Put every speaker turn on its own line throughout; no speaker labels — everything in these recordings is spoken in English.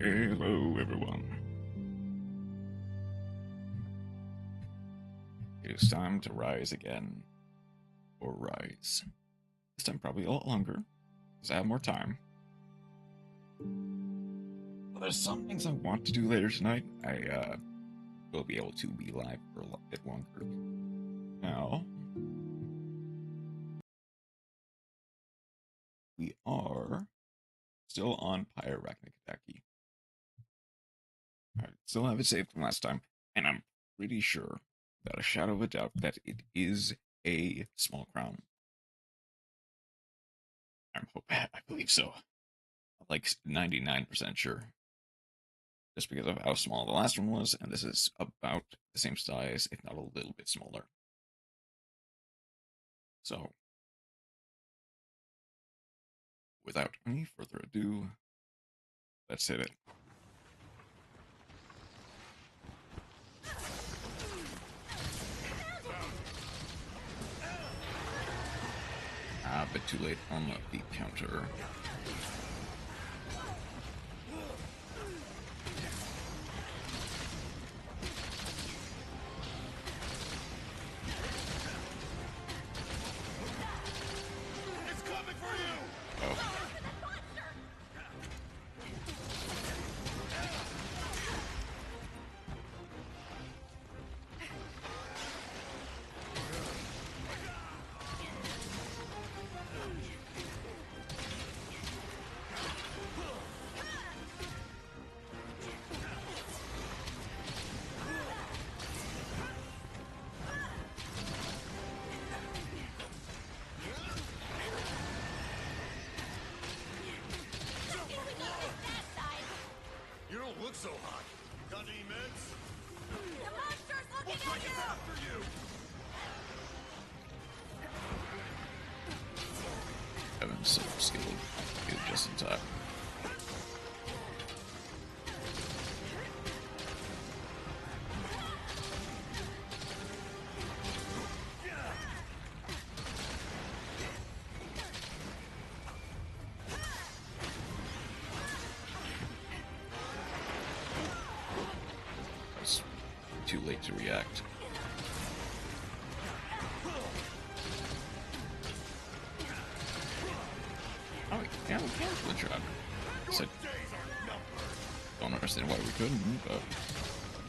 Hello, everyone. It is time to rise again. Or rise. This time probably a lot longer, because I have more time. But there's some things I want to do later tonight. I will be able to be live for a bit longer. Now, we are still on Pyroraknikataki. I still have it saved from last time, and I'm pretty sure, without a shadow of a doubt, that it is a small crown. I believe so. I'm like 99% sure. Just because of how small the last one was, and this is about the same size, if not a little bit smaller. So, without any further ado, let's hit it. A bit too late on the counter.
It's coming for you!
Oh.
You don't look so hot. Got any meds?
The monster's looking
We'll
at
take it
you!
after you!
Evan's so skilled. He's just in time. That's too late to react. Oh, yeah, we can for the trap. So, don't understand why we couldn't, but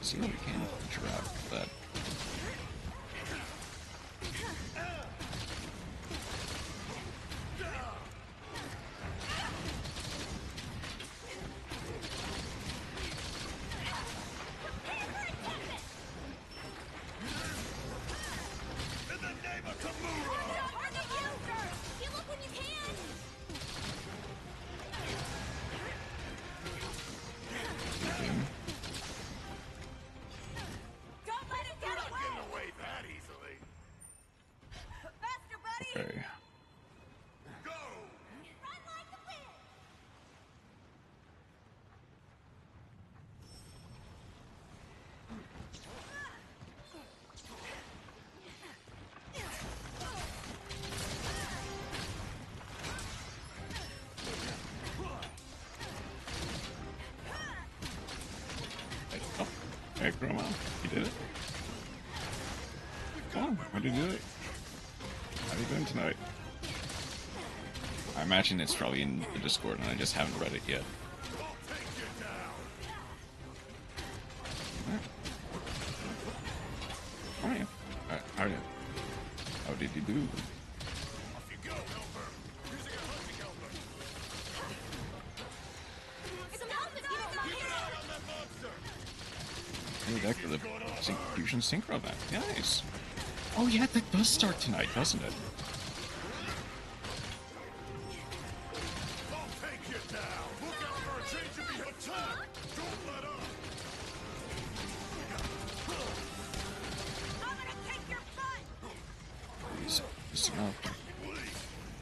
see what we can for the trap. That.
In the name of Tamura!
Or the user! Heal up when you can! Don't let him
You're
get
not
away!
getting away that easily!
Faster, buddy!
Okay.
Go!
Run like the wind!
Oh, hey, Grandma, you did it. Oh, how did you do it? How are you doing tonight? I imagine it's probably in the Discord, and I just haven't read it yet.
We'll take you down!
Oh yeah. How did you do?
Off you go, Helper! Using a hunting helper!
It's a mountain!
Keep an eye on that monster!
Hey, back for the Fusion Synchro event. Nice. Oh yeah, that does start tonight, doesn't it?
I'll take you down! Look out for a change of behavior! Attack! Don't let up!
I'm gonna kick your butt!
Please, just enough.
Please!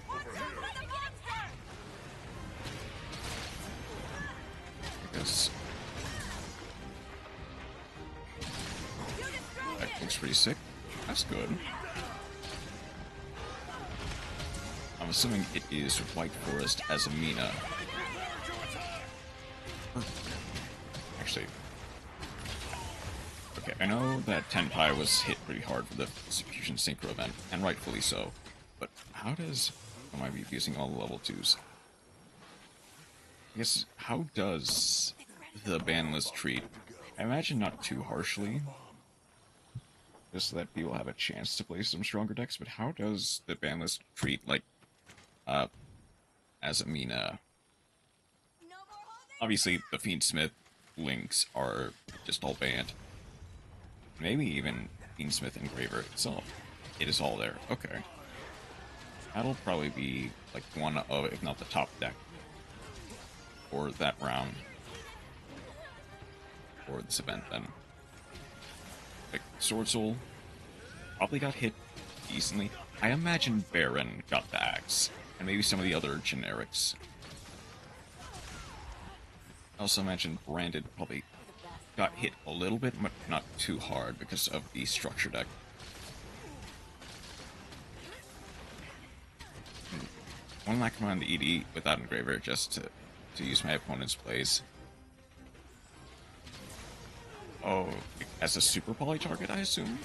Watch out for the monster!
I guess
You destroyed
that
it!
looks pretty sick. That's good. I'm assuming it is White Forest as Amina.
Prepare to attack!
actually. Okay, I know that Tenpai was hit pretty hard for the Execution Synchro event, and rightfully so. But how does... Am I abusing all the level 2s? I guess, how does the ban list treat... I imagine not too harshly, just so that people have a chance to play some stronger decks, but how does the ban list treat, like, as Amina?
No more holding.
Obviously, the Fiendsmith links are just all banned. Maybe even Fiendsmith Engraver itself. It is all there. Okay. That'll probably be, like, one of, if not the top deck for that round. For this event, then. Like, Sword Soul probably got hit decently. I imagine Baron got the axe, and maybe some of the other generics. I also imagine Branded probably got hit a little bit, but not too hard because of the structure deck. One lack on the ED without Engraver just to use my opponent's plays. Oh, as a super poly target, I assume?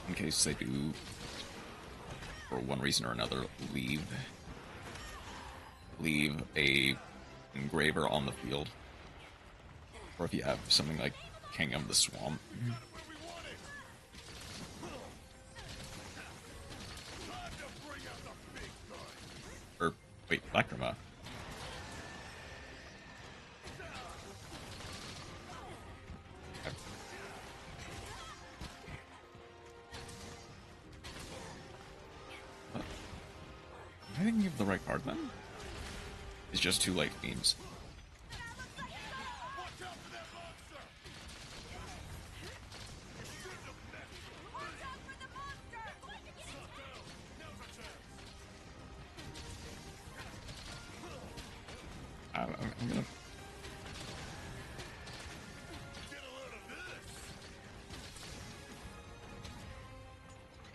In case they do, for one reason or another, leave a Engraver on the field. Or if you have something like King of the Swamp. Or, wait, Lacrima. I think you have the right card then. It's just too late, Beams. I'm gonna...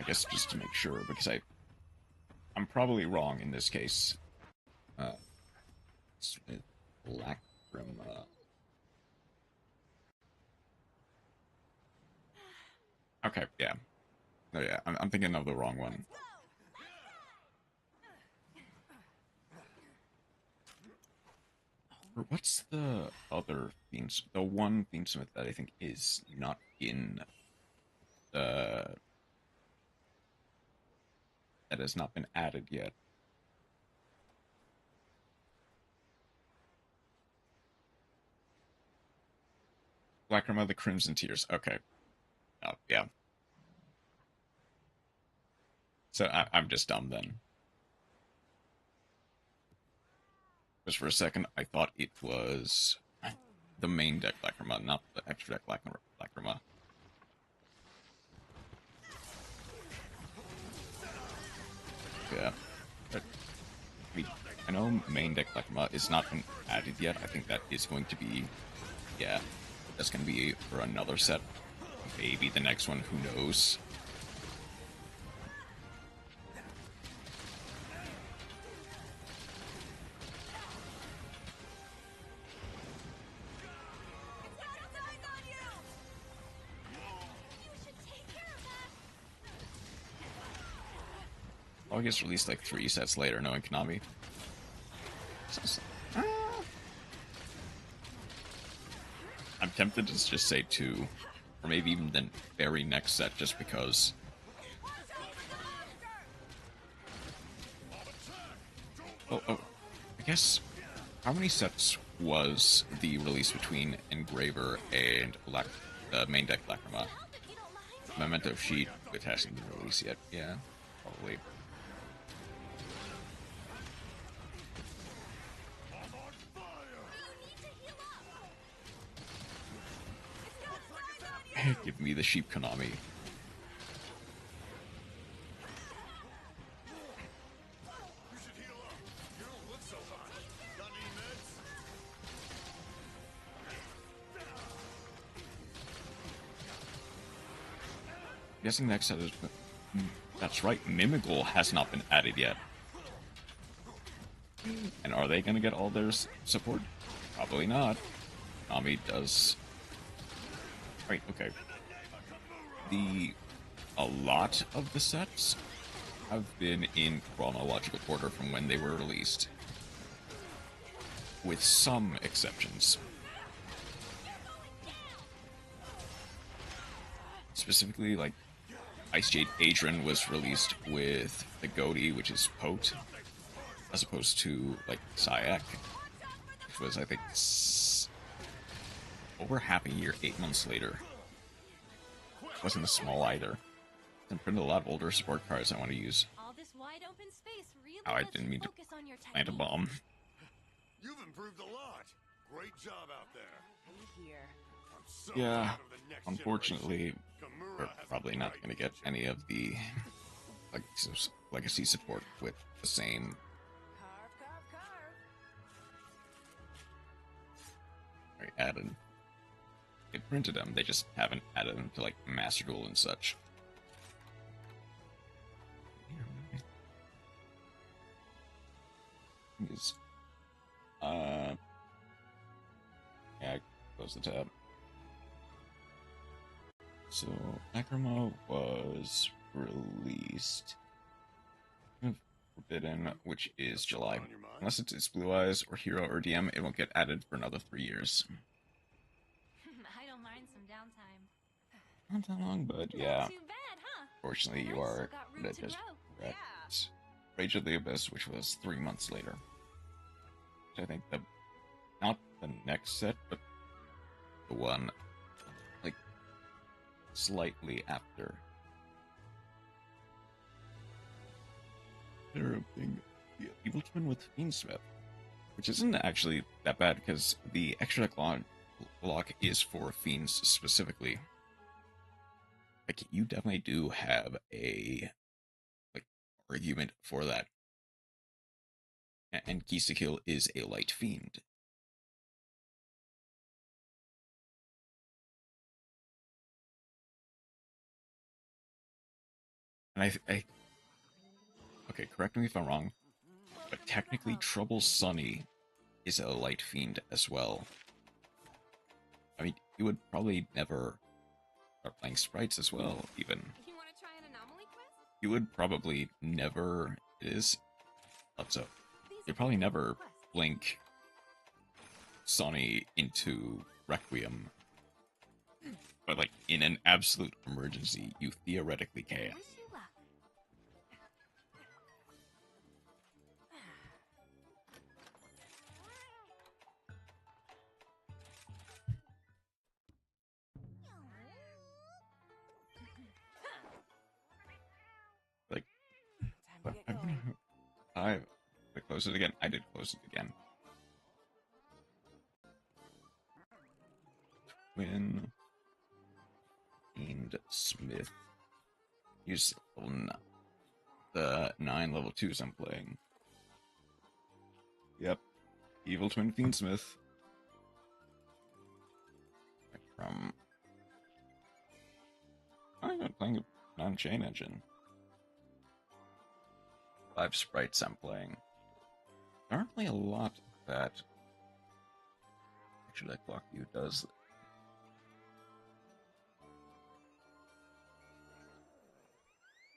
I guess just to make sure, because I'm probably wrong in this case. Lacrima. Okay, yeah. Oh yeah, I'm thinking of the wrong one. Or what's the other themes? The one Themesmith that I think is not in the... that has not been added yet. Lacrima, the Crimson Tears. Okay. Oh, yeah. So I'm just dumb then. Just for a second, I thought it was the main deck Lacrima, not the extra deck Lacrima. Yeah. But, I know main deck Lacrima is not been added yet. I think that is going to be... yeah. That's going to be for another set. Maybe the next one, who knows? Oh, it gets released like 3 sets later, knowing Konami. I'm tempted to just say 2, or maybe even the very next set, just because. Oh, I guess, how many sets was the release between Engraver and main deck Lacrima? Memento Sheet, which hasn't been released yet. Yeah, probably. Give me the sheep, Konami. Guessing next set is... that's right, Mimical has not been added yet. And are they gonna get all their support? Probably not. Konami does. Right, okay. A lot of the sets have been in chronological order from when they were released, with some exceptions. Specifically, like, Ice Jade Adrian was released with the Goatee, which is Pote, as opposed to, like, Sayak, which was, I think, over half a year, 8 months later. Wasn't a small either. And printed a lot of older support cards I want to use.
All this wide open space really
Oh, I
lets
didn't
you
mean to
focus on your
plant a
technique.
bomb.
You've improved a lot. Great job out there.
Here.
I'm so
Yeah,
proud of the next
unfortunately,
generation. Kimura
we're
has a
probably not
bright
going to get
future.
any of the legacy support with the same.
Carve.
Right, added. They printed them, they just haven't added them to like Master Duel and such. Is yeah, close the tab. So Akrama was released Forbidden, which is July.
On your mind?
Unless it's Blue Eyes or Hero or DM, it won't get added for another 3 years.
I don't mind some downtime.
Not that long, but
Not
yeah.
too bad, huh?
Fortunately,
And
you
I've
are
still got room
that
to
just
grow.
correct. Rage of the Abyss, which was 3 months later. Which I think not the next set, but the one like slightly after. They're being the Evil Twin with Fiendsmith, which isn't actually that bad because the extra deck lock is for Fiends specifically. Like, you definitely do have a like argument for that. And Geese to Kill is a light fiend. And okay, correct me if I'm wrong, but technically Trouble Sunny is a light fiend as well. I mean, you would probably never start playing sprites as well, even.
You want to try an anomaly quest?
You would probably never, it is, so, you'd probably never blink Sonny into Requiem. But, like, in an absolute emergency, you theoretically can.
Wish you luck.
Like,
Time to get going.
I closed it again. I did close it again. Twin and Smith. Use the 9 level 2s I'm playing. Yep. Evil Twin Fiendsmith. From I'm not playing a non-chain engine. 5 sprites I'm playing. There aren't really a lot that actually like Block View does.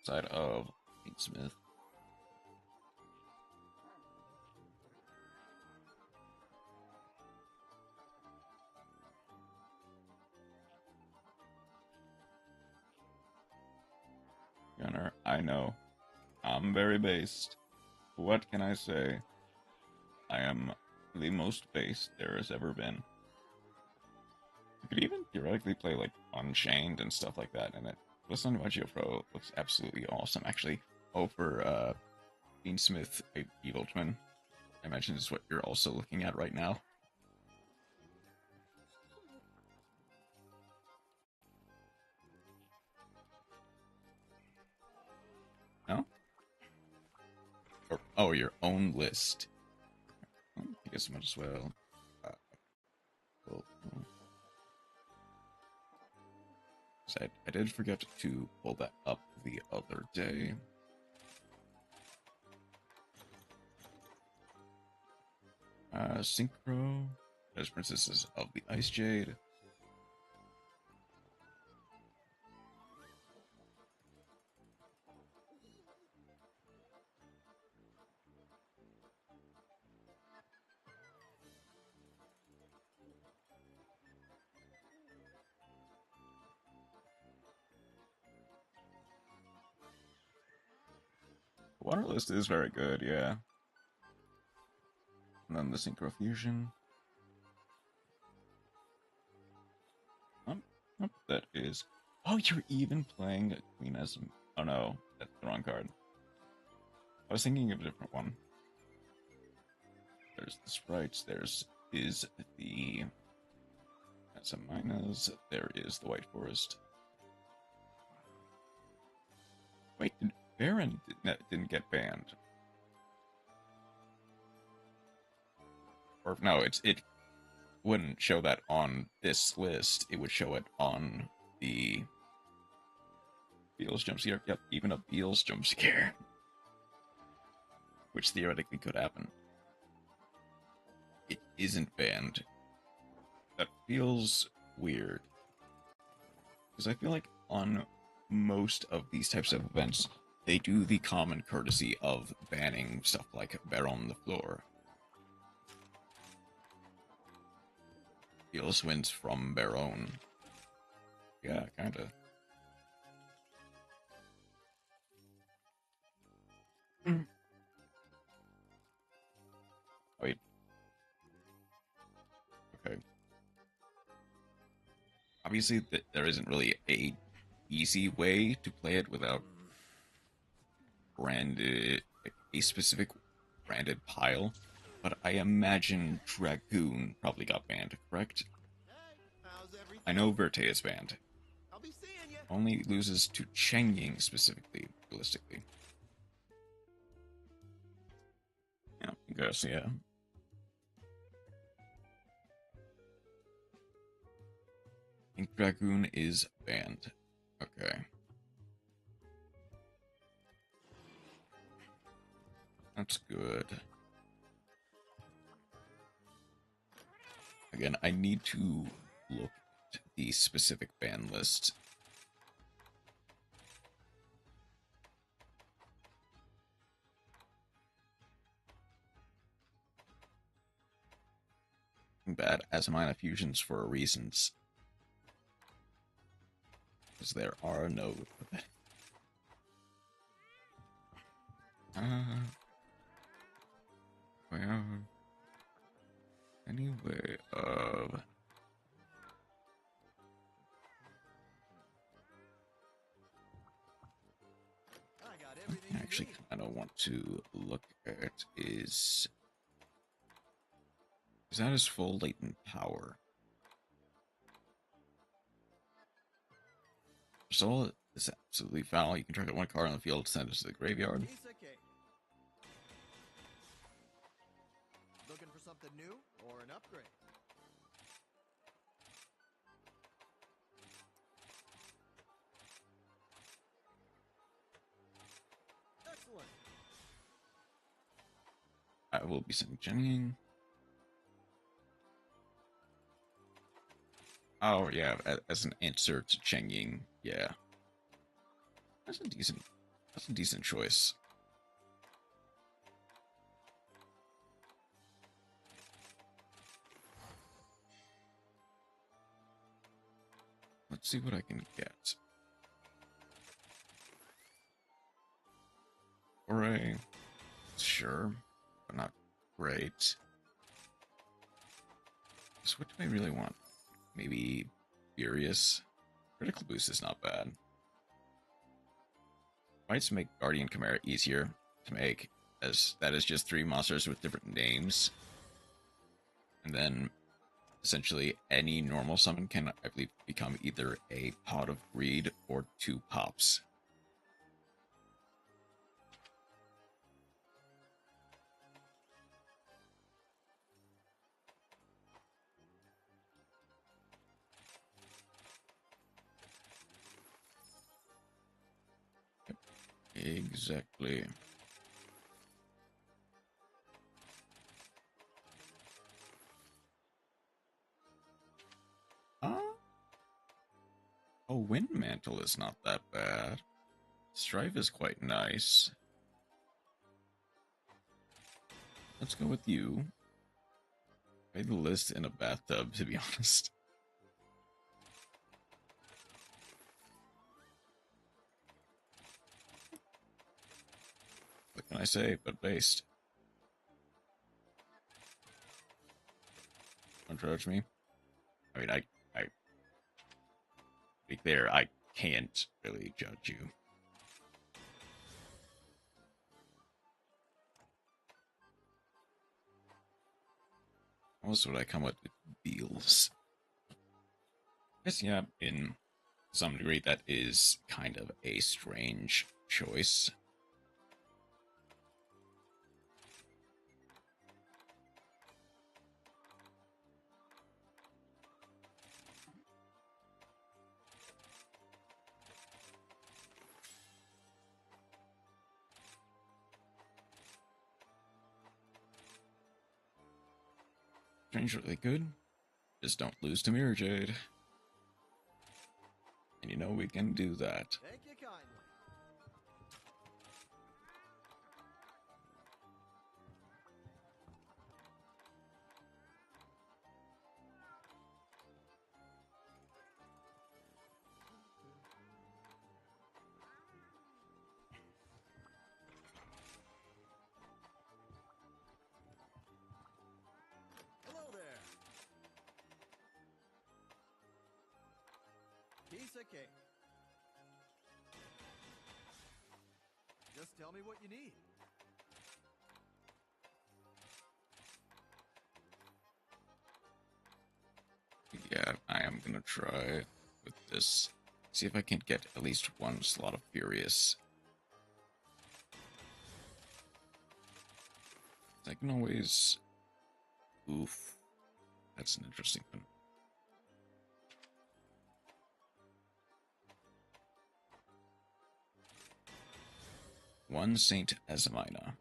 Side of Smith. Gunner, I know. I'm very based. What can I say? I am the most based there has ever been. You could even theoretically play like Unchained and stuff like that in it. This Unwagio Pro looks absolutely awesome. Actually, over Fiendsmith Evil Twin, I imagine is what you're also looking at right now. No? Or, oh, your own list. I guess I might as well. Well, so I did forget to pull that up the other day. Synchro. There's Princesses of the Ice Jade. Water list is very good, yeah. And then the Synchro Fusion. That is. Oh, you're even playing Queen as. Oh no, that's the wrong card. I was thinking of a different one. There's the sprites. There's is the. That's a minus. There is the White Forest. Wait, Baron didn't get banned. Or no, it wouldn't show that on this list. It would show it on the Beals jump scare. Yep, even a Beals jump scare, which theoretically could happen. It isn't banned. That feels weird, because I feel like on most of these types of events, they do the common courtesy of banning stuff like Baron the Floor. Beals wins from Baron. Yeah, kinda. Wait. Okay. Obviously, there isn't really a easy way to play it without branded a specific branded pile, but I imagine Dragoon probably got banned, correct? I know Verte is banned.
I'll be seeing you.
Only loses to Chengying specifically, realistically. Yeah, I guess, yeah. I think Dragoon is banned. Okay. That's good. Again, I need to look at the specific ban list. Bad as Mana Fusions for reasons. Because there are no... well... Anyway, I actually kind of want to look at is that his full latent power? Soul is absolutely foul. You can target one card on the field, send it to the graveyard.
Looking for something new or an upgrade? Excellent.
I will be sending Jenny. Oh yeah, as an answer to Chengying, yeah. That's a decent choice. Let's see what I can get. Hooray. Sure, but not great. So what do I really want? Maybe Furious? Critical Boost is not bad. Might make Guardian Chimera easier to make, as that is just 3 monsters with different names. And then, essentially, any normal summon can, I believe, become either a Pot of Greed or 2 pops. Exactly. Oh, Wind Mantle is not that bad. Strife is quite nice. Let's go with you. Made the list in a bathtub, to be honest. What can I say? But based. Don't judge me. I mean, I be clear, I can't really judge you. Also, would I come with deals? I guess, yeah, in some degree, that is kind of a strange choice. Strangely good. Just don't lose to Mirror Jade. And you know we can do that.
Thank you kindly. Hello there. Piece of cake. Just tell me what you need.
Yeah, I am gonna try with this. See if I can get at least one slot of Furious. I can always... Oof. That's an interesting one. One Saint Azamina.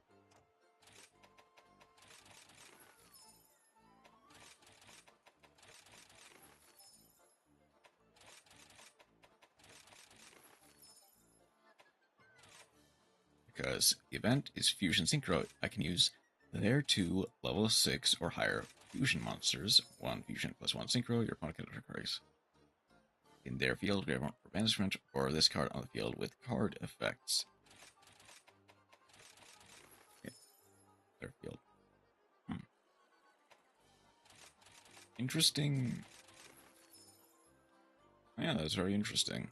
Because the event is Fusion Synchro, I can use their two level 6 or higher fusion monsters, 1 fusion plus 1 synchro, your opponent can cards in their field, grab one for banishment, or this card on the field with card effects. Okay. Their field. Interesting. Yeah, that's very interesting.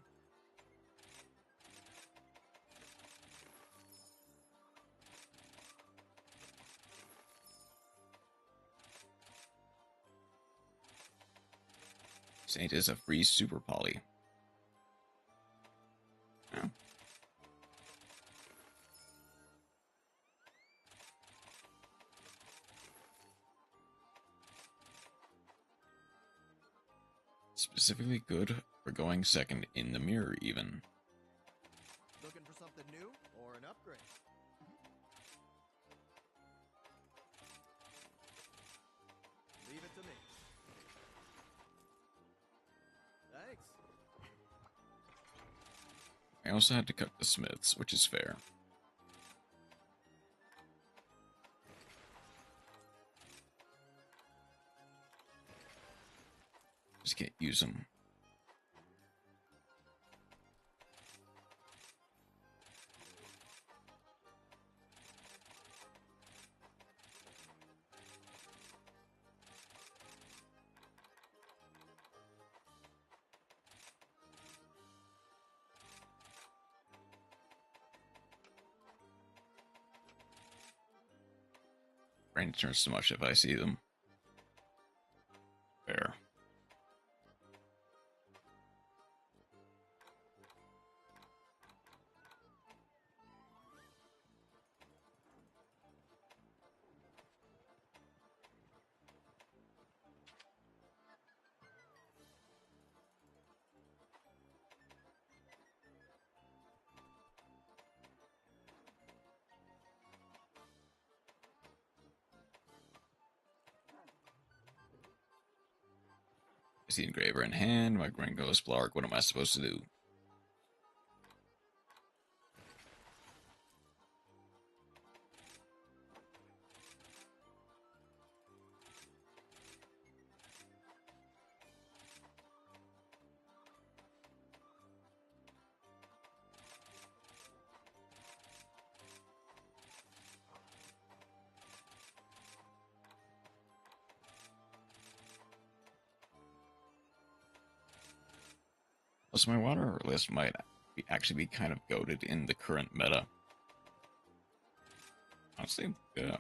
Saint is a free super poly. Oh. Specifically good for going second in the mirror, even.
Looking for something new or an upgrade? Leave it to me. Thanks.
I also had to cut the Smiths, which is fair. Just can't use them. Brain turns too much if I see them. Fair. Is the engraver in hand? My brain goes blark. What am I supposed to do? Also, my water list might actually be kind of goated in the current meta. Honestly, yeah.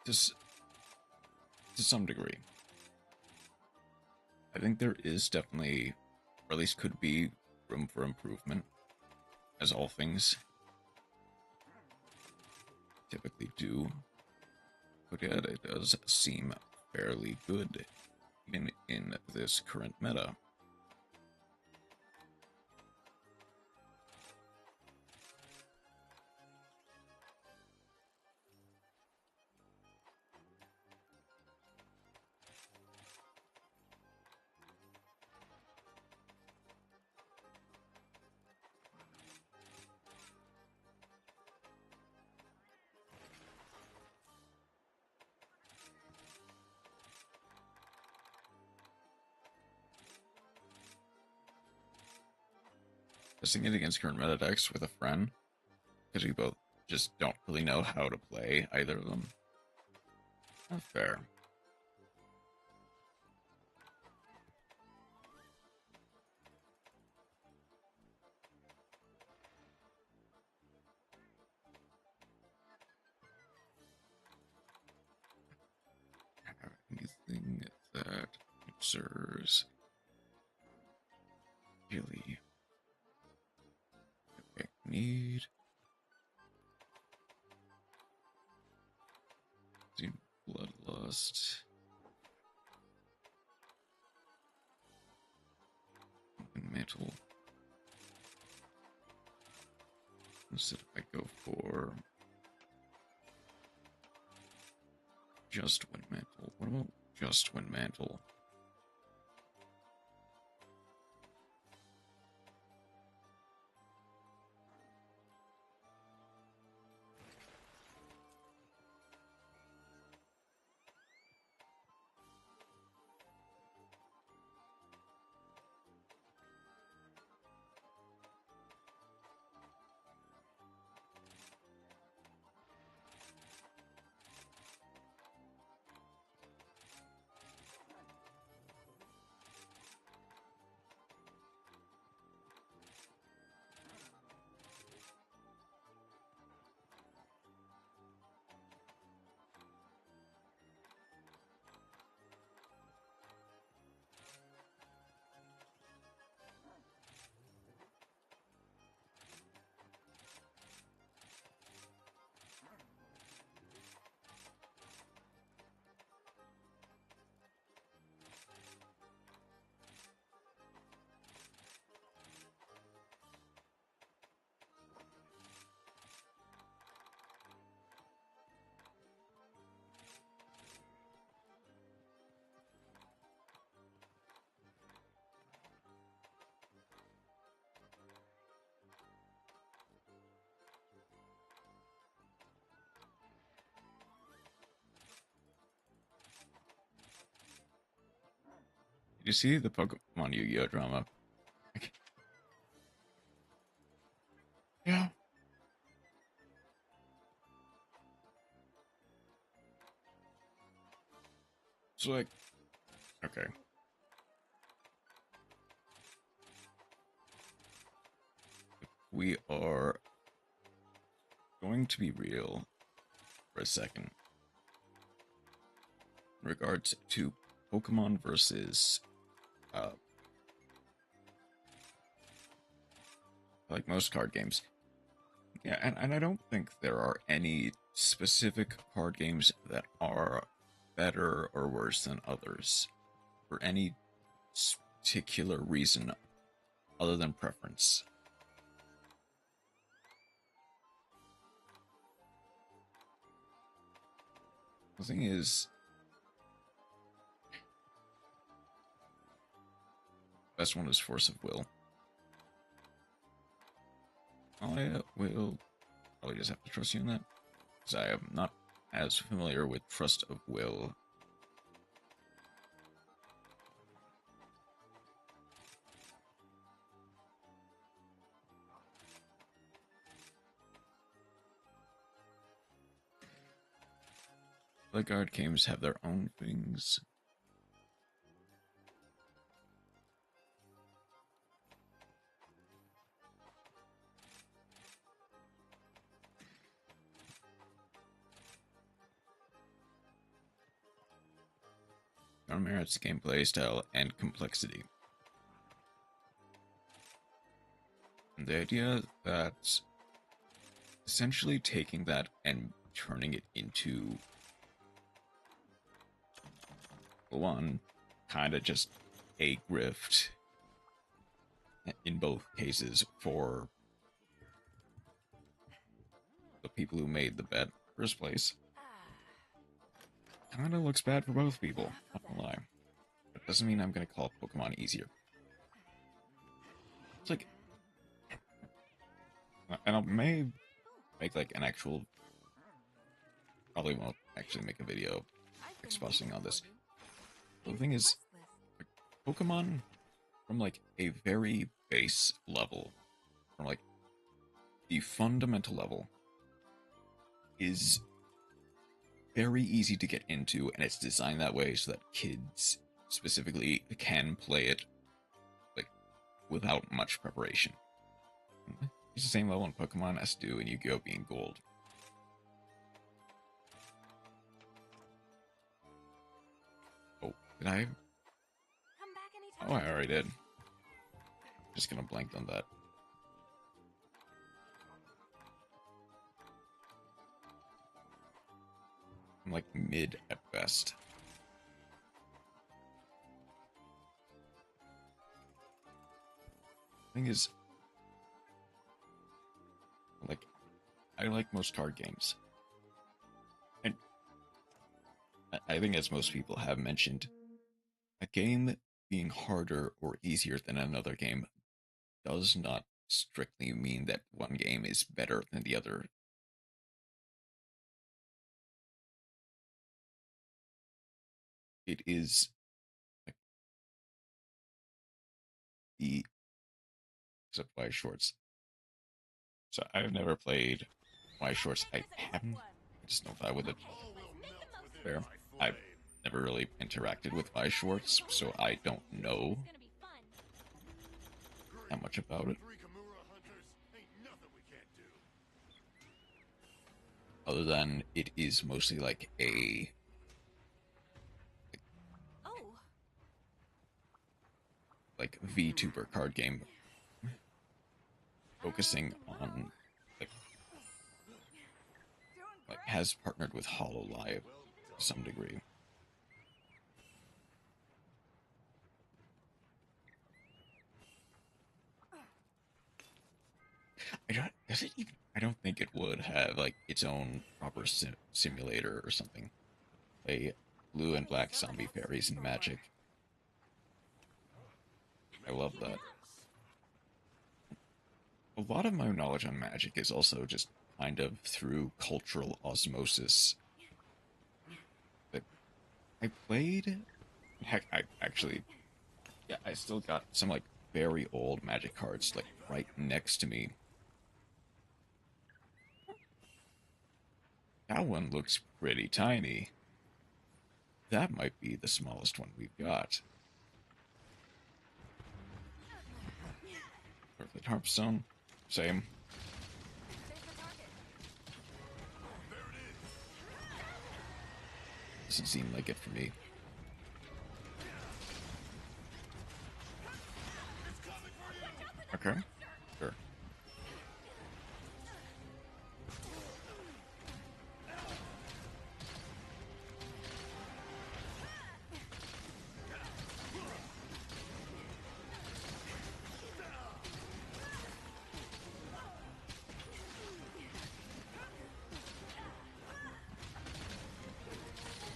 Just to some degree. I think there is definitely, or at least could be, room for improvement, as all things typically do. But yet, it does seem fairly good in this current meta. Testing it against current meta decks with a friend, because we both just don't really know how to play either of them. Not fair. Anything that answers really what I need. Bloodlust. Mantle. Instead, if I go for just wind mantle. What about just wind mantle? Did you see the Pokemon Yu-Gi-Oh drama? Yeah. It's like, okay. We are going to be real for a second in regards to Pokemon versus like most card games. Yeah, and I don't think there are any specific card games that are better or worse than others for any particular reason other than preference. The thing is, Best one is Force of Will. I will probably just have to trust you on that, because I am not as familiar with Trust of Will. The guard games have their own things. On merits, gameplay style, and complexity. And the idea that essentially taking that and turning it into one kind of just a grift in both cases for the people who made the bet in the first place. Kind of looks bad for both people, not gonna lie. But it doesn't mean I'm gonna call Pokemon easier. It's like, and I may make like an actual, probably won't actually make a video expositing on this. The thing is, Pokemon, from like a very base level, from like the fundamental level, is very easy to get into, and it's designed that way so that kids specifically can play it like without much preparation. It's the same level in Pokemon as to do in Yu-Gi-Oh! Being Gold. Oh, did I? Oh, I already did. Just gonna blank on that. I'm like mid at best. Thing is, like, I like most card games. And I think, as most people have mentioned, a game being harder or easier than another game does not strictly mean that one game is better than the other. It is like the except White Shorts. So I've never played White Shorts. I haven't. I just know that with it. Fair. I've never really interacted with White Shorts, so I don't know that much about it. Other than it is mostly like a like VTuber card game, focusing on like has partnered with HoloLive to some degree. Does it even? I don't think it would have like its own proper simulator or something. A blue and black zombie fairies in Magic. I love that. A lot of my knowledge on Magic is also just kind of through cultural osmosis. But I played. Heck, I actually. Yeah, I still got some like very old Magic cards like right next to me. That one looks pretty tiny. That might be the smallest one we've got. Perfect Harpstone. Same. Doesn't seem like it for me. Okay. Sure.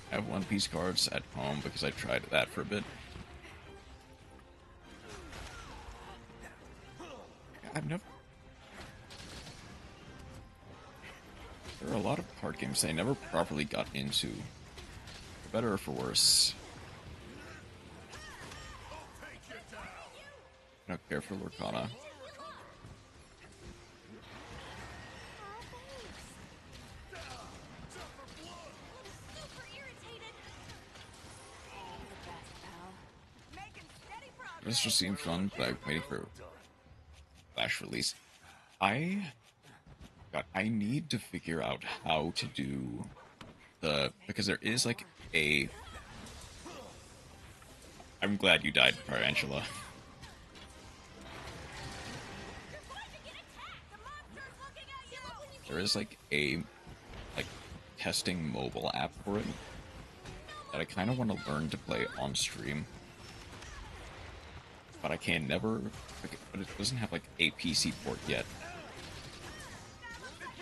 I have One Piece cards at home because I tried that for a bit. I've never. There are a lot of card games I never properly got into, for better or for worse. I don't care for Lorcana.
Super irritated.
This just seems fun, but I'm waiting for Flash release. I need to figure out how to do because there is like a. I'm glad you died, Tarantula. There is like a testing mobile app for it that I kind of want to learn to play on stream, but I can never. But it doesn't have like a PC port yet.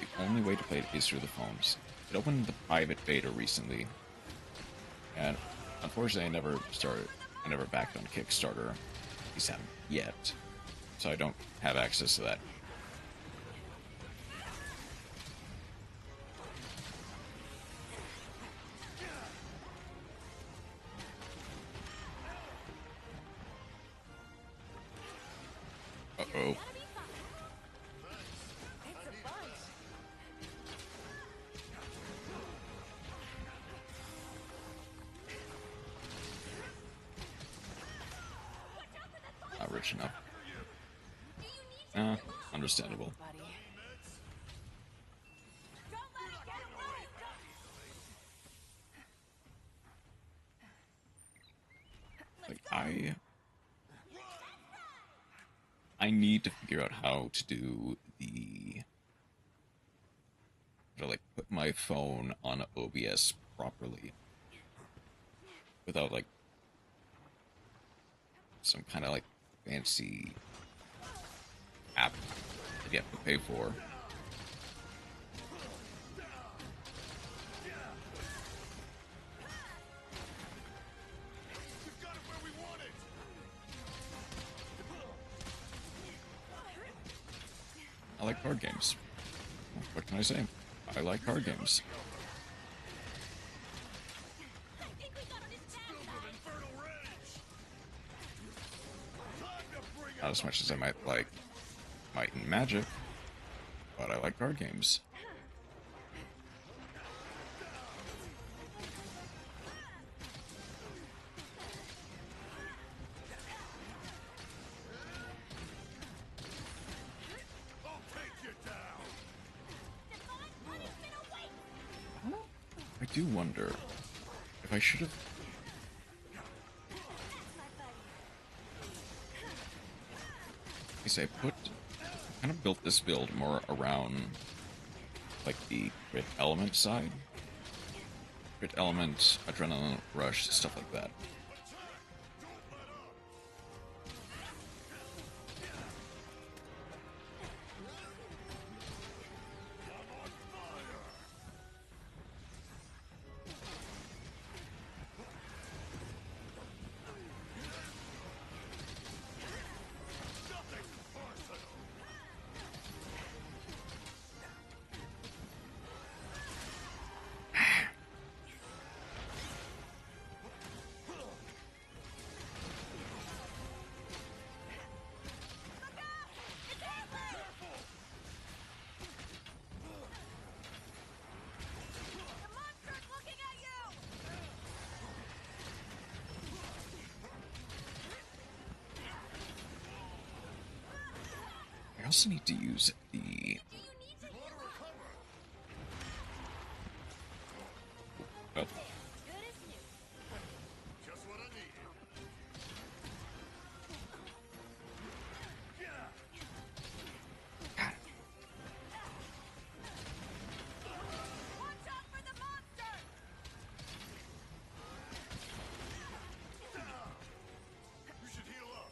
The only way to play it is through the phones. It opened the private beta recently, and unfortunately, I never backed on Kickstarter. At least haven't yet, so I don't have access to that. Uh-oh. Not rich enough. Understandable. Like, I need to figure out how to do to like put my phone on OBS properly without like some kind of like fancy app that you have to pay for. I like card games. What can I say? I like card games. Not as much as I might like Might and Magic, but I like card games. I do wonder if I should have. I kind of built this build more around like the crit element side. Crit element, adrenaline rush, stuff like that. I also need to use the. Oh.
Just what I needed.
God.
You should heal up.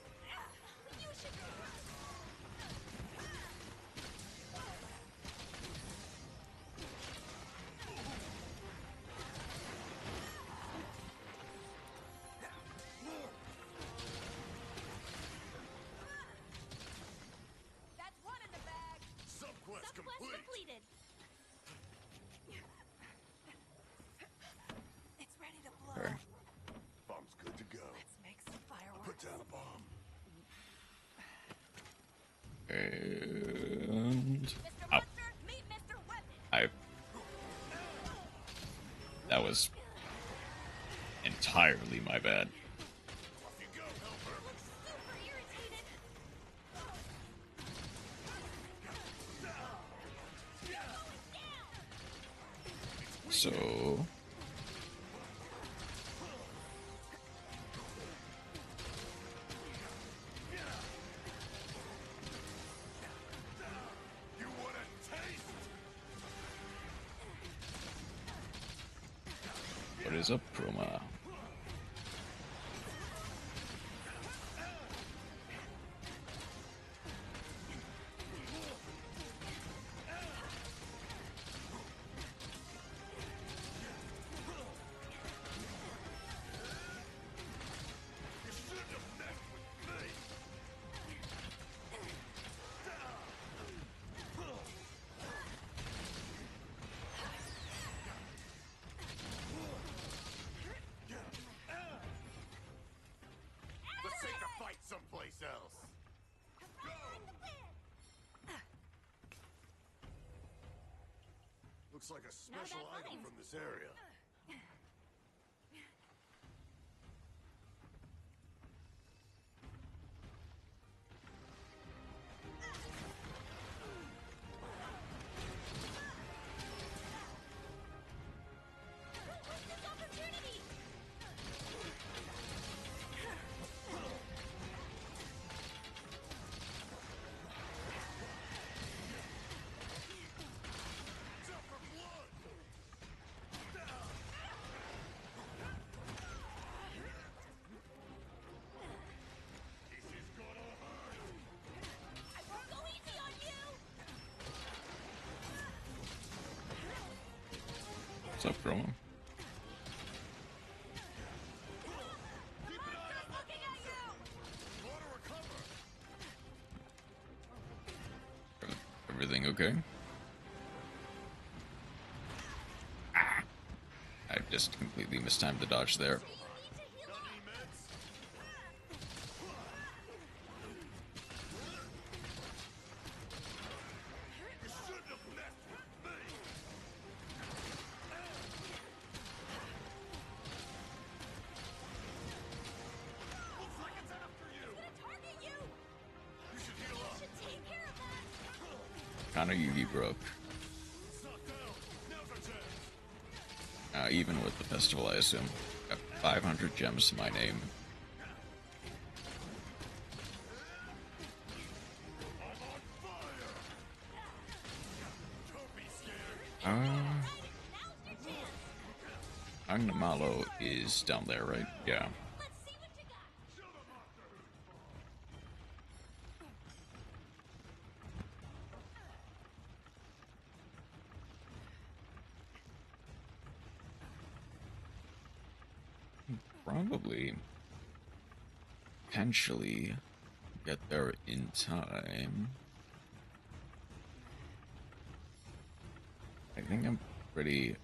was entirely my bad.
Off you go, helper.
Super irritated.
So
You want a taste?
what is up, Chroma?
You shouldn't have messed with me. Let's take the fight someplace else. Looks like a special
bad
item
find.
from this area. It's out for blood. This is gonna hurt.
I won't go easy on you.
What's up, Chroma?
Keep an eye on
Looking at you.
water recover.
Everything okay? Ah! I just completely mistimed the dodge there.
You need to heal
Got
up.
any meds? You shouldn't have messed with me. Looks like it's after you.
Target you.
You should heal up.
Should take care of that.
Kinda Yugi broke.
It's not down. Now's our chance.
Even with the festival, I assume. Got 500 gems to my name.
I'm on fire. Don't be scared.
Now's your chance.
Angnamalo is down there, right? Yeah.
Let's see what you got.
Show the monster.
Probably, potentially, get there in time. I think I'm pretty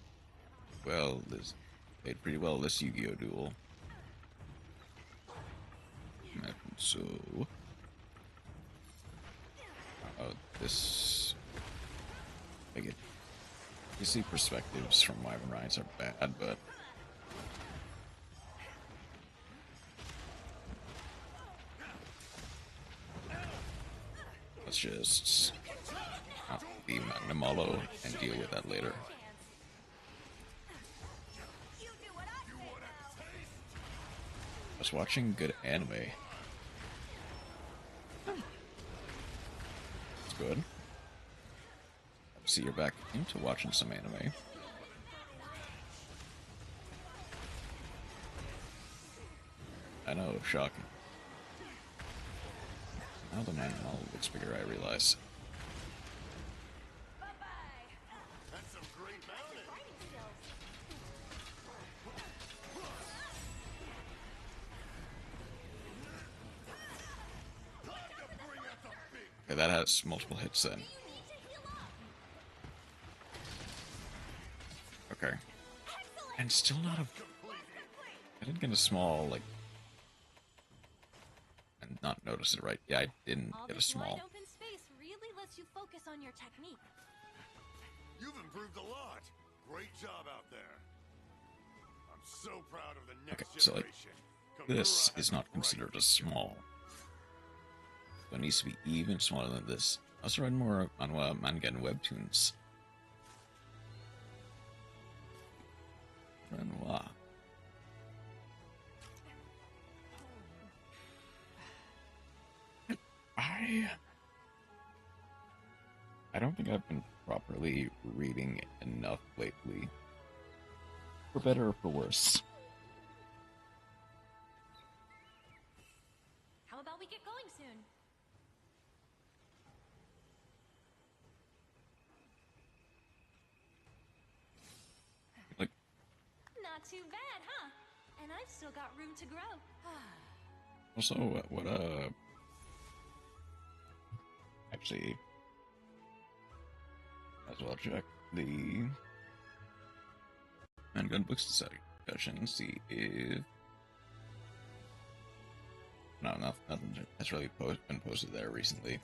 well. This played pretty well this Yu-Gi-Oh duel. And so, this. I get. You see, perspectives from Wyvern Rides are bad, but. Let's just the Magnamalo and deal with that later.
You do what I say now.
I was watching good anime. It's good. See, you're back into watching some anime. I know, shocking. Now the Magnamalo looks bigger, I realize.
Bye-bye.
That's some great mounting.
Fighting skills.
Time to bring out the big.
Okay, that has multiple hits then.
You need to heal up.
Okay.
Excellent.
And still not a...
Completed.
I didn't get a small, like... And not notice it right. Yeah, I didn't
All
get a
this
small...
wide open space really lets you focus on your technique.
You've improved a lot. Great job out there. so proud of the
Okay,
next
so like,
generation.
this
Komura
is
has
not
a
considered
right
as small. So it needs to be even smaller than this. I also read more on manga and webtoons. Renoir. I don't think I've been properly reading enough lately. For better or for worse.
How about we get going soon?
Like,
Not too bad, huh? And I've still got room to grow.
also, actually, as well check the Handgun Books discussion, see if... No, nothing has really been posted there recently.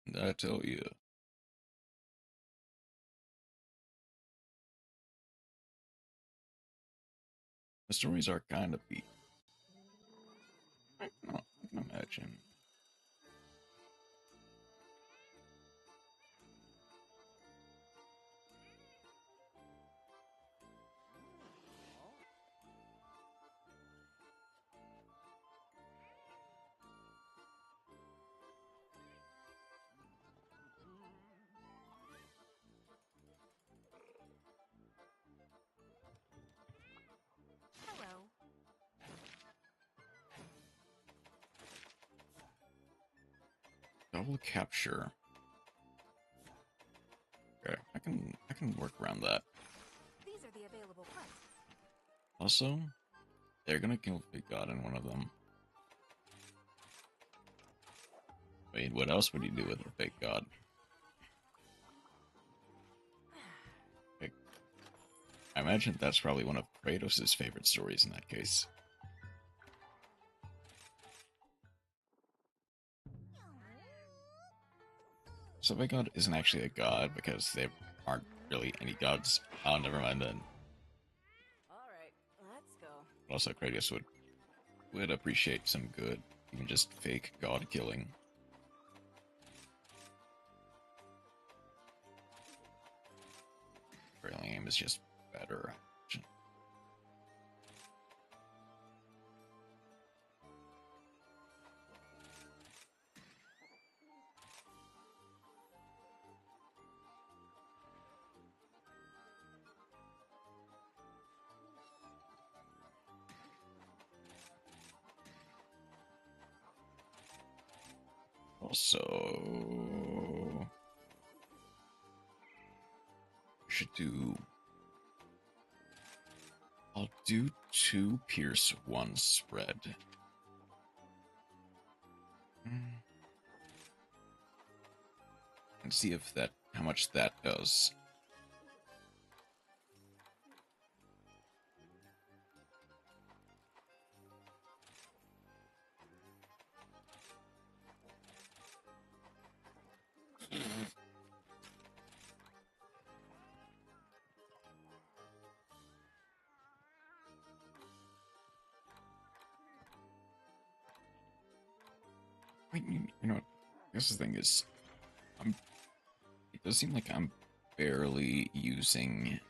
And I tell you, the stories are kind of beat. I can imagine.
Hello.
Double capture. Okay, I can work around that.
These are the available parts.
Also, they're gonna kill Big God in one of them. Wait, what else would you do with a fake god? Okay. I imagine that's probably one of Kratos' favorite stories in that case. So Big God isn't actually a god because there aren't really any gods. Oh, never mind then.
Alright, let's go.
Also, Kratos would appreciate some good, even just fake god killing. Railing aim is just better. Also, should do. I'll do 2 pierce, 1 spread. And see if how much that does. Wait, you know what? I guess the thing is, it does seem like I'm barely using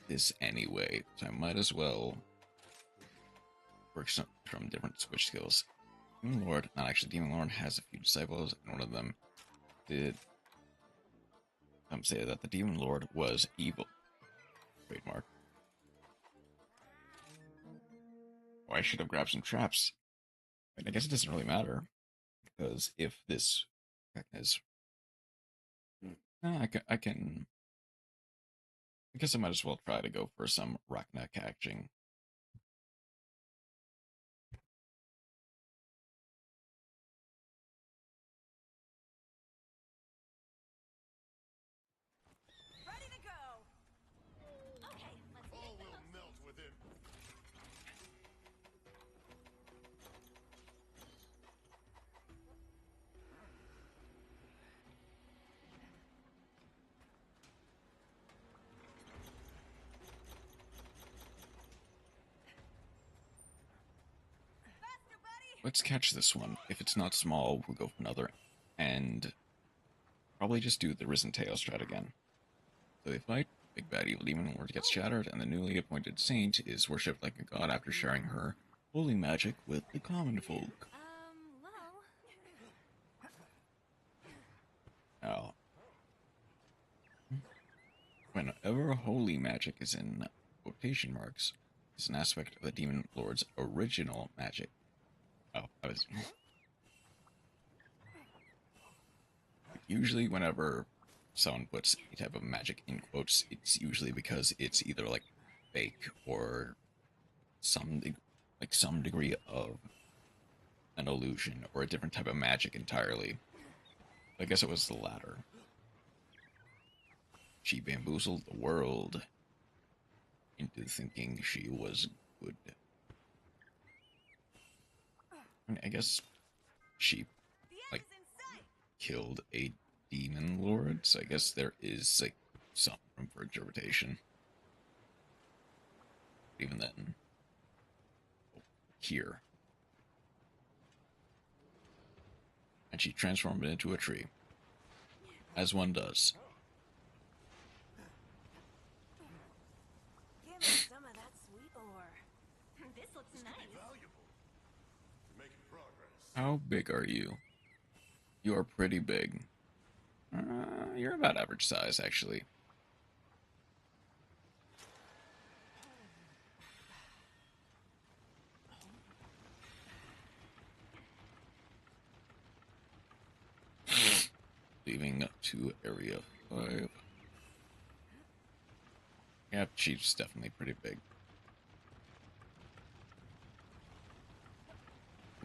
this anyway, so I might as well work from different switch skills. Demon Lord, not actually, Demon Lord has a few disciples, and one of them did say that the Demon Lord was evil. Trademark. Oh, I should have grabbed some traps. I guess it doesn't really matter, because if this is... I guess I might as well try to go for some Rakna catching.
Ready to go!
Okay, let's
All
get
will
close.
melt with him.
let's catch this one. If it's not small, we'll go for another. And probably just do the Risen Tail strat again. So they fight, big bad evil demon lord gets shattered, and the newly appointed saint is worshipped like a god after sharing her holy magic with the common folk.
Well.
Now, whenever holy magic is in quotation marks, it's an aspect of the demon lord's original magic. Oh, I was... Usually whenever someone puts any type of magic in quotes, it's usually because it's either like fake or some degree of an illusion or a different type of magic entirely. I guess it was the latter. She bamboozled the world into thinking she was good. I mean, I guess she like killed a demon lord, so I guess there is like some room for interpretation. Even then, here. And she transformed it into a tree. As one does.
Give me some of that sweet ore.
This looks nice.
Valuable. You're making progress.
How big are you? You are pretty big. You're about average size, actually. Leaving to Area 5. Yep, she's definitely pretty big.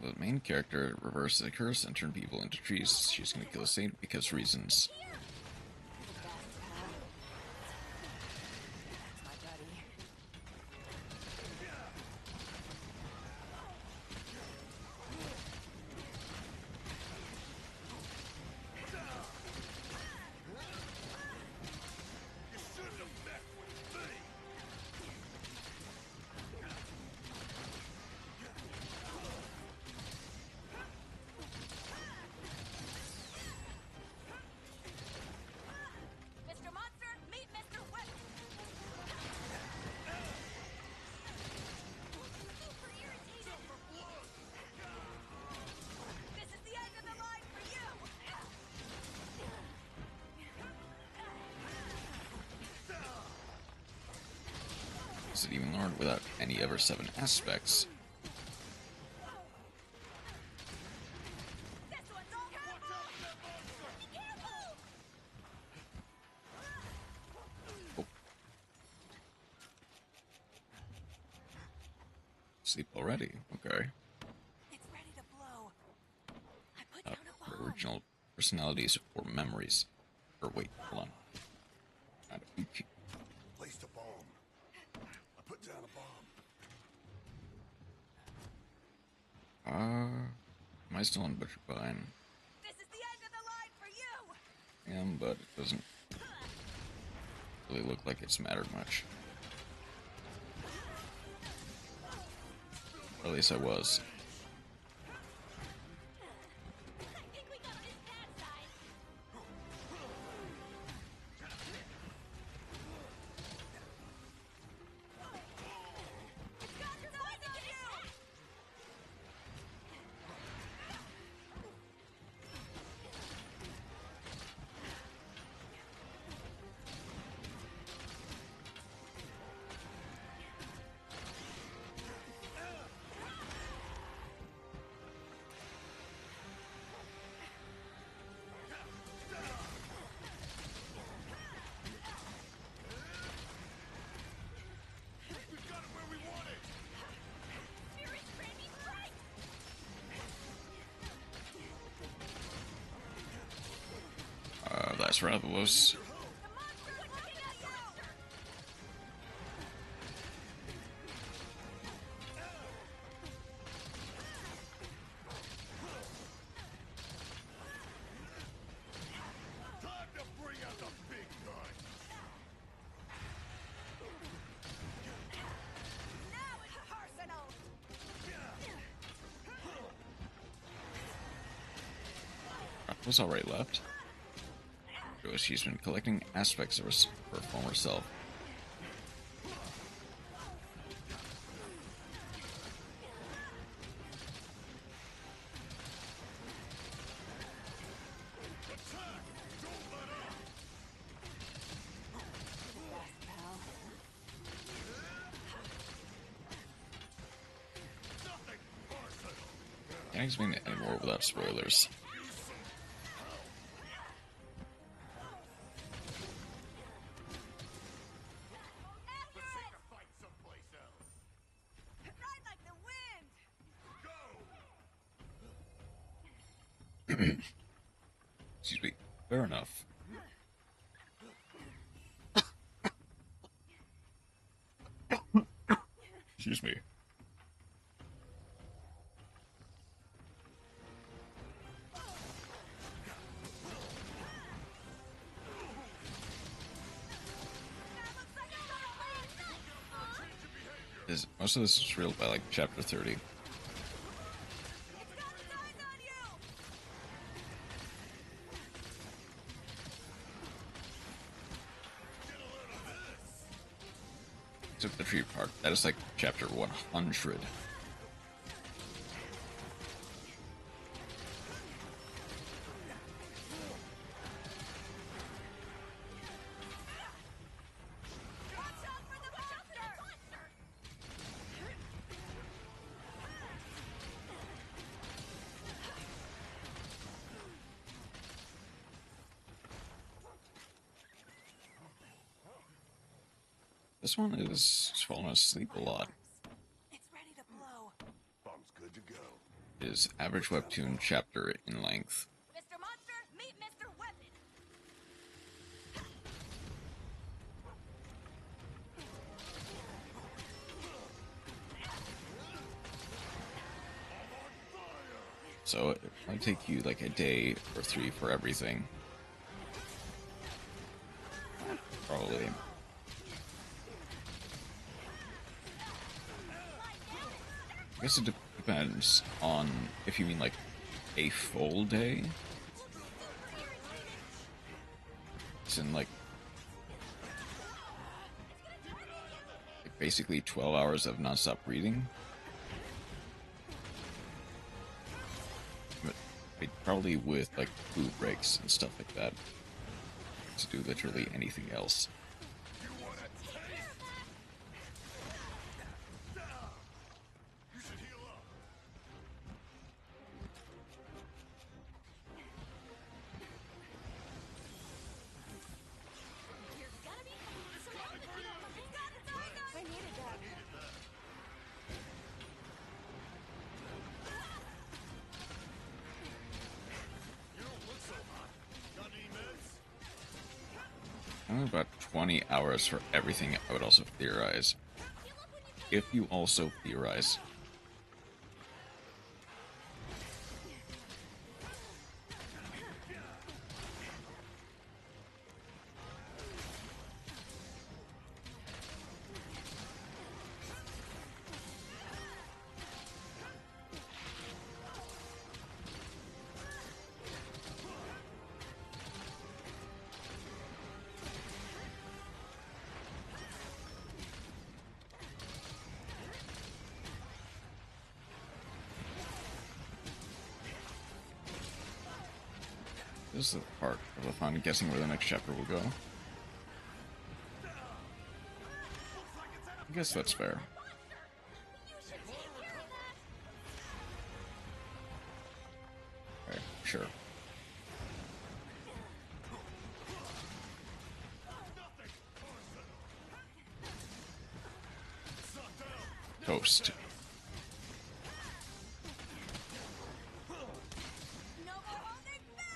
The main character reverses the curse and turn people into trees. She's gonna kill a saint because reasons.
That's my buddy.
You shouldn't have messed with me.
Mr. Monster, meet Mr. Whip.
Super irritated.
This is the end of the line for you.
Is it even Lord without any ever 7 aspects?
This one's all careful. Be careful.
Sleep already. Okay.
It's ready to blow. I put down a bomb.
Original personalities or memories. Or wait, hold on.
Placed a bomb. I put down a bomb.
Am I still on Butcher Pine?
This is the end of the line for you.
I am, but it doesn't really look like it's mattered much. Or at least I was.
I think we got his bad side.
It's got your eyes on you.
We got it where we want it.
Spirit Granny Strike.
That's rather was.
The monster's looking at you.
Time to bring out the big gun.
Now it's personal.
was already left. She's been collecting aspects of her former self. Can't explain it anymore without spoilers.
Ride like the wind!
Excuse me. Fair enough. Excuse me. Most of this is real by like chapter 30. Except the tree part. That is like chapter 100. This one is falling asleep a lot.
It's ready to blow.
Bomb's good to go.
Is average webtoon chapter in length.
Mr. Monster, meet Mr. Weapon!
So it might take you like a day or 3 for everything. Probably. I guess it depends on if you mean like a full day. It's in like basically 12 hours of nonstop reading. But probably with like food breaks and stuff like that to do literally anything else.
You should heal up.
I needed that.
You don't look so hot. Got any meds?
Only about 20 hours for everything. I would also theorize. If you also theorize. This is the part of the fun guessing where the next chapter will go. I guess that's fair. Okay, sure. Toast.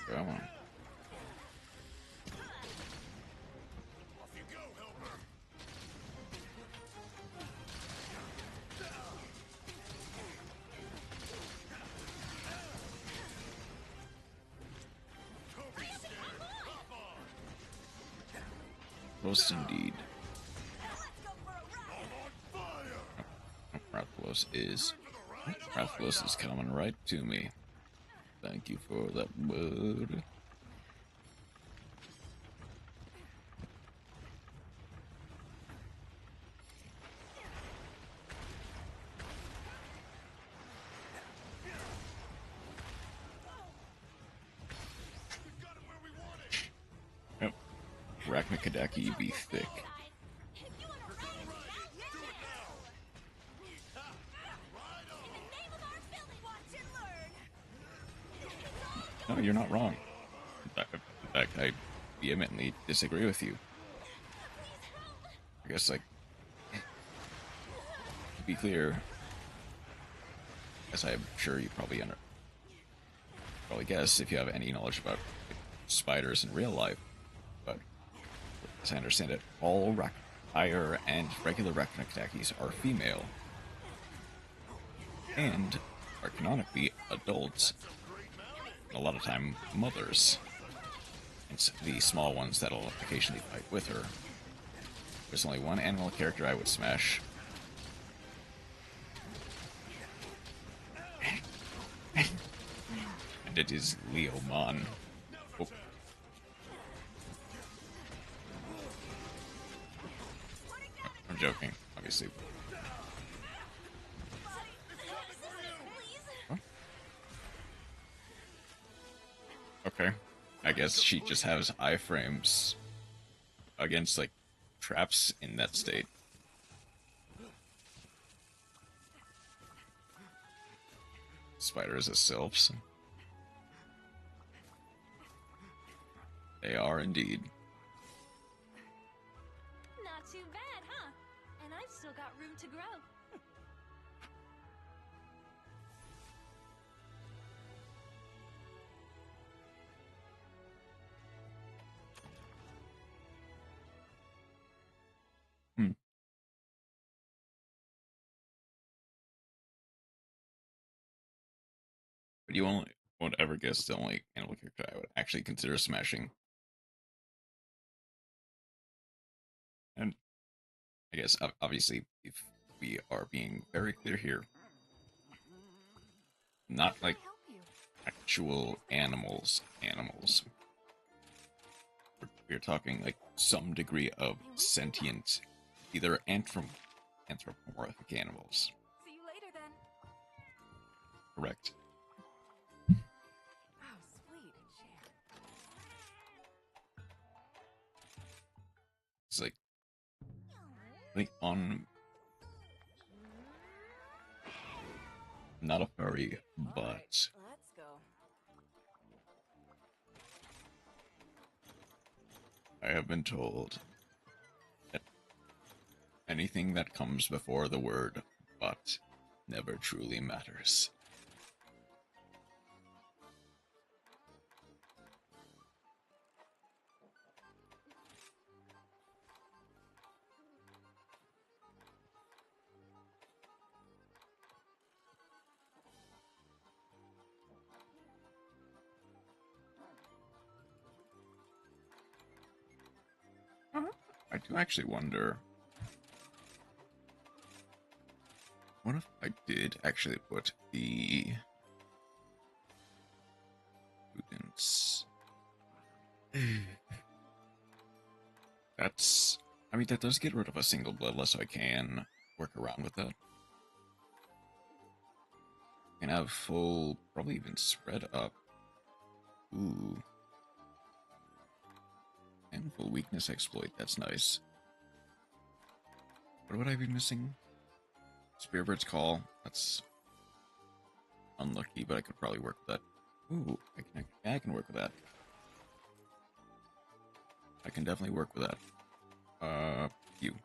Come on.
Off you go, helper. Don't be scared. Hop on.
Toast indeed.
I'm on fire.
Rathalos is coming right to me. Thank you for that word.
We got him where we wanted.
Yep. Arachnakadaki be thick.
If you want to ride it,
Do it now. Ride on.
In the name of our village, watch and learn.
No, you're not wrong. In fact, I vehemently disagree with you. I guess, like, to be clear, as I'm sure you probably guess if you have any knowledge about spiders in real life, but as I understand it, all fire and regular Arachnakadakis are female, and are canonically adults, and a lot of time mothers. It's the small ones that'll occasionally fight with her. There's only one animal character I would smash. And it is Leomon. Oh. I'm joking, obviously. Huh? Okay. I guess she just has iframes against, like, traps in that state. Spiders as sylphs. They are indeed.
not too bad, huh? And I've still got room to grow.
But you won't ever guess the only animal character I would actually consider smashing. And I guess, obviously, if we are being very clear here, not like
Help you.
actual animals. We're talking like some degree of sentient, either anthropomorphic animals.
See you later then.
Correct.
Oh, sweet. Share.
It's like on not a furry, but
Let's go.
I have been told that anything that comes before the word but never truly matters. I do actually wonder, what if I did actually put the students? That's, I mean, that does get rid of a single bloodless, so I can work around with that. Can have full, probably even spread up. Ooh. And full weakness exploit, that's nice. What would I be missing? Spearbird's Call, that's unlucky, but I could probably work with that. Ooh, I can work with that. I can definitely work with that. You.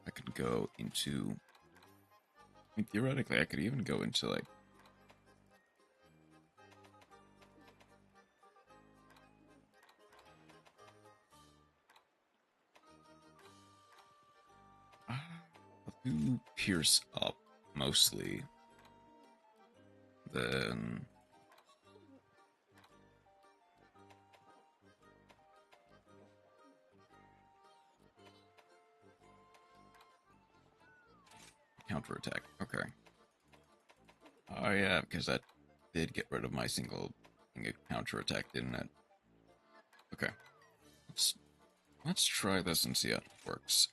I could go into, I mean, theoretically, I could even go into, like, I'll do Pierce up, mostly. Then counterattack. Okay. Oh yeah, because that did get rid of my single counterattack, didn't it? Okay. Let's try this and see how it works.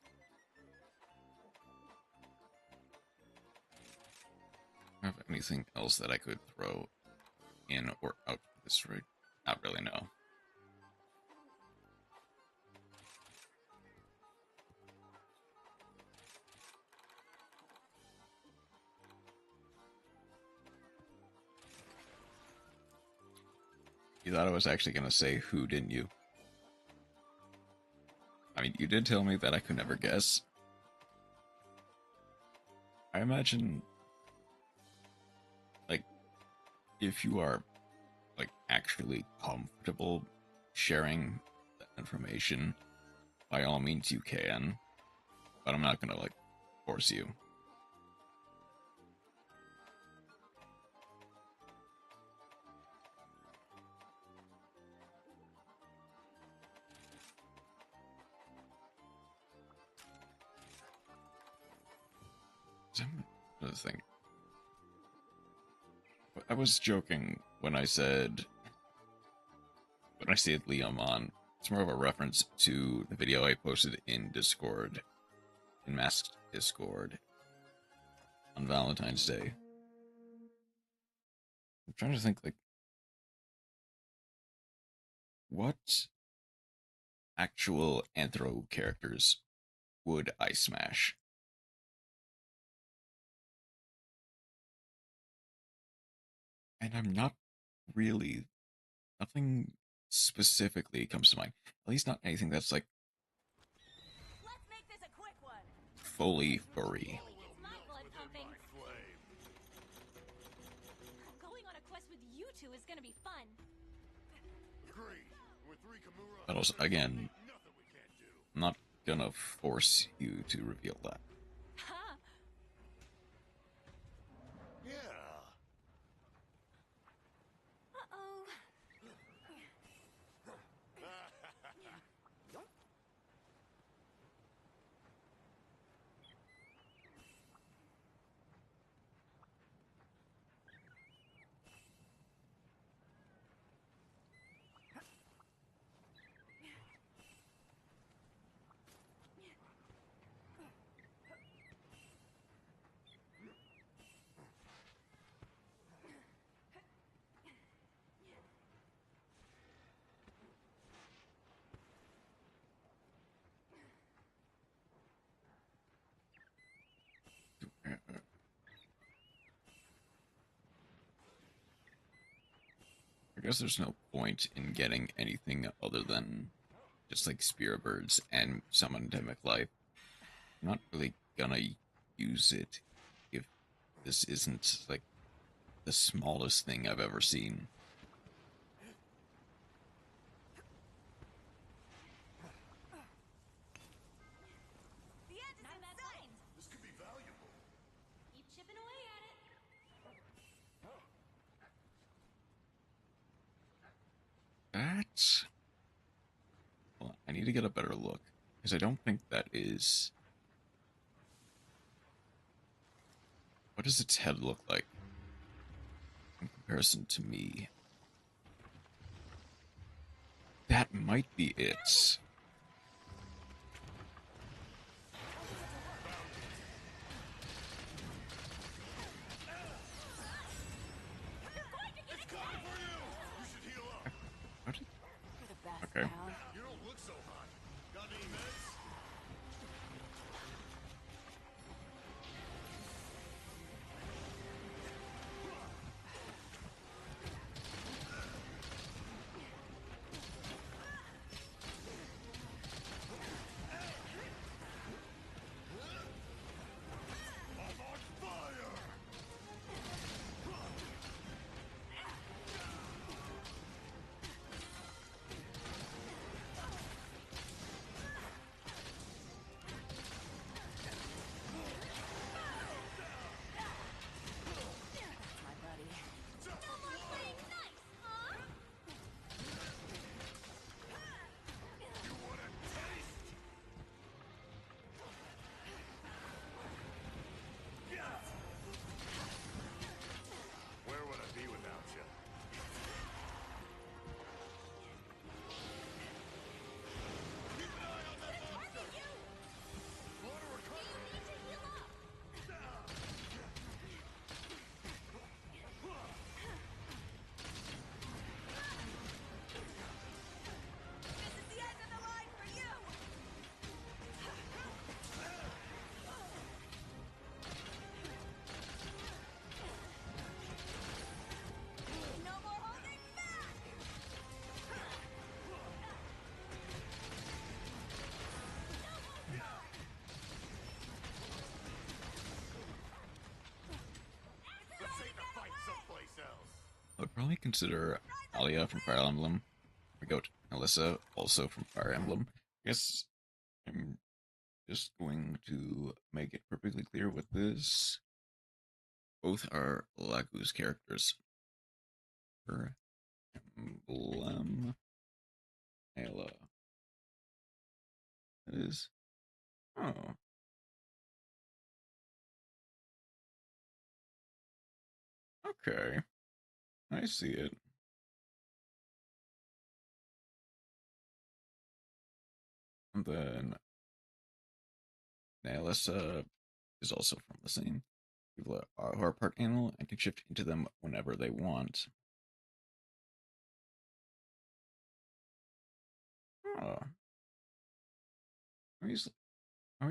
Do I have anything else that I could throw in or out this route? Not really, no. You thought I was actually going to say who, didn't you? I mean, you did tell me that I could never guess. I imagine, like, if you are, like, actually comfortable sharing that information, by all means you can, but I'm not going to, like, force you. Another thing. I was joking when I said Liam on. It's more of a reference to the video I posted in Discord, in Masked Discord, on Valentine's Day. I'm trying to think, like, what actual Anthro characters would I smash? And I'm not really, nothing specifically comes to mind. At least not anything that's, like,
Let's make this a quick one.
fully furry.
Gets my blood pumping.
Flame.
Going on a quest with you two is gonna be fun.
Agreed. With 3 Kimura,
But also, again,
nothing we can't do.
I'm not gonna force you to reveal that.
Huh.
Yeah.
Uh-oh.
I guess there's no point in getting anything other than just like spear birds and some endemic life. I'm not really gonna use it if this isn't like the smallest thing I've ever seen.
The end is
Not
in
bad
sight.
lines.
This could be valuable.
Keep chipping away at it.
That... Hold on, I need to get a better look, because I don't think that is... What does its head look like in comparison to me? That might be it.
It's coming for you. You should heal up.
How did-
You're the best,
Okay.
pal.
You don't look so hot. Got any meds?
probably consider Alia from Fire Emblem. We got Alyssa, also from Fire Emblem. I guess I'm just going to make it perfectly clear with this. Both are Lagu's characters. Fire Emblem Ayla. It is. Oh. Okay. I see it. And then Alyssa is also from the same people who are part animal and can shift into them whenever they want. Oh. He's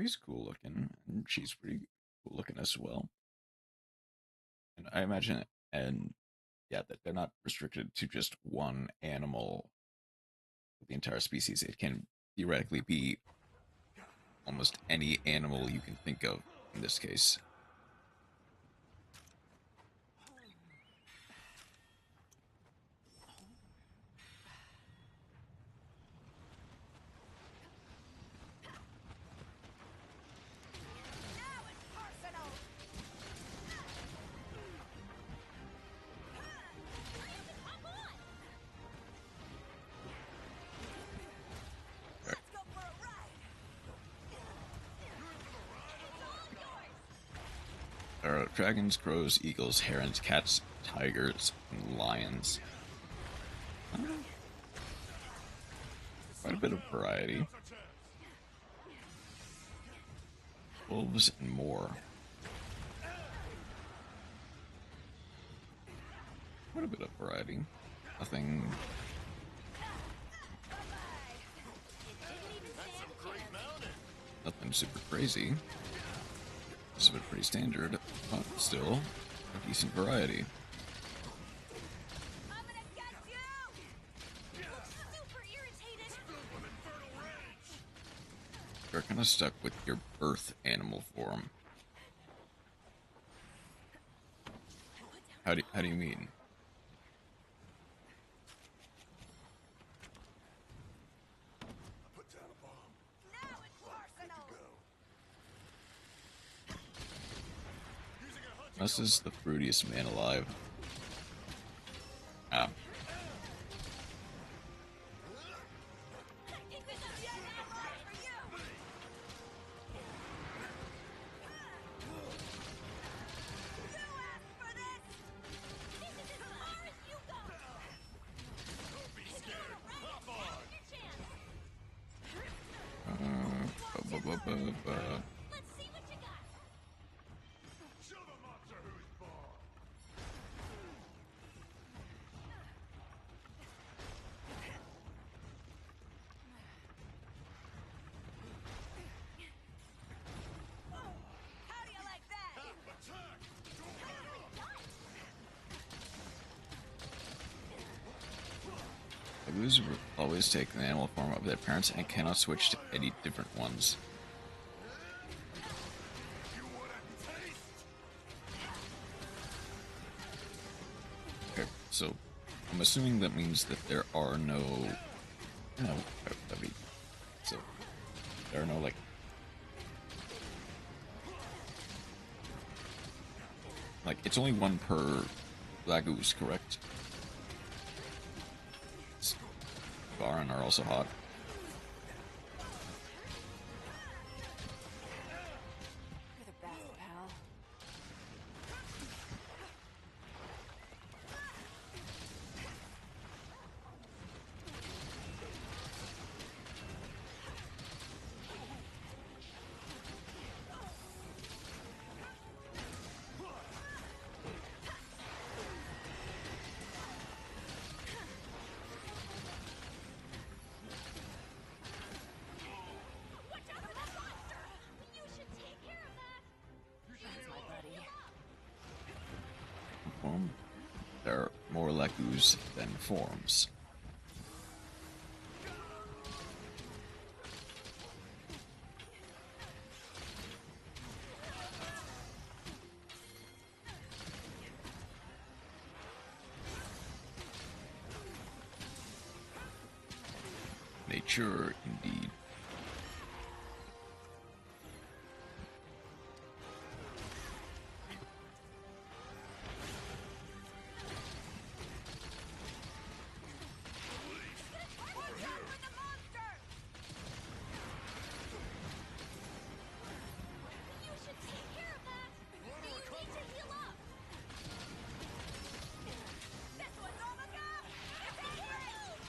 he's cool looking, and she's pretty cool looking as well. And I imagine, and yeah, that they're not restricted to just one animal, the entire species. It can theoretically be almost any animal you can think of in this case.
Now it's personal. Let's go for a ride.
There are dragons, crows, eagles, herons, cats, tigers, and lions. Quite a bit of variety. Wolves and more. Quite a bit of variety. Nothing. Nothing super crazy. This is pretty standard, but still a decent variety.
I'm gonna get you. Super irritated.
You're kind of stuck with your birth animal form. How do you mean?
Put down a bomb.
Now it's personal.
This is the fruitiest man alive. Ah.
I think this is yet not right for you. You asked for this. This is as far as you go.
Don't be scared. Hop on.
Let's see what you got.
Show the monster who's boss.
How do you like that?
Attack! Don't let up.
Lagoos always take the animal form of their parents and cannot switch to any different ones.
You want a taste?
Okay, so I'm assuming that means that there are no, so there are no like it's only one per Lagoos, correct? Baron are also hot.
You're the best, pal. Watch out for that monster! You should take care of that. That's my buddy.
Form. There are more Lagoos than forms. sure, indeed.
Watch out for the monster! You should take care of that! You need to heal up! This one's almost up! It's a hit!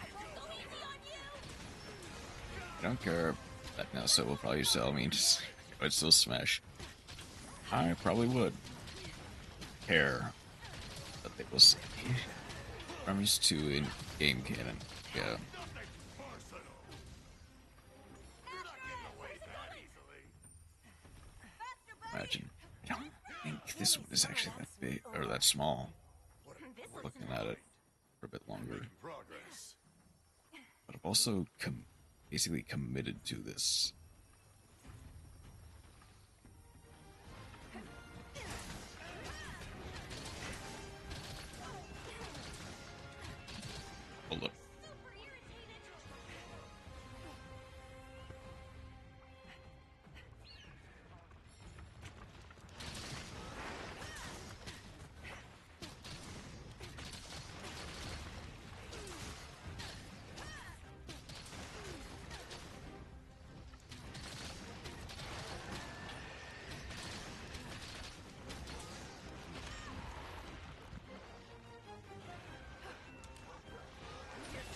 I won't go easy on you!
I don't care that now, so will probably sell me. Just I'd still smash. I probably would care that they will see. I'm used to in game canon. Yeah.
Nothing personal. You're not getting away that easily.
Faster, buddy!
Imagine. I don't think this one is actually that big or that small. Looking at it for a bit longer,
Progress.
but I've also basically committed to this. Hold up.
Super irritated!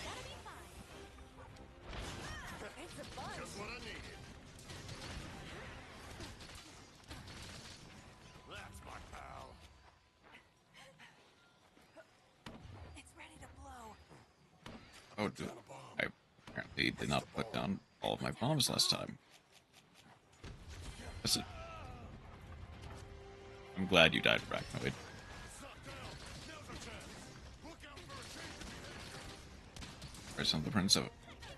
Gotta be fine. It's a bunch.
Just what I needed. That's my pal.
It's ready to blow.
Oh, dude. I apparently did not put down all of my bombs last time. That's it. I'm glad you died, Arachnoid.
Suck down. Now's our chance. Look out for a change of behavior.
Person of the Prince of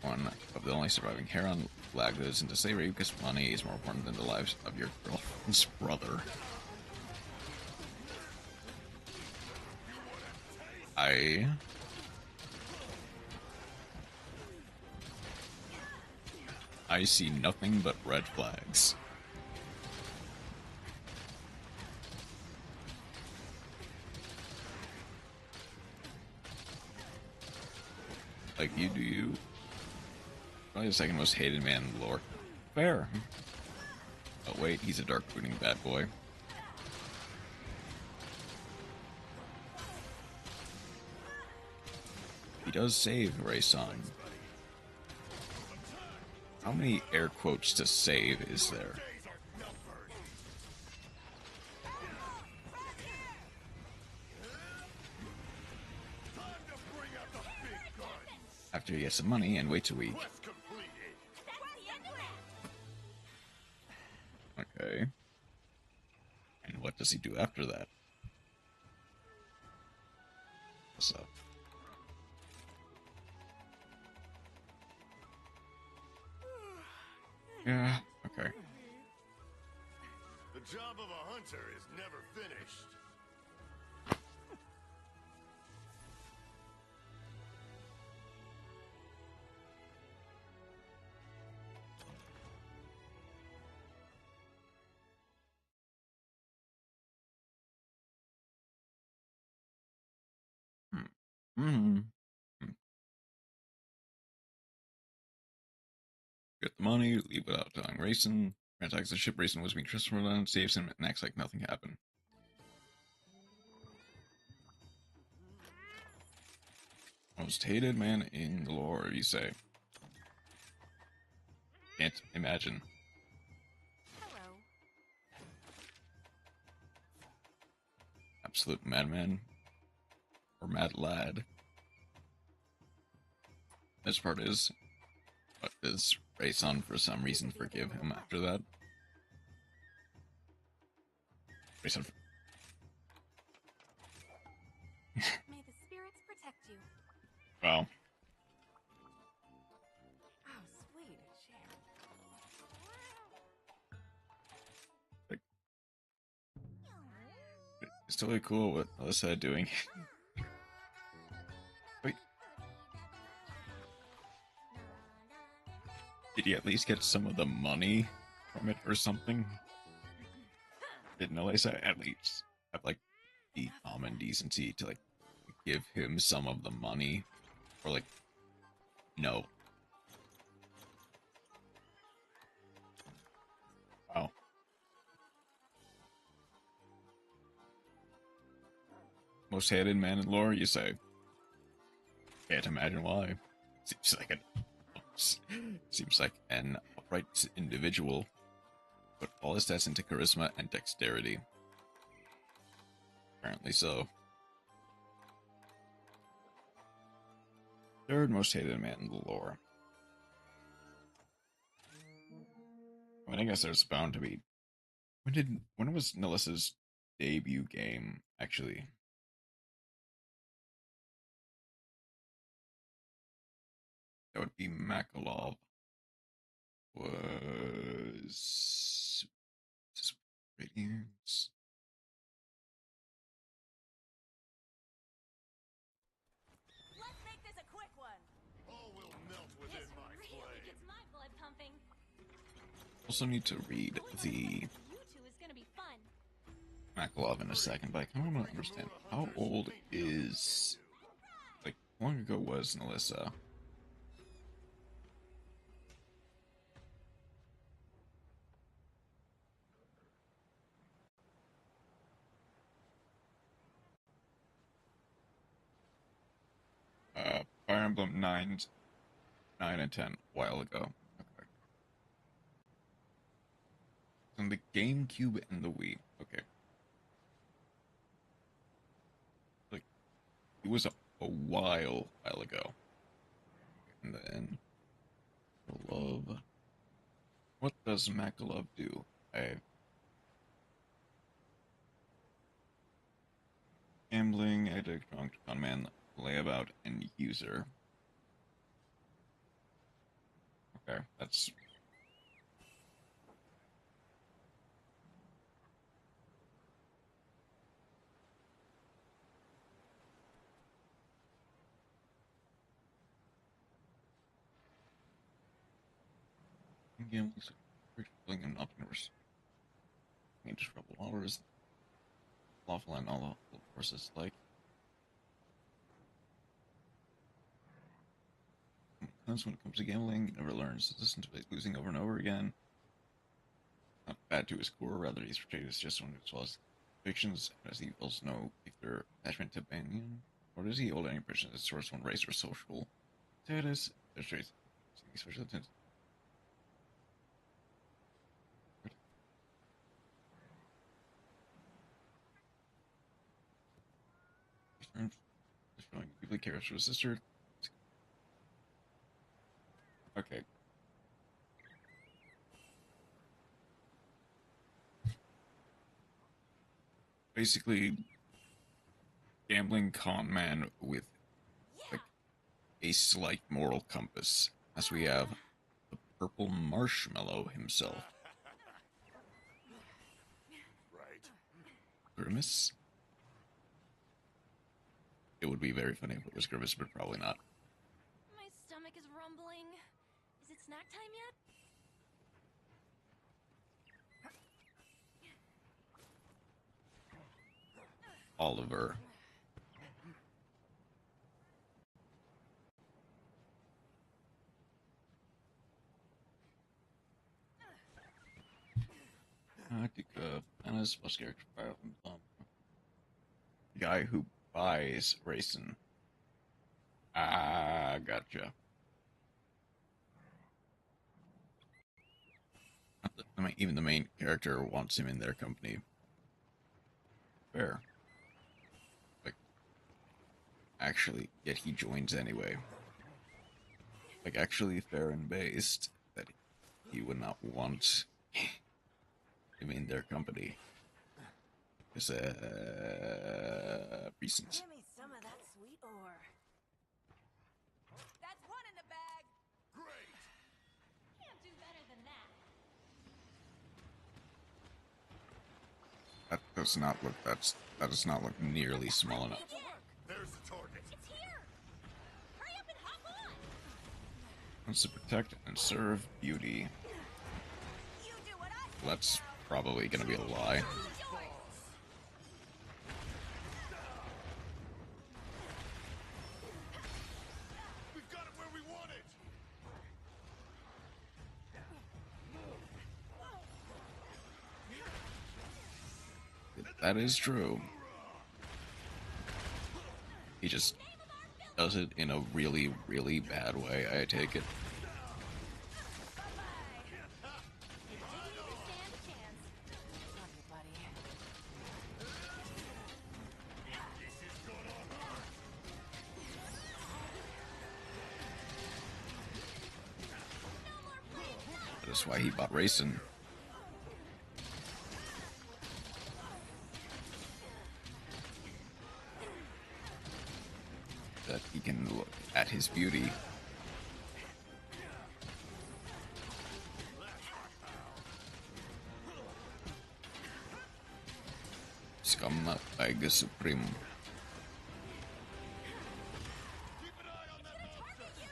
one of the only surviving Heron lag lives into slavery because money is more important than the lives of your girlfriend's brother. I see nothing but red flags. Like you do you. Probably the second most hated man in the lore. Fair. Oh wait, he's a dark brooding bad boy. He does save Ray-san. How many air quotes to save is there?
Days are numbered. Time to bring out the big guns.
After he gets some money and waits a week.
Quest completed.
That's the end of that!
Okay. And what does he do after that? What's up? Yeah, okay.
The job of a hunter is never finished.
Mm-hmm. Get the money, leave without telling Racing. Ransack the ship. Racing was being transferred on, saves him, and acts like nothing happened. Most hated man in the lore, you say? Can't imagine.
Hello.
Absolute madman. Or mad lad. This part is, what does Rayson for some reason forgive him after that? Rayson.
May the spirits protect you.
Wow.
Oh, sweet, a chair.
It's totally cool what Alyssa doing. Wait. Did he at least get some of the money from it or something? Didn't Alyssa at least have like the common decency to like give him some of the money? Or like, no. Wow. Most hated man in lore, you say? Can't imagine why. Seems like an upright individual. Put all his stats into charisma and dexterity. Apparently so. Third most hated man in the lore. I mean, I guess there's bound to be. When was Nalissa's debut game actually? That would be Makalov. Was Radiance?
Let's make this a quick one.
All will melt within
This
my
really
flame.
gets my blood pumping.
Also need to read the
You two is gonna be fun.
Makalov in a second, but I kind of want to understand how old is, like, how long ago was Nalissa? Fire Emblem 9 and 10, a while ago. Okay. On the GameCube and the Wii. Okay. Like, it was a while ago. And then, Makalov. What does Makalov do? Gambling, addict, con man, layabout, and user. Okay, that's. Gambling, and optimus. Just rebel hours. Lawful and all the forces like. When it comes to gambling, he never learns. Resistant to losing over and over again. Not bad to his core, rather he's portrayed as just one of his flaws. Fictions, as he feels no particular attachment to Banyan, or does he hold any person as source one race or social status? There's traits. Special attention. Showing deeply cares for his sister. Okay. Basically, gambling con man with like a slight moral compass, as we have the purple marshmallow himself.
Right.
Grimace? It would be very funny if it was Grimace, but probably not.
My stomach is rumbling. Is it snack time yet?
Oliver. Anna's plus character file. Guy who buys racing. Ah, gotcha. Even the main character wants him in their company. Fair. Like, actually, yet he joins anyway. Like, actually fair and based that he would not want him in their company. Because, reasons.
Give me some of that sweet ore. That's one in the bag.
Great.
Can't do better than that.
That does not look, that does not look nearly small enough.
There's the target.
It's here. Hurry up and hop on.
wants to protect and serve beauty.
You do what I say
That's
now.
probably gonna be a lie.
Yours.
We've got it where we want it!
That is true. He just does it in a really, really bad way, I take it.
You didn't even stand a chance. Love you, buddy.
This is gonna hurt!
That is why he bought racing. That he can look at his beauty. Scumbag Supreme.
Keep an eye on that monster!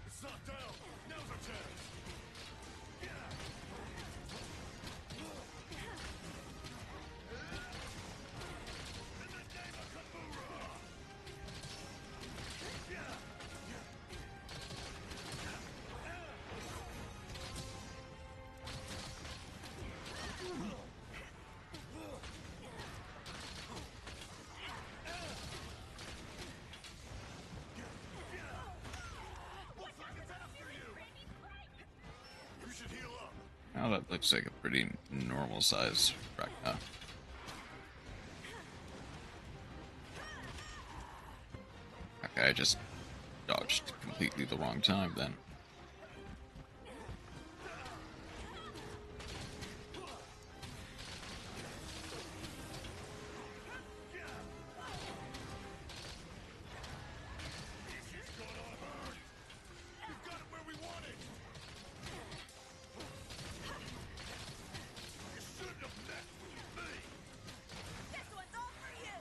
It's not down! Now's our chance! In the name of Kamura! Looks like it's after you! You should heal up!
Now that looks like a pretty normal size Rachna. Okay, I just dodged completely the wrong time then.
This is gonna hurt! We've got it where we want it! You shouldn't have messed with me!
This one's all for you.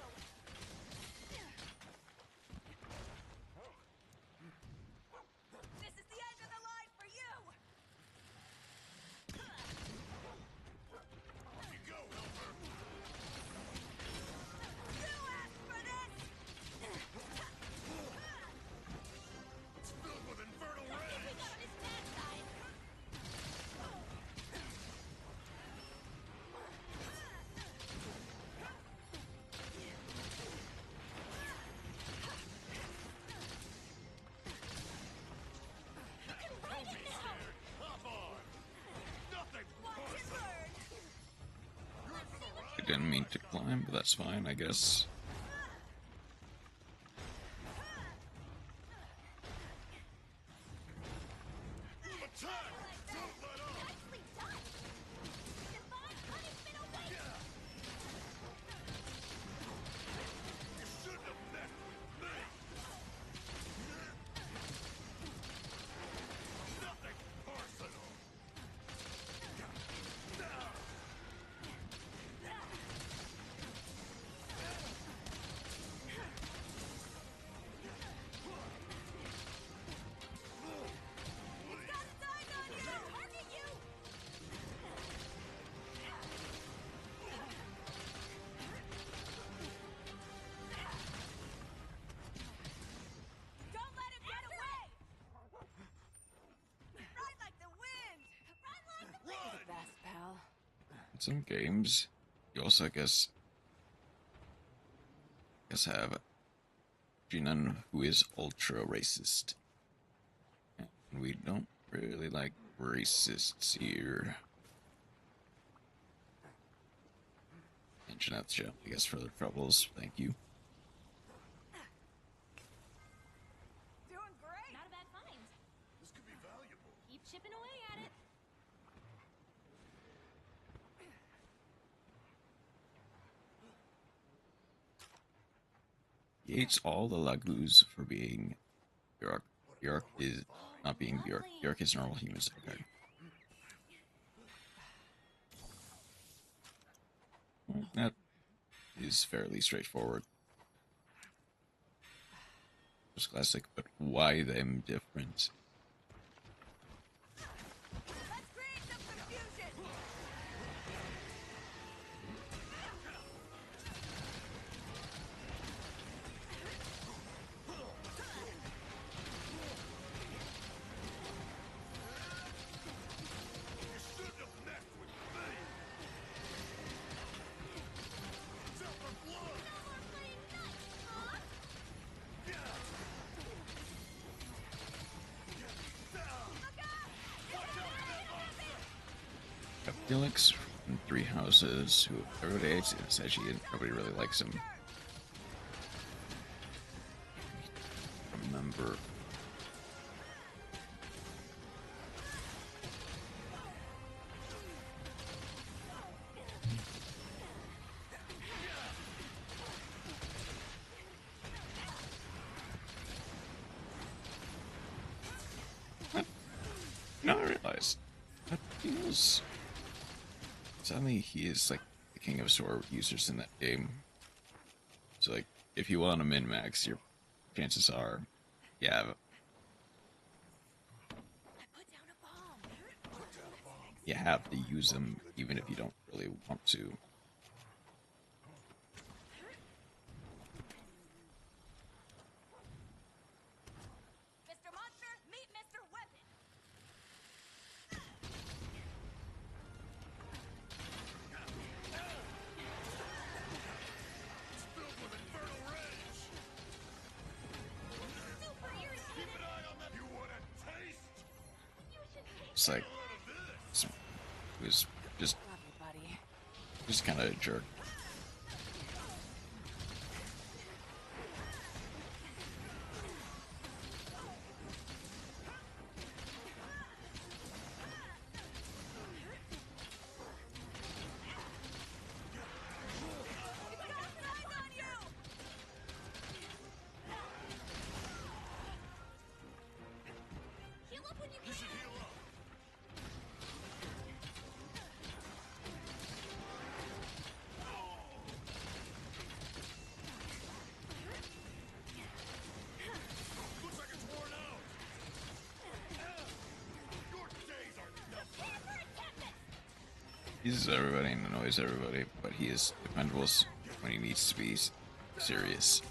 This is the end of the line for you.
Off you go, Helper!
You asked for this.
It's filled with infernal
We
rage!
got on his bad side. You can ride it now.
Hop on! Nothing!
Watch and learn.
You're in for the ride!
I didn't mean to climb, but that's fine, I guess.
Attack! Don't let up!
Nicely done. Divine punishment awaits.
You shouldn't have messed with me! Nothing personal!
Got its eyes on you. Target you. Don't let him get away. Ride like the wind. Run like the wind.
Run!
Best pal.
In some games, you also, I guess have Jinan, who is ultra racist. And we don't really like racists here. And Janetha, I guess, for their troubles. Thank you.
Doing great.
Not a bad find.
He hates all the Lagoos for being Bjork. Bjork is not being Bjork. Bjork is normal humans. Okay. Well, that is fairly straightforward. Just classic, but why them different?
Let's create some confusion!
You shouldn't have messed with me! It's out for blood!
No more playing nice, huh?
Felix from Three Houses, who everybody hates, and says nobody really likes him. Remember. Now I realized that feels. Suddenly, he is like the king of sword users in that game. So, like, if you want to min max, your chances are, yeah,
I put down a bomb.
you have to use them even if you don't really want to.
Mr. Monster, meet Mr. Weapon!
Filled with infernal rage!
Super irritated.
Keep an eye on that! You want a taste?
You should take
It's like,
None of this!
it was just
Love you, buddy.
kind of a jerk.
heal up when you
You
can.
should heal up! Looks like it's worn out! Your days are numbered!
He uses everybody and annoys everybody, but he is dependable when he needs to be serious.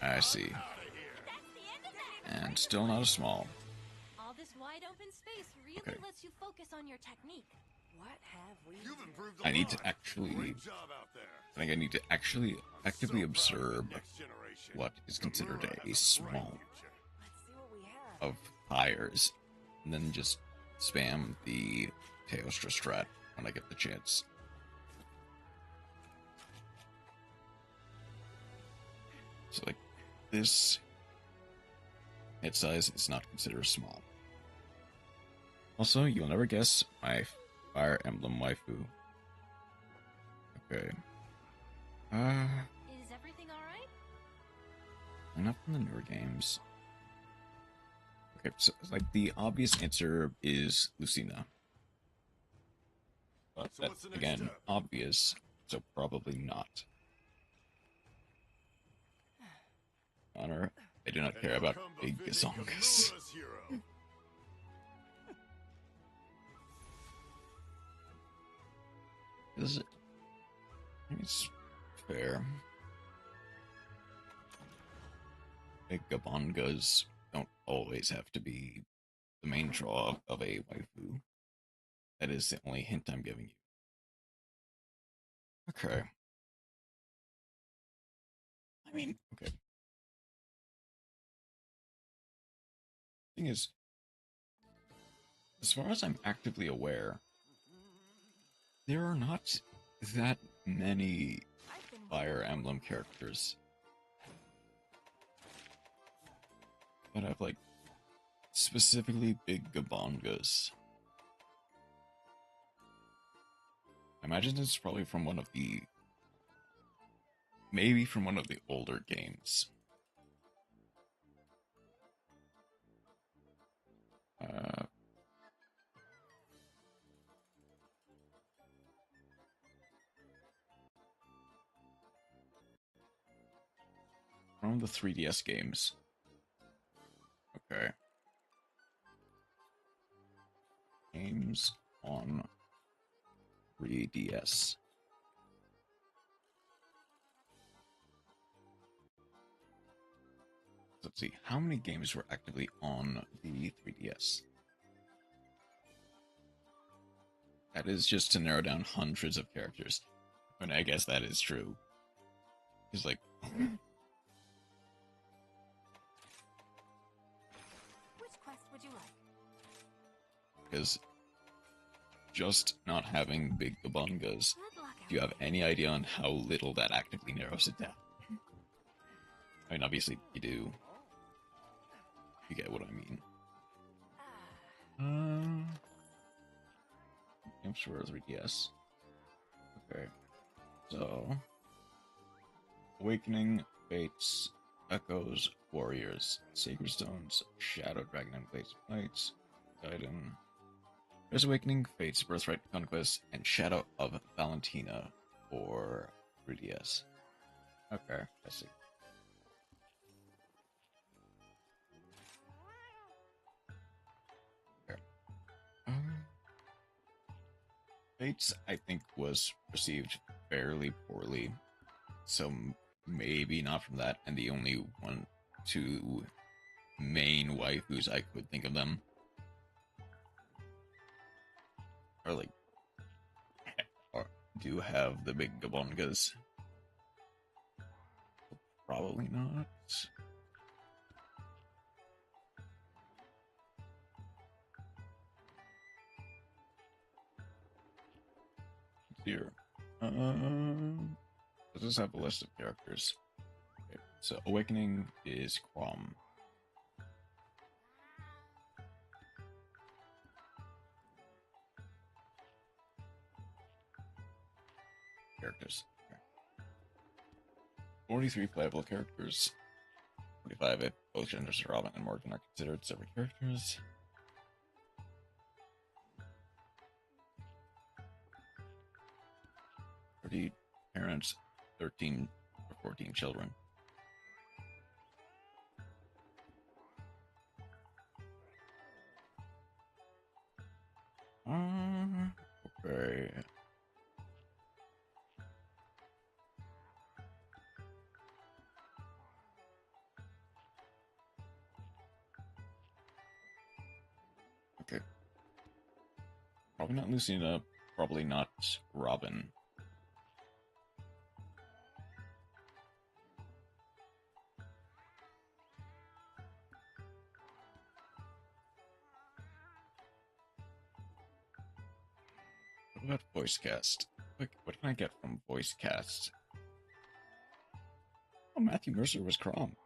I see.
That's the end of that.
And still not a small.
All this wide open space really
Okay.
lets you focus on your technique.
What have we
You've improved a
I need to
lot.
actually,
Great job out there.
I think I need to actually actively
So proud of
observe
the next generation.
what is considered
Nomura
a
has
small
bright future.
Let's see what we have.
of hires, and then just spam the Teostra strat when I get the chance. So like this head size is not considered small. Also, you'll never guess my Fire Emblem waifu. Okay.
Is everything alright?
Enough from the newer games. Okay, so like the obvious answer is Lucina. But
So
that's
what's the next
again
step?
obvious, so probably not. Honor, I do not
And
care
now
about
come the
big
visit
Gazongas.
Nomura's hero.
Is it? I think it's fair. Big Gabongas don't always have to be the main draw of a waifu. That is the only hint I'm giving you. Okay. I mean, okay. Thing is, as far as I'm actively aware, there are not that many
I've been
Fire Emblem characters that have like specifically big Gabongas. I imagine it's probably from one of the maybe from one of the older games. From the 3DS games. Okay. Games on 3DS. Let's see, how many games were actively on the 3DS? That is just to narrow down hundreds of characters. And I guess that is true. It's like...
Which quest would you like?
Because just not having big gabungas,
Good luck,
do you have any idea on how little that actively narrows it down? I mean, obviously you do. You get what I mean. I'm sure 3DS. Okay. So... Awakening, Fates, Echoes, Warriors, Sacred Stones, Shadow Dragon and Blaze Knights, Gaiden. There's Awakening, Fates, Birthright Conquest, and Shadow of Valentina for 3DS. Okay, I see. Okay. Fates, I think, was received fairly poorly, so maybe not from that, and the only two main waifus I could think of them are like, do have the big gabongas. Probably not. Here. Does this have a list of characters? Okay, so Awakening is Crom. Characters. Okay. 43 playable characters. 45 if both genders are Robin and Morgan are considered separate characters. Parents, 13 or 14 children. Okay. Okay. Probably not Lucina, probably not Robin. What about voice cast? What can I get from voice cast? Oh, Matthew Mercer was Crom.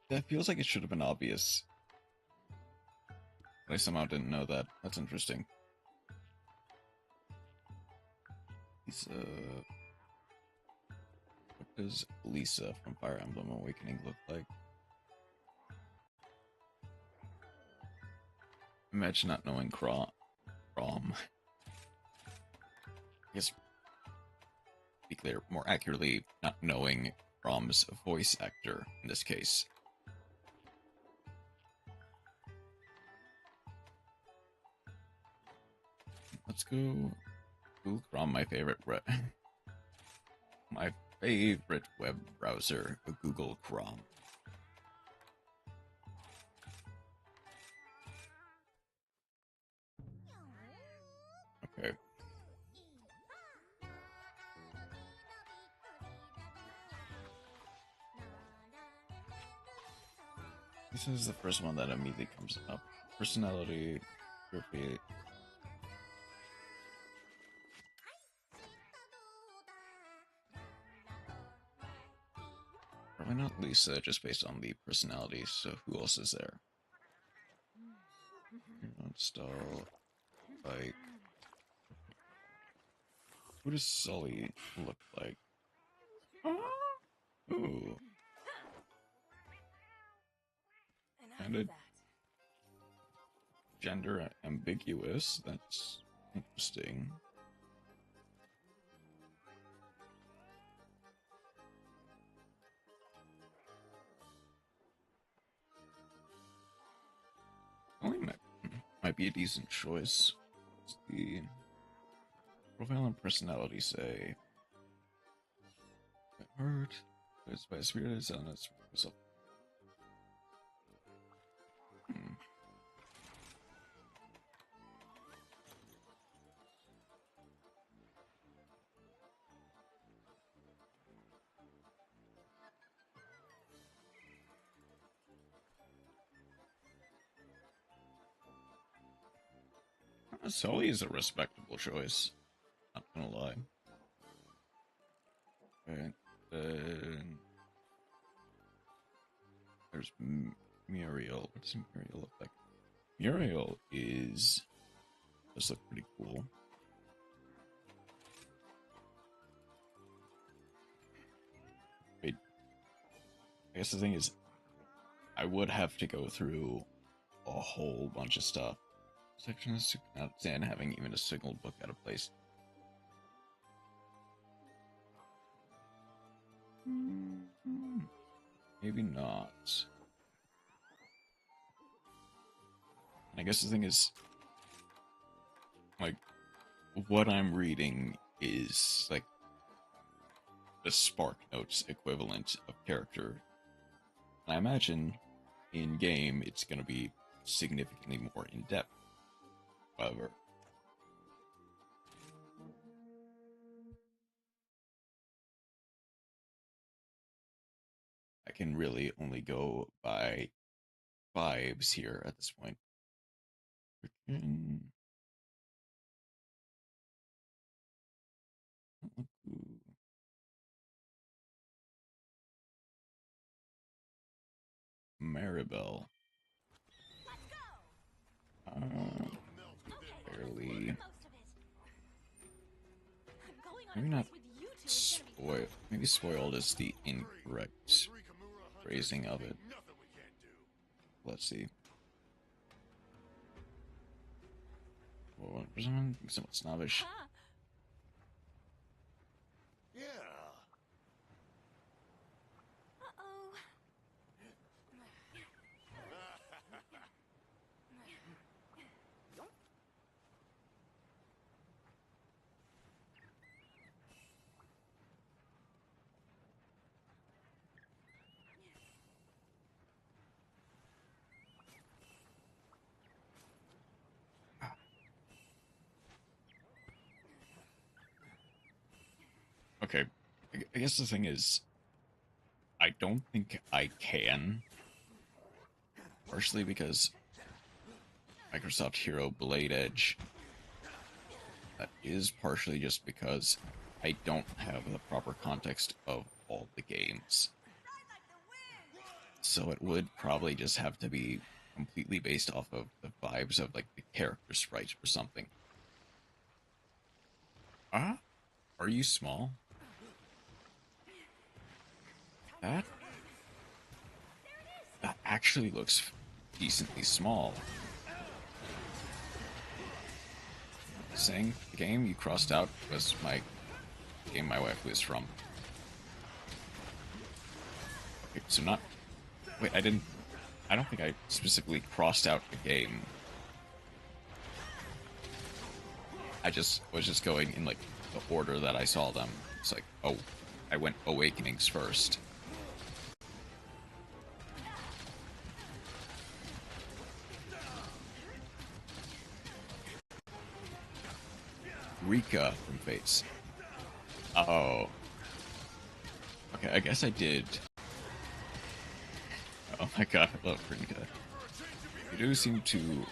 That feels like it should have been obvious. But I somehow didn't know that. That's interesting. Lisa... What does Lisa from Fire Emblem Awakening look like? Imagine not knowing Crom. I guess, to be clear, more accurately, not knowing Crom's voice actor in this case. Let's go Google Chrome, my favorite web browser, Google Chrome. Okay. This is the first one that immediately comes up. Personality, repeat. Probably not Lisa, just based on the personality, so who else is there? Install, like... What does Sully look like? Ooh,
Enough
And
of
it-
that.
gender ambiguous. That's interesting. Only might be a decent choice. What's the profile and personality say? Hurt. It's by spirit is on its myself. Sully is a respectable choice. Not gonna lie. Right. Then there's Muriel. What does Muriel look like? Muriel does look pretty cool. Wait. I guess the thing is, I would have to go through a whole bunch of stuff. Section is not stand having even a single book out of place. Maybe not. And I guess the thing is, like, what I'm reading is like the Spark Notes equivalent of character. And I imagine in game it's going to be significantly more in depth. However, I can really only go by vibes here at this point. Freaking... Ooh. Maribel.
Let's go!
Barely.
Most of it. I'm going on
Maybe
a
not
quest with you two. It's gonna be
spoiled. Maybe spoiled is the incorrect phrasing of it.
Nothing we can't do.
Let's see. Well, somewhat snobbish.
Huh.
Yeah.
Uh-oh.
Okay, I guess the thing is, I don't think I can. Partially because Microsoft Hero Blade Edge. That is partially just because I don't have the proper context of all the games. So it would probably just have to be completely based off of the vibes of like the character sprite or something. Ah? Are you small? That actually looks decently small. Saying the game you crossed out was my game my wife was from. Okay, so not... Wait, I don't think I specifically crossed out the game. I was just going in like the order that I saw them. It's like, oh, I went Awakenings first. Rika from Fates. Oh. Okay, I guess I did. Oh my god, I love Rika. You do seem to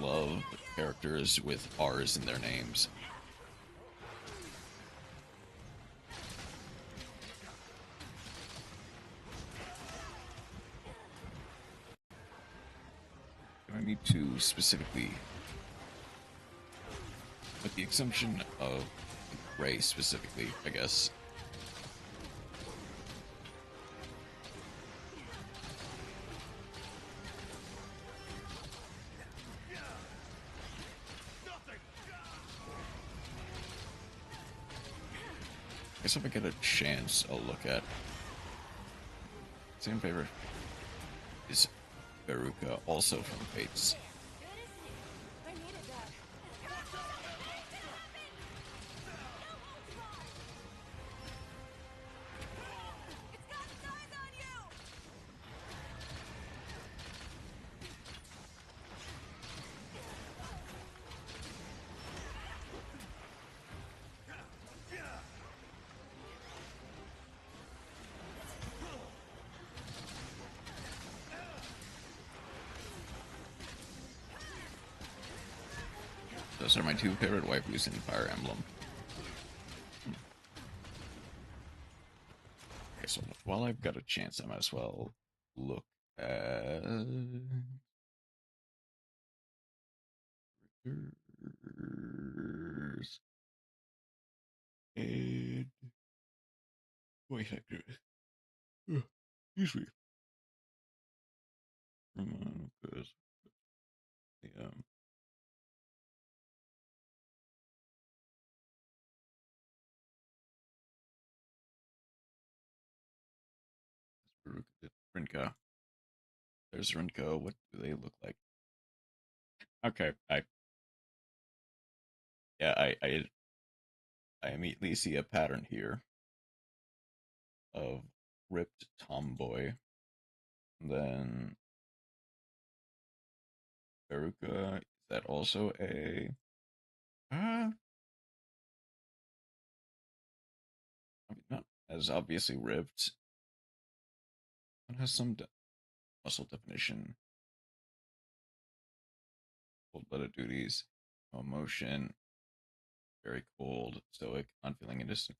love characters with R's in their names. Do I need to specifically, with the exemption of Ray specifically, I guess. I guess if I get a chance, I'll look at. Same favorite is Veruca, also from Fates.
Good as new. I needed that.
It's got its eyes on you!
Those are my two favorite waifus in Fire Emblem. Okay, so while I've got a chance, I might as well look at and voice actors. Excuse me. Because the Rinka. There's Rinko. What do they look like? Okay, I immediately see a pattern here of ripped tomboy. And then Veruca, is that also a I mean, not as obviously ripped. It has some muscle definition. Cold-blooded duties, no emotion, very cold, stoic, unfeeling, and distant.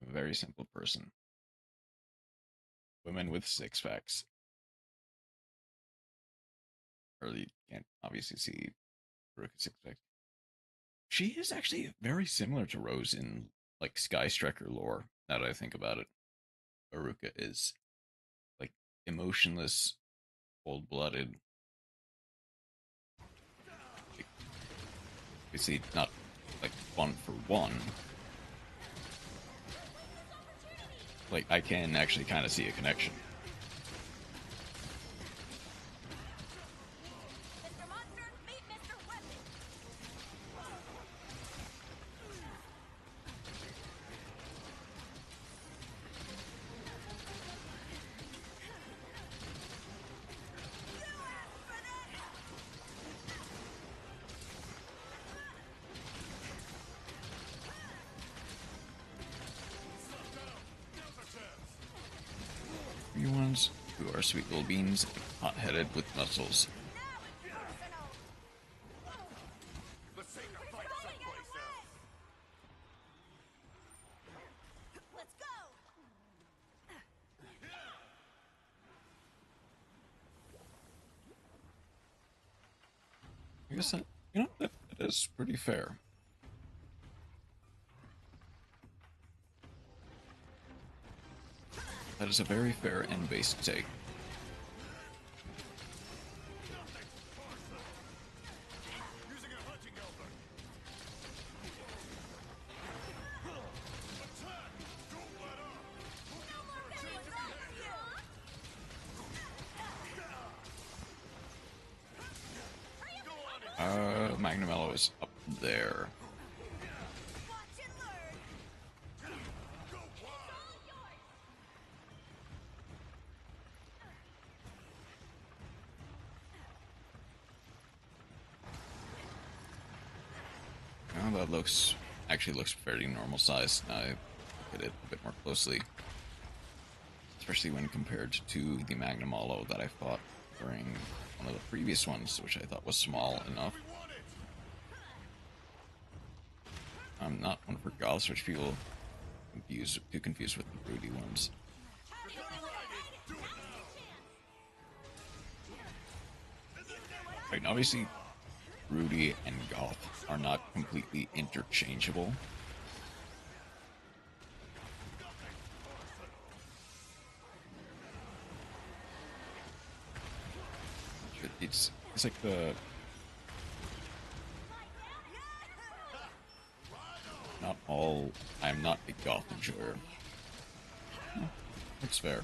A very simple person. Women with six packs. Or you can't obviously see Veruca's six packs. She is actually very similar to Rose in like Sky Striker lore. Now that I think about it, Veruca is like emotionless, cold-blooded. Like, obviously, not like one for one. Like I can actually kind of see a connection.
Mr. Monster, meet Mr. Weapon!
You ones who are sweet little beans, hot-headed with muscles.
Let's take a fight someplace else.
Let's go!
I guess that that is pretty fair. That is a very fair and based take.
Using a hunting elbow. Attack! Don't let up! Look out for a change of behavior!
Magnum Mellow is up there.
Watch and learn!
Go wild!
Oh, that actually looks fairly normal size. Now I look at it a bit more closely, especially when compared to the Magnum Hollow that I fought during one of the previous ones, which I thought was small enough.
We want it!
I'm not one for goths, which people too confused with the broody ones. Right, obviously, Rudy and Goth are not completely interchangeable. It's like the not all. I'm not a Goth enjoyer. That's fair.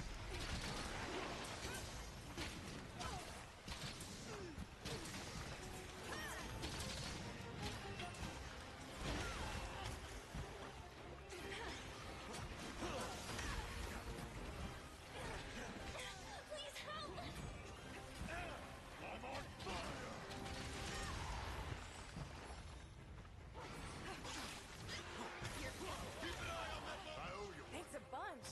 Thanks a bunch.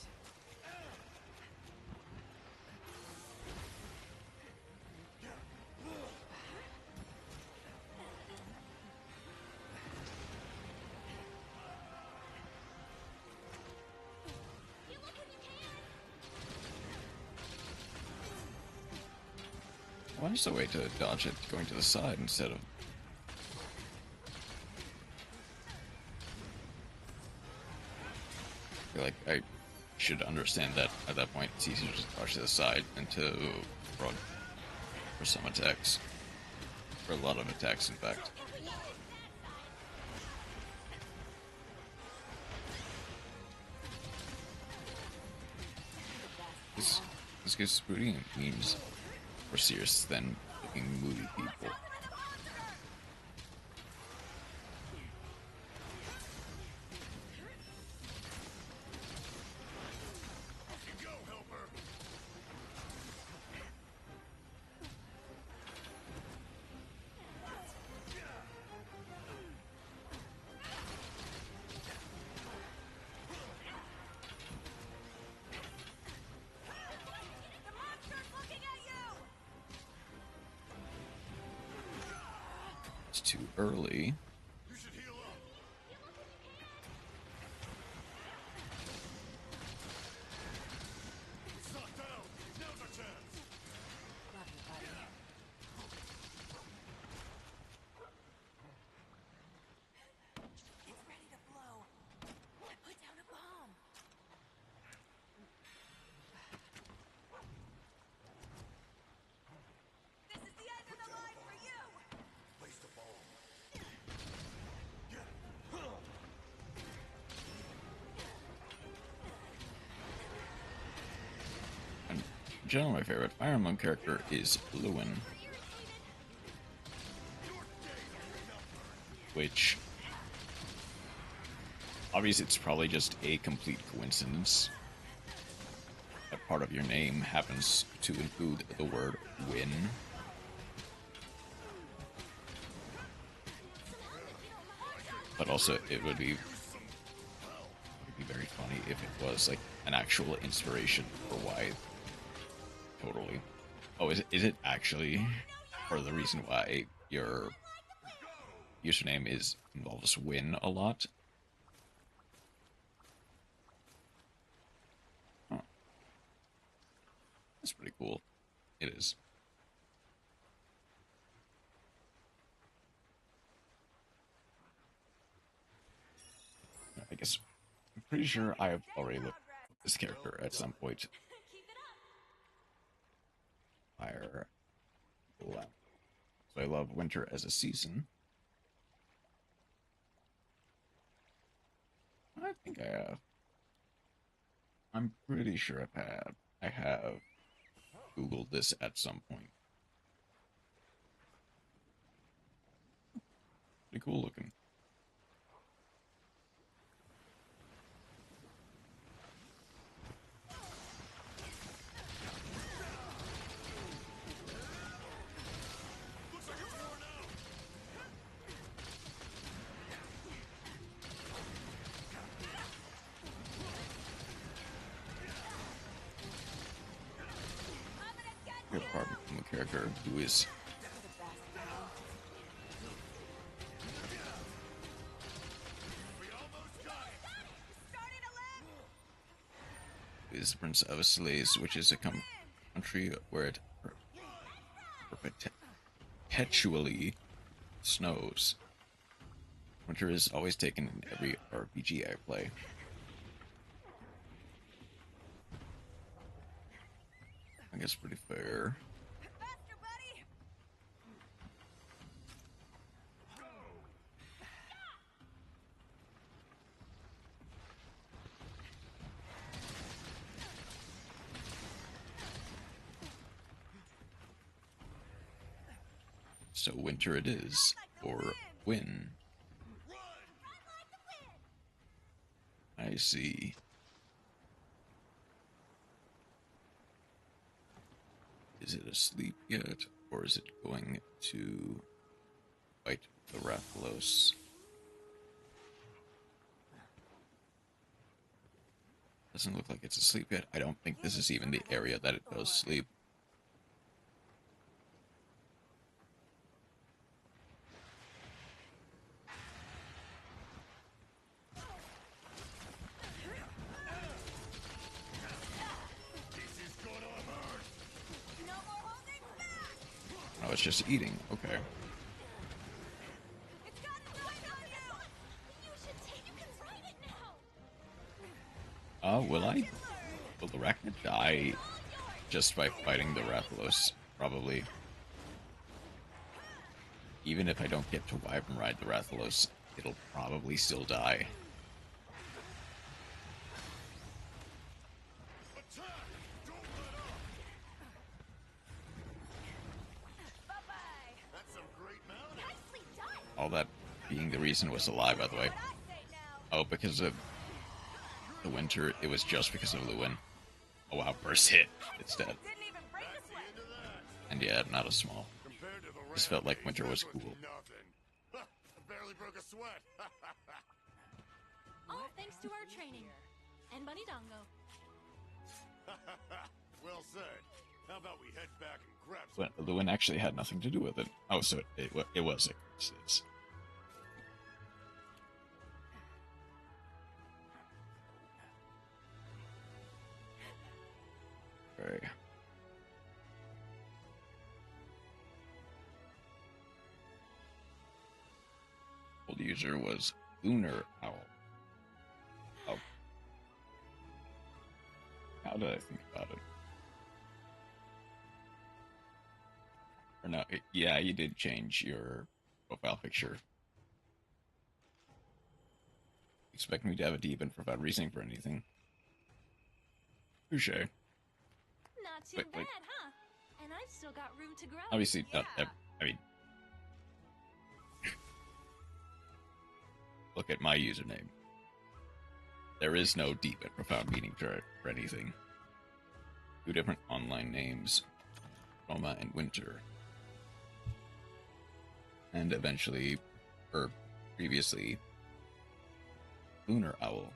You look if you can.
Why is the way to dodge it going to the side instead of? I feel like I should understand that at that point it's easier to just dodge to the side than to run for some attacks. For a lot of attacks, in fact. This gives Rudy and memes more serious than looking moody people.
Go, helper!
The monster's looking at you!
It's too early.
You should heal up! It's knocked down! Now's our chance!
Love you, buddy. It's ready to blow. Put down a bomb. This is the end of the line for you!
Place the bomb.
And in general, my favorite Fire Emblem character is Lewin, which obviously it's probably just a complete coincidence that part of your name happens to include the word win. But also, it would be very funny if it was like an actual inspiration for why. Totally. Oh, is it actually for the reason why your username involves win a lot? Oh. That's pretty cool. It is. I guess I'm pretty sure I've already looked at this character at some point.
Keep it up.
Fire. So I love winter as a season. I think I have. I'm pretty sure I have Googled this at some point. Pretty cool looking. Apart from a character who is Prince of Slays, which is a country where it perpetually snows. Winter is always taken in every RPG I play. I guess pretty fair.
Faster, buddy!
So winter it is, or win.
Run like the wind!
I see. Is it asleep yet, or is it going to fight the Rathalos? Doesn't look like it's asleep yet. I don't think this is even the area that it goes sleep.
This is gonna hurt.
No more holding back!
Oh, it's just eating. Okay.
It's got its eyes on you!
You should take. You can ride it now.
Will I? Will the Arachnid die just by fighting the Rathalos? Probably. Even if I don't get to Wyvern ride the Rathalos, it'll probably still die.
Attack! Don't let up!
Bye-bye!
That's some great mounting.
Nicely done.
All that being the reason was alive, by the way.
What I say now!
Oh, because of the winter, it was just because of Lewin. Oh wow, burst hit instead.
Didn't even break a sweat!
Into that.
And yeah, not a small.
Compared to the
Just felt like
rampage,
winter was
that
cool.
Nothing. I barely broke a sweat.
All thanks to our training. And Bunny Dongo.
Well said. How about we head back and grab some?
But Lewin actually had nothing to do with it. Oh, so it was a coincidence. Okay. Old user was Lunar Owl. Oh. How did I think about it? Or no, yeah, you did change your profile picture. Expect me to have a deep without reasoning for anything. Touche.
Not too
Wait,
bad,
wait.
huh? And I've still got room to grow.
Obviously, not.
Yeah.
I mean, look at my username. There is no deep and profound meaning for anything. Two different online names, Roma and Winter. And eventually, or previously, Lunar Owl.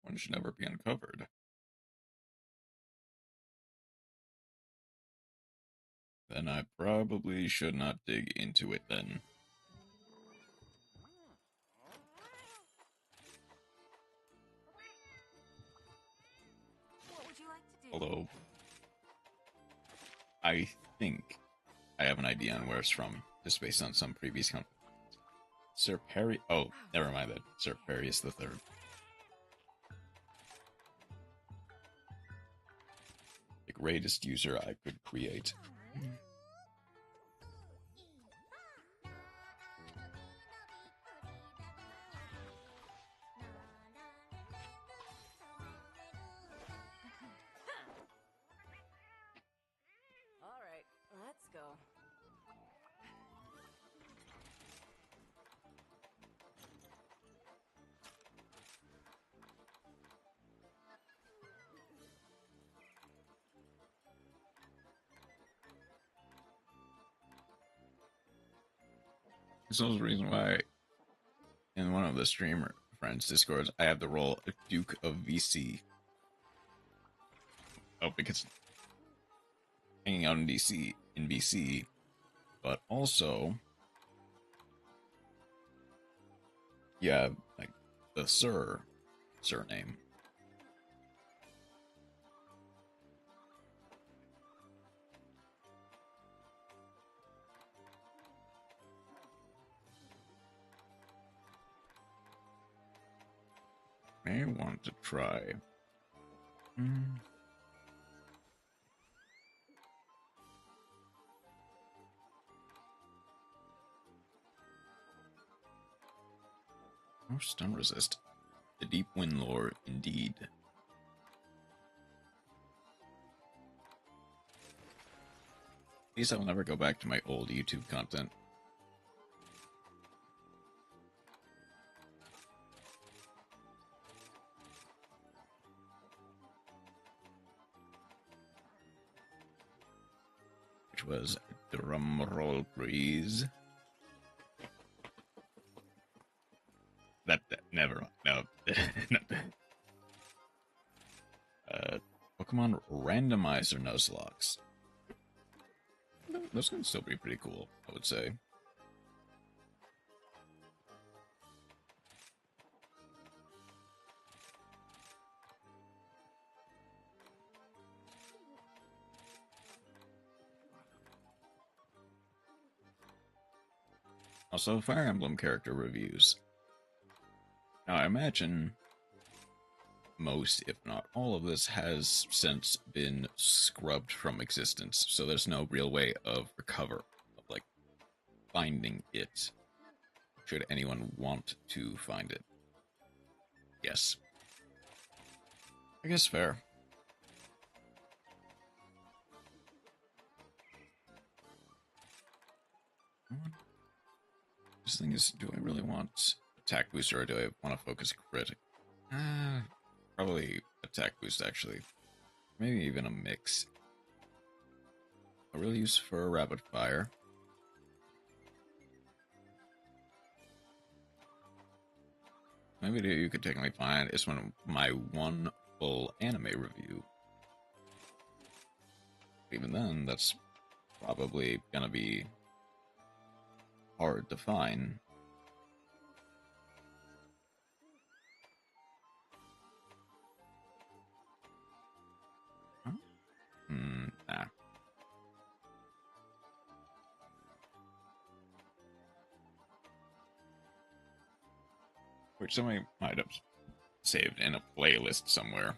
One should never be uncovered. Then I probably should not dig into it then.
What would you like to do?
Although, I think I have an idea on where it's from, just based on some previous Sir Perry. Oh, never mind that. Sir Perius the Third. The greatest user I could create.
All right, let's go.
This is the reason why in one of the streamer friends' discords I have the role of Duke of VC. Oh, because hanging out in VC, but also Yeah, like the surname. May want to try. Oh, stun resist. The deep wind lore, indeed. At least I'll never go back to my old YouTube content. Which was drum roll, please. That never no. Pokemon Randomizer Nuzlocke. Those can still be pretty cool, I would say. Also, Fire Emblem character reviews. Now, I imagine most, if not all of this, has since been scrubbed from existence, so there's no real way of like, finding it, should anyone want to find it. Yes. I guess fair. This thing is, do I really want attack booster or do I want to focus crit? Probably attack boost, actually. Maybe even a mix. A real use for a rapid fire. Maybe you could technically find it's my one full anime review. Even then, that's probably gonna be hard to find. Huh? Nah. Which somebody might have saved in a playlist somewhere.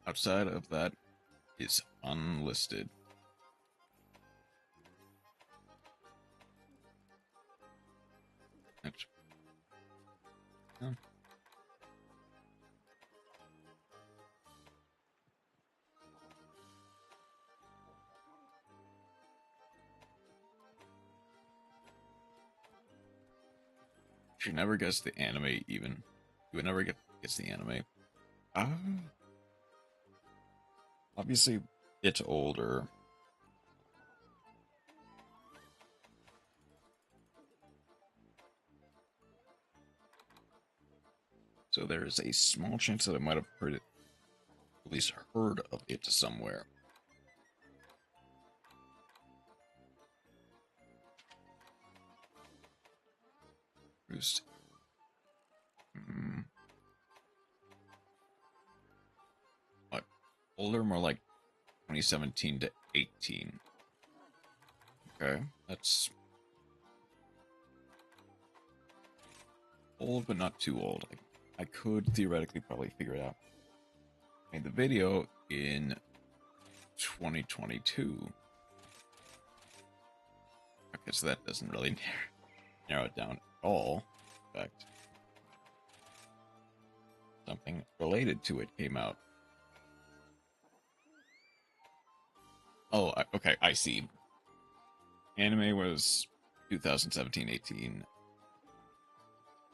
Outside of that is unlisted. That's... Oh. You never guess the anime even. You would never guess the anime. Obviously, it's older. So there is a small chance that I might have heard it, at least heard of it somewhere. Boost. What? Older, more like 2017 to 18. Okay, that's old, but not too old. I could theoretically probably figure it out. I made the video in 2022. Okay, so that doesn't really narrow it down at all. In fact, something related to it came out. Oh, okay, I see. Anime was 2017-18.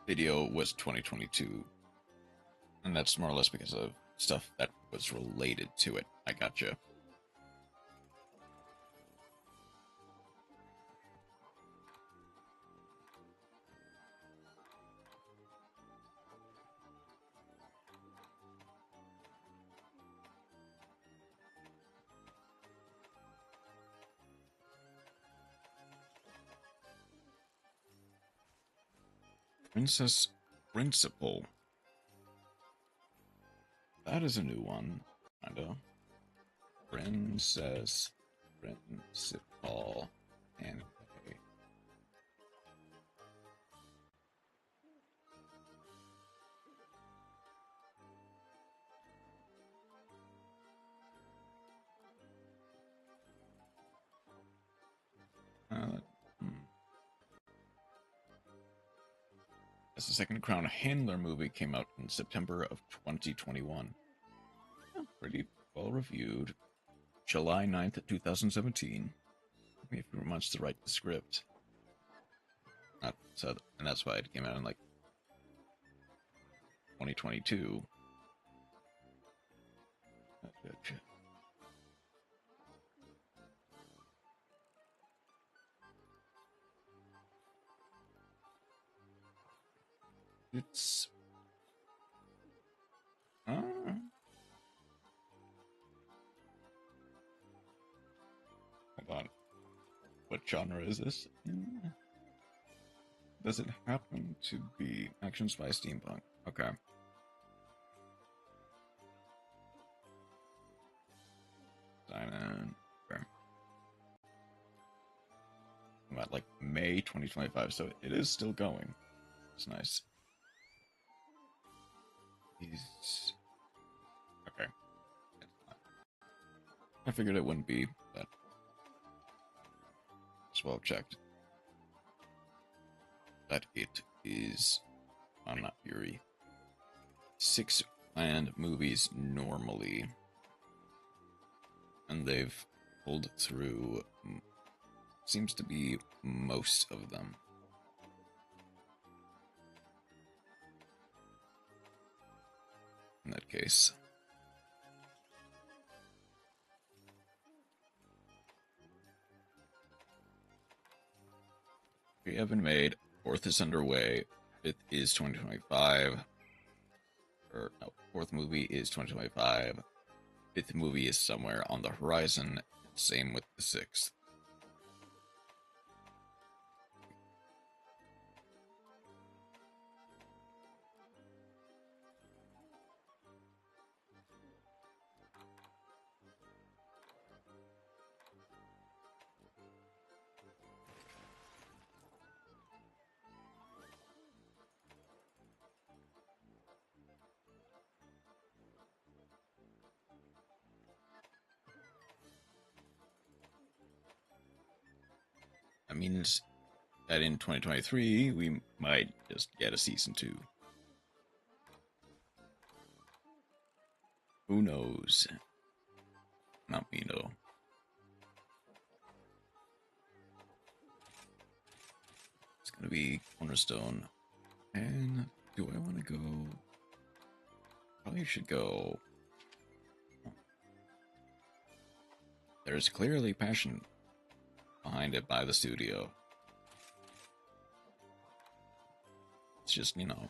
Video was 2022. And that's more or less because of stuff that was related to it. I gotcha. Princess Principal. That is a new one, kinda. Princess Principal anime. As the second Crown Handler movie came out in September of 2021. Pretty well reviewed. July 9th, 2017. Took me a few months to write the script. And that's why it came out in like 2022. It's hold on. What genre is this? Does it happen to be action spy steampunk? Okay. Okay. About like May 2025, so it is still going. It's nice. Okay. I figured it wouldn't be, but it's well checked. That it is, I'm not Fury. 6 planned movies normally, and they've pulled through, seems to be most of them. In that case. We haven't made. 4th is underway. 5th is 2025. Or no, 4th movie is 2025. 5th movie is somewhere on the horizon. Same with the 6th. That means that in 2023, we might just get a season 2. Who knows? Not me, though. It's gonna be Cornerstone. And do I want to go? Probably should go. There's clearly passion behind it by the studio. It's just, you know.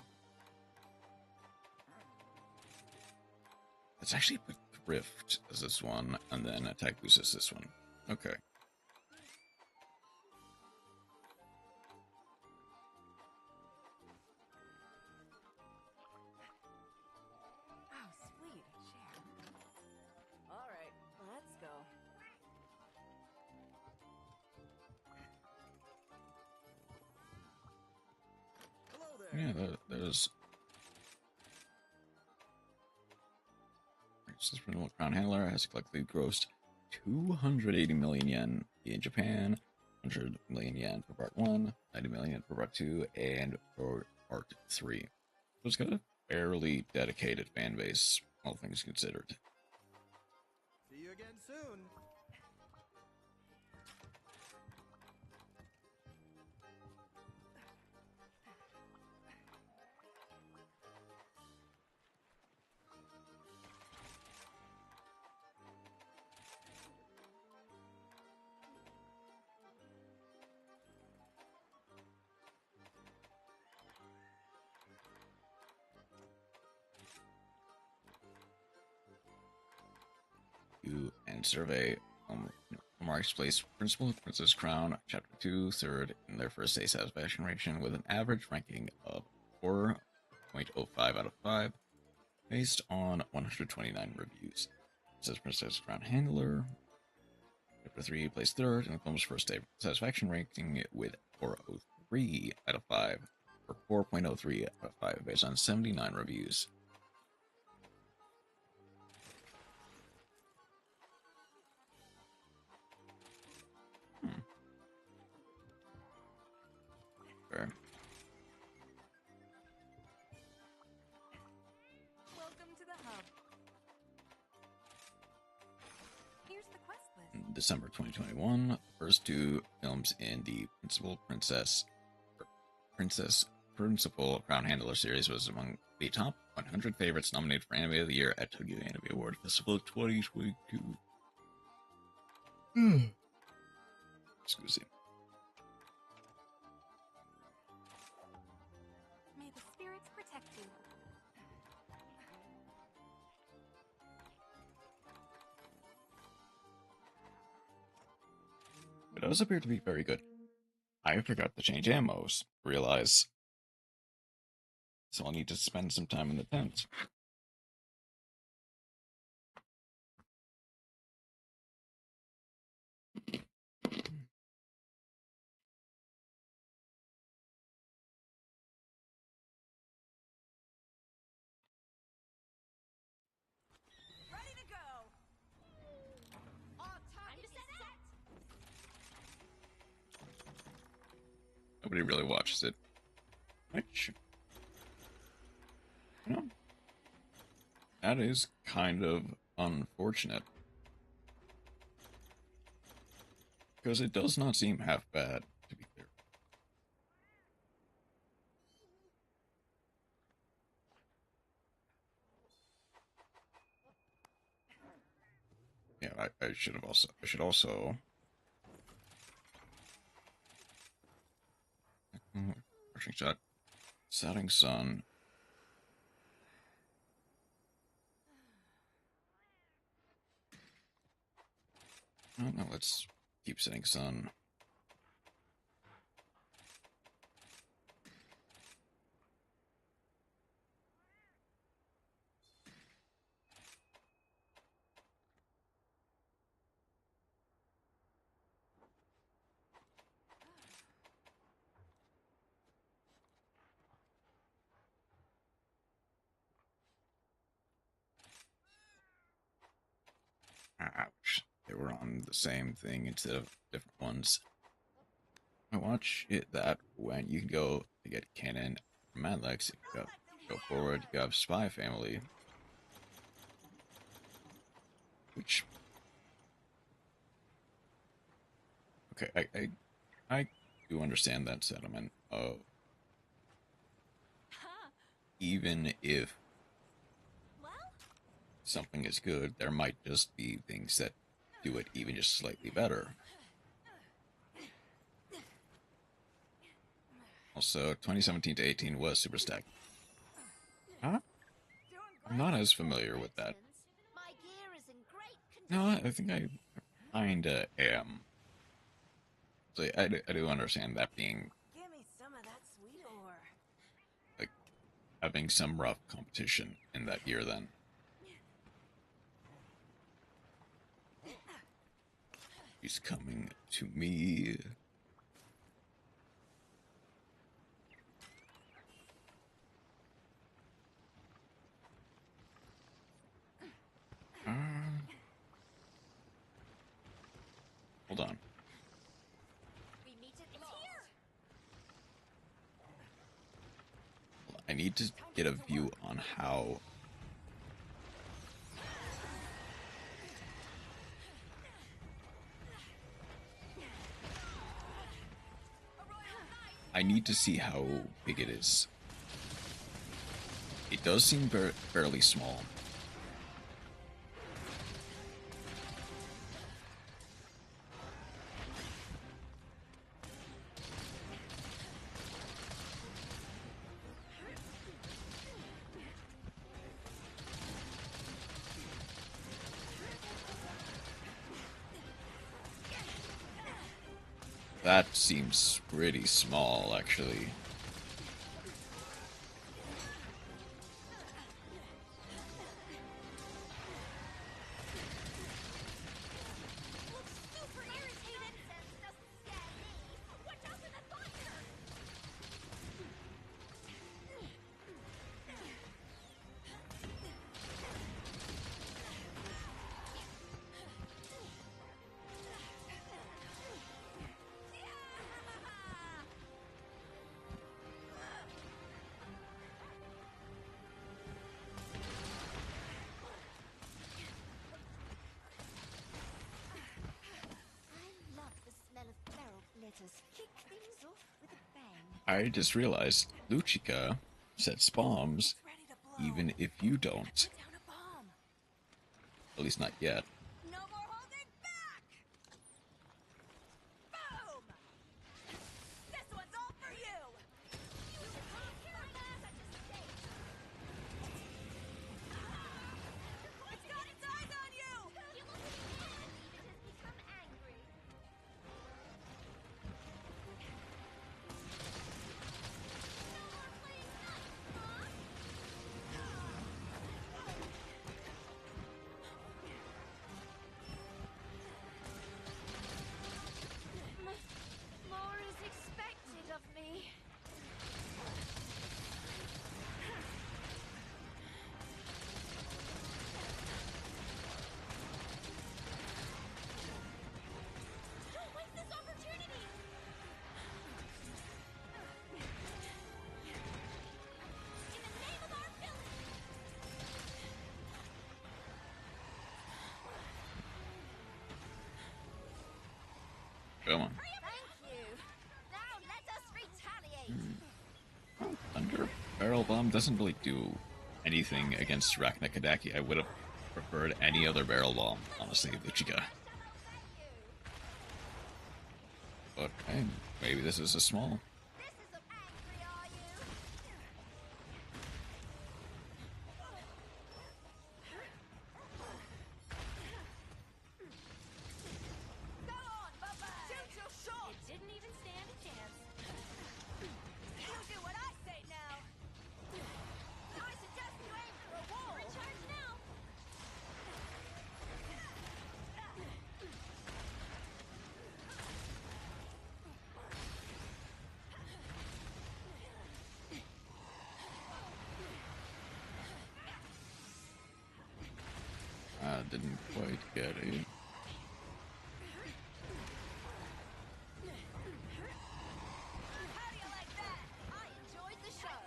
Let's actually put Thrift as this one, and then Attack Boost as this one. Okay.
Oh, sweet. Share. All right, let's go.
Hello there.
Yeah, there's. This renewal Crown Handler has collectively grossed 280 million yen in Japan, 100 million yen for part 1, 90 million for part 2, and for part 3. So it's got a fairly dedicated fan base, all things considered.
See you again soon.
And survey Mark's Place Principal Princess Crown, Chapter 2, third in their first day satisfaction rating with an average ranking of 4.05 out of 5, based on 129 reviews. It says Princess Crown Handler. Chapter 3 placed third in the film's first day satisfaction ranking with 403 out of 5, or 4.03 out of 5, based on 79 reviews. Fair.
Welcome to the hub. Here's the quest list.
In December 2021, the first two films in the Principal Crown Handler series was among the top 100 favorites nominated for Anime of the Year at Tokyo Anime Award Festival 2022. Excuse me.
May the spirits protect you.
It does appear to be very good. I forgot to change ammos. Realize. So I'll need to spend some time in the tent.
Ready to go. All time to set.
Nobody really watches it. Which, you know, that is kind of unfortunate. Because it does not seem half bad, to be clear. Yeah, I should also rushing shot. Setting sun. No, let's keep setting sun. Ouch. They were on the same thing instead of different ones. I watch it that when you can go to get Cannon from Madlex, you go forward, you have Spy Family. Which, okay, I do understand that sentiment of even if
Well,
something is good, there might just be things that do it even just slightly better. Also, 2017 to 18 was Super Stack. Huh? I'm not as familiar with that.
My gear is in great condition.
No, I think I kinda am. So I do understand that being
give me some of that sweet ore.
like having some rough competition in that year then. He's coming to me. Hold on.
We meet at last.
I need to get a view on how I need to see how big it is. It does seem fairly small. That seems pretty small, actually.
Let us kick things off with a bang.
I just realized Luchika sets bombs
Ready to blow.
even if you don't.
Put down a bomb.
At least not yet.
No more holding back. Boom! This one's all for you. You can't carry such a state. It's got its eyes on you.
You look at me and it has become angry. No more playing nice, huh? More is expected of me. Don't waste this opportunity! In the name of our villain!
Come on.
Thank you. Now let us retaliate.
Thunder Barrel Bomb doesn't really do anything against Raknakadaki. I would have preferred any other barrel bomb, honestly, Luchika. But hey, maybe this is a small.
This is angry, are you? Go on, Bubba! Shoot your shot!
It didn't even stand a chance.
You do what I say now! I suggest you aim for a wall!
Recharge now!
I didn't quite get it.
How do you like that? I enjoyed the show!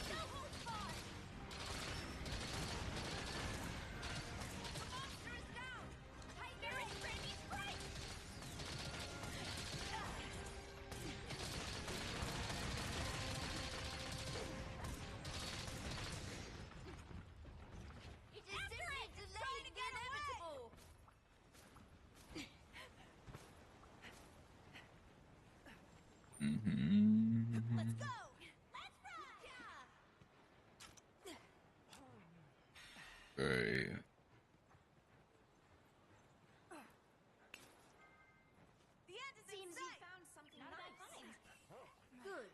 No holds barred! The monster is down! Hey, there is Randy's right! It is simply delaying the inevitable! Let's go! Let's ride!
Very.
The end is
Seems
in
you
sight!
found something
Not
nice.
Good.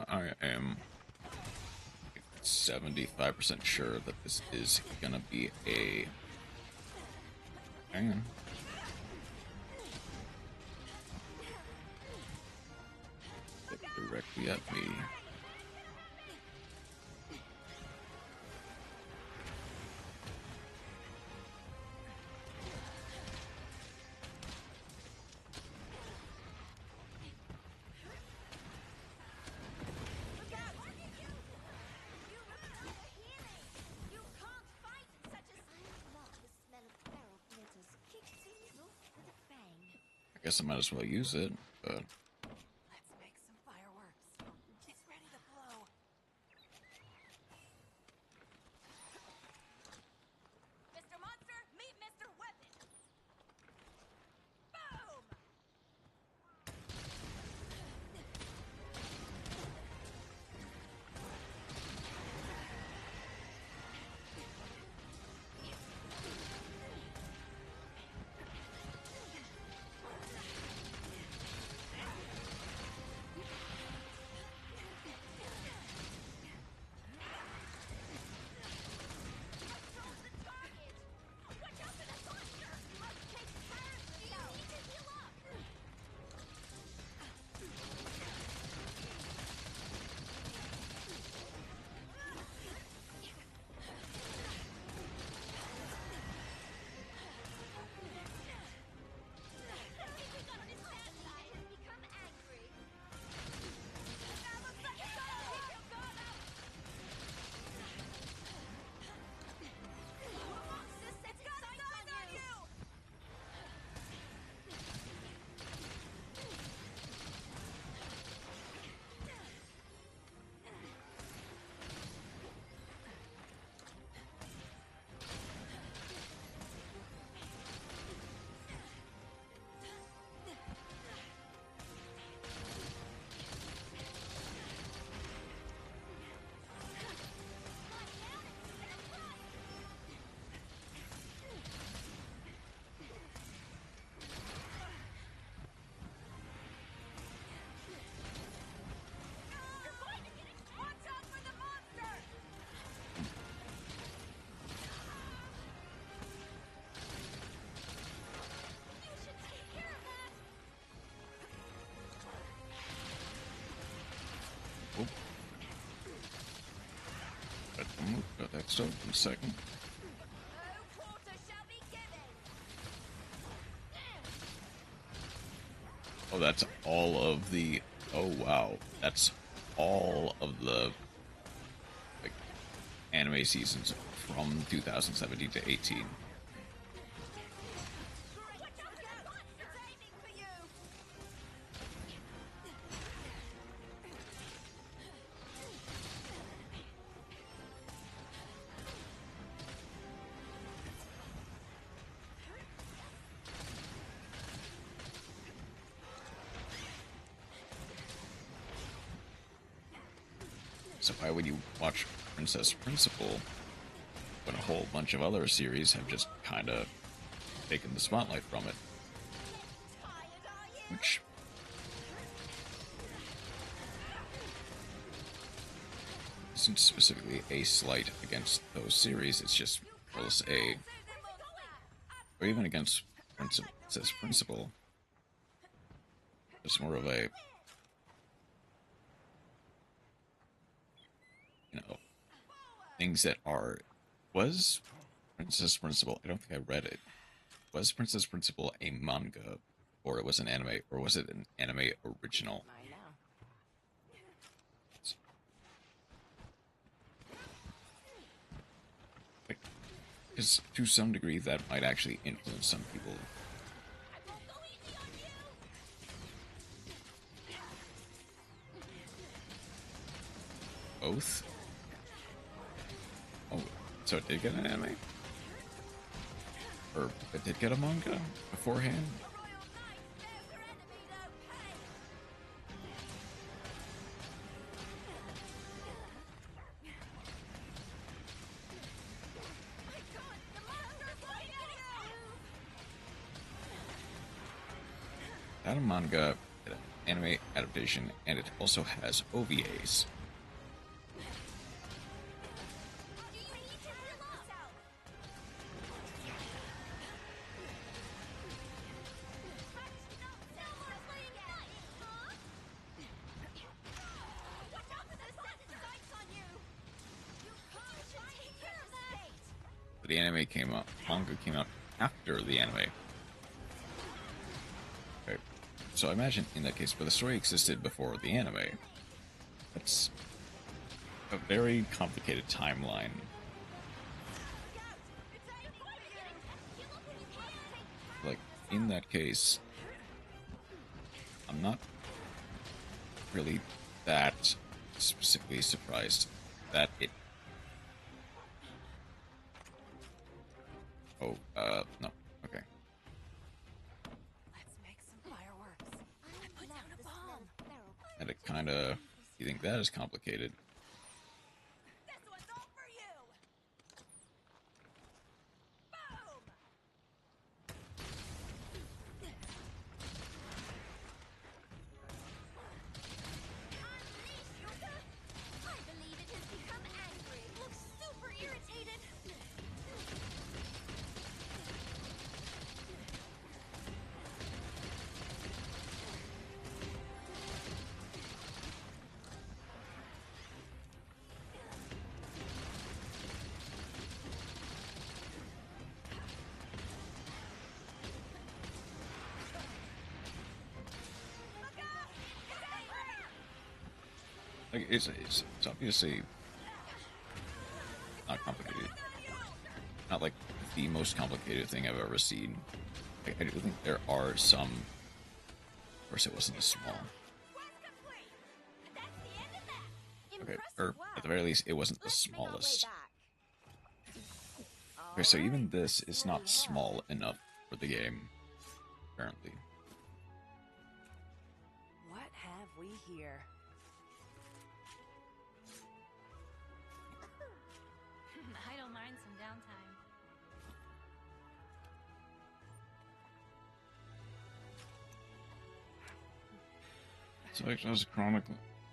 I am 75% sure that this is gonna be a. Hang on. Look directly at me.
Look out! You require healing! You can't fight in such a... I love the smell of barrel glitters. Kick things off with a bang.
I guess I might as well use it, but
Let's make some fireworks. It's ready to blow. Mr. Monster, meet Mr. Weapon. Boom!
Oh. Got that stuff in a second.
No quarter shall be given.
Oh, that's all of the... Oh, wow. That's all of the like, anime seasons from 2017 to 18.
Watch out! It's aiming for you.
So why would you watch Princess Principal when a whole bunch of other series have just kind of taken the spotlight from it?
Tired, are you?
Which isn't specifically a slight against those series, it's just more or less a... Or even against Princess Principal. It's more of a... You know, things that are... Was Princess Principal... I don't think I read it. Was Princess Principal a manga? Or it was an anime? Or was it an anime original?
I know.
Because to some degree that might actually influence some people.
I won't go easy on you.
Both? Oh, so it did get an anime? Or it did get a manga beforehand?
A royal knight spares her enemy no pay. My God, the monster's waiting you.
That a manga, an anime adaptation, and it also has OVAs.
You need to heal up. Watch out for the sights on you. You can't take care of that.
But the anime came out, manga came out after the anime. Okay, so I imagine in that case, where the story existed before the anime, that's a very complicated timeline.
It's aiming for you.
Like, in that case, I'm not really that specifically surprised that it... Oh, no. Okay.
Let's make some fireworks. I put down a bomb.
And it kinda... You think that is complicated?
This one's all for you. Boom! Unleash your... I believe it has become angry. It looks super irritated. Look out! It's angry!
Like, it's obviously not complicated. Not like the most complicated thing I've ever seen. Like, I do think there are some... Of course, it wasn't as small.
Quest complete. And that's the end of that.
Okay,
Impressive
or
work.
at the very least, it wasn't the
Let's make our way
smallest.
back.
Okay, so even
Alright,
this is
where
not
we are.
small enough for the game, apparently.
What have we here?
I don't mind some downtime.
So it was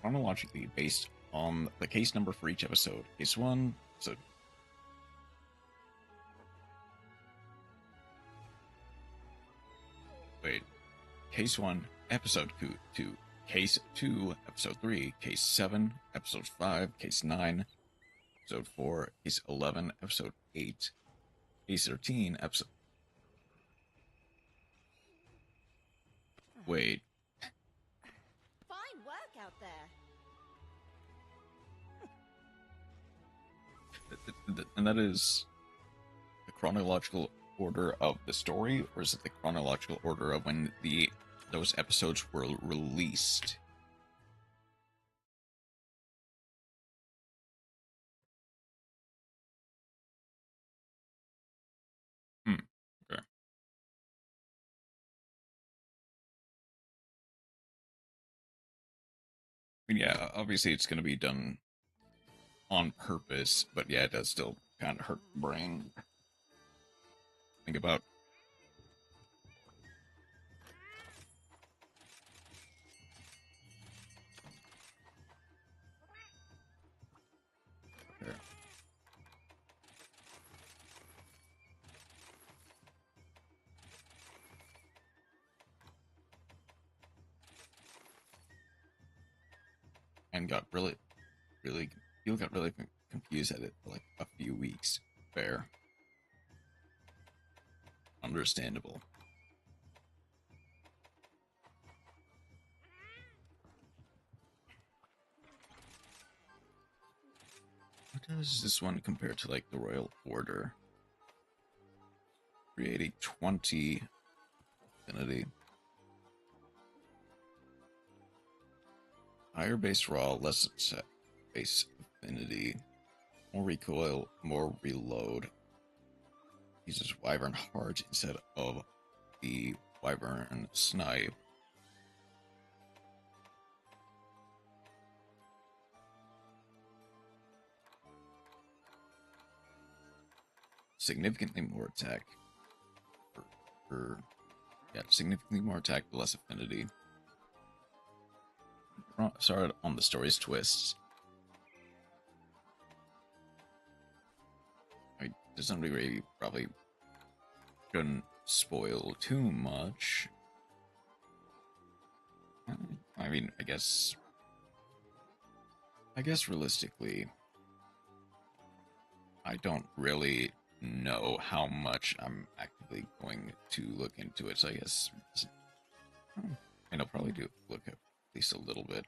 chronologically based on the case number for each episode. Case 1, so... Wait. Case 1, episode 2. Case 2, Episode 3, Case 7, Episode 5, Case 9, Episode 4, Case 11, Episode 8, Case 13, Episode... Wait,
Fine work out there.
and that is the chronological order of the story, or is it the chronological order of when those episodes were released? Okay. I mean, yeah, obviously it's going to be done on purpose, but yeah, it does still kind of hurt the brain. Think about okay. And got really you got really confused at it for like a few weeks. Fair. Understandable. How does this one compare to like the Royal Order? Create a 20 affinity. Higher base raw, less base affinity. More recoil, more reload. Uses Wyvern Heart instead of the Wyvern Snipe. Significantly more attack. Significantly more attack, but less affinity. Sorry on the story's twists. To some degree, probably shouldn't spoil too much. I mean, I guess realistically, I don't really know how much I'm actively going to look into it, so I guess I'll probably do look at least a little bit.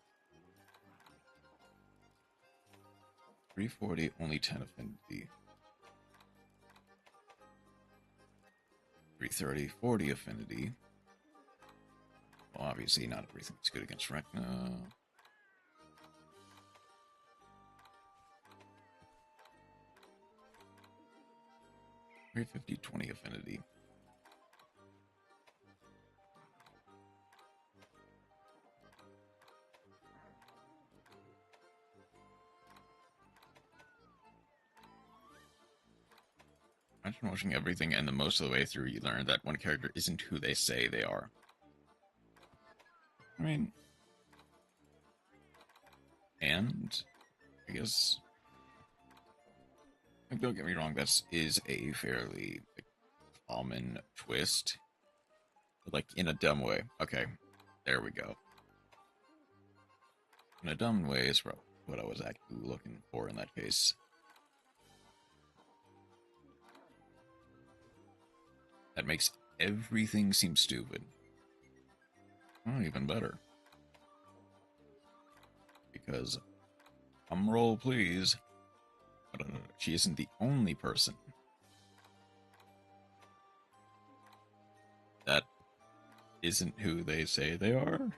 340, only 10 affinity. 330, 40 affinity. Well, obviously not everything's good against Rechna. $350, 20 affinity. Imagine watching everything and then most of the way through you learn that one character isn't who they say they are. I mean, and I guess, like, don't get me wrong, that is a fairly common twist, but like in a dumb way. Okay, there we go. In a dumb way is what I was actually looking for in that case. That makes everything seem stupid. Oh, even better. Because, roll please. But she isn't the only person that isn't who they say they are.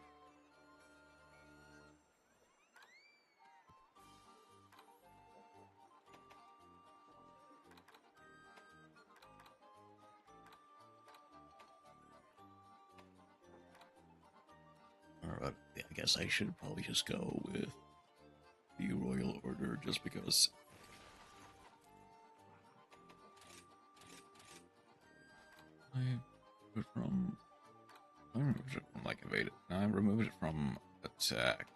Alright, I guess I should probably just go with the Royal Order just because I removed it from like evade. I removed it from attack.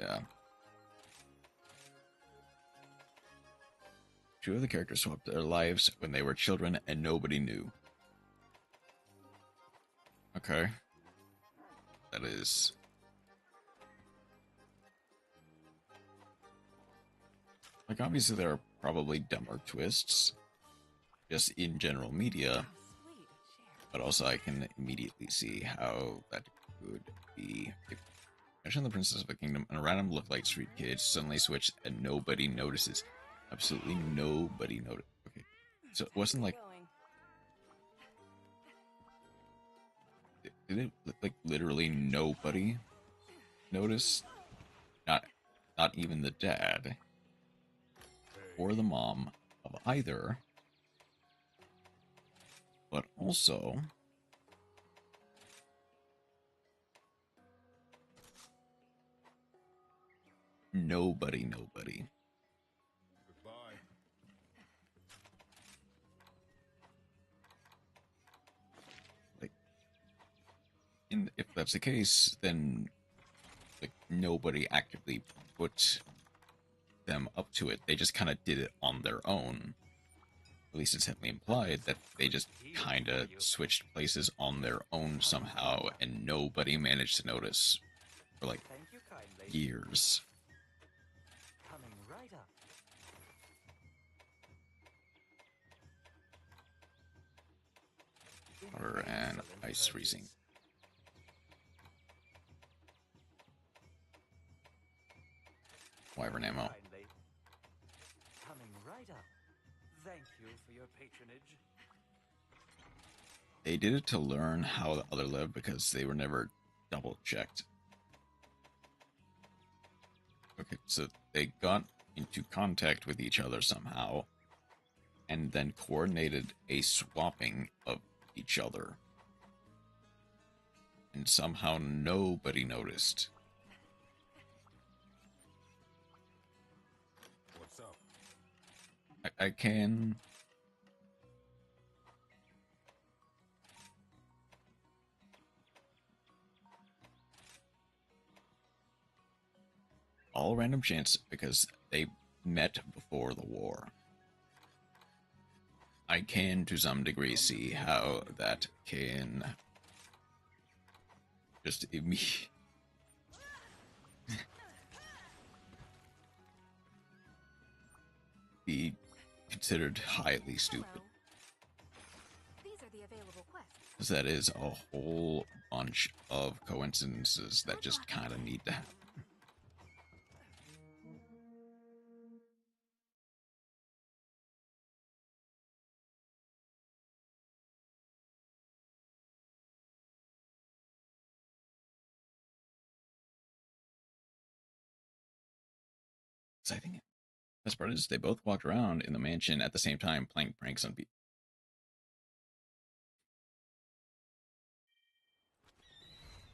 Yeah. Two of the characters swapped their lives when they were children and nobody knew. Okay. that is. Like, obviously there are probably dumber twists, just in general media,
Sweet. Share.
but also I can immediately see how that could be. If Fashion the Princess of the Kingdom and a random look-like street kid suddenly switched and nobody notices. Absolutely nobody noticed. Okay, so it wasn't like,
Going.
did it like literally nobody notice? Not even the dad or the mom of either. But also, nobody.
Goodbye.
Like, if that's the case, then like nobody actively put them up to it. They just kind of did it on their own. At least it's heavily implied that they just kind of switched places on their own somehow, and nobody managed to notice for like
Thank you kindly.
years.
Coming right up.
Water and
Excellent
ice
purchase.
freezing. Wyvern ammo.
Kindly. Coming right up. Thank you for your patronage.
They did it to learn how the other lived because they were never double checked. Okay, so they got into contact with each other somehow and then coordinated a swapping of each other. And somehow nobody noticed.
What's up?
I can... all random chance because they met before the war. I can, to some degree, see how that can just be considered highly stupid.
Hello. These are the available quests.
'Cause that is a whole bunch of coincidences that just kind of need to happen. So I think the best part is they both walked around in the mansion at the same time playing pranks on people.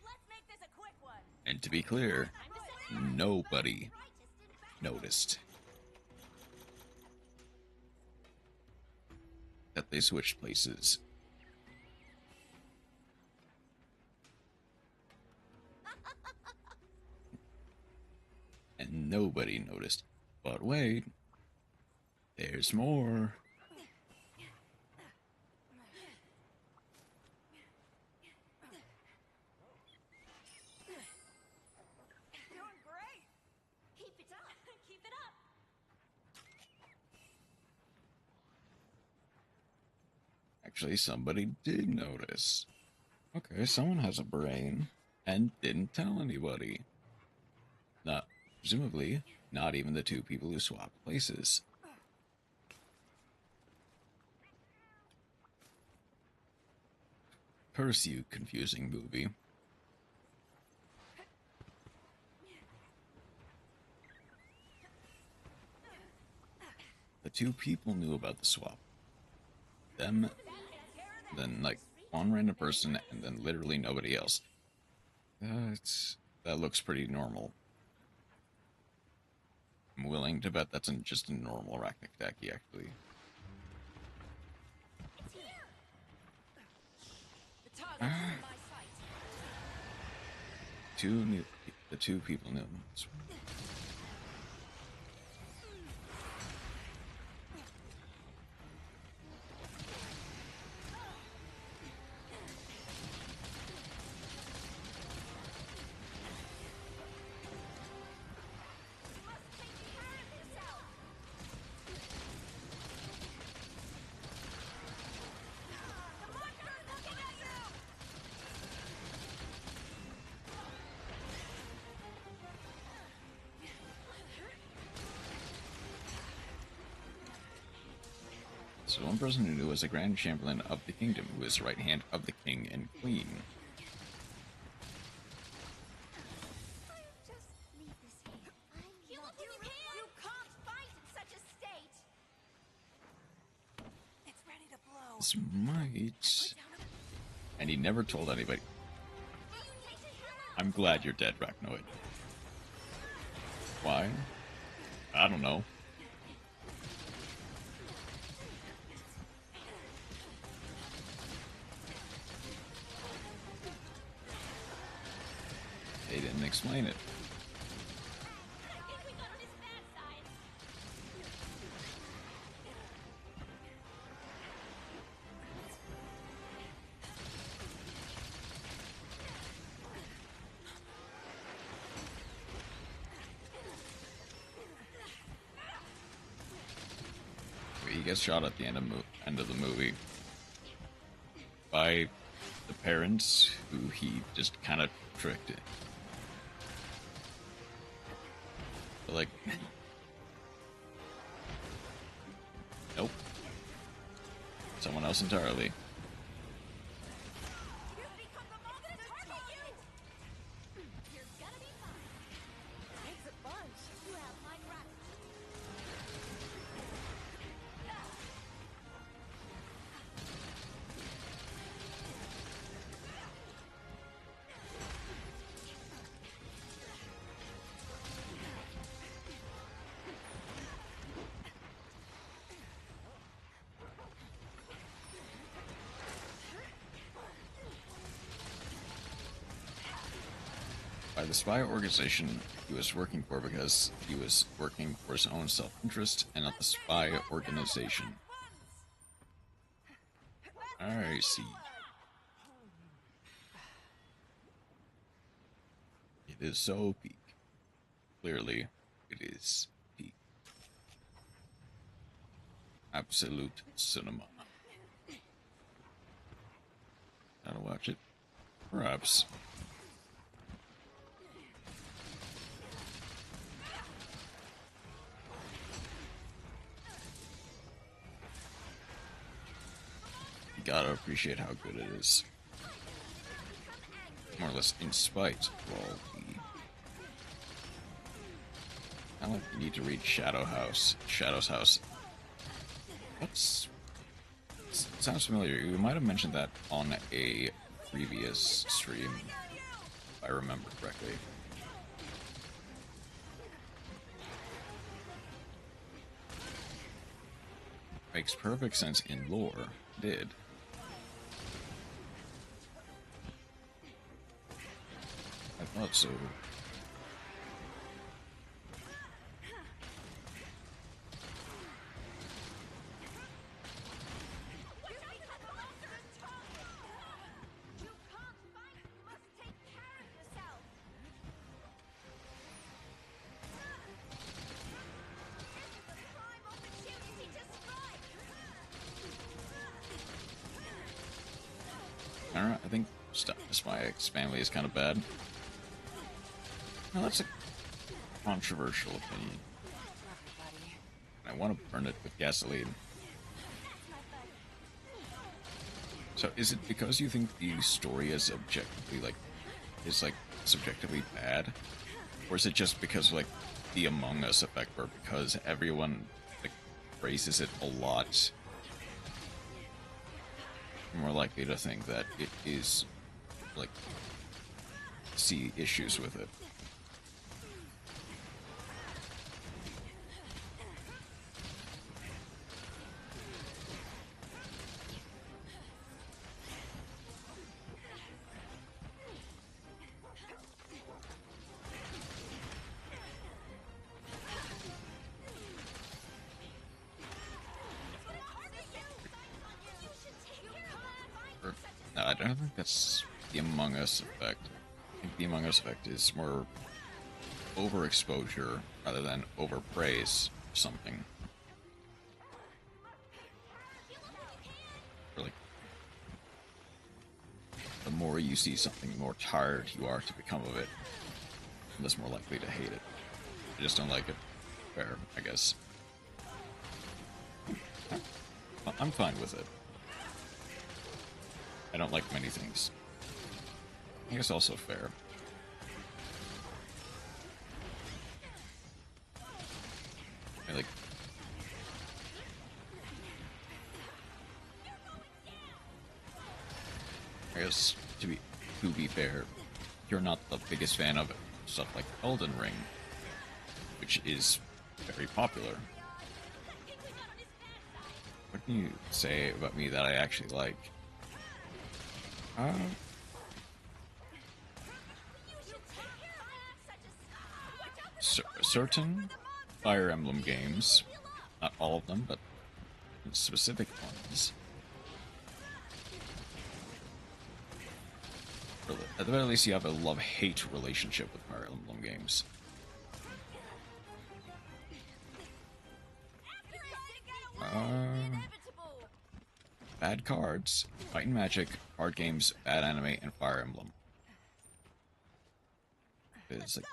Let's make this a quick one.
And to be clear, nobody noticed that they switched places. And nobody noticed. But wait, there's more.
Doing great. Keep it up. Keep it up.
Actually, somebody did notice. Okay, someone has a brain and didn't tell anybody. Not, presumably, not even the two people who swapped places. Curse you, confusing movie. The two people knew about the swap. Them, then like one random person, and then literally nobody else. That looks pretty normal. I'm willing to bet that's just a normal Arachnidaki, actually.
The target's in my sight.
The two people knew. So one person who knew was the Grand Chamberlain of the Kingdom, who is the right hand of the King and Queen.
Just leave this here. I'm not. You can't fight in such a state.
It's ready to blow.
This might... And he never told anybody. I'm glad you're dead, Rachnoid. Why? I don't know. They didn't explain it. He gets shot at the end of the movie by the parents who he just kind of tricked it. But like, nope, someone else entirely. By the spy organization he was working for, because he was working for his own self-interest and not the spy organization. I see. It is so peak. Clearly, it is peak. Absolute cinema. Gotta watch it. Perhaps. Gotta appreciate how good it is. More or less in spite of all the... I like you need to read Shadow's House. What's... It sounds familiar. You might have mentioned that on a previous stream, if I remember correctly. Makes perfect sense in lore. Did. I thought so. Alright, I think Spy's family is kind of bad. Well, that's a controversial opinion. I want to burn it with gasoline. So, is it because you think the story is objectively, subjectively bad? Or is it just because, the Among Us effect, where because everyone, praises it a lot, you're more likely to think that it is, see issues with it? No, I don't think that's the Among Us effect. I think the Among Us effect is more overexposure rather than overpraise or something. Or the more you see something, the more tired you are to become of it, and less more likely to hate it. I just don't like it. Fair, I guess. I'm fine with it. I don't like many things. I guess also fair. I like. I guess to be fair, you're not the biggest fan of stuff like Elden Ring, which is very popular. What can you say about me that I actually like? Certain Fire Emblem games, not all of them, but specific ones. At the very least, you have a love-hate relationship with Fire Emblem games. Bad cards, Fight and Magic, card games, bad anime, and Fire Emblem. It's like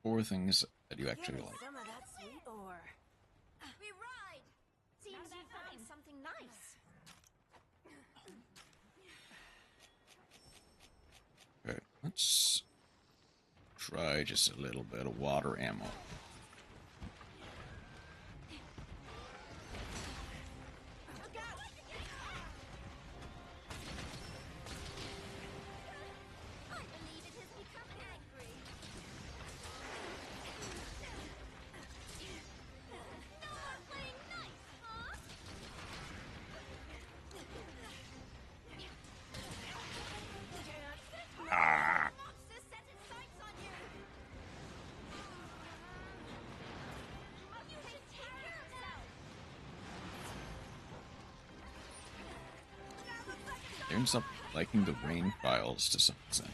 4 things that you actually like.
Some of that sweet ore.
We ride! Seems you found something nice.
Okay, let's try just a little bit of water ammo.
I believe it has become angry. No one playing nice, huh? Monster set its sights on you. You should take care of yourself.
It ends up liking the rain files to some extent.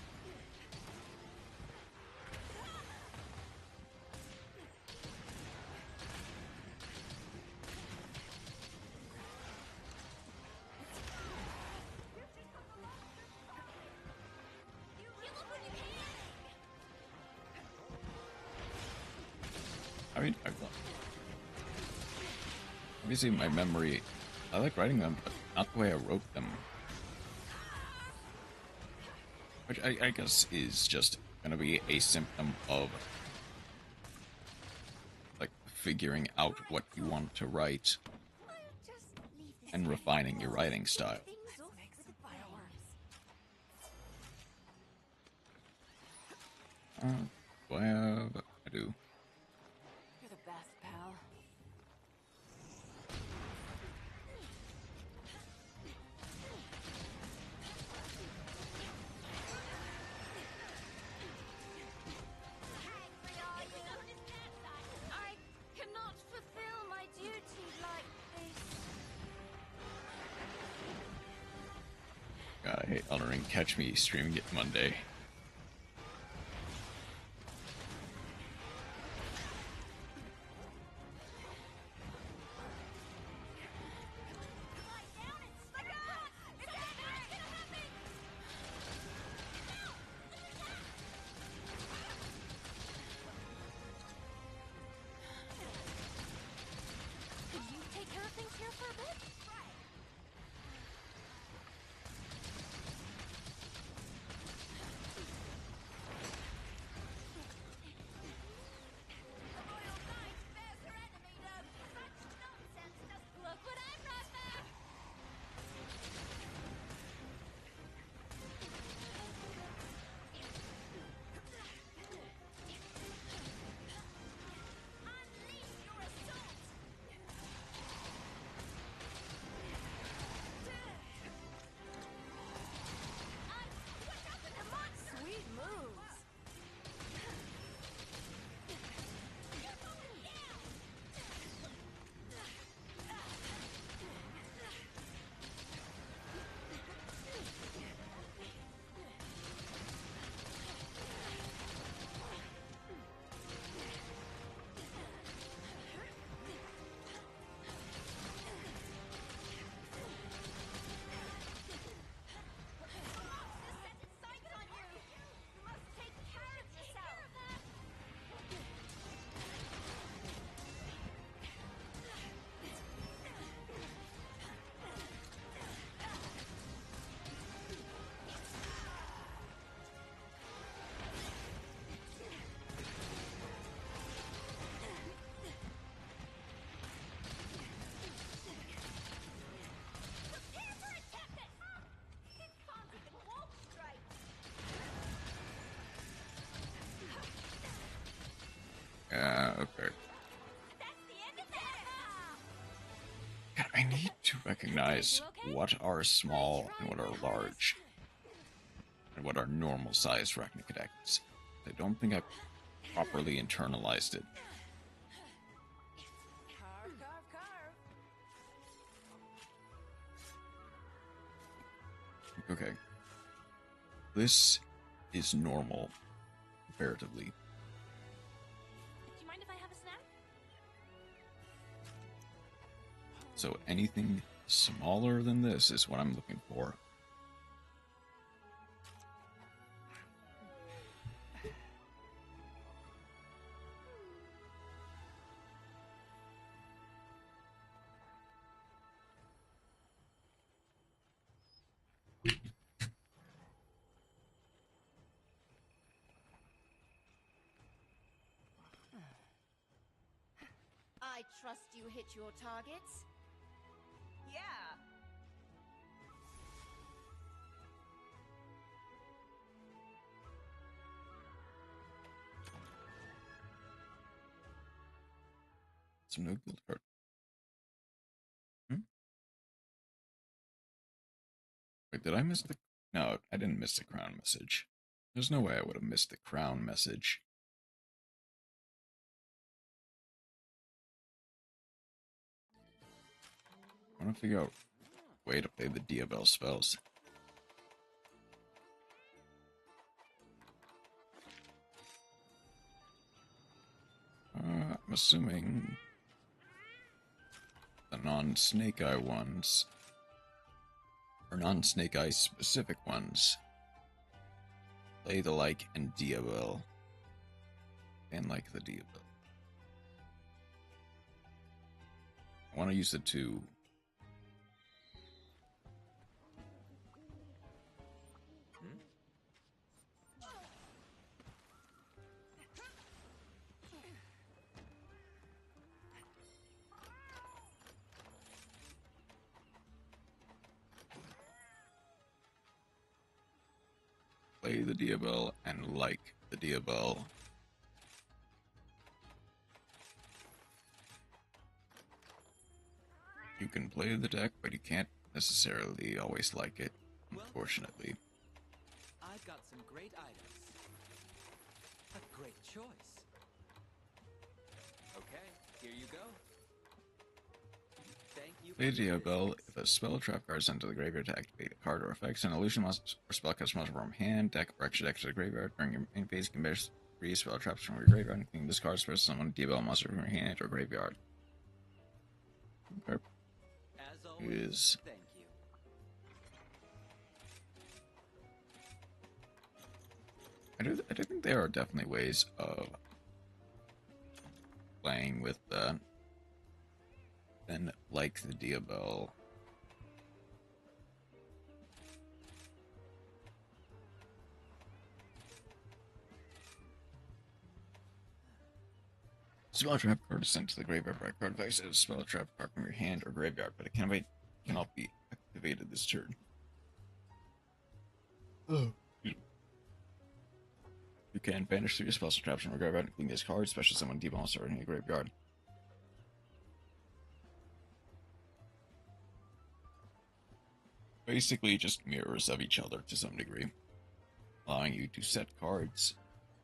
I mean, obviously my memory, I like writing them, but not the way I wrote them. Which I guess is just gonna be a symptom of like figuring out what you want to write and refining your writing style.
Let's make some fireworks.
Do I have? I do.
You're the best, pal.
I cannot fulfill my duty like this.
God, I hate Elden Ring. Catch me streaming it Monday.
Could you take care of things here for a bit?
Yeah, okay.
That's the end of that!
God, I need to recognize what are small and what are large, and what are normal size Arachnicodactyls. I don't think I've properly internalized it.
Carve, carve, carve.
Okay. This is normal, comparatively.
Do you mind if I have a snack?
So anything smaller than this is what I'm looking for.
I trust you hit your targets.
Yeah.
Some no guild card. Wait, did I miss the... No, I didn't miss the crown message. There's no way I would have missed the crown message. I want to figure out a way to play the Diabell spells. I'm assuming the non-Snake Eye ones, or non-Snake Eye specific ones, play the like and Diabell, and like the Diabell. I want to use the two. Play the Diabell and like the Diabell. You can play the deck, but you can't necessarily always like it, unfortunately.
I've got some great items. A great choice. Okay, here you go. Thank you.
Play Diabell. If a spell or trap card is sent to the graveyard to activate a card or effects, an illusion monster or spellcaster monster from hand, deck, or extra deck to the graveyard. During your main phase, you can banish 3 spell traps from your graveyard, including this card, special summon Diabell monster from your hand or graveyard. Okay.
As always, thank you.
I do think there are definitely ways of playing with that. And like the Diabell. Spell trap card is sent to the graveyard by card effects as a spell trap card from your hand or graveyard, but it cannot be activated this turn. Oh. You can banish 3 spells or traps from your graveyard, including this card, special summon Diabell monster in your graveyard. Basically just mirrors of each other to some degree, allowing you to set cards,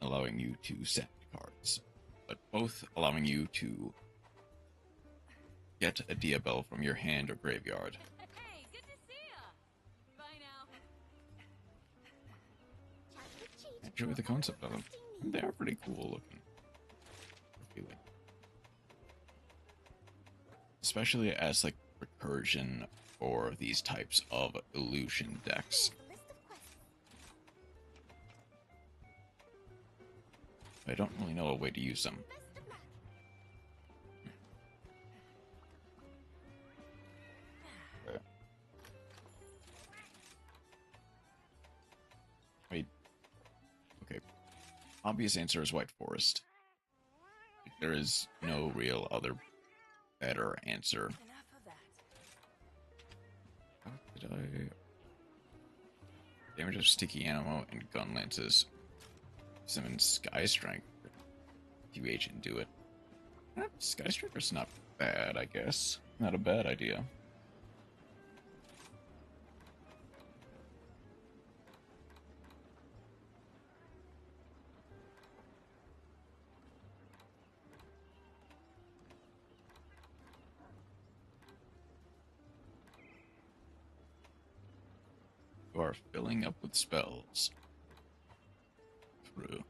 allowing you to set cards, but both allowing you to get a Diabell from your hand or graveyard.
Hey, good to see ya! Bye now.
I enjoy the concept of them. They are pretty cool looking. Feeling. Especially as like recursion for these types of illusion decks. I don't really know a way to use them. Okay. Wait. Okay. Obvious answer is White Forest. There is no real other better answer.
Enough of that.
How did I... Damage of sticky ammo and gun lances. Summon Sky Strength. QH and do it. Sky Striker's not bad, I guess. Not a bad idea. You are filling up with spells. True.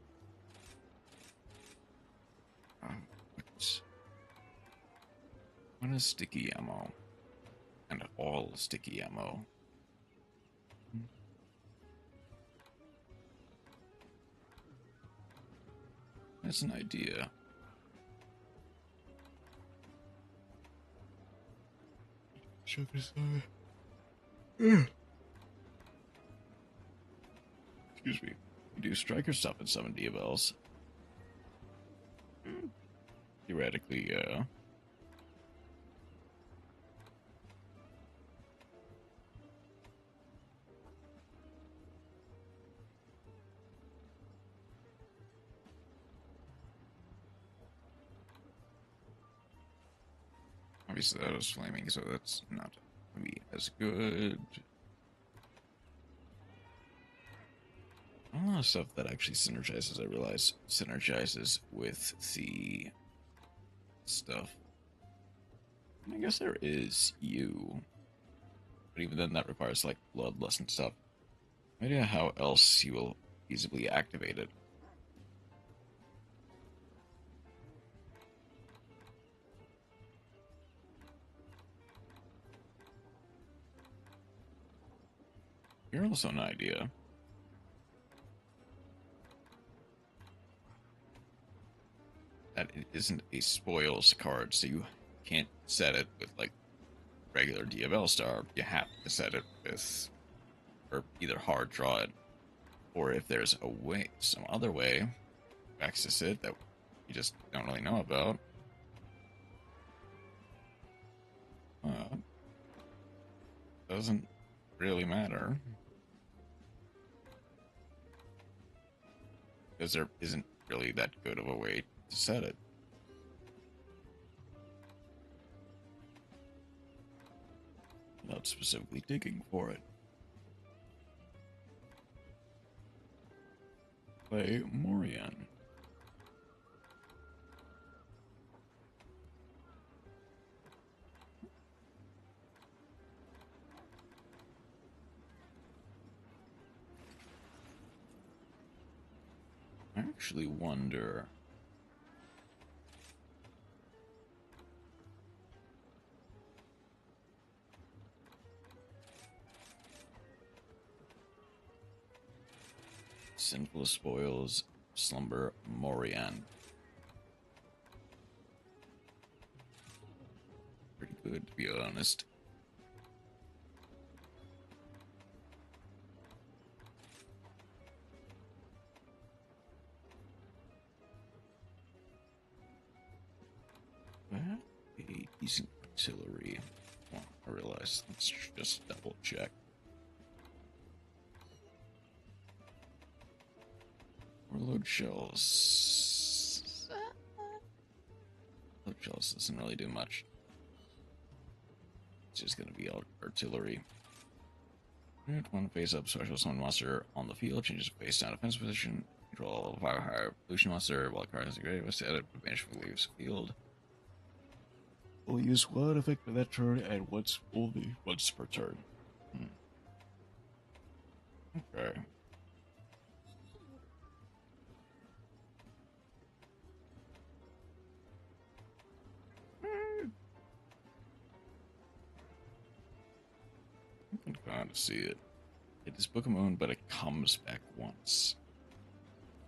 What is sticky ammo? And all sticky ammo. That's an idea. Excuse me. You do striker stuff and summon Diabels. Theoretically, yeah. Obviously that was flaming, so that's not going to be as good. A lot of stuff that actually synergizes, I realize, synergizes with the stuff. I guess there is you. But even then that requires like bloodlust and stuff. No idea how else you will feasibly activate it. You're also an idea. That it isn't a spoils card, so you can't set it with like regular DFL star. You have to set it with, or either hard draw it, or if there's a way, some other way to access it that you just don't really know about. Doesn't really matter. Because there isn't really that good of a way to set it. Without specifically digging for it. Play Morian. I actually wonder. Sinful Spoils, Slumber, Morian. Pretty good, to be honest. A decent artillery. Well, I realize. Let's just double check. Overload shells. Overload shells doesn't really do much. It's just gonna be artillery. One face up special summon monster on the field, changes face down defense position, control fire higher pollution monster while card has a great set it, banish leaves field. We'll use one effect for that turn and only once per turn. Okay. I can kind of see it. It is Book of Moon, but it comes back once.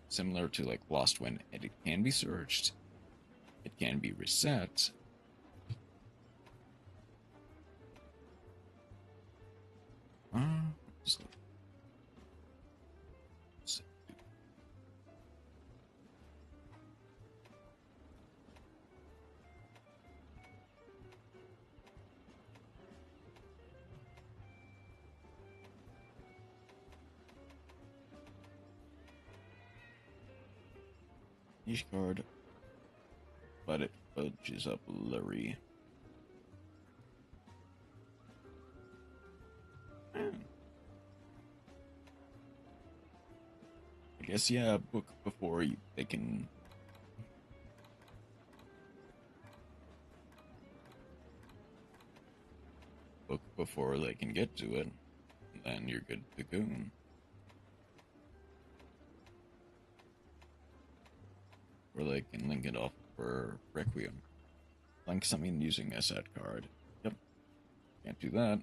Similar to like Lost Wind, and it can be searched. It can be reset. Each card but it fudges up blurry. I guess, yeah, book before they can. Book before they can get to it, then you're good to go. Or they can link it off for Requiem. Link something using a set card. Yep. Can't do that.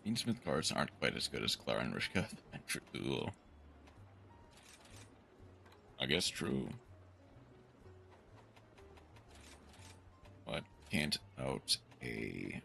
Beansmith cards aren't quite as good as Clara and Rishka. True. I guess true. But can't out a...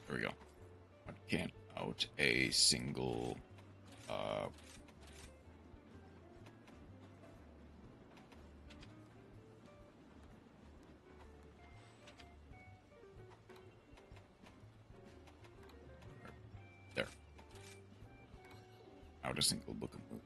There we go. But can't out a single... There. Out a single Book of Moon.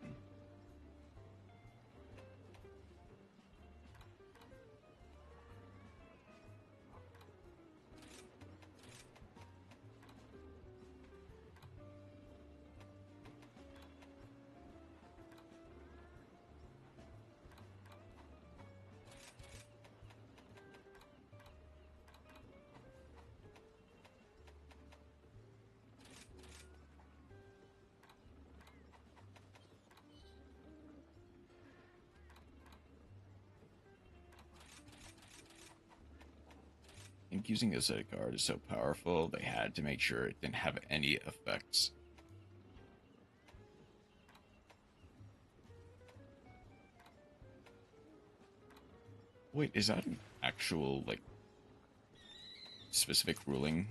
I think using a set card is so powerful, they had to make sure it didn't have any effects. Wait, is that an actual, like, specific ruling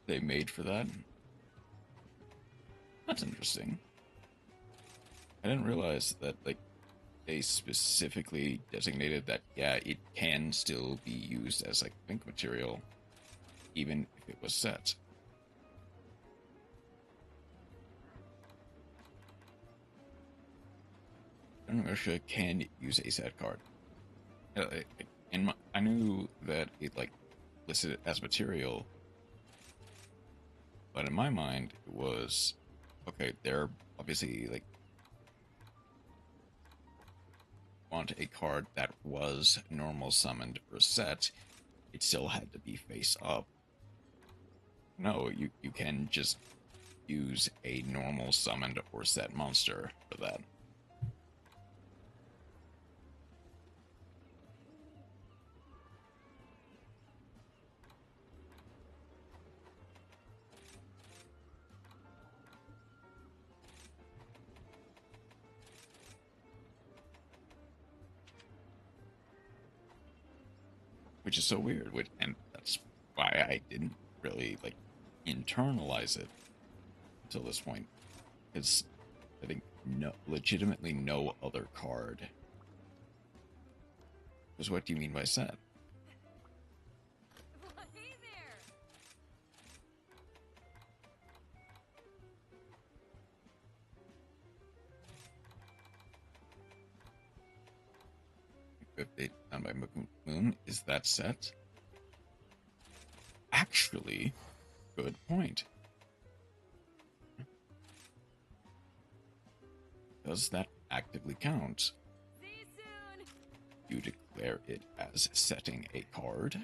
they made for that? That's interesting. I didn't realize that, like, they specifically designated that, yeah, it can still be used as, like, pink material, even if it was set. Russia can use a set card. I knew that it, like, listed it as material, but in my mind, it was, okay, they're obviously, like, want a card that was normal summoned or set, it still had to be face up. No, you can just use a normal summoned or set monster for that. Which is so weird, and that's why I didn't really, like, internalize it until this point. Because I think legitimately no other card. Because what do you mean by set?
Well, hey there!
update done by Moon is that set? Actually, good point. Does that actively count?
See you soon.
You declare it as setting a card?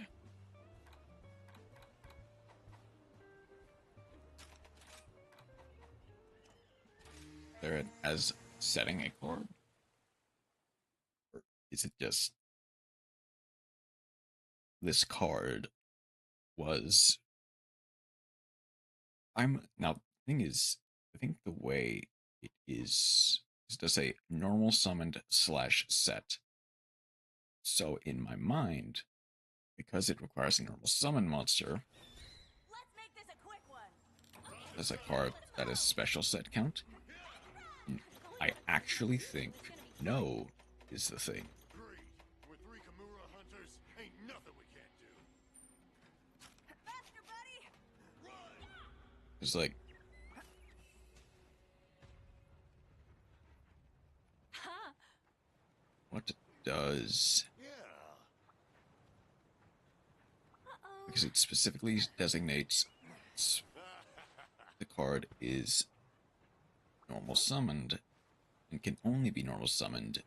Declare it as setting a card? Or is it just this card was... Now, the thing is, I think the way it is to say normal summoned slash set. So in my mind, because it requires a normal summon monster,
Let's make this a quick one.
as a card that is special set count, I actually think no is the thing.
Agreed. With 3 Kimura hunters, ain't nothing we can't do.
Faster, buddy.
It's like,
Ha!
what does...
Yeah.
Uh-oh.
Because it specifically designates the card is normal summoned and can only be normal summoned,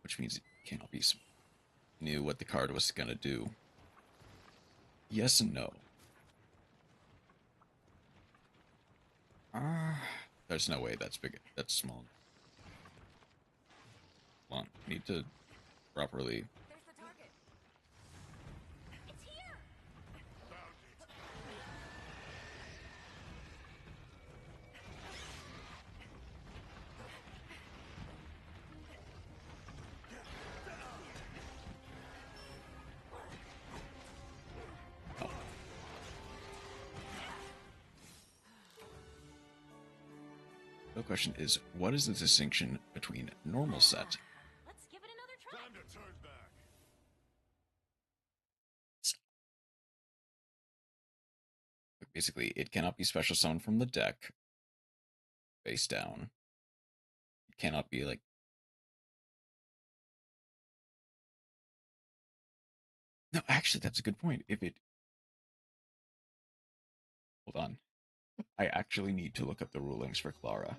which means it cannot be knew what the card was gonna do. Yes and no. There's no way that's big. That's small. Hold on, I need to properly.
There's the target.
It's here.
Found it.
The question is, what is the distinction between normal set?
Let's give it another try.
Time to turn back.
Basically, it cannot be special summoned from the deck, face down. It cannot be like. No, actually, that's a good point. If it. Hold on. I actually need to look up the rulings for Clara.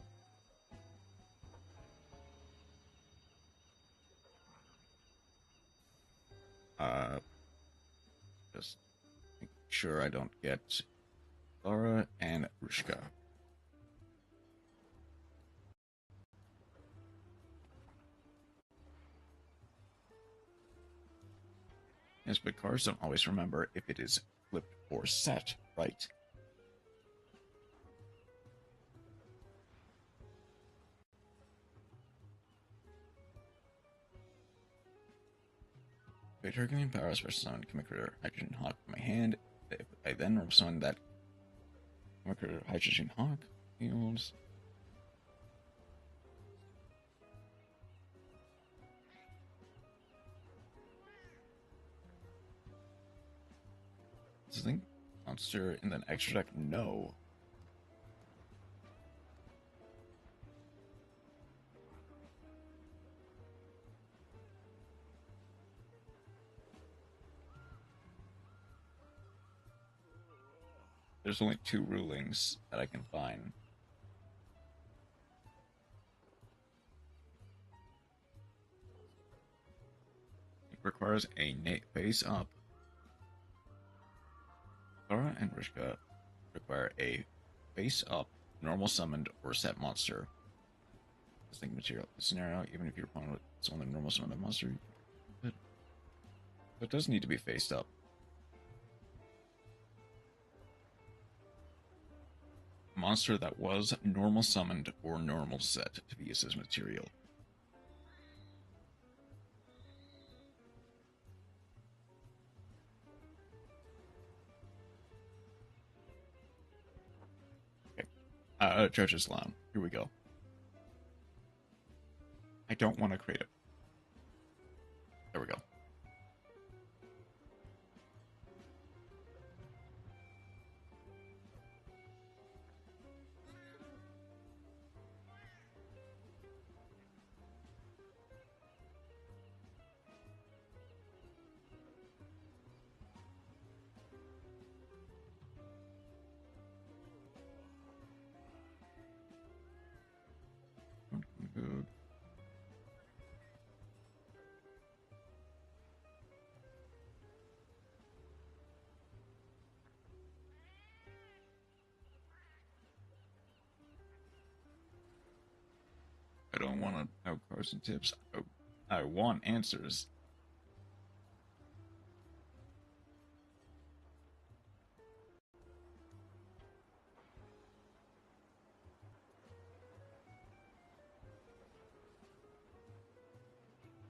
Just make sure I don't get Clara and Rushka. Yes, but cards don't always remember if it is flipped or set, right? If a Herculean power special summon can make a hydrogen hawk from my hand. If I then summon that hydrogen hawk, fields. Something monster and then extra deck, no. There's only 2 rulings that I can find. It requires a face up. Clara and Rishka require a face up, normal summoned, or set monster. Distinct material. The scenario, even if your opponent would summon a normal summoned monster, it does need to be faced up. Monster that was normal summoned or normal set to be used as material. Okay. Judge's Lounge. Here we go. I don't want to create it. There we go. want to know cards and tips. I want answers.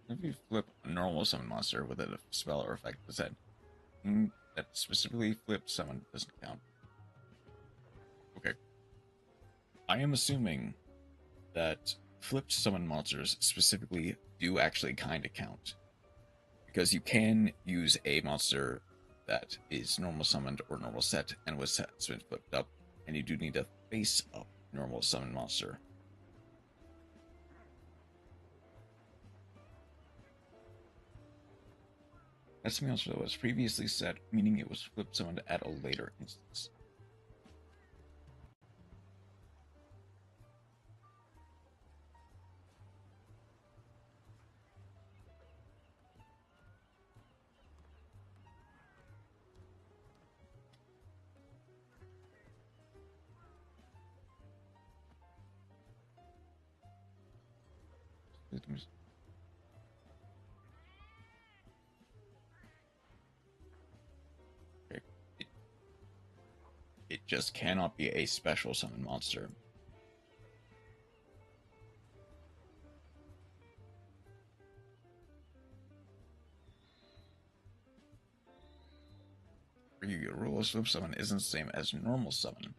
If you flip a normal summon monster with a spell or effect, does that mean that specifically flip summon doesn't count? Okay. I am assuming that flipped summon monsters specifically do actually kind of count. Because you can use a monster that is normal summoned or normal set and was been flipped up, and you do need a face up normal summon monster. That's something else that was previously set, meaning it was flip summoned at a later instance. It just cannot be a special summon monster. Your rule of flip summon isn't the same as normal summon.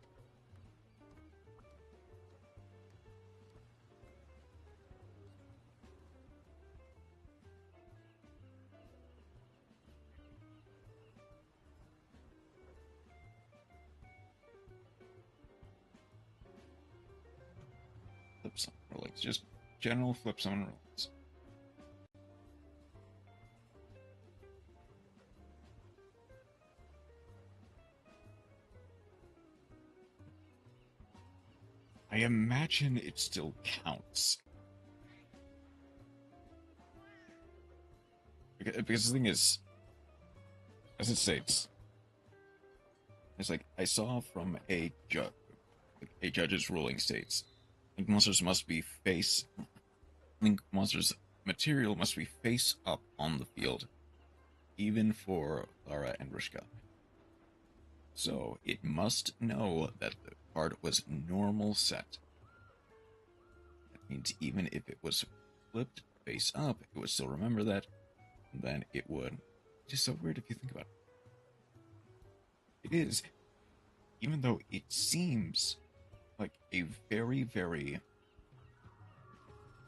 Flip summon relics, just general flip summon relics. I imagine it still counts. Because the thing is, as it states, it's like I saw from a judge's ruling states, link monsters must be link monsters material must be face up on the field, even for Lara and Rishka. So it must know that the card was normal set. That means even if it was flipped face up, it would still remember that, and then it would. It's just so weird if you think about it. It is, even though it seems like a very, very,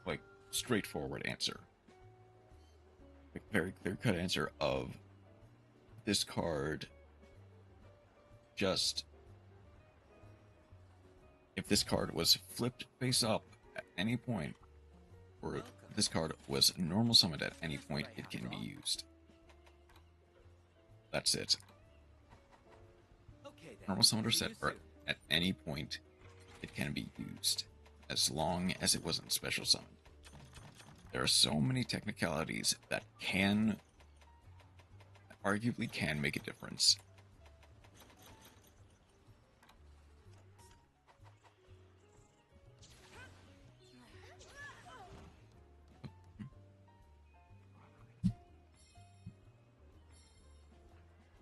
like, straightforward answer. Like, very clear-cut answer of this card just, if this card was flipped face up at any point, or if this card was normal summoned at any point, it can be used. That's it. Normal summoned or set, or at any point, it can be used, as long as it wasn't special summoned. There are so many technicalities that arguably can make a difference.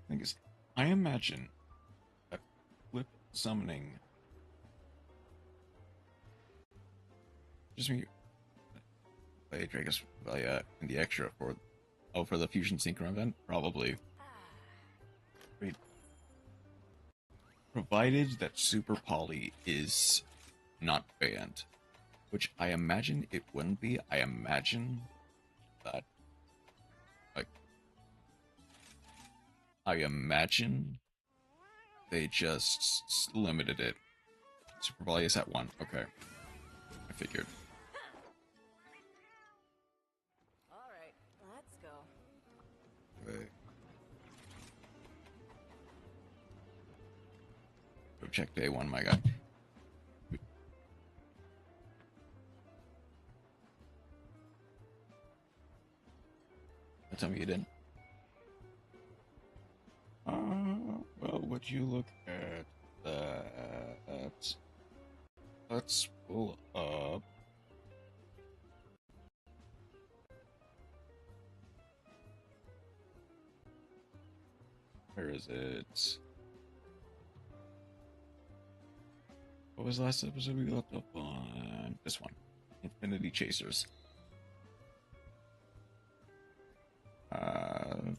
Thing is, I imagine that flip summoning just me by Dragus in the extra for the fusion synchro event, probably. Wait. Provided that Super Poly is not banned, which I imagine it wouldn't be. I imagine that, like, I imagine they just limited it. Super Poly is at 1. Okay. I figured.
Alright, let's go.
Okay. Go check day 1, my guy. Tell me you did. Well, would you look at that? Let's pull up is it? What was the last episode we left up on? This one. Infinity Chasers.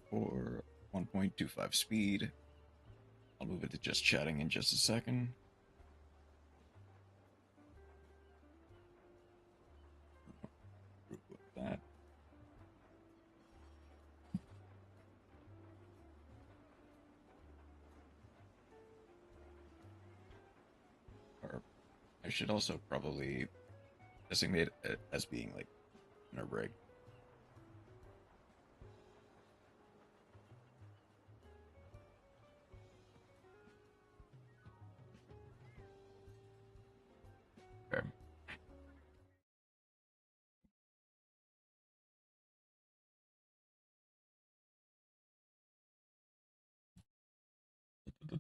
For 1.25 speed. I'll move it to just chatting in just a second. That. Or I should also probably designate it as being like inner break. Okay.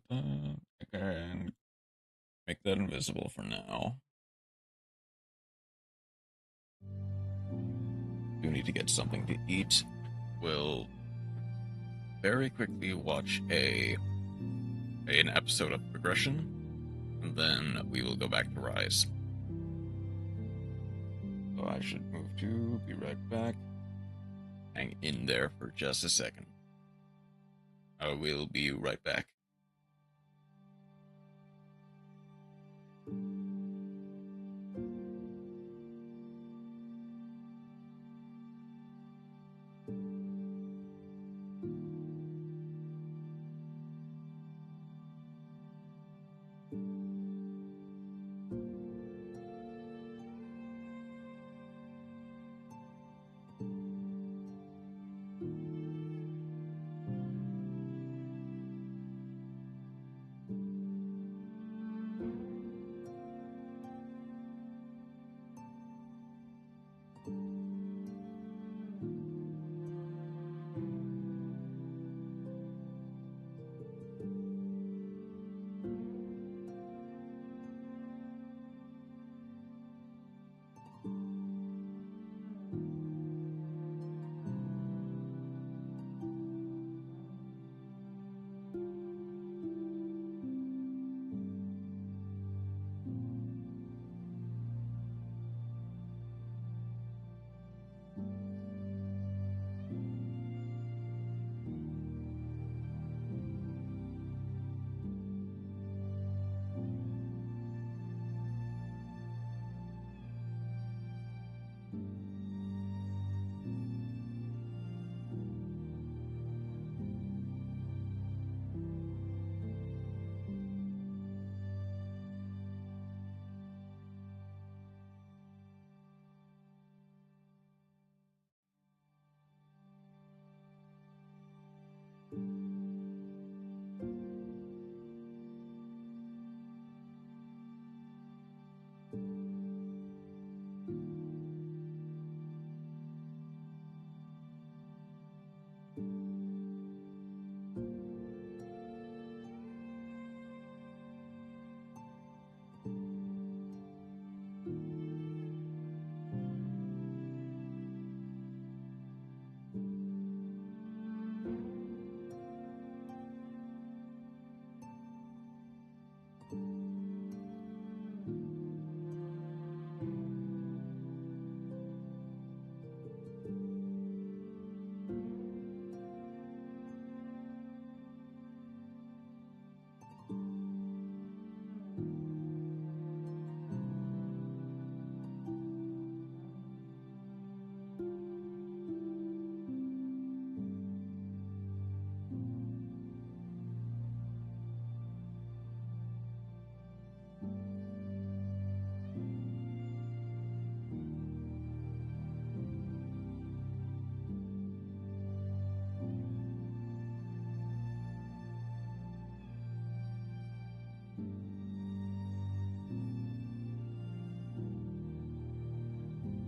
I can make that invisible for now. Do need to get something to eat. We'll very quickly watch an episode of Progression, and then we will go back to Rise. So I should move to be right back. Hang in there for just a second. I will be right back.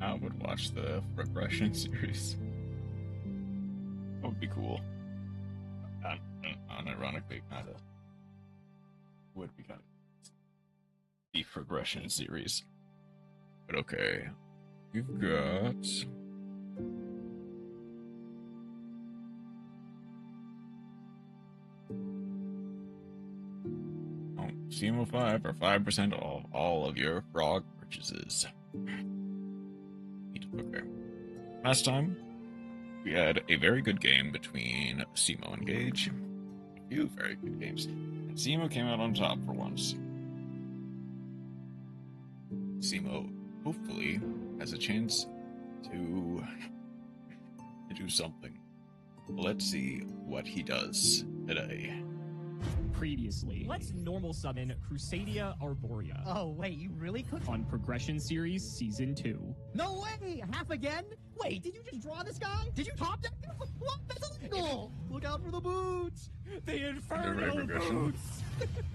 I would watch the Progression series. That would be cool. Unironically, kind of would be kind of the Progression series. But okay, we've got SEMO 5 for 5% off all of your frog purchases. Okay. Last time, we had a very good game between SEMO and Gage. A few very good games. And SEMO came out on top for once. SEMO hopefully has a chance to do something. Let's see what he does today.
Previously, let's normal summon Crusadia Arborea
Oh, wait, you really could?
on Progression Series Season 2.
No way! Half again? Wait, did you just draw this guy? Did you top that? What? That's illegal! Look out for the boots!
The Inferno
progression.
Boots!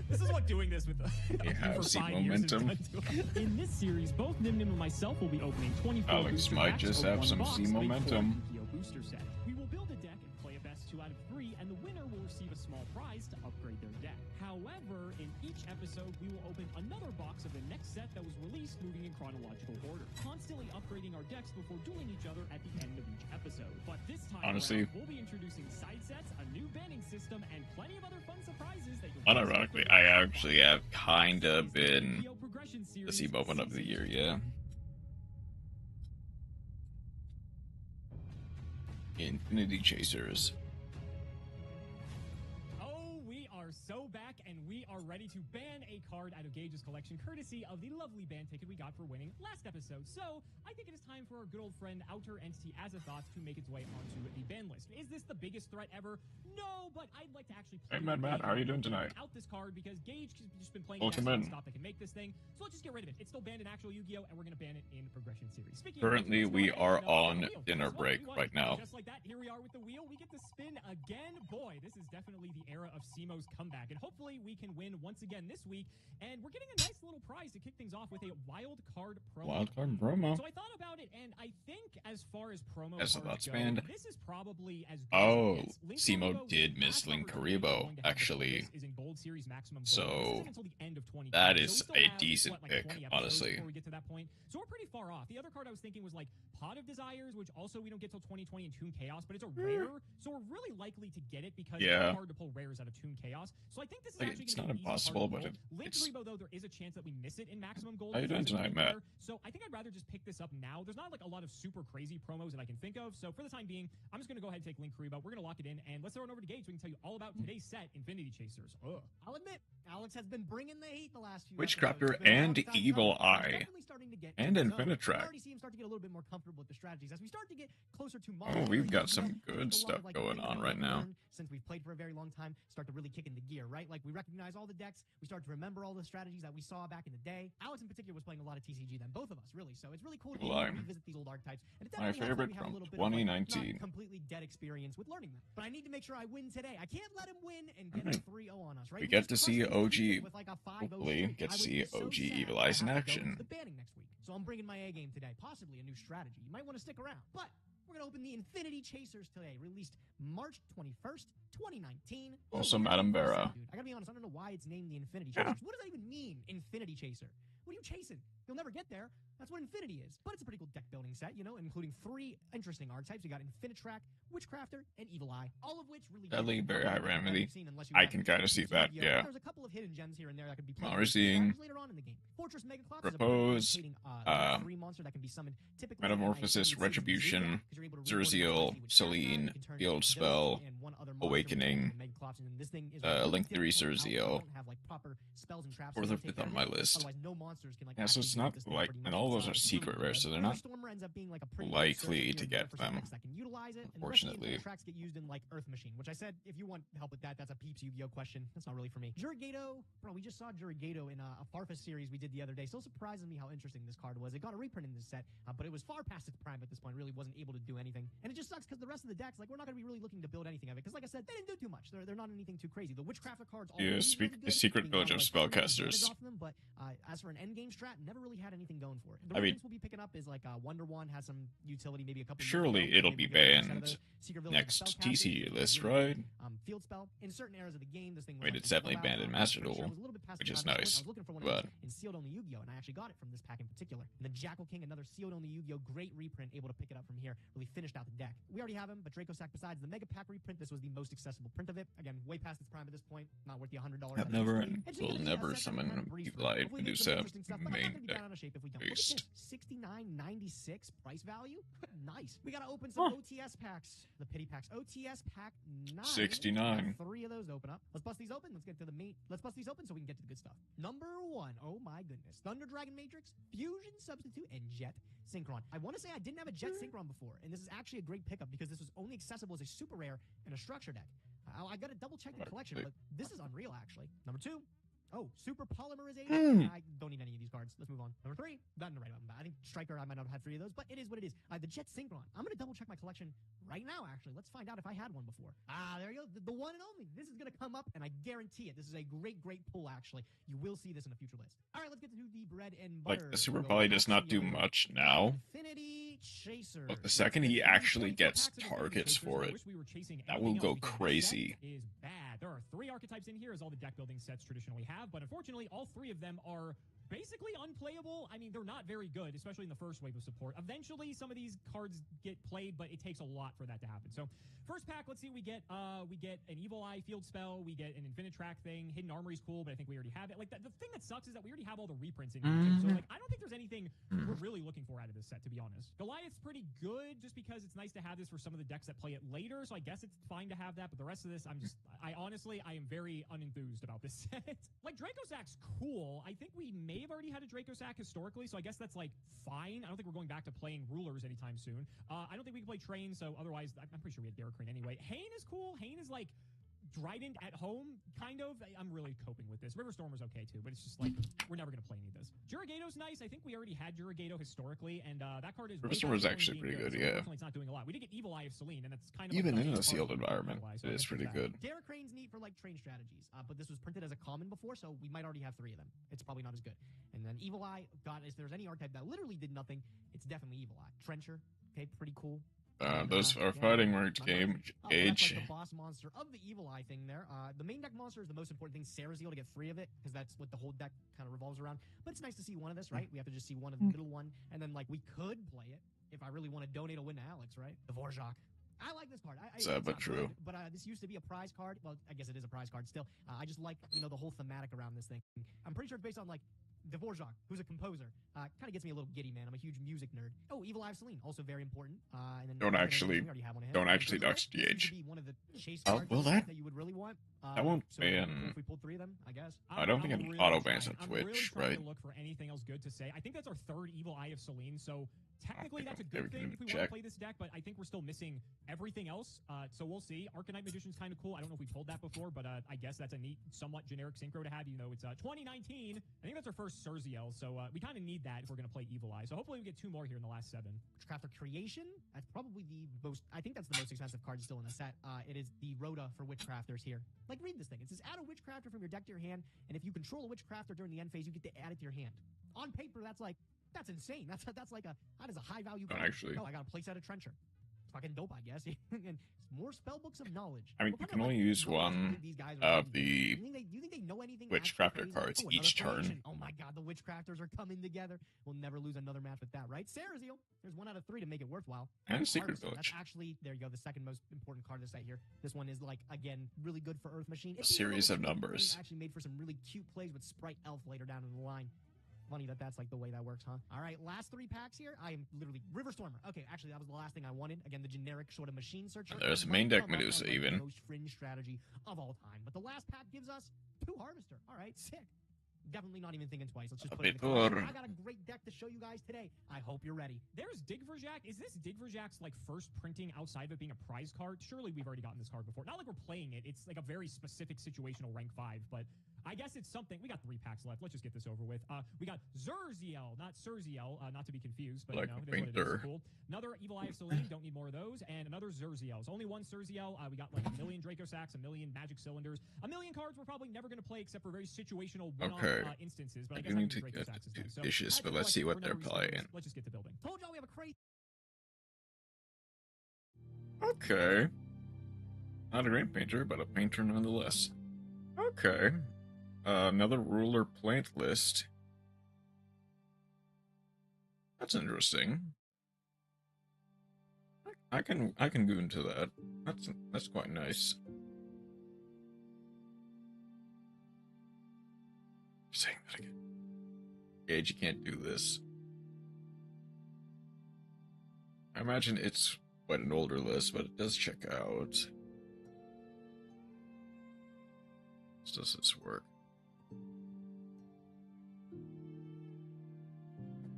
This is what doing this with
You have
for
seen
5 years has
momentum.
done to us. In this series, both Nim and myself will be opening 24
Alex
booster
might
packs
just
of
have
one
some
box
C
of a
momentum.
4 Yu-Gi-Oh! Booster set. We will build a deck and play a best 2 out of 3, and the winner will receive a small prize to upgrade their deck. However, in each episode, we will open another box of the next set that was released moving in chronological order, constantly upgrading our decks before dueling each other at the end of each episode. But this time
Honestly,
around, we'll be introducing side sets, a new banning system, and plenty of other fun surprises that you'll
Unironically, I actually have kinda been
Yu-Gi-Oh! Progression
the
Series
C moment of the year, yeah. Infinity Chasers.
Oh, we are so back, and we are ready to ban a card out of Gage's collection, courtesy of the lovely ban ticket we got for winning last episode. So, I think it is time for our good old friend Outer Entity Azathoth to make its way onto the ban list. Is this the biggest threat ever? No, but I'd like to actually play
Hey, Matt, how are you doing tonight?
out this card because Gage has just been playing
Welcome
decks
in.
nonstop that can make this thing. So let's just get rid of it. It's still banned in actual Yu-Gi-Oh, and we're going to ban it in Progression Series. Speaking
Currently,
of which,
we
let's go
are
ahead and,
on
the wheel.
dinner
Guess what?
break
We won.
right now.
Just like that, here we are with the wheel. We get to spin again. Boy, this is definitely the era of SEMO's comeback, and hopefully we can win once again this week. And we're getting a nice little prize to kick things off with a wild card promo.
Wild card promo.
So I thought about it, and I think as far as promo
As
cards
that's
go,
banned.
this is probably as good
Oh,
as it gets. Link
SEMO
Karibo
did
was
miss
last
Link
opportunity
Karibo,
going to have the
actually.
bonus is in Gold Series Maximum Gold.
So,
This isn't until the end of 2020.
that
So
is
we still
a
have,
decent
what, like
pick,
20 episodes
honestly.
before we get to that point. So we're pretty far off. The other card I was thinking was like Pot of Desires, which also we don't get till 2020 in Toon Chaos, but it's a rare, so we're really likely to get it because
Yeah.
it's hard to pull rares out of Toon Chaos. So I think this is
Like,
actually
it's
gonna
not
be an easy card
impossible,
to
but
pull. Link
it's...
Karibo, though, there is a chance that we miss it in Maximum Gold.
How you doing
because it's
tonight,
right
Matt?
there. So I think I'd rather just pick this up now. There's not like a lot of super crazy promos that I can think of. So for the time being, I'm just going to go ahead and take Link Karibo. We're going to lock it in, and let's throw it over to Gage so we can tell you all about today's set, Infinity Chasers. Ugh.
I'll admit, Alex has been bringing the heat the last few
Witchcrafter
episodes. It's been a
and
long time
Evil
coming. He's
Eye.
definitely starting to get
And
in his zone.
Infinitrack.
I already see him start to get a little bit more comfortable with the strategies. As we start to get closer to
Oh, we've got some good stuff going on right now.
Since we've played for a very long time, start to really kick into gear, right? Like we recognize all the decks, we start to remember all the strategies that we saw back in the day. Alex in particular was playing a lot of TCG then, both of us, really. So it's really cool to be able to
Lime.
revisit these old archetypes. And it
My
definitely helps that
favorite
we have a
from
little bit of, like,
2019.
not completely dead experience with learning them. But I need to make sure I win today. I can't let him win and get a
Alright.
3-0 on us, right?
We
He
get
just
to see
crushed me
OG,
with like a 5-0
hopefully
streak.
get
I
to
would
see
be so
OG
sad
Evil
if I
Eyes in
have to go
action.
to the banning next week. So I'm bringing my A game today, possibly a new strategy. You might want to stick around. But we're going to open the Infinity Chasers today, released March 21st, 2019.
Also,
Oh,
Madame
dude,
Vera.
I gotta be honest, I don't know why it's named the Infinity Chasers. What does that even mean, Infinity Chaser? What are you chasing? You'll never get there. That's what Infinity is. But it's a pretty cool deck building set, you know, including 3 interesting archetypes. You got Infinitrack, Witchcrafter, and Evil Eye. All of which really
Deadly, very high remedy.
Unless you
I
have
can kind of see that,
Yu-Gi-Oh!
yeah.
There's a couple of hidden gems here and there that could be played
We're seeing
later on in the game. Fortress Megaclops
Propose,
is a pretty
uh,
3 monster that can be summoned typically
Metamorphosis,
by
Retribution,
because you're able to
Zerziel,
reinforce
Celine,
you can turn
Field
those
Spell,
and one other monster
Awakening,
with Megaclops, and then this thing is
Link 3
difficult out.
Zerziel.
Don't have, like, proper spells and traps
4th
to
or
take
5th
care
on
of
my
it.
list.
Otherwise, no monsters can, like,
Yeah, so
actually
it's
deal
not
with this thing
like,
pretty
and
much.
all those
It's,
are secret
really
rares, so
good.
they're
River
not
Stormer ends up being, like, a pretty
likely
good
to
search
get
here for some
them.
decks that can utilize it, and the rest of the
Unfortunately.
tracks get used in, like, Earth Machine, which I said, if you want help with that, that's a Peeps Yu-Gi-Oh question. That's not really for me. Jurigato, bro, we just saw Jurigato in a Farfus series we did the other day. Still surprises me how interesting this card was. It got a reprint in this set, but it was far past its prime at this point. Really wasn't able to do anything. And it just sucks because the rest of the decks, like, we're not going to be really looking to build anything of it. Because, like I said, they didn't do too much. They're not anything too crazy. The Witchcrafter cards
Yeah,
already
speak
really
the
good,
secret
being
village
able
of
to, like,
spellcasters.
off them, but As for an endgame strat, never really had anything going for it. The
I mean,
reprints we'll be picking up is like Wonder One has some utility, maybe a couple.
surely
years ago.
it'll
Maybe
be
we'll get another set of
banned
those. Secret Village
next
spellcasters,
TCU
which is
list,
really
right?
good. Field spell in certain eras of the game. This thing was
I mean,
like
it's definitely
about,
banned in Master
pretty sure
Duel,
it was a little bit past
which
the
is
time I was
nice,
I was looking for one
but-
of these in sealed only Yu-Gi-Oh, and I actually got it from this pack in particular. And then Jackal King, another sealed only Yu-Gi-Oh, great reprint, able to pick it up from here. Really finished out the deck. We already have him, but Draco Sack, besides the Mega Pack reprint, this was the most accessible print of it. Again, way past its prime at this point. Not worth the $100.
I've never and will never summon Evil-Eyed Medusa main deck based.
$69.96 price value. Nice. We gotta open some OTS packs. The pity packs. OTS pack 9.
69.
Got 3 of those open up. Let's bust these open. Let's get to the main. Let's bust these open so we can get to the good stuff. Number 1. Oh my goodness. Thunder Dragon Matrix, Fusion Substitute, and Jet Synchron. I want to say I didn't have a Jet Synchron before, and this is actually a great pickup because this was only accessible as a super rare and a structure deck. I got to double check the collection, but this is unreal actually. Number 2. Oh, super polymerization. I don't need any of these cards. Let's move on. Number 3. Gotten the right one. I think Striker, I might not have had 3 of those, but it is what it is. The Jet Synchron. I'm going to double check my collection right now, actually. Let's find out if I had one before. There you go. The one and only. This is going to come up, and I guarantee it. This is a great, great pull, actually. You will see this in a future list. All right, let's get to the bread and butter.
Like, the Super Poly does not do much now,
Infinity Chaser.
but the second he actually gets targets for it, that will go crazy.
Is bad. There are 3 archetypes in here, as all the deck building sets traditionally have, but unfortunately, all 3 of them are basically unplayable. I mean, they're not very good, especially in the first wave of support. Eventually, some of these cards get played, but it takes a lot for that to happen. So, first pack, let's see what we get. We get an Evil Eye field spell. We get an Infinitrack thing. Hidden Armory's cool, but I think we already have it. Like, the thing that sucks is that we already have all the reprints in here, too. So, like, I don't think there's anything we're really looking for out of this set, to be honest. Goliath's pretty good, just because it's nice to have this for some of the decks that play it later, so I guess it's fine to have that, but the rest of this, I am very unenthused about this set. Like, Draco Sack's cool. I think we may have already had a Draco Sack historically, so I guess that's, like, fine. I don't think we're going back to playing Rulers anytime soon. I don't think we can play Train, so otherwise, I'm pretty sure we had Derogatory anyway. Hane is cool. Hane is, like, Trident at home, kind of. I'm really coping with this. River Stormer's okay, too, but it's just, like, we're never going to play any of this. Jurigato's nice. I think we already had Jurigato historically, and that card is...
River Stormer's actually pretty good, yeah.
Unfortunately, it's not doing a lot. We did get Evil Eye of Selene, and that's kind of...
Even
like
in a sealed environment, it is pretty good.
Derek Crane's neat for, like, train strategies, but this was printed as a common before, so we might already have 3 of them. It's probably not as good. And then Evil Eye, God, if there's any archetype that literally did nothing, it's definitely Evil Eye. Trencher, okay, pretty cool.
Those are fighting words game. Age.
That's like the boss monster of the Evil Eye thing there. The main deck monster is the most important thing. Saraziel to get 3 of it, because that's what the whole deck kind of revolves around. But it's nice to see one of this, right? We have to just see one of the middle one, and then, like, we could play it if I really want to donate a win to Alex, right? The Vorjak. I like this card. It's
but
not
true.
good, but this used to be a prize card. Well, I guess it is a prize card still. I just like, the whole thematic around this thing. I'm pretty sure it's based on, like, Dvorak, who's a composer. Kind of gets me a little giddy, man. I'm a huge music nerd. Oh, Evil Eye of Selene, also very important. And then
Don't actually dox GH. Will that?
You would really want.
That won't
so
ban.
if we pulled 3 of them, I guess.
I don't think it auto bans on Twitch,
I'm really trying
right?
to look for anything else good to say. I think that's our 3rd Evil Eye of Selene, so technically that's a
Maybe
good
we
thing
can
if we want to
check.
play this deck, but I think we're still missing everything else. So we'll see. Arcanite Magician's kind of cool. I don't know if we pulled that before, but I guess that's a neat, somewhat generic synchro to have, even though it's 2019. I think that's our first Surziel, so we kind of need that if we're going to play Evil Eye. So hopefully we get 2 more here in the last 7.
Witchcrafter Creation, that's probably the most, I think that's the most expensive card still in the set. It is the Rhoda for Witchcrafters here. Like, read this thing. It says, add a Witchcrafter from your deck to your hand, and if you control a Witchcrafter during the end phase, you get to add it to your hand. On paper, that's insane. That's like that is a high value card.
Actually.
No, I got a place out of Trencher. It's fucking dope, I guess. And more spellbooks of knowledge.
I mean, you can only use one of the
you think they know anything
Witchcrafter cards each turn.
Oh my god, the Witchcrafters are coming together. We'll never lose another match with that, right? Saraziel, there's 1 out of 3 to make it worthwhile.
And Secret
Harvester,
Village.
That's actually, there you go, the second most important card of the set here. This one is, like, again, really good for Earth Machine.
A series of numbers.
Actually made for some really cute plays with Sprite Elf later down in the line. Funny that's like the way that works, huh? All right, last 3 packs here. I am literally River Stormer. Okay, actually, that was the last thing I wanted. Again, the generic sort of machine searcher.
There's a main deck Medusa even.
The most fringe strategy of all time. But the last pack gives us 2 Harvester. All right, sick. Definitely not even thinking twice. Let's just put it in the collection. I got a great deck to show you guys today. I hope you're ready.
There's Digverjak. Is this Digverjak's, like, first printing outside of it being a prize card? Surely we've already gotten this card before. Not like we're playing it. It's like a very specific situational rank 5, but I guess it's something. We got 3 packs left. Let's just get this over with. We got Zerziel, not Surziel, not to be confused, but
Like
you know,
a
it is what it is.
painter.
Cool. Another Evil Eye of Selene, don't need more of those, and another Zerziel. So only one Zerziel. We got like 1 million Draco Sacks, 1 million Magic Cylinders, 1 million cards we're probably never going to play except for very situational one-off
Okay.
instances. But I
I
guess
do need
having
to
Draco
get
Sacks is
to
nice. So
dishes,
I
but
feel
let's
like
see what
for no
they're
reason,
playing.
let's just get to building.
Told y'all we have a crazy.
Okay. Not a great painter, but a painter nonetheless. Okay. Another ruler plant list. That's interesting. I can go into that. That's quite nice. Saying that again. Gage, you can't do this. I imagine it's quite an older list, but it does check out. How does this work?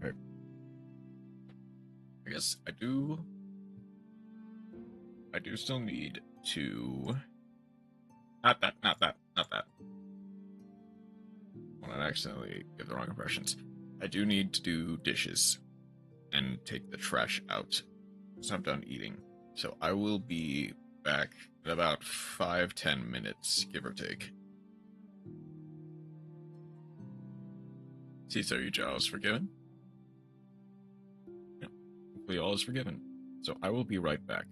Okay. I guess I do still need to... Not that. When I accidentally give the wrong impressions. I do need to do dishes and take the trash out. So I'm done eating. So I will be back in about 5-10 minutes, give or take. Caesar, you all is forgiven? Yeah. Hopefully all is forgiven. So I will be right back.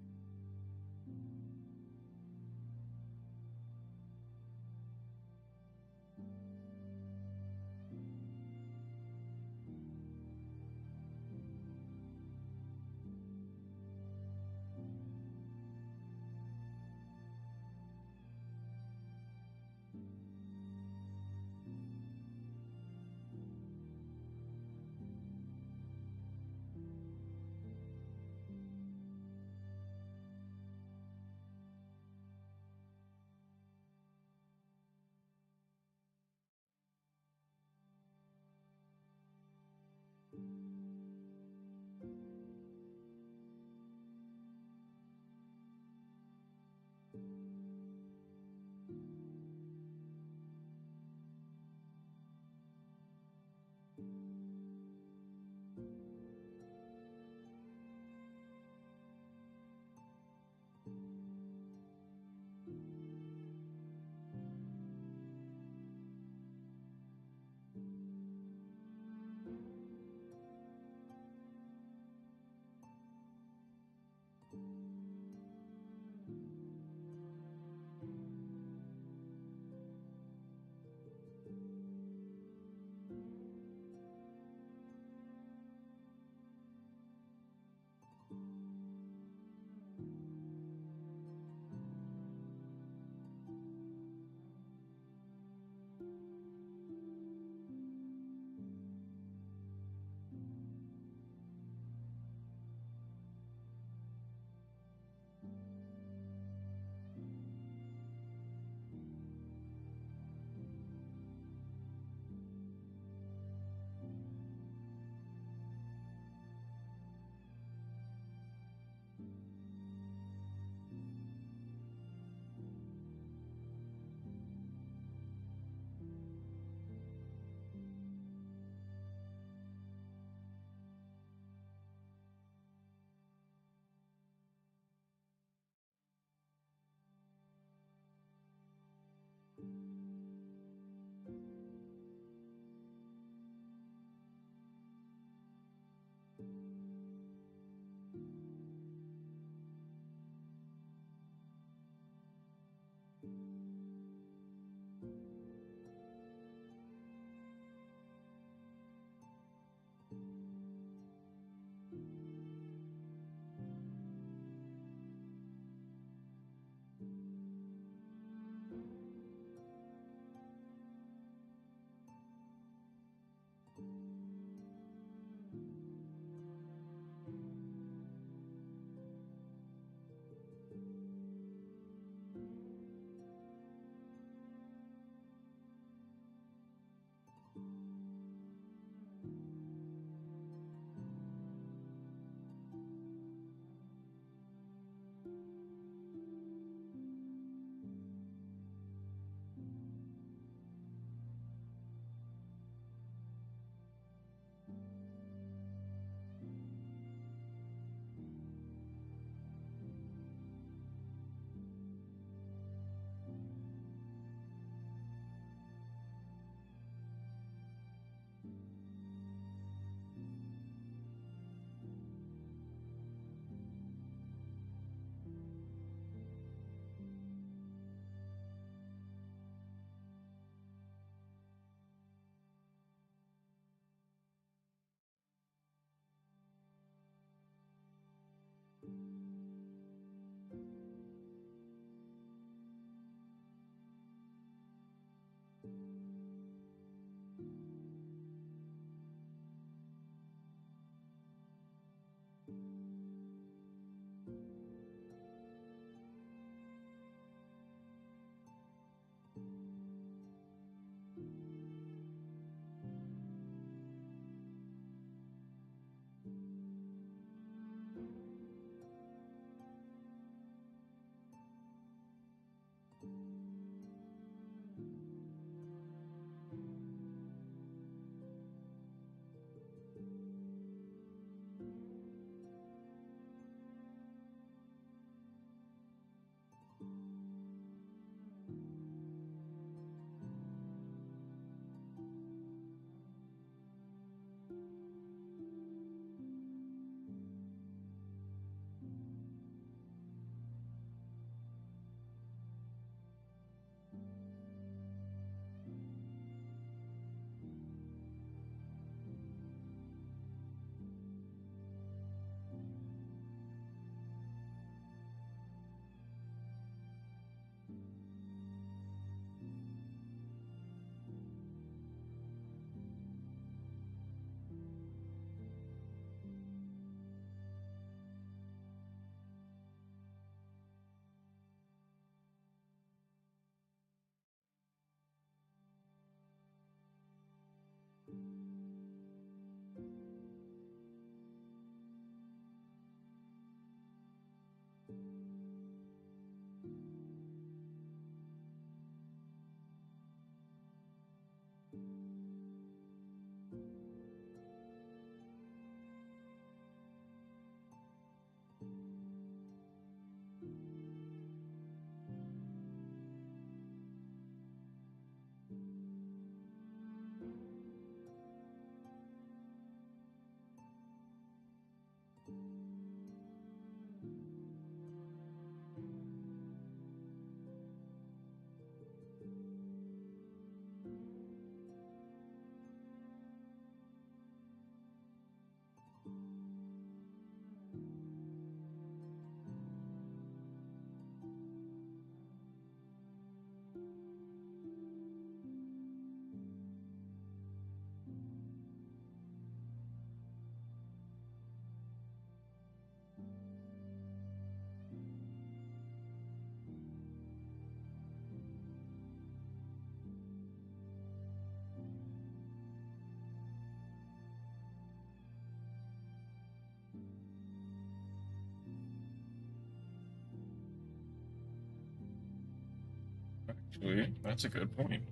Actually, that's a good point.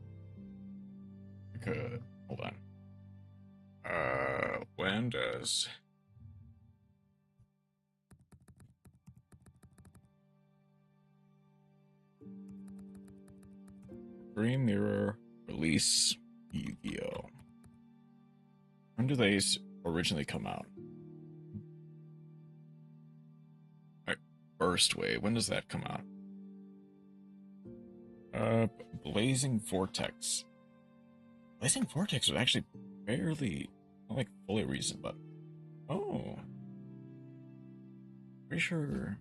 Good. Hold on. When does Dream Mirror release Yu-Gi-Oh? When do they originally come out? Alright, Burst Wave. When does that come out? Blazing Vortex. Blazing Vortex was actually barely, not like fully recent, but oh, pretty sure.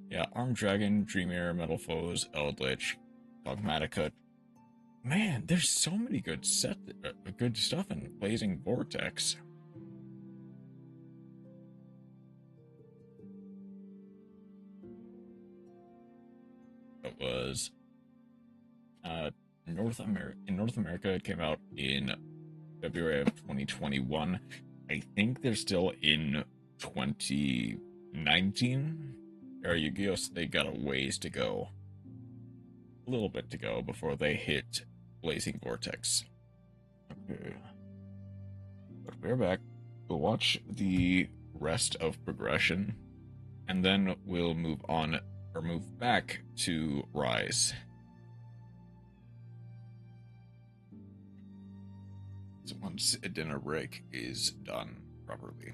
Yeah, Armed Dragon, Dreamer, Metal Foes, Eldritch, Dogmatica. Man, there's so many good good stuff in Blazing Vortex. It was in North America, it came out in February of 2021. I think they're still in 2019. Or Yu-Gi-Oh! They got a ways to go. A little bit to go before they hit Blazing Vortex. Okay. But we're back. We'll watch the rest of Progression, and then we'll move on, or move back to Rise. So once a dinner break is done properly.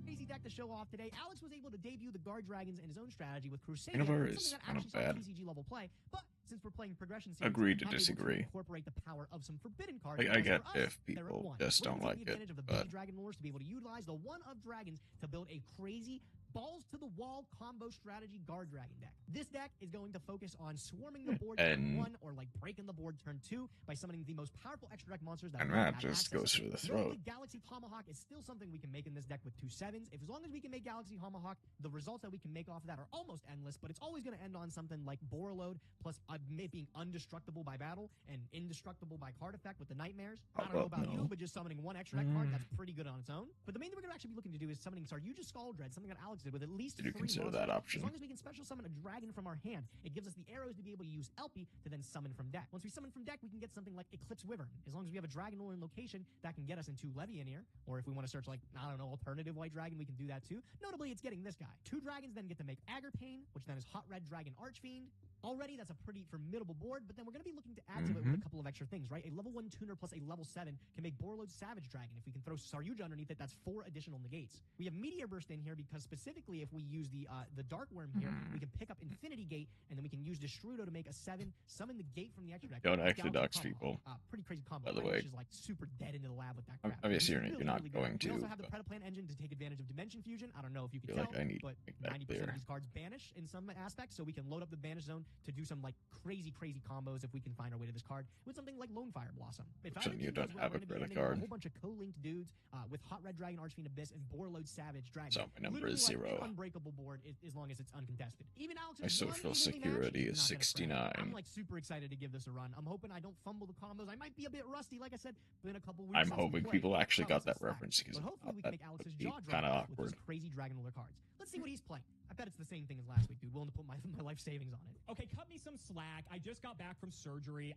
Crazy deck to show off today. Alex was able to debut the Guard Dragons in his own strategy with Crusade.
Minotaur
something
is
that
kind of
actually saw
bad.
TCG level play, but since we're playing Progression series,
Agree to
I'm able
disagree.
incorporate the power of some forbidden cards.
I get
for us,
if
they're at
people
one.
just
We're
don't
gonna
like
take
it,
advantage of the
but
baby dragon lures to be able to utilize the one of dragons to build a crazy balls to the wall combo strategy Guard Dragon deck. This deck is going to focus on swarming the board turn 1 or like breaking the board turn 2 by summoning the most powerful extra deck monsters that
and
we have
that just
access
goes
to.
for the
Notably,
throat.
Galaxy Tomahawk is still something we can make in this deck with 2 7s. If as long as we can make Galaxy Tomahawk, the results that we can make off of that are almost endless, but it's always going to end on something like Borreload plus it being undestructible by battle and indestructible by card effect with the Nightmares. I don't know about you, but just summoning one extra deck card, that's pretty good on its own. But the main thing we're going to actually be looking to do is summoning Saryuja Scaldred, something that Alex did with at least
Did you
3
consider
monsters.
that option?
As long as we can special summon a dragon from our hand, it gives us the arrows to be able to use LP to then summon from deck. Once we summon from deck, we can get something like Eclipse Wyvern. As long as we have a dragon lore in location, that can get us into Levianir, or if we want to search like, I don't know, alternative white dragon, we can do that too. Notably, it's getting this guy. 2 dragons then get to make Aggerpain, which then is Hot Red Dragon Archfiend. Already, that's a pretty formidable board, but then we're going to be looking to add to it with a couple of extra things, right? A level 1 tuner plus a level 7 can make Borreload Savage Dragon. If we can throw Saryuja underneath it, that's 4 additional negates. We have Meteor Burst in here because specifically if we use the Dark Worm here, we can pick up Infinity Gate, and then we can use Destrudo to make a 7, summon the gate from the extra deck.
Don't actually dox
Galaxy
people.
Tomahawk. Pretty crazy combo,
By the
right?
way.
Which is like super dead into the lab with that crap.
Obviously,
It's
you're not
good.
going
We
to,
also have the
but
Predaplan engine to take advantage of Dimension Fusion. I don't know if you can
feel
tell,
like I need
but
to make that
90%
clear.
of these cards banish in some aspects, so we can load up the banish zone to do some like crazy combos if we can find our way to this card with something like Lone Fire Blossom. If
So you don't have a credit card.
A whole bunch of co-linked dudes with Hot Red Dragon, Archfiend Abyss, and Borreload Savage Dragon.
So my number is
Literally like
0.
an unbreakable board as long as it's uncontested. Even Alex's
My social
one evenly
security
match,
is
not gonna fret.
69.
I'm like super excited to give this a run. I'm hoping I don't fumble the combos. I might be a bit rusty, like I said, been a couple weeks.
I'm
since we
hoping
played.
people actually
Cut
got that
us some slack.
reference because
But hopefully we
that
can make Alex's
would be
jaw
kind of
drop with
awkward.
these crazy Dragon Ruler cards. Let's see what he's playing. I bet it's the same thing as last week, dude. Willing to put my life savings on it.
Okay, cut me some slack. I just got back from surgery.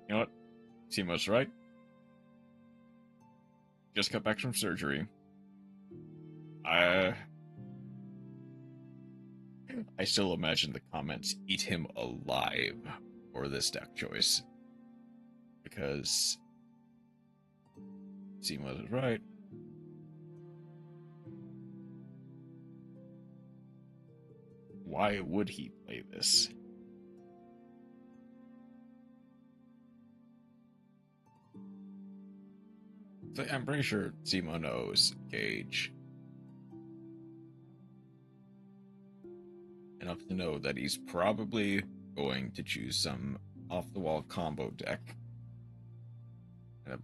You know what? Simo's right. Just got back from surgery. I still imagine the comments eat him alive for this deck choice. Because Simo is right. Why would he play this? So I'm pretty sure Simo knows Gage enough to know that he's probably going to choose some off-the-wall combo deck. And I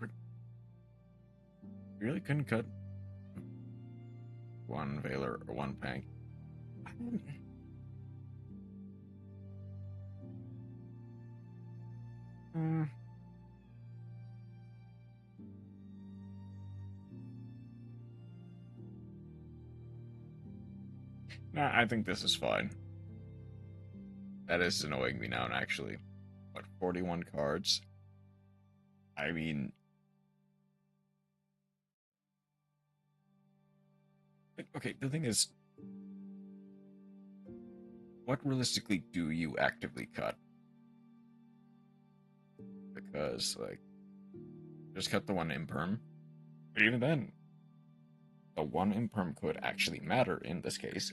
really couldn't cut one Veiler or one Pank. Nah, I think this is fine. That is annoying me now, actually. What, 41 cards? I mean... Okay, the thing is... What realistically do you actively cut? Because, like... Just cut the one imperm. But even then... The one imperm could actually matter in this case.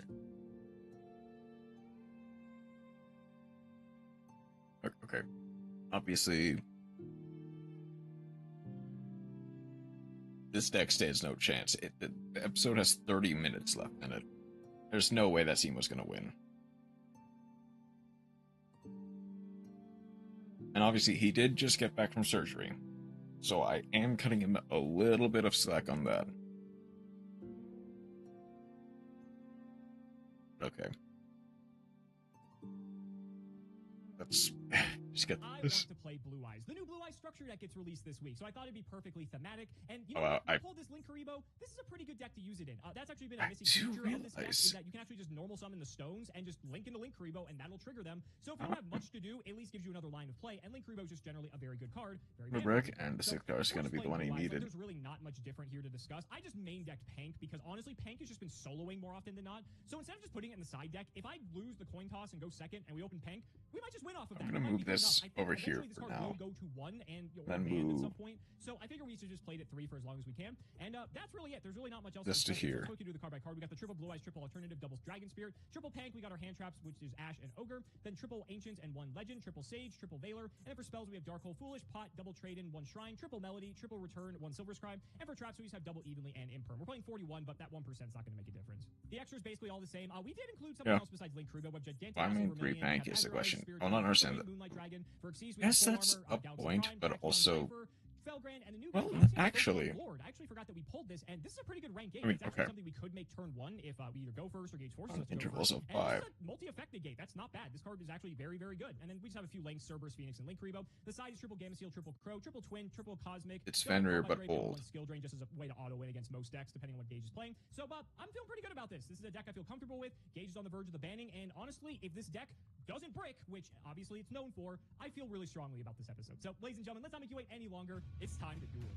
Okay. Obviously, this deck stands no chance. The episode has 30 minutes left in it. There's no way that team was going to win. And obviously, he did just get back from surgery. So I am cutting him a little bit of slack on that. Okay. Let's just get this.
I want to play Blue Eyes. The new Blue Eyes structure deck gets released this week, so I thought it'd be perfectly thematic. And you know, I pulled this Link Karibo. This is a pretty good deck to use it in. That's actually been a missing feature of this deck, is that you can actually just normal summon the stones and just link into Link Karibo, and that'll trigger them. So if you don't have much to do, it at least gives you another line of play. And Link Karibo is just generally a very good card. Very
Brick, and the 6 card is going to be the one he needed.
There's really not much different here to discuss. I just main decked Pank because honestly, Pank has just been soloing more often than not. So instead of just putting it in the side deck, if I lose the coin toss and go second, and we open Pank, we might just win off of that.
I'm gonna move this over here
this
for
card
now.
will go to 1 and
Then
banned
move
at some point. So I figure we should just play it at 3 for as long as we can. And that's really it. There's really not much else.
This to here.
So we can do the card by card. We got the triple Blue Eyes, triple alternative, double Dragon Spirit, triple Pank. We got our hand traps, which is Ash and Ogre. Then triple Ancients and 1 Legend, triple Sage, triple Veiler. And then for spells, we have Dark Hole Foolish, Pot, double Trade in, 1 Shrine, triple Melody, triple Return, 1 Silver Scribe. And for traps, we just have double Evenly and Imperm. We're playing 41, but that 1% is not going to make a difference. The extra is basically all the same. We did include something else besides Link Karibo. We have Gigantic.
I mean, 3 Pank is the question. I don't understand that. Yes, that's a point, but also... Well, actually...
I actually forgot that we pulled this, and this is a pretty good rank game.
I mean,
it's actually something we could make turn 1 if we either go first or Gates forces us to go
intervals
first.
of 5.
Multi-effect negate. That's not bad. This card is actually very, very good. And then we just have a few Link, Cerberus, Phoenix, and Link Karibo. The side is triple Gamma Seal, triple Crow, triple Twin, triple Cosmic.
It's Fenrir, but old.
Skill drain just as a way to auto win against most decks, depending on what Gage is playing. So, I'm feeling pretty good about this. This is a deck I feel comfortable with. Gage is on the verge of the banning, and honestly, if this deck doesn't brick, which obviously it's known for, I feel really strongly about this episode. So, ladies and gentlemen, let's not make you wait any longer. It's time to duel.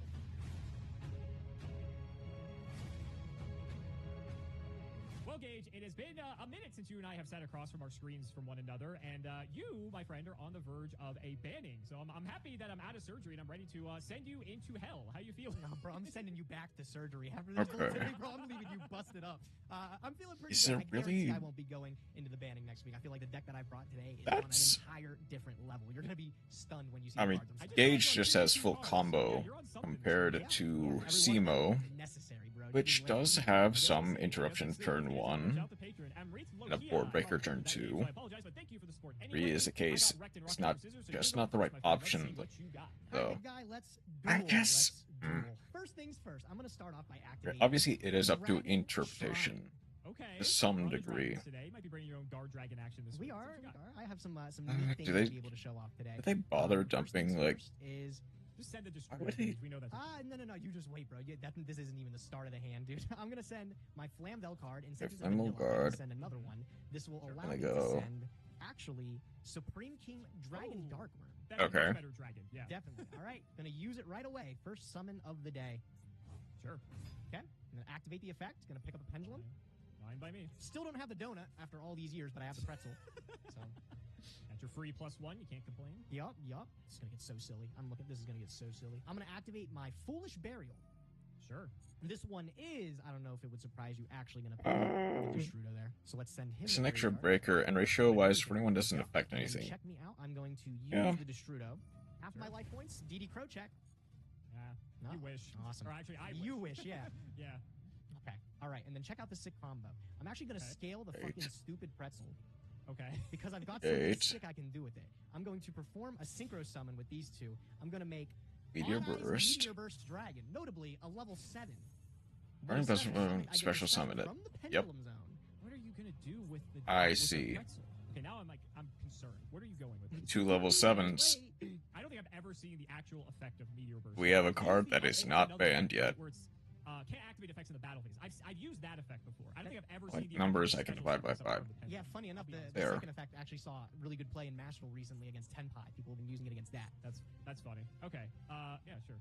Well, Gage, it has been a minute since you and I have sat across from our screens from one another, and you, my friend, are on the verge of a banning. So I'm happy that I'm out of surgery and I'm ready to send you into hell. How you feeling?
No, bro, I'm sending you back to surgery after this whole surgery, bro. I'm leaving you busted up. I'm feeling pretty good. I guarantee I won't be going into the banning next week. I feel like the deck that I brought today is on an entire different level. You're going to be stunned when you see the cards.
Gage just has full combo compared to Simo, which does have some interruption turn 1, and a board breaker turn 2. 3 is the case. It's just not the right option, though. I guess...
First things first, I'm going to start off by activating...
Obviously, it is up to interpretation. To some degree.
We are. I have some neat things to be able to show off today.
Did they bother dumping, like...
Just send the destroyer. We know that.
No. You just wait, bro. This isn't even the start of the hand, dude. I'm gonna send my Flamvel card and since
Flamvel guard.
Send another one. This will allow me to send actually Supreme King Dragon Darkworm.
Okay.
Better dragon. Yeah.
Definitely. All right. Gonna use it right away. First summon of the day.
Sure.
Okay. I'm gonna activate the effect. Gonna pick up a pendulum.
Fine by me.
Still don't have the donut after all these years, but I have the pretzel. So.
That's your free +1. You can't complain.
Yup. It's gonna get so silly. This is gonna get so silly. I'm gonna activate my Foolish Burial.
Sure.
This one is, I don't know if it would surprise you, actually gonna put the Destrudo there. So let's send him.
It's an extra breaker, and ratio-wise, 21 doesn't affect anything.
Check me out. I'm going to use the Destrudo. Half my life points. DD Crow check.
No? You wish.
Awesome.
Or actually, I wish.
You wish, yeah.
Yeah.
Okay. All right, and then check out the sick combo. I'm actually gonna scale the fucking stupid pretzel.
Okay.
Because I've got something sick I can do with it. I'm going to perform a synchro summon with these two. I'm going to make
Meteor Burst.
Meteor Burst Dragon, notably a level 7.
Burning plus special summon it. Yep.
Zone.
What are you going to do with the
I see.
Okay, now I'm concerned. What are you going with?
2 level 7s.
I don't think I've ever seen the actual effect of Meteor Burst.
We have a card that is not banned yet.
Can't activate effects in the battle phase. I've used that effect before. I don't think I've ever
Like
seen the
numbers
effect
I can
special
divide by
summon
5.
from the pen.
Yeah, funny enough, the
There.
second effect actually saw really good play in Masterful recently against Tenpai. People have been using it against that.
That's funny. Okay. Yeah, sure.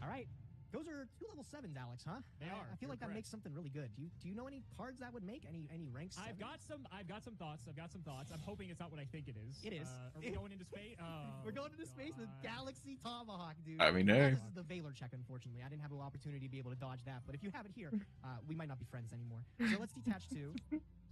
All right. Those are 2 level 7s, Alex, huh?
They are.
I feel
You're
like that
correct.
makes something really good. Do you know any cards that would make any ranks?
I've got some thoughts. I'm hoping it's not what I think it is.
It is.
Are we going into space? Oh,
We're going into space with
God.
Galaxy Tomahawk, dude.
I mean, hey.
This is the Valor check, unfortunately. I didn't have an opportunity to be able to dodge that, but if you have it here, we might not be friends anymore. So let's detach 2.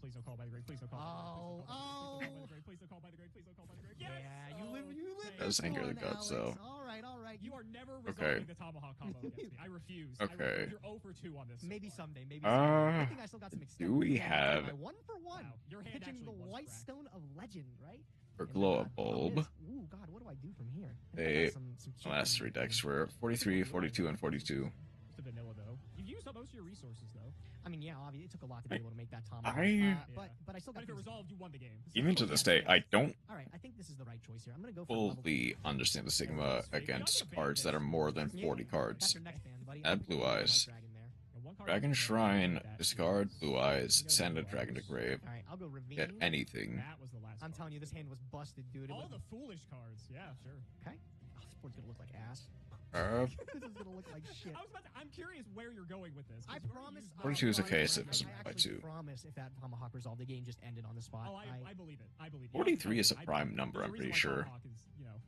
Please don't call by the grade. Please don't call
Oh,
by the grade. Please don't call by the grade. Please don't call by the grade. Yes!
Yeah, you live
thank
Does
this
anger the
one,
guts,
Alex.
though.
All right.
You are never
Okay.
resolving the tomahawk combo against me. I refuse.
Okay.
You're 0 for 2 on this. so
Maybe
far.
someday. Maybe someday. I think I still got some extended.
do we
Yeah,
have-
my 1-for-1?
Wow, your hand
Pitching
actually
the
was
White
cracked.
Stone of Legend, right?
For
And
glow
then,
up bulb.
Ooh, God, what do I do from here? I think I
They-
got some
The last
chicken
3 decks
thing.
were 43, 42, and 42.
Just a vanilla though. You've used up most of your resources though.
I mean, yeah, obviously, it took a lot to be able to make that tomahawk.
I-
But I still got
But if it
things-
resolved, you won the game.
Even to this day, I don't
All right, I think this is the right choice here. I'm gonna go for level
fully understand the stigma against cards that are more than 40
That's
cards.
your next band, buddy.
Add
I think
Blue
we'll go with
Eyes.
White Dragon there.
And one card
Dragon
left to go
Shrine,
with that
discard
is-
Blue Eyes,
We gotta
send a
Blue
dragon to
Eyes.
grave.
All right, I'll go Ravine.
Get anything.
That was the last.
I'm
card.
telling you, this hand was busted, dude. It
All
was-
the foolish cards. Yeah, sure.
Okay. Oh, this board's gonna look like ass.
Uh,
This is gonna look like shit.
I'm curious where you're going with this. 'cause
I
you've already
promise.
used
I
42 is a
promise-
case,
I-
it was
I
by
actually
2.
promise if that tomahawk resolved, the game just ended on the spot.
Oh, I believe it. I believe it.
43 is a
I-
prime number,
there's a
I'm
reason
pretty
why
sure.
Tomahawk is, you know.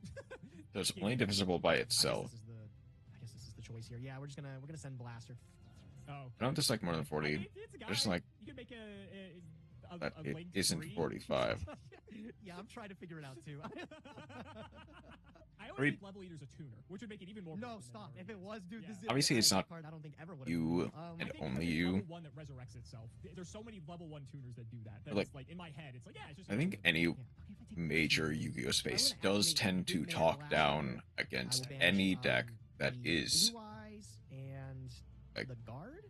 So it's only divisible by itself.
I guess this is the choice here. Yeah, we're gonna send Blaster.
Oh.
I don't dislike more than 40.
It's a guy.
Just like
You could make a
that it
Link
isn't
3.
45.
Yeah, I'm trying to figure it out too.
I always
Read-
think Level Eater's a tuner, which would make it even more.
No,
broken than
stop.
it
If it
already
was, dude,
Yeah.
this is
Obviously,
the
it's not
card I don't think ever would
you
I
and
think
only
it's
you.
Level 1 that resurrects itself. There's so many Level 1 tuners that do that. That's
Like-
like in my head, it's like, yeah, it's just.
I think any
Yeah. Okay, if I take
major
this,
Yu-Gi-Oh space
gonna
does
activate
tend to
Big Man
talk
Blast
down
here. I
against
will banish,
any deck that
the
is
Blue Eyes and
like-
the guard.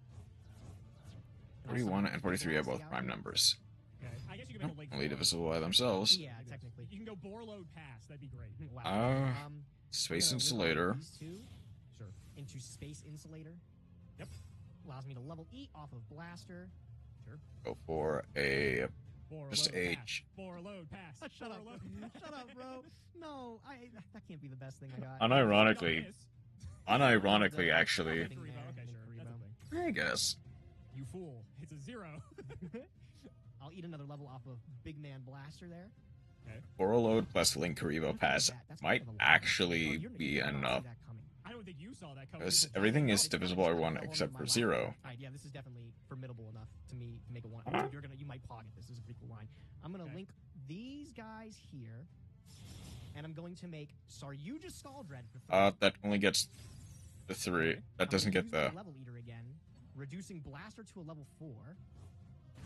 41 and 43 are both prime numbers.
Okay. I guess you can make a Link
Only
4.
divisible by themselves.
Yeah,
I guess.
technically.
You can go Borload Pass. That'd be great.
Wow.
Space
I'm gonna level
Insulator.
these 2
Sure.
into Space Insulator.
Yep.
Allows me to level E off of Blaster.
Go for a
Borload
just
Pass.
H.
Borload Pass.
Shut up.
Borload-
Shut up, bro. No, that can't be the best thing I got.
Unironically,
Yes.
unironically, actually,
Link Rebo. Okay,
Link
sure.
Rebo.
That's a thing.
I guess.
You fool. It's a 0.
I'll eat another level off of Big Man Blaster there.
Boroload plus Link Karibo Pass
That's
might
kind of a lot.
actually
Oh, you're
be
not gonna see
enough.
that coming.
I don't think you saw that coming.
Because
This is-
everything is
It's
divisible by
fine,
1
it's fine.
except
My
for
lap.
0.
All right, yeah, this is definitely formidable enough to me to make a one. Oh, dude, you might pocket this. This is a pretty cool line. I'm gonna
Okay.
link these guys here, and I'm going to make Saryuja Scaldred for 3.
That only gets the 3. That
I'm
doesn't
gonna
get
use
the...
level eater again, reducing Blaster to a level 4.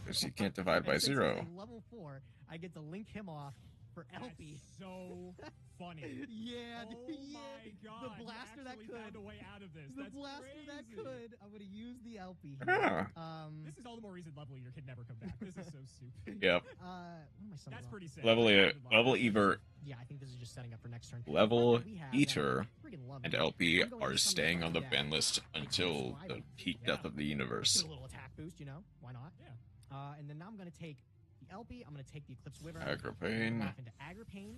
Because you can't divide by
And since he's
0.
a level 4, I get to link him off for LP.
That's so funny.
Yeah,
Oh
dude, yeah.
my god.
The
you
blaster that
actually
could.
found a way out of this.
The
That's
blaster that
crazy.
could. I'm gonna use the LP here.
Yeah.
This is all the more reason Level Eater could never come back. This is so stupid.
Yep.
What am I summoning
That's
off?
pretty sick.
Level
Level
Eater,
Yeah, I think this is just setting up for next turn.
Level
We have
Eater,
that. Friggin' love
and
it.
LP
I'm going to
are
summon
staying on the
that.
ban list until the peak death of the universe.
Get a little attack boost, you know? Why not?
Yeah.
And then now I'm gonna take the LP. I'm gonna take the Eclipse Wyvern.
Aggro
Put it
Pain.
off into Agripane.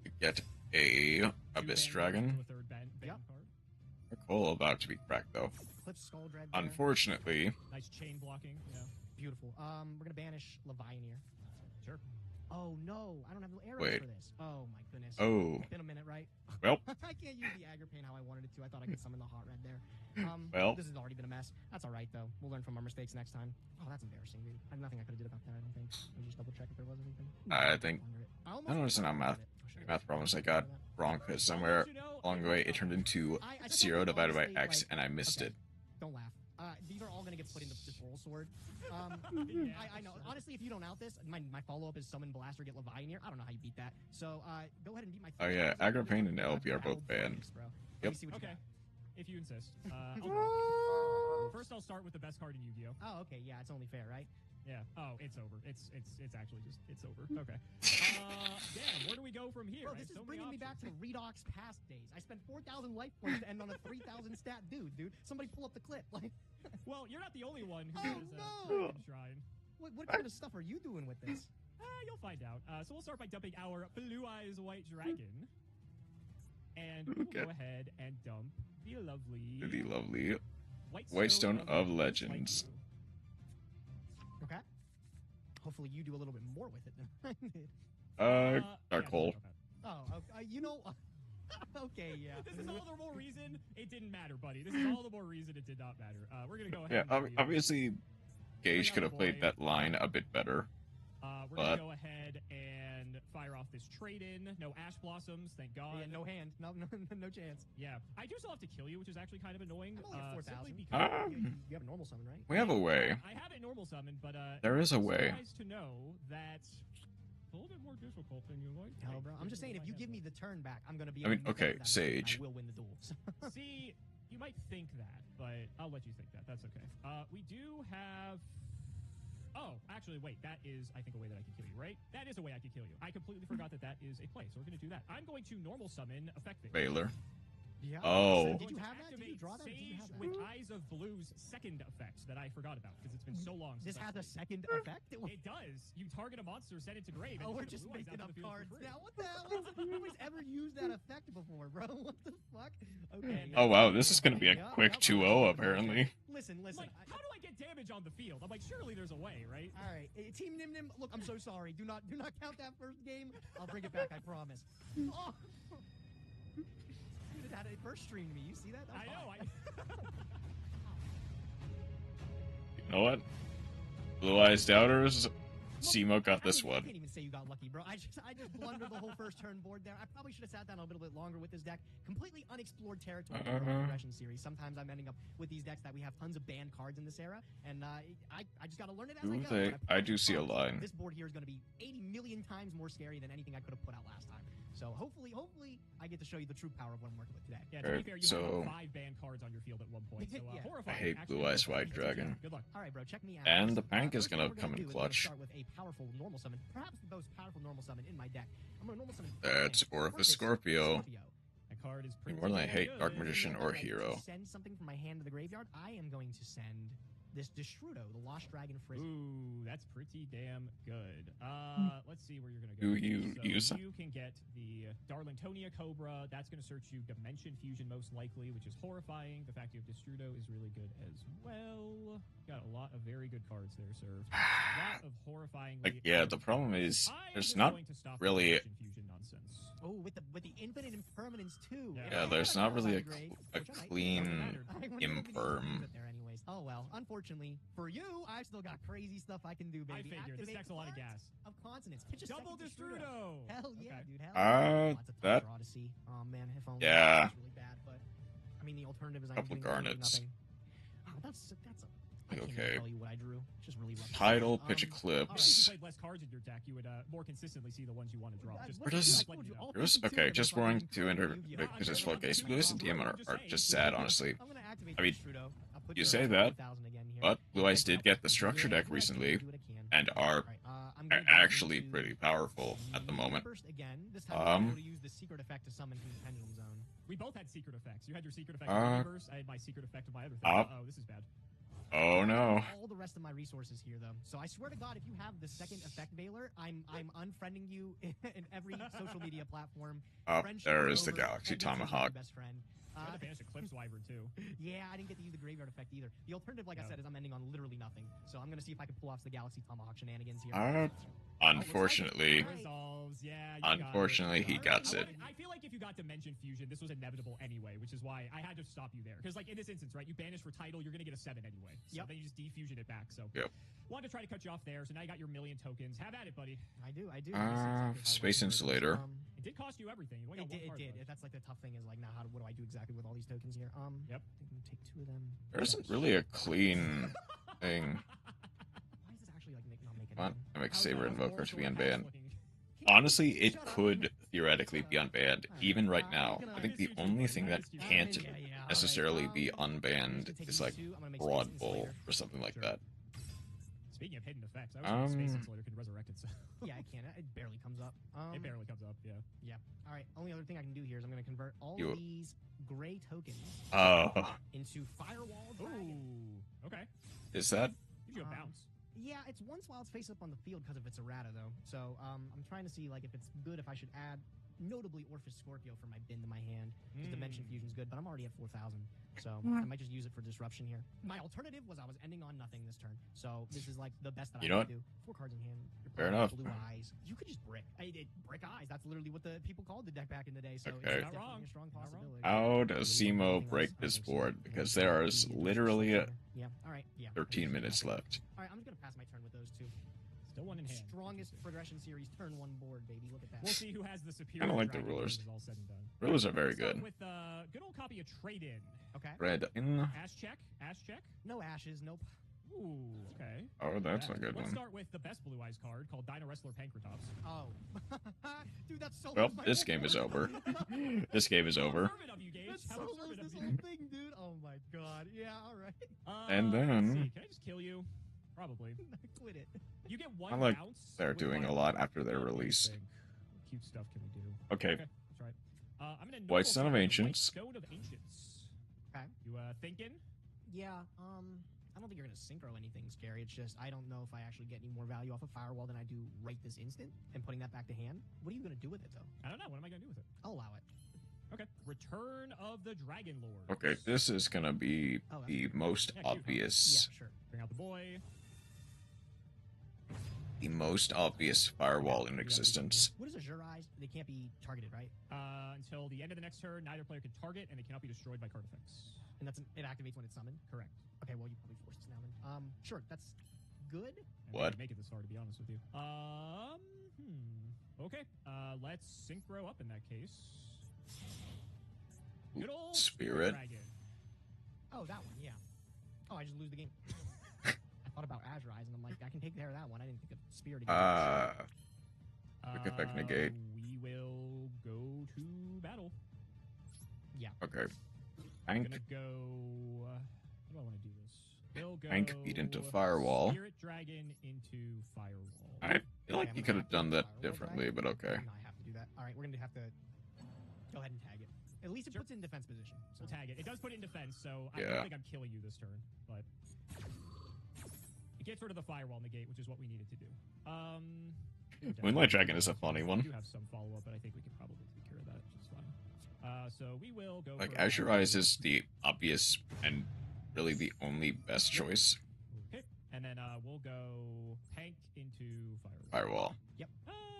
You get a Abyss Dragon.
To a third ban
Yep.
card.
Cool, about to be cracked though.
Eclipse Scaldred. there.
Unfortunately,
Nice chain blocking. Yeah.
Beautiful. We're gonna banish Levianeer.
Sure.
Oh no, I don't have arrows
Wait.
for this. Oh my goodness.
oh,
Been a minute, right?
well,
I can't use the Agripane how I wanted it to. I thought I could summon the Hot Red there.
Well.
This has already been a mess. That's all right though. We'll learn from our mistakes next time. Oh, that's embarrassing, dude. I have nothing I could have did about that. I don't think. Let me just double check if there was anything.
I think-
almost
I don't understand how
forgot about it. Oh, shit.
math problems I got wrong because somewhere along the way it turned into
I
0 divided by
honestly,
X
like-
and I missed
okay.
it.
Don't laugh. These are all gonna get put into this roll sword. I know. Honestly, if you don't out this, my follow-up is summon Blaster, get Levianeer. I don't know how you beat that. So go ahead and beat my.
Oh, yeah, Agripane and LP are both banned.
Bro. Let
Yep.
me see what you
Okay.
got.
If you insist. I'll go. First, I'll start with the best card in Yu-Gi-Oh.
Oh, okay. Yeah, it's only fair, right?
Yeah. Oh, it's over. It's actually just it's over. Okay. Damn. Where do we go from here?
Bro,
I
this
have
is
so many
bringing me back to
options.
Redox past days. I spent 4,000 life points to end on a 3,000 stat dude. Somebody pull up the clip. Like,
Well, you're not the only one who
Oh,
has
no!
Dragon Shrine.
what kind of stuff are you doing with this?
You'll find out. So we'll start by dumping our Blue Eyes White Dragon. And we'll
Okay.
go ahead and dump the lovely
The lovely
White
Whitestone of
Legends.
Legends.
Okay. Hopefully you do a little bit more with it than I did.
Dark Hole.
Oh, you know... okay, yeah.
This is all the more reason it didn't matter, buddy. This is all the more reason it did not matter. We're gonna go ahead.
Yeah,
and
obviously, Gage could have played that line a bit better.
We're gonna go ahead and fire off this trade-in. No Ash Blossoms, thank God.
Yeah, no hand. No chance.
Yeah, I do still have to kill you, which is actually kind of annoying.
I'm only at 4,000.
Simply because
You have a normal summon, right?
We have a way.
I have it normal summon, but
There is a
it's
way.
nice to know that it's a little bit more difficult than you might.
Hell,
think.
bro. I'm just saying, if you give me the turn back, I'm gonna be.
I mean,
able to make
okay,
up for that
Sage.
I will win the duel.
See, you might think that, but I'll let you think that. That's okay. We do have. Oh, actually, wait. That is, I think, a way that I can kill you, right? That is a way I can kill you. I completely forgot that that is a play, so we're going to do that. I'm going to normal summon Effective.
Baylor.
Yeah.
Oh.
Did you have that? Did you
Activate
draw that? Did you
Sage
have that?
with Eyes of Blue's second effect that I forgot about because it's been so long.
This
since I
has a
played.
second effect.
It does. You target a monster, send it to grave. And
Oh,
you
we're
put
just
Blue Eyes
making
out
up
to the field for
cards
free.
now. What the hell? Who's ever used that effect before, bro? What the fuck? Okay.
Oh wow, this is gonna be a
Yeah,
quick
yeah,
2-0 apparently.
Listen.
I'm like, how do I get damage on the field? I'm like, surely there's a way, right?
All right, Team Nim Nim. Look, I'm so sorry. Do not count that first game. I'll bring it back. I promise. Oh. Dude, it had it first streamed me. You see that? That was
I know.
hot.
You know what? Blue Eyes Doubters, Simo got this
I
one.
can't even say you got lucky, bro. I just blundered the whole first turn board there. I probably should have sat down a little bit longer with this deck. Completely unexplored territory in the progression series. Sometimes I'm ending up with these decks that we have tons of banned cards in this era, and I just got to learn it as I go.
I do see a line.
This board here is going to be 80 million times more scary than anything I could have put out last time. So hopefully I get to show you the true power of what I'm working with today.
Yeah, to be fair, you have 5 banned cards on your field at one point. So,
Yeah.
I
horrifying.
hate
Actually,
Blue Eyes
horrifying.
White Dragon.
Good luck.
All right, bro, check me out.
And the Pank is
First thing
gonna
we're
come in
do is
clutch.
Start with a powerful normal summon, perhaps the most powerful normal summon in my deck. I'm gonna normal summon.
That's Orifice Scorpio.
That card is pretty
More than I hate
good.
Dark Magician or
Ready to
Hero.
Send something from my hand to the graveyard. I am going to send this Destrudo, the Lost Dragon Frizz.
Ooh, that's pretty damn good. Let's see where you're gonna
Do
go.
you
So
use them?
You can get the Darlingtonia Cobra. That's gonna search you Dimension Fusion most likely, which is horrifying. The fact you have Destrudo is really good as well. Got a lot of very good cards there, sir. A lot of horrifying.
Like, yeah, the problem is there's not really
Dimension Fusion nonsense.
Oh, with the infinite impermanence too.
Yeah.
If
Yeah,
I
there's
had
not really
Twilight Grave,
a
which I might,
clean
I wouldn't even use
imperm.
it there anyways. Oh well, unfortunately for you, I still got crazy stuff I can do,
I
baby.
figured this
Activate
deck's a lot of
cards
gas.
of consonants. Pitch a
Double
second
Destrudo.
Hell yeah,
Okay.
dude. Hell yeah. Lots of tough
that-
draw to see. Oh man, if only.
Yeah.
It's really bad, but I mean the alternative is I'm
Couple
doing literally
garnets.
nothing. Oh, that's a. I can't even
Okay.
tell you what I drew. It's just really rough.
Title, Pitch
If you
Eclipse.
played less cards in your deck, you would more consistently see the ones you want to draw. Just,
Where does-
just letting you know.
Okay, just going to enter because it's like Blue Eyes and DM are just sad, honestly.
I'm gonna activate
I mean,
Destrudo. I'll put
you
your
say that,
4,000 again here.
but Blue Eyes did get the structure deck recently and are
I'm gonna go
actually
into
pretty powerful at the moment.
First again, this time I'm able to use the secret effect to summon from the Pendulum Zone.
We both had secret effects. You had your secret effect of the universe. I had my secret effect of my other thing. Oh, this is bad.
Oh no.
All the rest of my resources here, though. So I swear to God, if you have the second effect Veiler, I'm unfriending you in every social media platform.
Up
Friendship
there
is
is the
over.
Galaxy
Vengeance is my
Tomahawk.
Best friend.
You had to banish Eclipse Wyvern too.
Yeah, I didn't get to use the graveyard effect either. The alternative, like I said, is I'm ending on literally nothing. So I'm gonna see if I can pull off the Galaxy Tomahawk shenanigans here.
Unfortunately,
Resolves, yeah.
unfortunately, he gets it.
I feel like if you got Dimension Fusion, this was inevitable anyway, which is why I had to stop you there. Because, like, in this instance, right, you banish for title, you're going to get a 7 anyway. So then you just defusion it back. So, wanted to try to cut you off there. So now you got your million tokens. Have at it, buddy.
I do.
Space Insulator.
It did cost you everything. You only got one
It
card
did.
left.
That's like the tough thing is like now what do I do exactly with all these tokens here?
Yep.
I'm gonna take 2 of them.
There isn't really a clean thing.
Why is this actually like not making?
Come on, I make
How's
Saber
that
Invoker
horse
to be
or a house
unbanned.
looking?
Honestly, it could theoretically be unbanned, even right now. I think the only thing that can't necessarily be unbanned is like Broad Bull or something like that.
Speaking of hidden effects, I was Space Insulator can resurrect it. So.
Yeah, I can. It barely comes up.
It barely comes up, yeah.
Yeah. All right. Only other thing I can do here is I'm going to convert all
You-
of these gray tokens into Firewall Dragon.
Ooh, okay.
Is that?
Gives you a bounce.
Yeah, it's once while it's face up on the field because of its errata, though. So I'm trying to see like if it's good if I should add, notably Orphis Scorpio for my bin to my hand. Because Dimension Fusion's good, but I'm already at 4,000. So I might just use it for disruption here. My alternative was I was ending on nothing this turn. So this is like the best that
You
I
know
can do. 4 cards in hand. You're
Fair
playing
enough.
Blue eyes. You could just brick. Brick eyes. That's literally what the people called the deck back in the day. So
Okay.
it's
Not
definitely
wrong.
a strong
Not wrong.
possibility.
How does Simo break this board? Because there is literally
Yeah. All right. Yeah.
13 minutes left.
All right. I'm just gonna pass my turn with those two.
Still one in hand.
Strongest progression series turn 1 board, baby. Look at that.
We'll see who has the superior.
Kinda like the
dragon
rulers.
when this is all said and done.
Rulers are very
Let's start
good.
with good old copy of Trade-In.
Okay.
Red in.
Ash check. Ash check.
No ashes. Nope.
Ooh, okay.
Oh, that's a good
Let's
one.
start with the best Blue Eyes card called Dino Wrestler Pancratops.
Oh. Dude, that's so
Well,
close to
this
my
game is
whole
over.
board.
This game is over.
How observant of you, Gage.
That's
How
so close
observant
to
of
this
you.
whole thing, dude. Oh my god. Yeah, alright.
And
let's
then-
see. Can I just kill you? Probably.
Quit it.
You get one
I like
bounce.
they're
with
doing
one
a lot
bounce.
after their
Let me
release.
think. What cute stuff can we do?
Okay.
That's right. I'm gonna
White Stone of
White
Ancients.
Stone of Ancients.
Okay.
You thinking?
Yeah, I don't think you're gonna synchro anything scary. It's just I don't know if I actually get any more value off of Firewall than I do right this instant and putting that back to hand. What are you gonna do with it though?
I don't know. What am I gonna do with it?
I'll allow it.
Okay. Return of the Dragon Lord.
Okay, this is gonna be
Oh, that's
the most
Yeah, cute, huh?
obvious,
Yeah, sure.
Bring out the boy.
the most obvious firewall in existence.
What is Azure Eyes? They can't be targeted, right?
Until the end of the next turn, neither player can target, and they cannot be destroyed by card effects.
And it activates when it's summoned.
Correct.
Okay, well you probably forced it now then. Sure, that's good.
I
What?
didn't make it this far, to be honest with you. Okay. Let's synchro up in that case. Good old
Spirit.
Dragon.
Oh, that one, yeah. Oh, I just lose the game. I thought about Azure Eyes, and I'm like, I can take care of that one. I didn't think of Spirit again.
Quick effect negate.
We will go to battle.
Yeah.
Okay.
I'm
Tank.
gonna go. How do I want to do this? We'll go.
Tank feed into Firewall.
Spirit Dragon into Firewall.
I feel like
Okay,
you
I'm
could
gonna
have done
to
that
Firewall
differently,
Dragon.
but okay.
No, I have to do that. All right, we're gonna have to go ahead and tag it. At least it
Sure.
puts it in defense position.
We'll tag it. It does put it in defense, so I
Yeah.
don't think I'm killing you this turn, but it gets rid of the Firewall negate, which is what we needed to do.
Moonlight Dragon is a funny one.
We do have some follow up, but I think we can probably take care of that just fine. So we will go.
Like
for
Azure Eyes is the obvious and really the only best choice.
Okay, and then we'll go Tank into Firewall.
Firewall.
Yep.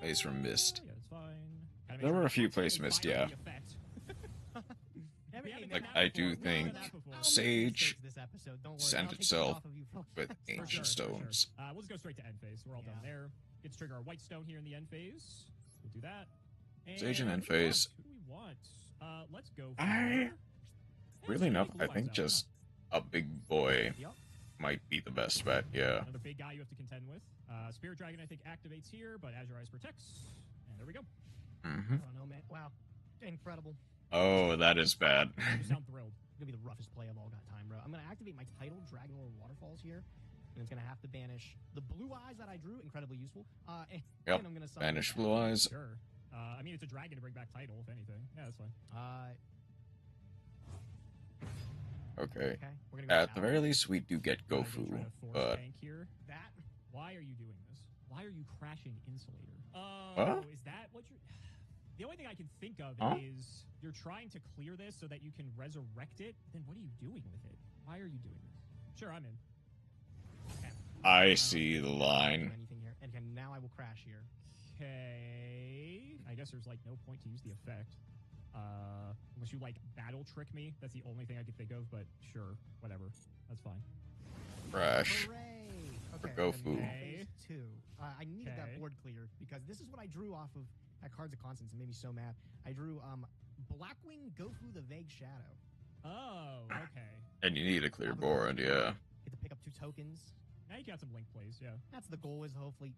Plays from Mist.
Yeah, it's fine. Gotta make
There
sure
were a
it's
few
not
plays
totally
missed,
fire
yeah.
the effect. We haven't
Like,
done
I
that
do
before.
think
We've not done that before.
Sage
This episode. Don't worry.
sent
I'll take it
itself
off of you for-
with
For
Ancient
sure, for
Stones.
sure. We'll just go straight to end phase. We're all done
Yeah.
there. Get to trigger our white stone here in the end phase. We'll do that.
Sage in
And
end
who do we want?
phase.
Who do we want? Let's go. For...
I- Really enough,
Blue
I
Eyes
think
out.
just a big boy
Yep.
might be the best bet, yeah.
Another big guy you have to contend with. Spirit Dragon, I think, activates here, but Azure Eyes protects. And there we go.
Hmm.
I don't know, man. Wow. Incredible.
Oh, that is bad.
You sound thrilled.
It's gonna be the roughest play of all time, bro. I'm gonna activate my title, Dragon Lord Waterfalls here, and it's gonna have to banish the blue eyes that I drew. Incredibly useful. And
Yep.
I'm gonna summon
Banish
that.
Blue Eyes.
Sure. I mean, it's a dragon to bring back title, if anything. Yeah, that's fine.
Okay.
Okay. We're gonna go
At the
down.
very least, we do get
Try to
Gofu,
force
but
tank here.
That.
Why are you doing this? Why are you crashing Insulator?
Huh?
Is that what you're... The only thing I can think of
Huh?
is you're trying to clear this so that you can resurrect it. Then what are you doing with it? Why are you doing this? Sure, I'm in. Okay.
I see the
I don't
line.
do anything here. And okay, now I will crash here.
Okay. I guess there's like no point to use the effect. Unless you like battle trick me. That's the only thing I could think of, but sure, whatever. That's fine.
Crash.
Hooray!
For
Okay, we're gonna
Gofu.
do
Okay.
phase 2. I needed
Okay.
that board cleared because this is what I drew off of at Cards of Constance. It made me so mad. I drew Blackwing Gofu the Vague Shadow.
Oh, okay.
And you need a clear board, yeah.
Get to pick up 2 tokens.
Now you got some link plays, yeah.
That's the goal. Is hopefully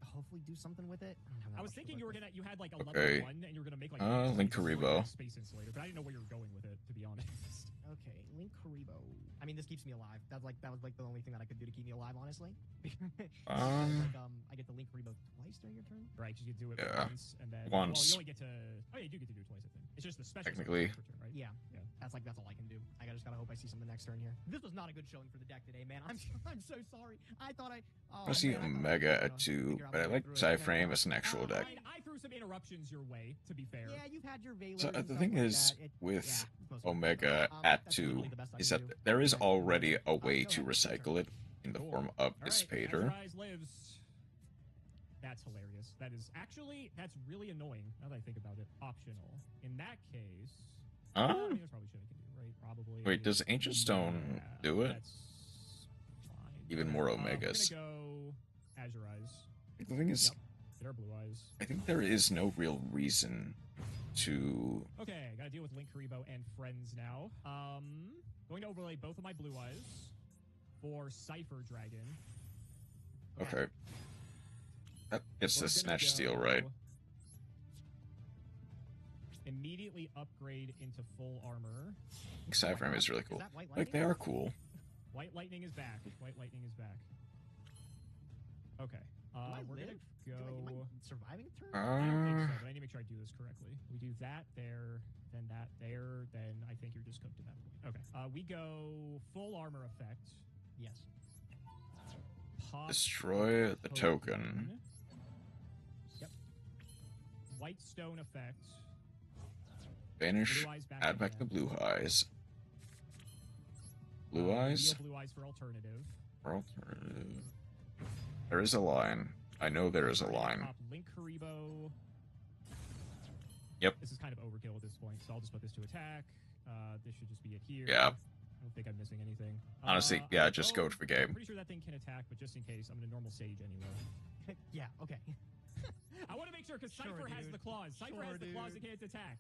do something with it. don't have that
I was
much to
thinking
work
you
with.
had like a
Okay.
level 1 and you were gonna make like
Link
destroy
Karibo.
Space Insulator, but I didn't know where you were going with it, to be honest.
Okay, Link Karibo. I mean, this keeps me alive. That was like the only thing that I could do to keep me alive, honestly. I get to Link Karibo twice during your turn.
Right, you can do it
Yeah.
once, and then
Once.
Well, you only get to. Oh, yeah, you do get to do it twice. I think it's just the special.
Technically.
per turn, right?
Yeah,
Yeah.
that's all I can do. I just gotta hope I see something next turn here. This was not a good showing for the deck today, man. I'm so sorry. I thought I.
I see Omega at 2, but I like Psyframe as an actual deck.
I threw some interruptions your way. To be fair.
Yeah, you've had your Valor.
So the thing is, with Omega
Um,
at
that's
2,
literally the best I
is
can
that
do.
there is
Okay.
already a way
go
to
ahead.
recycle it in the form of
All right,
Dissipator.
Azurize lives. That's hilarious. That's really annoying. Now that I think about it, optional. In that case, I mean, there's probably shit I can do, right? Probably.
Wait, does Ancient Stone do it?
That's fine.
Even more
We're
Omegas.
gonna go Azurize.
The thing is,
Yep. Get our blue eyes.
I think there is no real reason to.
Okay, gotta deal with Link Karibo and friends now. Going to overlay both of my blue eyes for Cypher Dragon.
Okay. That gets
We're
the
gonna
Snatch Steal
go
right.
Immediately upgrade into full armor.
I think Psyframe is really cool.
that White
Like, they
Lightning?
are cool.
White Lightning is back. White Lightning is back. Okay.
Do I
We're
live?
gonna
Am I
go.
surviving a turn?
I don't think so, but I need to make sure I do this correctly. We do that there, then that there, then I think you're just cooked at that point. Okay. We go full armor effect.
Yes.
Pop
Destroy the token.
Yep. White stone effect.
Banish.
Blue eyes back
Add back the
again.
blue eyes. Blue eyes?
Blue eyes for alternative.
Or alternative. There is a line. I know there is a line.
Pop Link Karibo.
Yep.
This is kind of overkill at this point, so I'll just put this to attack. This should just be it here.
Yeah.
I don't think I'm missing anything.
Honestly,
I'm
yeah,
gonna
just go for game.
I'm pretty sure that thing can attack, but just in case, I'm gonna normal sage anyway.
Yeah. Okay.
I want to make sure because
Sure,
Cypher has
dude.
the claws. Cypher
Sure,
has the claws
dude.
and can't attack.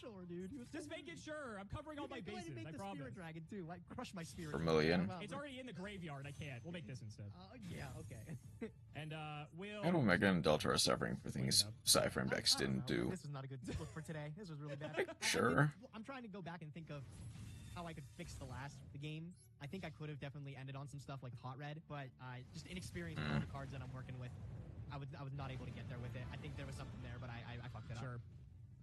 Sure, dude.
Just making sure. I'm covering all my
Go ahead and
bases.
make
I
the
promise.
Spirit Dragon too. Like crush my Spirit.
Vermilion.
Dragon.
It's already in the graveyard. I can't. We'll make this instead.
Yeah. Okay.
And we'll.
And Omega and Delta are suffering for things Psyframe decks
I don't
didn't
know.
do.
This was not a good look for today. This was really bad.
Like,
I
sure.
I'm trying to go back and think of how I could fix the game. I think I could have definitely ended on some stuff like Hot Red, but just inexperience with the cards that I'm working with. I was not able to get there with it. I think there was something there, but I fucked it up.
Sure.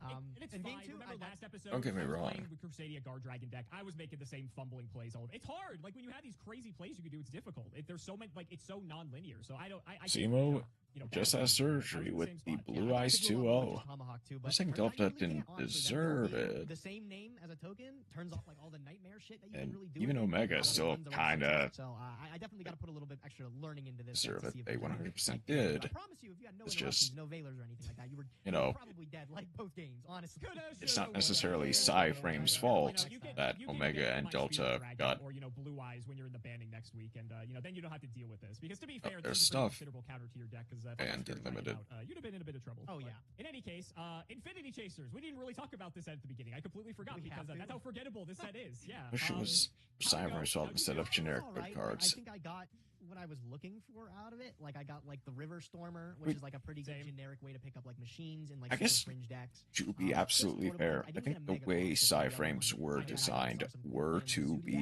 And it's
in
fine.
game 2,
Remember last episode?
Don't get me
I was
wrong.
playing with Crusadia Guard Dragon deck. I was making the same fumbling plays. It's hard. Like when you have these crazy plays you can do, it's difficult. There's so many. Like it's so non-linear. So I
Simo
can't,
just
balance
has
it. I was
surgery
in the
with
same
the
spot.
blue
I
eyes
could go on with
2-0.
Tomahawk too, but
I think
for now,
Delta
you really
didn't
can't, honestly.
deserve
That
it.
The same name as a token turns off like all the nightmare shit that you
And
can really do.
even
with it.
Omega
All the
still
ones that are
kinda
so I definitely got to put a little bit extra learning into this.
Deserve
to
it.
see if
They
there's any,
100%
like,
did.
I promise you, if you had no
It's
interruptions,
just,
no Valors or anything like that, you were
you know,
probably dead like both games, honestly.
It's not necessarily Psyframe's fault that Omega and Delta got.
Or blue eyes when you're in the banning next week, and then you don't have to deal with this. Because to be fair,
their
this is a pretty
stuff
considerable counter to your deck. Because
banned and limited.
you'd have been in a bit of trouble.
Oh,
But
yeah.
In any case, Infinity Chasers. We didn't really talk about this at the beginning. I completely forgot
We
because
have to.
that's how forgettable this set is. Yeah.
Wish it was Psyframe's fault instead of generic
All
good
right,
cards.
I think I got what I was looking for out of it. Like I got like the River Stormer, which
Wait.
is like a pretty good
Same.
generic way to pick up like machines and like
I
super
guess
fringe decks.
To be
Just
absolutely
notable,
fair,
I
I
didn't
think
get a
the
Mega
way
Box with the other
Psyframes
one.
were
I
designed
saw some cool
were
things
to
suited that,
be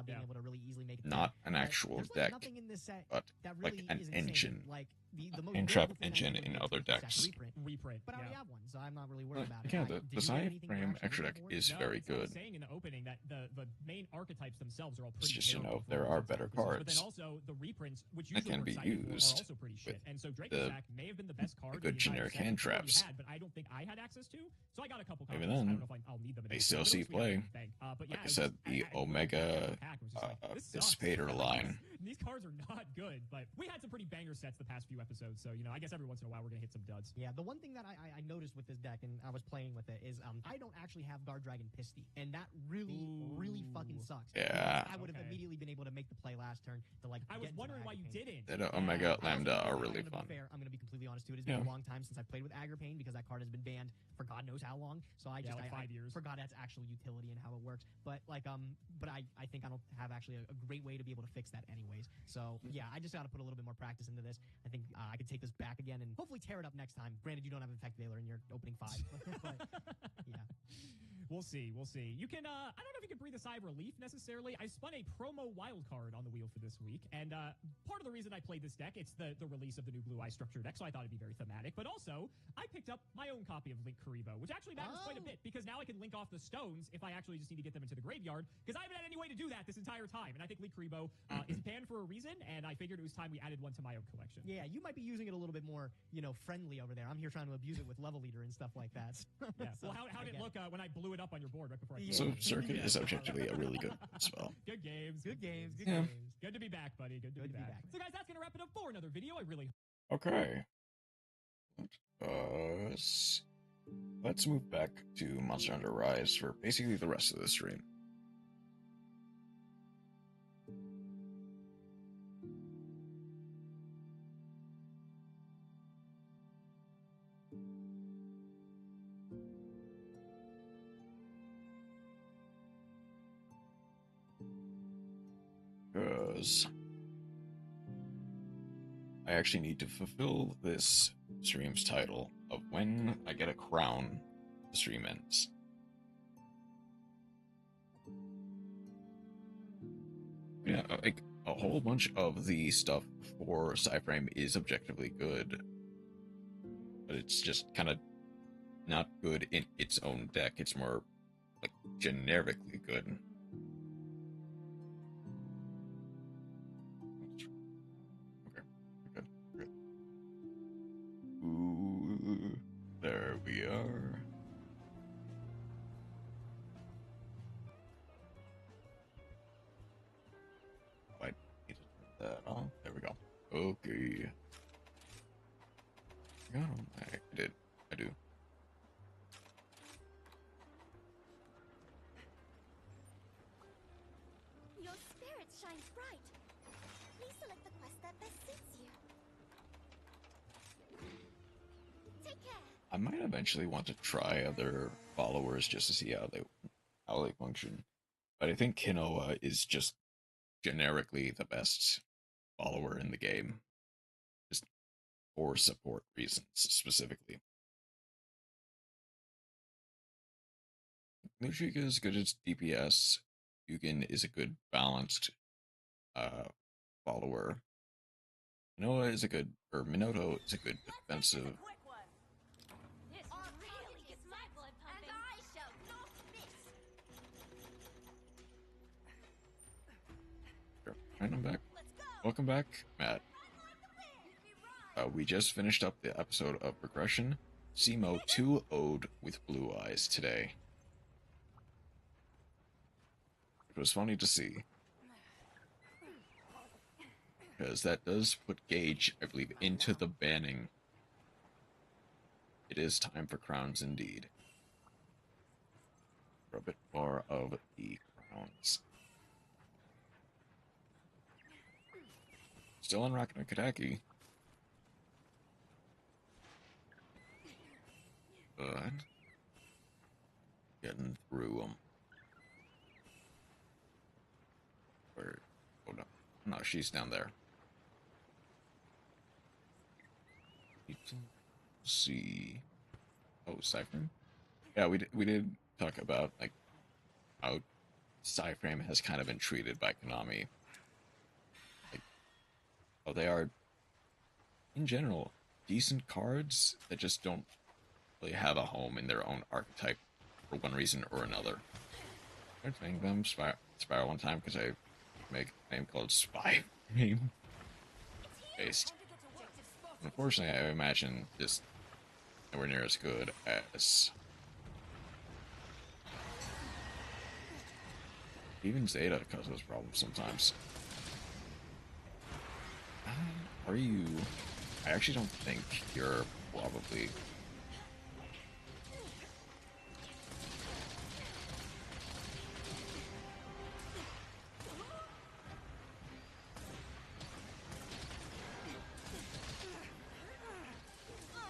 being able to really easily make it
not
through.
an
But
actual
there's, like,
deck,
nothing in this set
but
that
like
really
an
is insane.
engine.
Like the most
Entrap
notable thing I
engine
did
in
was
other
the Sack
decks.
Reprint.
But I already
yeah.
have one, so I'm not really worried about it.
Yeah,
Did
the
you get anything for
Psyframe
actually
extra
moving
deck
forward?
is
No,
very
that's what I was
good.
saying in the opening that the main archetypes themselves are all
It's
pretty
just, you
terrible
know, there
for
are
those
better
purposes, But
cards
then also the reprints, which
that
usually
can
we're
be
excited for,
used
are also pretty shit.
with
And so Drake
the-
Sack may have been the best card.
good
in the entire
generic
set
hand
that we already
traps.
had, but I don't think I had access to. So I got a couple
Maybe
copies. I
then
don't know if I'll need them.
they
in
still
the
see
future, but it was
play.
weird. But yeah,
Like I
it was
said,
just-
the
I
Omega
pack was just like, this sucks.
Dissipator line.
These cards are not good, but we had some pretty banger sets the past few episodes. So I guess every once in a while we're gonna hit some duds.
Yeah, the one thing that I noticed with this deck, and I was playing with it, is I don't actually have Guard Dragon Pisty, and that really fucking sucks.
Yeah.
I would have
Okay.
immediately been able to make the play last turn to like.
I was
get into
wondering
the
why you
Agripane.
didn't.
That Omega
I
Lambda
also-
are
I'm
really
gonna
fun.
Be fair, I'm going to be completely honest too. It has been
Yeah.
a long time since I played with Agripane because that card has been banned for God knows how long. So I just
like 5 years.
forgot its actual utility and how it works. But like but I think I don't have actually a great way to be able to fix that anyways. So yeah, I just got to put a little bit more practice into this. I think I could take this back again and hopefully tear it up next time. Granted, you don't have Infect Veiler in your opening 5. But yeah.
We'll see. We'll see. You can, I don't know if you can breathe a sigh of relief necessarily. I spun a promo wild card on the wheel for this week, and part of the reason I played this deck, it's the release of the new Blue Eye structure deck, so I thought it'd be very thematic. But also, I picked up my own copy of Link Karibo, which actually matters quite a bit because now I can link off the stones if I actually just need to get them into the graveyard, because I haven't had any way to do that this entire time. And I think Link Karibo is banned for a reason, and I figured it was time we added one to my own collection.
Yeah, you might be using it a little bit more, friendly over there. I'm here trying to abuse it with level leader and stuff like that.
Yeah.
So,
Well, how did it look when I blew it up on your board right before I
So Circuit is objectively a really good spell.
Good games.
Good games. Good
Yeah.
games.
Good to be back, buddy. Good to be back. So, guys, that's going to wrap it up for another video. I really
Okay. Let's move back to Monster Hunter Rise for basically the rest of the stream. Because I actually need to fulfill this stream's title of when I get a crown, the stream ends. Yeah, like a whole bunch of the stuff for Cyframe is objectively good, but it's just kind of not good in its own deck. It's more like generically good. Okay, good, good. Ooh, there we are. I need to turn that on. There we go. Okay. No, I did. I do.
Your spirit shines bright. Please select the quest that best suits you. Take care.
I might eventually want to try other followers just to see how they function. But I think Kinoa is just generically the best follower in the game. Just for support reasons specifically. Lushika is good at DPS. Yugen is a good balanced follower. Minoto is a good defensive.
This really gets my blood pumping.
And I shall not miss.
Sure. Right, I'm back.
Let's go.
Welcome back, Matt.
Run like the wind.
We just finished up the episode of Progression. Simo 2-0'd with Blue Eyes today. It was funny to see. Because that does put Gage, I believe, into the banning. It is time for crowns indeed. For a bit more of the crowns. Still on Rakano Kadaki. But getting through them. Where? Oh no, no, she's down there. Need to see. Oh, Cyframe. Yeah, we did talk about like how Cyframe has kind of been treated by Konami. Like, oh, they are in general decent cards that just don't really have a home in their own archetype for one reason or another. I tried playing them Spiral one time because I make a name called Spy Name based. Unfortunately, I imagine this nowhere near as good as even Zeta causes problems sometimes. Are you? I actually don't think you're probably.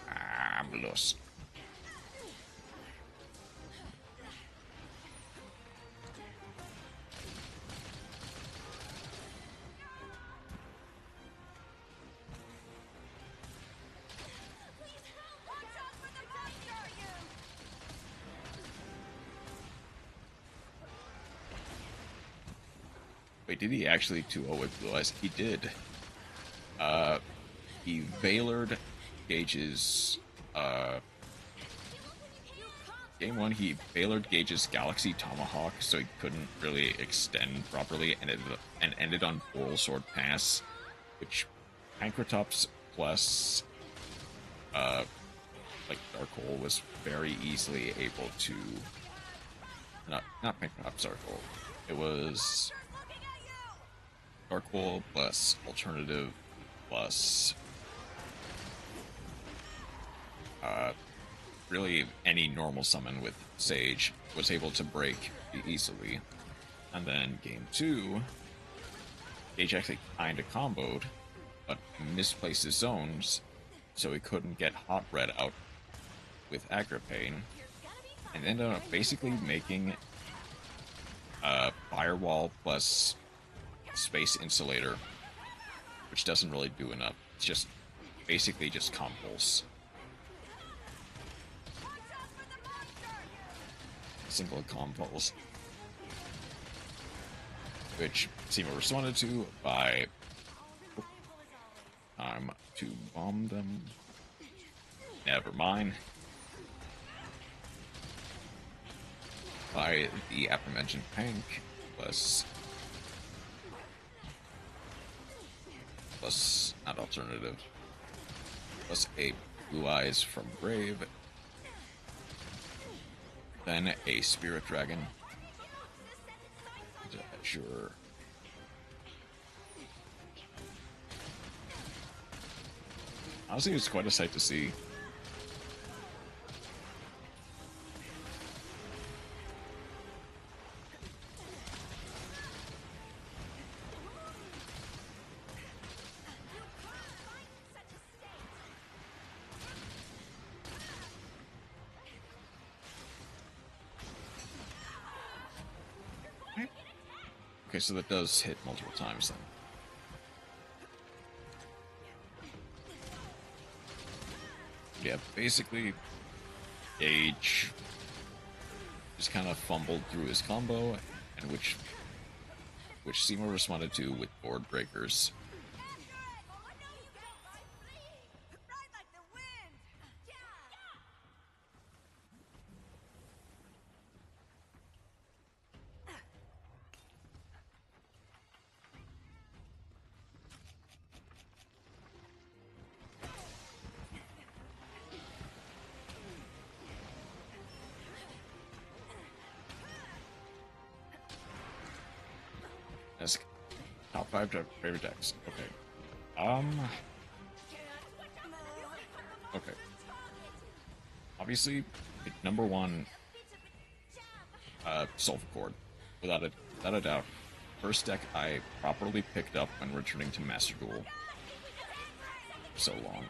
I'm lost. Wait, did he actually 2-0 with Blue Eyes? He did. He Veilered Gage's, Game 1, he Veilered Gage's Galaxy Tomahawk, so he couldn't really extend properly, and ended on Oral Sword Pass, which Pancratops plus, like, Dark Hole was very easily able to... Not Pancratops, Dark Hole. It was Dark Hole plus Alternative plus... really any normal summon with Sage was able to break easily. And then game 2, Gage actually kinda comboed, but misplaced his zones, so he couldn't get Hot Red out with Agripane, and ended up basically making Firewall plus Space Insulator, which doesn't really do enough. It's just basically just combos. Single combos, which Seymour responded to by time to bomb them. Never mind. By the aforementioned Pank plus not alternative, plus a Blue Eyes from Grave. Then a Spirit Dragon. Sure. Honestly, it's quite a sight to see. Okay, so that does hit multiple times then. Yeah, basically, Gage just kind of fumbled through his combo, and which Seymour responded to with board breakers. That's top 5 favorite decks. Okay. Okay. Obviously, number 1, Sulfur Cord, without a doubt. First deck I properly picked up when returning to Master Duel. So long.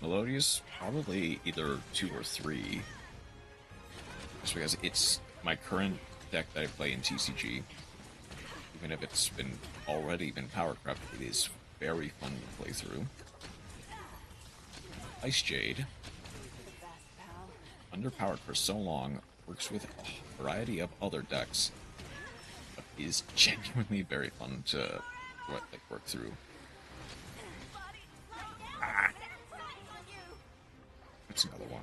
Melodious, probably either 2 or 3. Just because it's my current deck that I play in TCG. Even if it's already been power crept, it is very fun to play through. Ice Jade, underpowered for so long, works with a variety of other decks, but is genuinely very fun to work through. Ah. That's another one.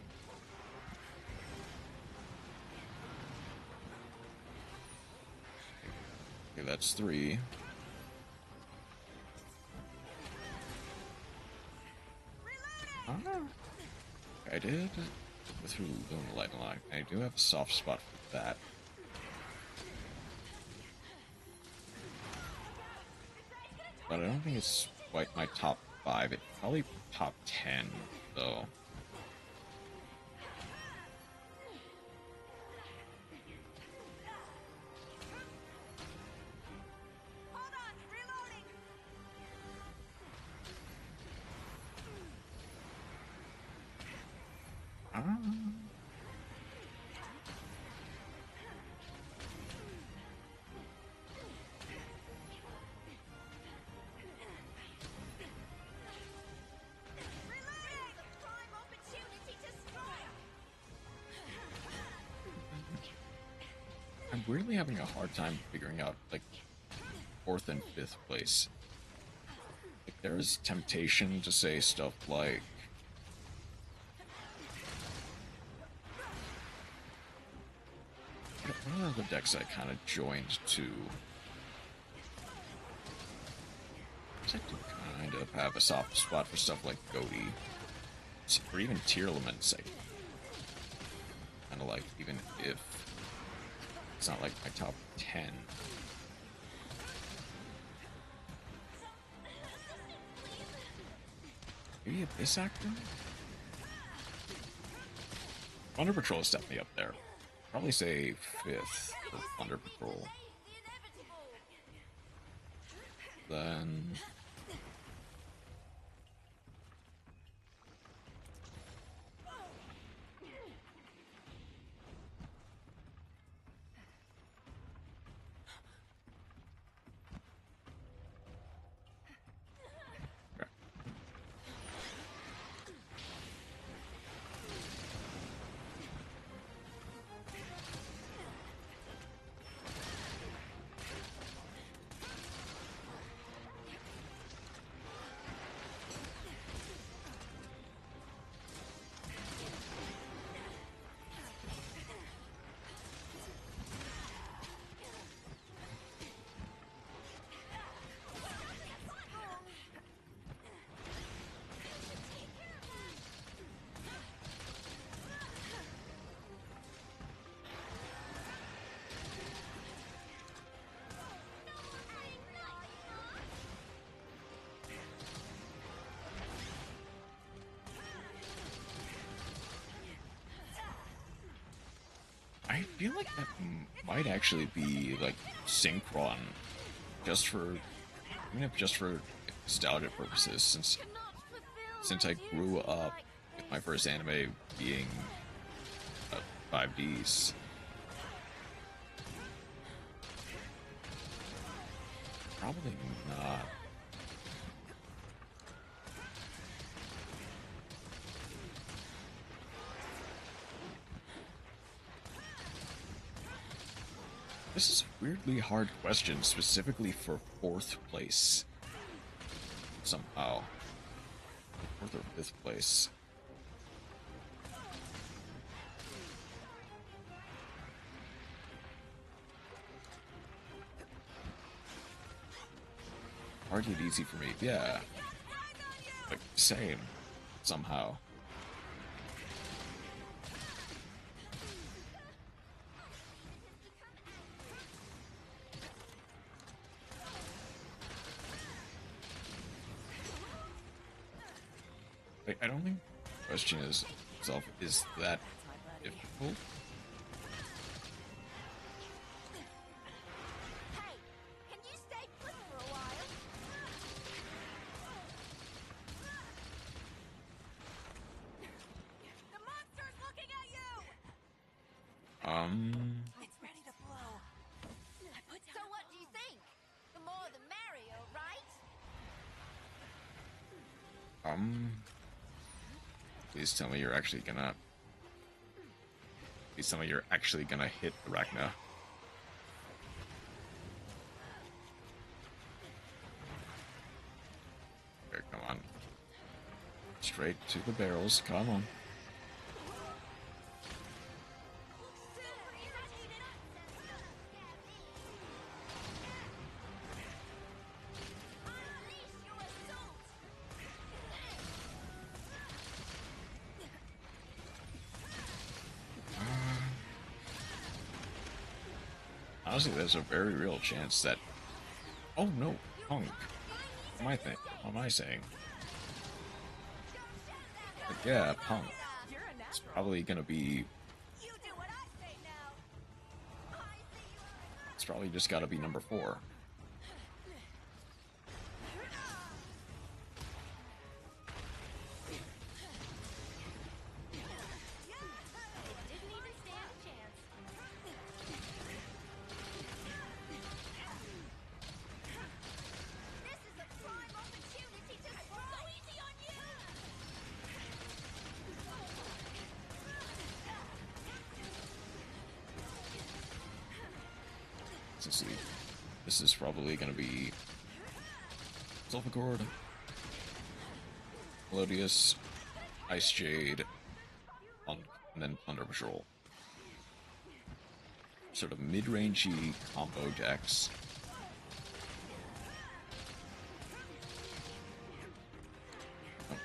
Okay, that's 3. I did go through the Light and Light. I do have a soft spot for that. But I don't think it's quite my top 5. It's probably top 10, though. weirdly having a hard time figuring out, like, 4th and 5th place. Like, there's temptation to say stuff like, one of the decks I kind of joined to, I do kind of have a soft spot for stuff like Goaty, or even Tier Laments. Kind of like, even if it's not like my top 10. Maybe Abyss Actor? Thunder Patrol is definitely up there. Probably say 5th for Thunder Patrol. Then I feel like that might actually be like Synchron, just for, even if just for nostalgia purposes, since I grew up with my first anime being 5Ds. Probably not. This is a weirdly hard question, specifically for 4th place. Somehow. 4th or 5th place. Hard yet easy for me, yeah. Like, same. Somehow. Like, I don't think the question is itself is that difficult.
Hey, can you stay put for a while?
The monster's looking at you!
It's ready to blow. So what do you think? The more the merrier, right?
Please tell me you're actually gonna... Please tell me you're actually gonna hit Arachna. Okay, come on. Straight to the barrels, come on. Honestly, there's a very real chance that... Oh no, Punk. What am I saying? But yeah, Punk. It's probably gonna be...
You do what I say now!
It's probably just gotta be number 4.
Didn't even stand a chance.
This is a prime opportunity to so easy on you!
consistency. This is probably going to be Sulfur Melodious, Ice Jade, and then Plunder Patrol. Sort of mid-rangey combo decks.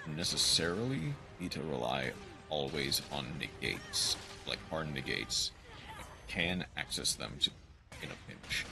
Don't necessarily need to rely always on negates, like hard negates, but can access them in a pinch.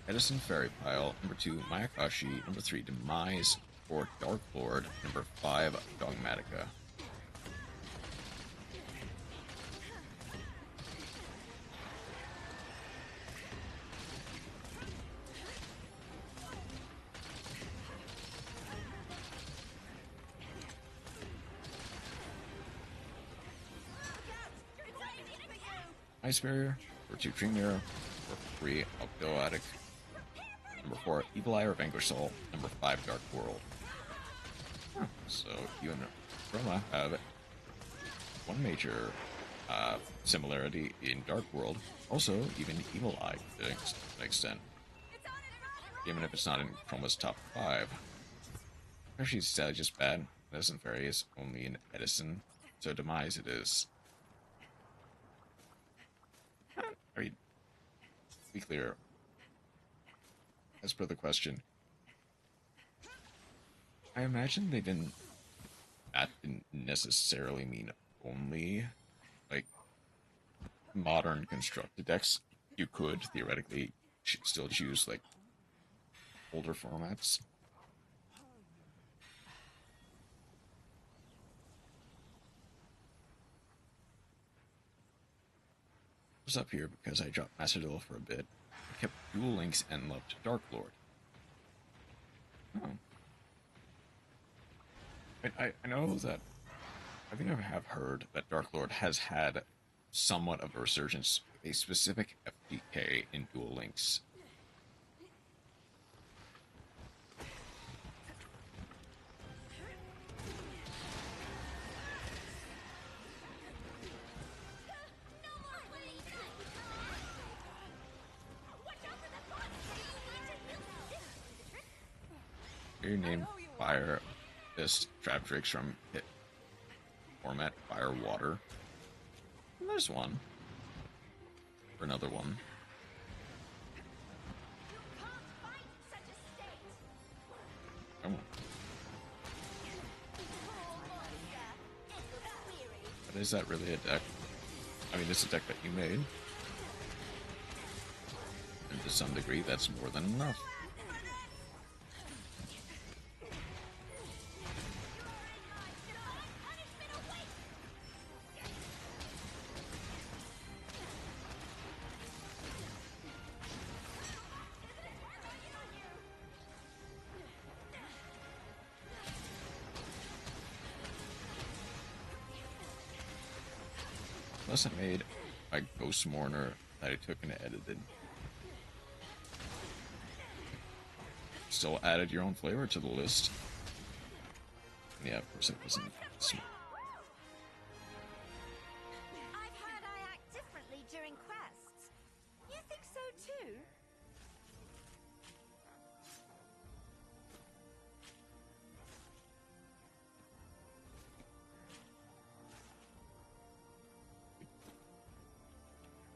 Edison Fairy Pile, number 2, Mayakashi, number 3, Demise, 4, Dark Lord, number 5, Dogmatica. Ice Barrier, number 2, Dream Mirror, number 3, Octoadic, number 4, Evil Eye or Vanquish Soul, number 5, Dark World. Huh. So you and Roma have one major similarity in Dark World, also even Evil Eye to an extent. Even if it's not in Chroma's top 5. Actually, it's just bad. Edison Fairy is only in Edison, so Demise it is. Are you, to be clear, as per the question, I imagine that didn't necessarily mean only, like, modern constructed decks. You could, theoretically, still choose, like, older formats. I was up here because I dropped Master Duel for a bit. I kept Duel Links and loved Dark Lord. Oh. I know that, I think I have heard that Dark Lord has had somewhat of a resurgence, a specific FDK in Duel Links. Your name Fire Fist Trap Tricks from hit format Fire Water. And there's one. Or another one. Come on. But is that really a deck? I mean, it's a deck that you made. And to some degree, that's more than enough. Plus I made a Ghost Mourner that I took and edited. Still added your own flavor to the list. Yeah, of course it wasn't smart.
I've heard I act differently during quests. You think so too?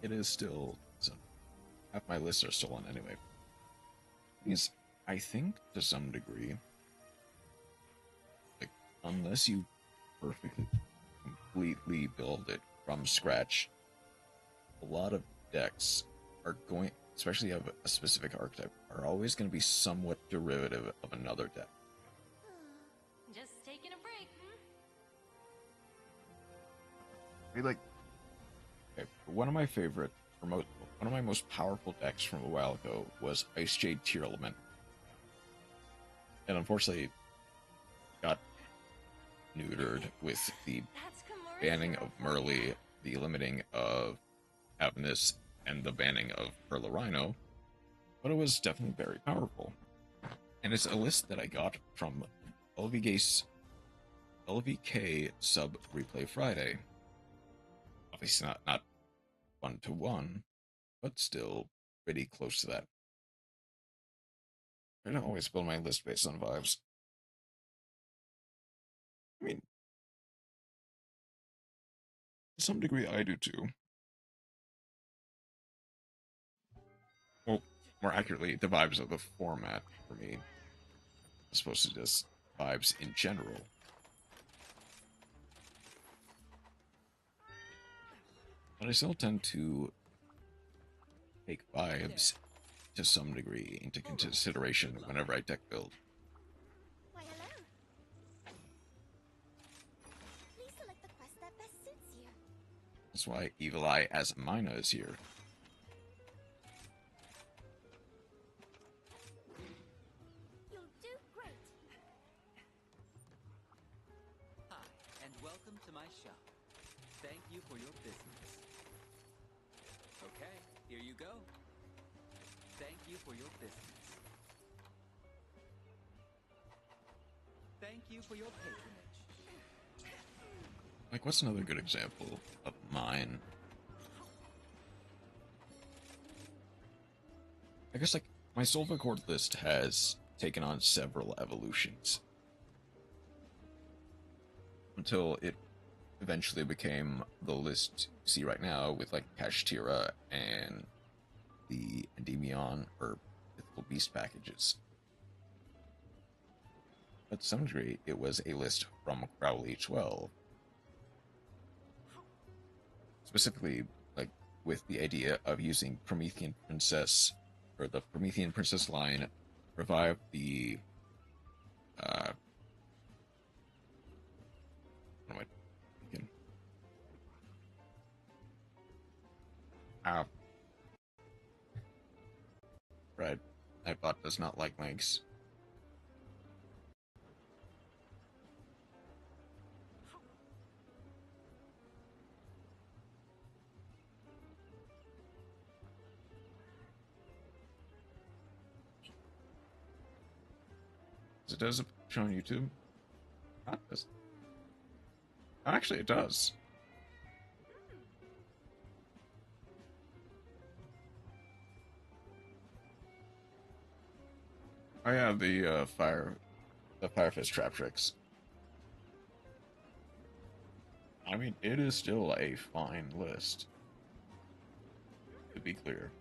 It is still, so half my lists are still on anyway. Because I think to some degree, like, unless you perfectly, completely build it from scratch, a lot of decks are going, especially of a specific archetype, are always going to be somewhat derivative of another deck.
Just taking a break,
I mean, like, okay, one of my favorite, one of my most powerful decks from a while ago was Ice Jade Tier Element. And unfortunately, neutered with the
That's commercial.
banning of Merly, the limiting of Avernus, and the banning of Perla Rhino, but it was definitely very powerful. And it's a list that I got from LVK Sub Replay Friday. Obviously not 1-to-1, but still pretty close to that. I don't always build my list based on vibes. I mean, to some degree I do too. Well, more accurately, the vibes of the format for me, as opposed to just vibes in general. But I still tend to take vibes to some degree into consideration whenever I deck build.
Why, hello. Please select the quest that best suits you.
That's why Evil Eye as Mina is here.
You'll do great.
Hi, and welcome to my shop. Thank you for your business. Okay, here you go. Thank you for your business. Thank you for your patronage.
Like, what's another good example of mine? I guess, like, my Silver Chord list has taken on several evolutions. Until it eventually became the list you see right now with, like, Kashtira and the Endymion or Mythical Beast packages. But to some degree, it was a list from Crowley 12. Specifically, like, with the idea of using Promethean Princess, or the Promethean Princess line, revive the, what am I thinking? Right, that bot does not like links. It does show on YouTube. Does. Actually, it does. Oh yeah, the Firefist trap tricks. I mean, it is still a fine list, to be clear.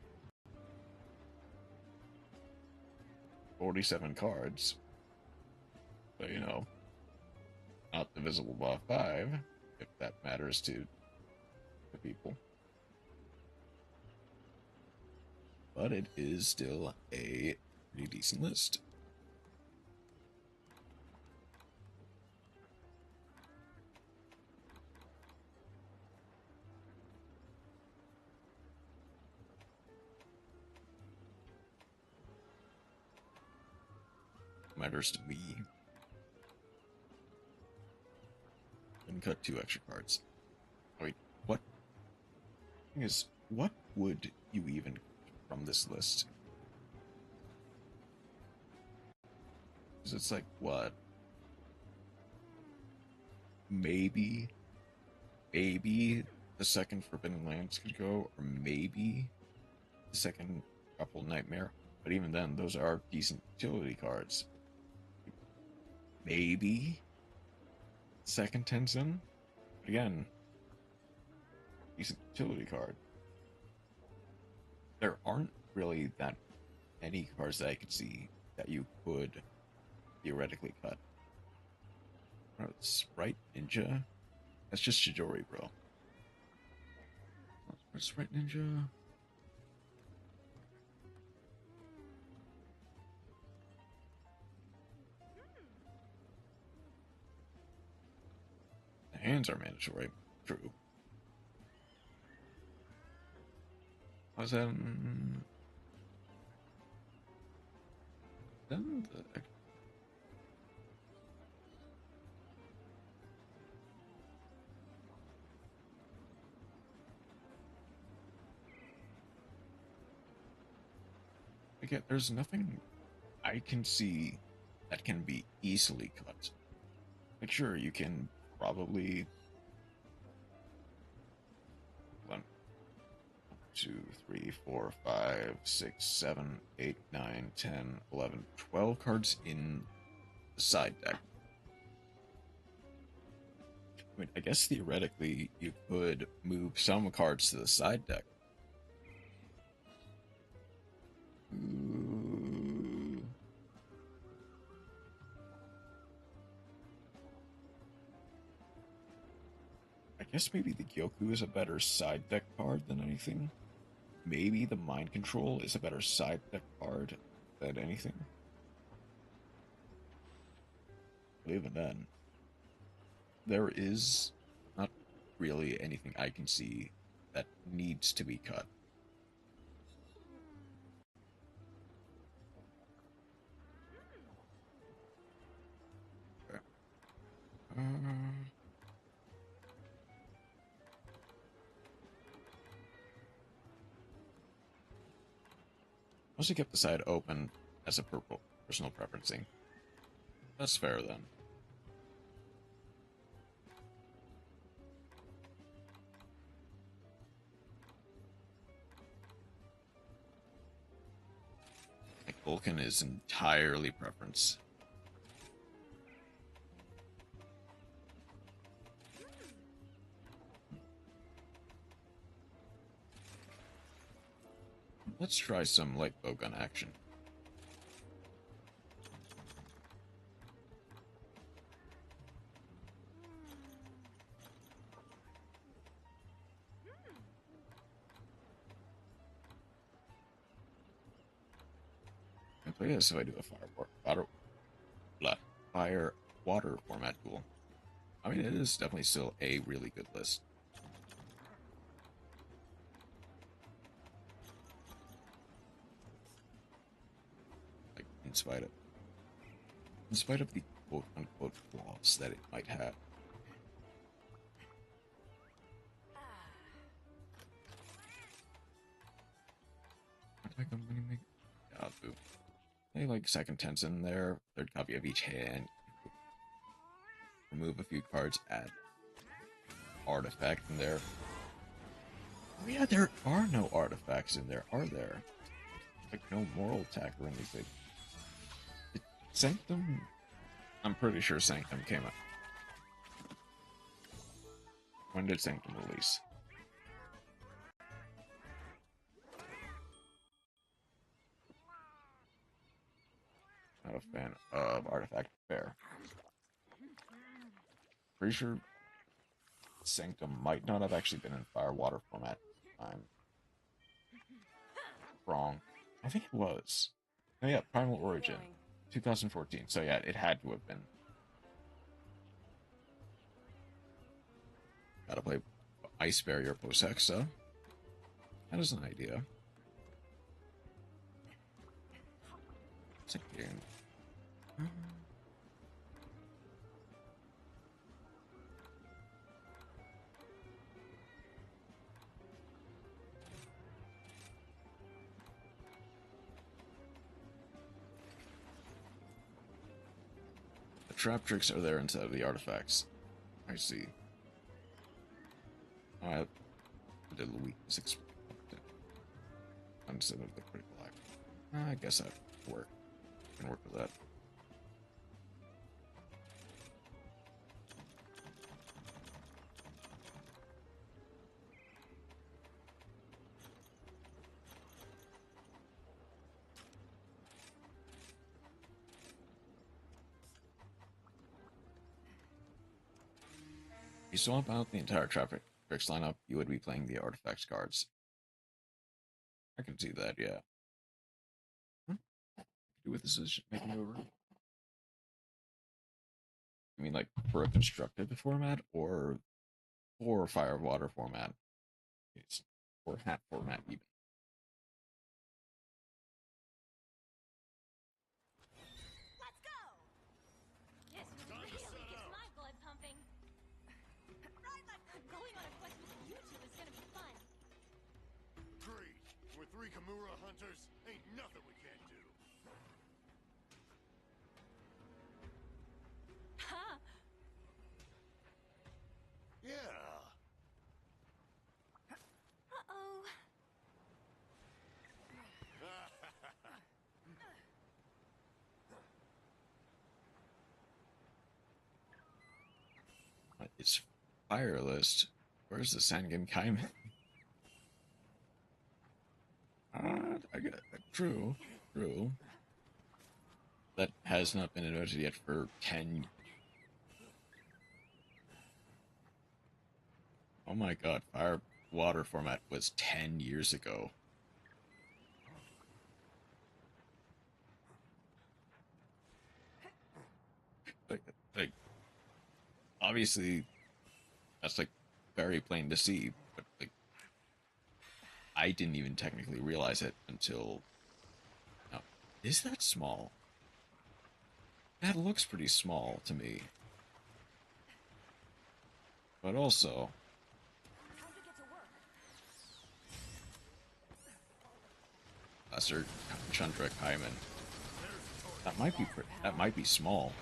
47 cards. So, you know, not divisible by 5, if that matters to people. But it is still a pretty decent list. Matters to me. And cut 2 extra cards. Wait, what? Thing is, what would you even from this list? Because it's like, what? Maybe the second Forbidden Lands could go, or maybe the second Couple Nightmare. But even then, those are decent utility cards. Maybe second Tenzin. Again, decent utility card. There aren't really that many cards that I could see that you could theoretically cut. Oh, Sprite Ninja? That's just Chidori, bro. Sprite Ninja? The hands are mandatory. True. Was that... Then the... Again, there's nothing I can see that can be easily cut. Like, sure, you can probably 1, 2, 3, 4, 5, 6, 7, 8, 9, 10, 11, 12 cards in the side deck. I mean, I guess theoretically you could move some cards to the side deck. Ooh. I guess maybe the Gyoku is a better side deck card than anything. Maybe the Mind Control is a better side deck card than anything. But even then, there is not really anything I can see that needs to be cut. Okay. Also kept the side open as a personal preferencing. That's fair then. Like Vulcan is entirely preference. Let's try some light bowgun action. I play this if I do a fire water format duel. I mean, it is definitely still a really good list. Like, in spite of the quote-unquote flaws that it might have. They like second tens in there, third copy of each hand. Remove a few cards, add artifact in there. Oh yeah, there are no artifacts in there, are there? Like no moral attack or anything. Sanctum? I'm pretty sure Sanctum came out. When did Sanctum release? Not a fan of Artifact Fair. Pretty sure Sanctum might not have actually been in Fire Water format. I'm wrong. I think it was. Oh yeah, Primal Origin, 2014. So yeah, it had to have been. Gotta play Ice Barrier post Hexa. That is an idea. Second game. The trap tricks are there instead of the artifacts. I see. I did Louis 6 instead of the critical act. I guess that would work. I can work with that. If you swap out the entire traffic tricks lineup, you would be playing the artifacts cards. I can see that, yeah. Do with decision making over. I mean, like for a constructive format or for fire water format, it's or hat format even.
Let's go!
This really gets my blood pumping.
Ride like
Going on a quest with you two is gonna be fun.
Great. With 3 Kimura hunters, ain't nothing we can't
It's fire list. Where's the Sangin Kaiman? I get true. That has not been invented yet for 10. Oh my god, fire water format was 10 years ago. Like, obviously, that's like very plain to see, but like, I didn't even technically realize it until. Now, is that small? That looks pretty small to me. But also, Lesser Chandra Kaiman. That might be small.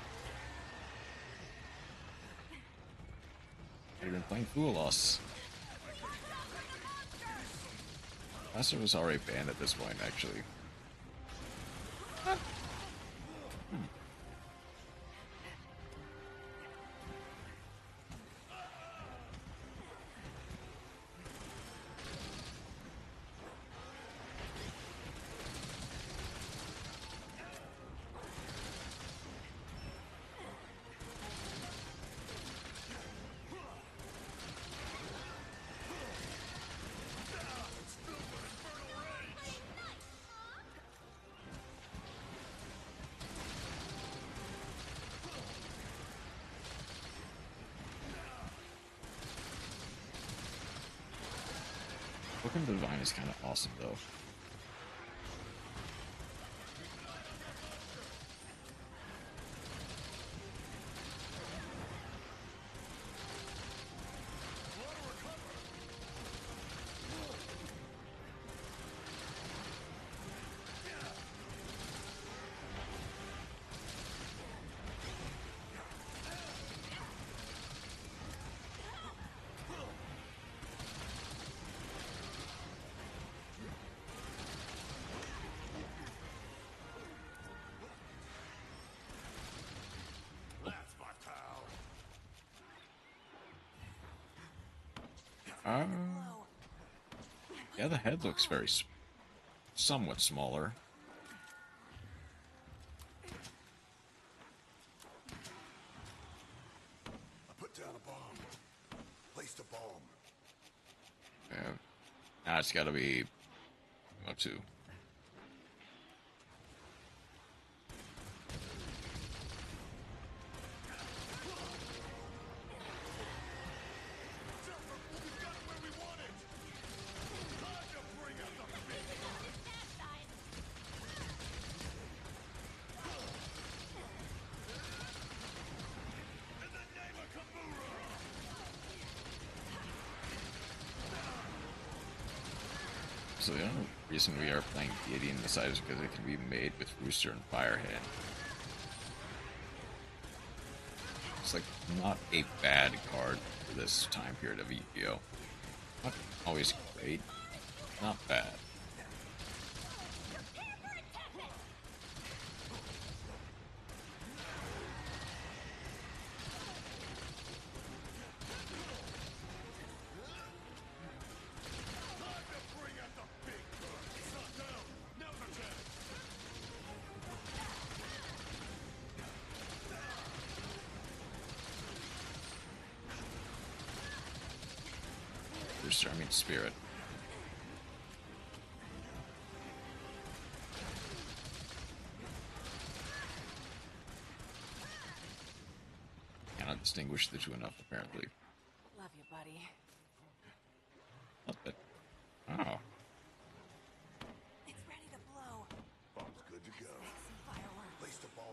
I've been playing Fool Us. Lesser was already banned at this point, actually. Looking Divine is kind of awesome, though. Yeah, the head looks very somewhat smaller.
I put down a bomb. Placed a bomb.
Yeah. Now it's gotta be... What, 2? So the only reason we are playing Deity in the side is because it can be made with Rooster and Firehand. It's like not a bad card for this time period of EPO. Not always great, not bad. Rooster, I mean Spirit. Cannot distinguish the two enough, apparently.
Love you, buddy.
Not that. Oh.
It's ready to blow.
Bomb's good to go.
Some fireworks.
Placed a bomb.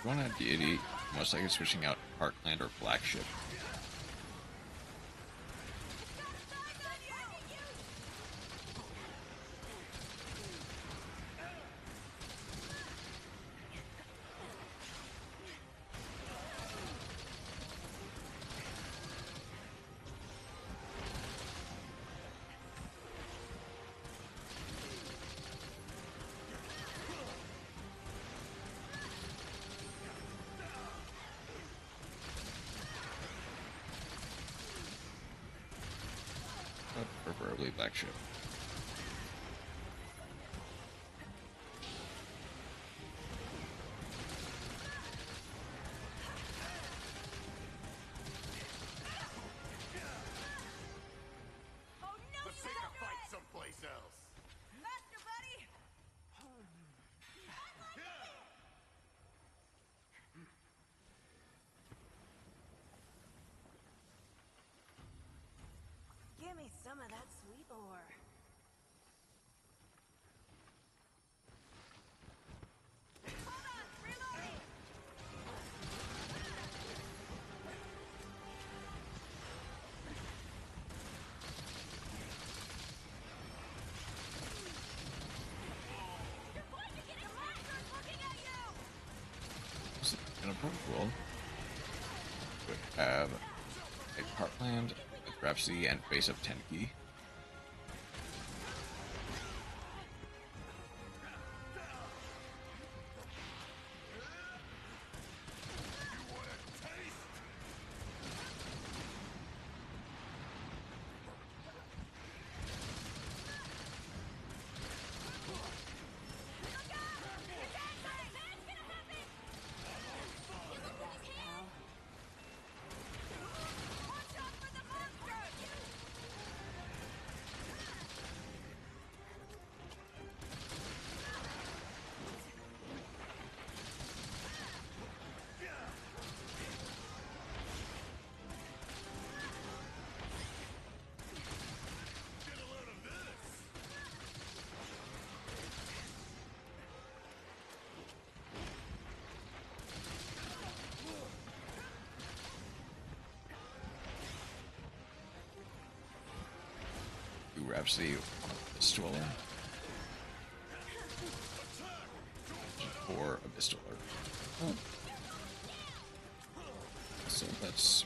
Going at Deity, most likely switching out Heartland or Flagship. Probably black ship.
Oh no,
Let's take a fight someplace else.
Faster, buddy! Give me some of that sweet ore. Hold on, reloading! You're going to get monsters looking at you!
In a perfect world, would have a Heartland, a Grapsy, and face of Tenki. Rhapsody Abyss Dweller. Or Abyss Dweller. Oh. So that's...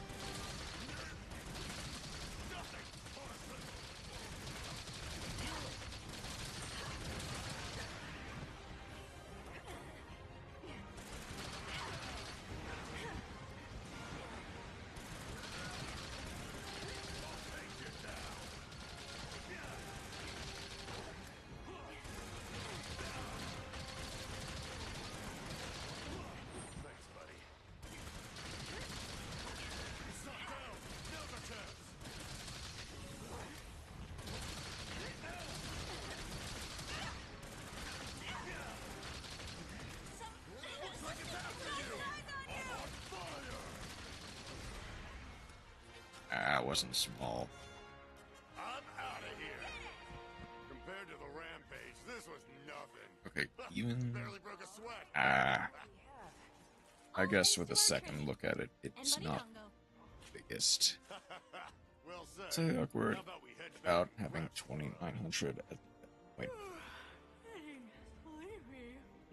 Ah, it wasn't small.
I'm out of here. Compared to the rampage, this was nothing.
Okay, even...
Barely broke a sweat.
Ah. I guess with a second look at it, it's
And
not
Maridango.
the biggest.
Well said.
It's a awkward
How about we head
about
back?
having 2,900 at that point.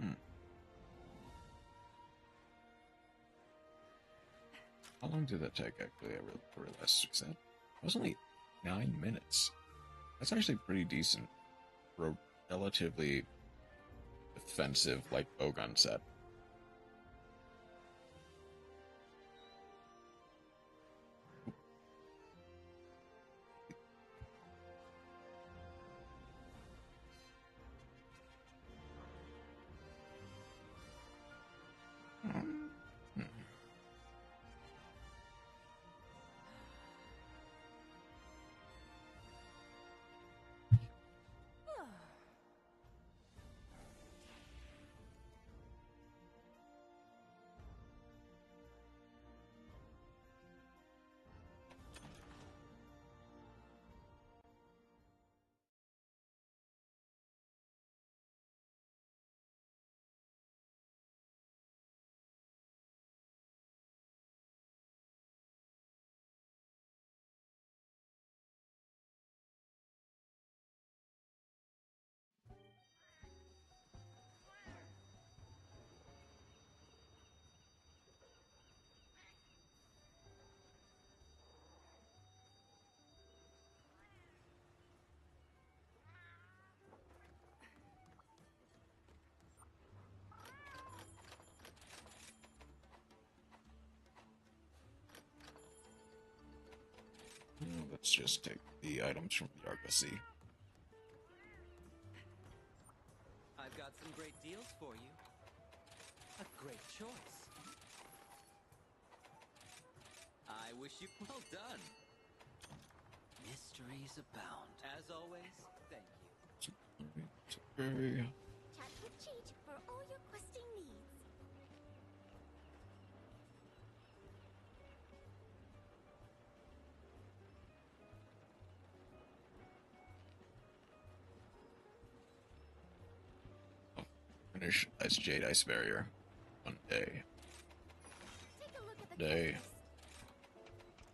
Hmm. How long did that take, actually? I realized that was only 9 minutes. That's actually pretty decent for a relatively defensive, like, bowgun set. Let's just take the items from the Argosy.
I've got some great deals for you. A great choice. I wish you well done. Mysteries abound. As always, thank you.
Okay.
Chat with Cheat for all your questing needs.
Finish Ice Jade Ice Barrier. One day.
Take a look at the
Day.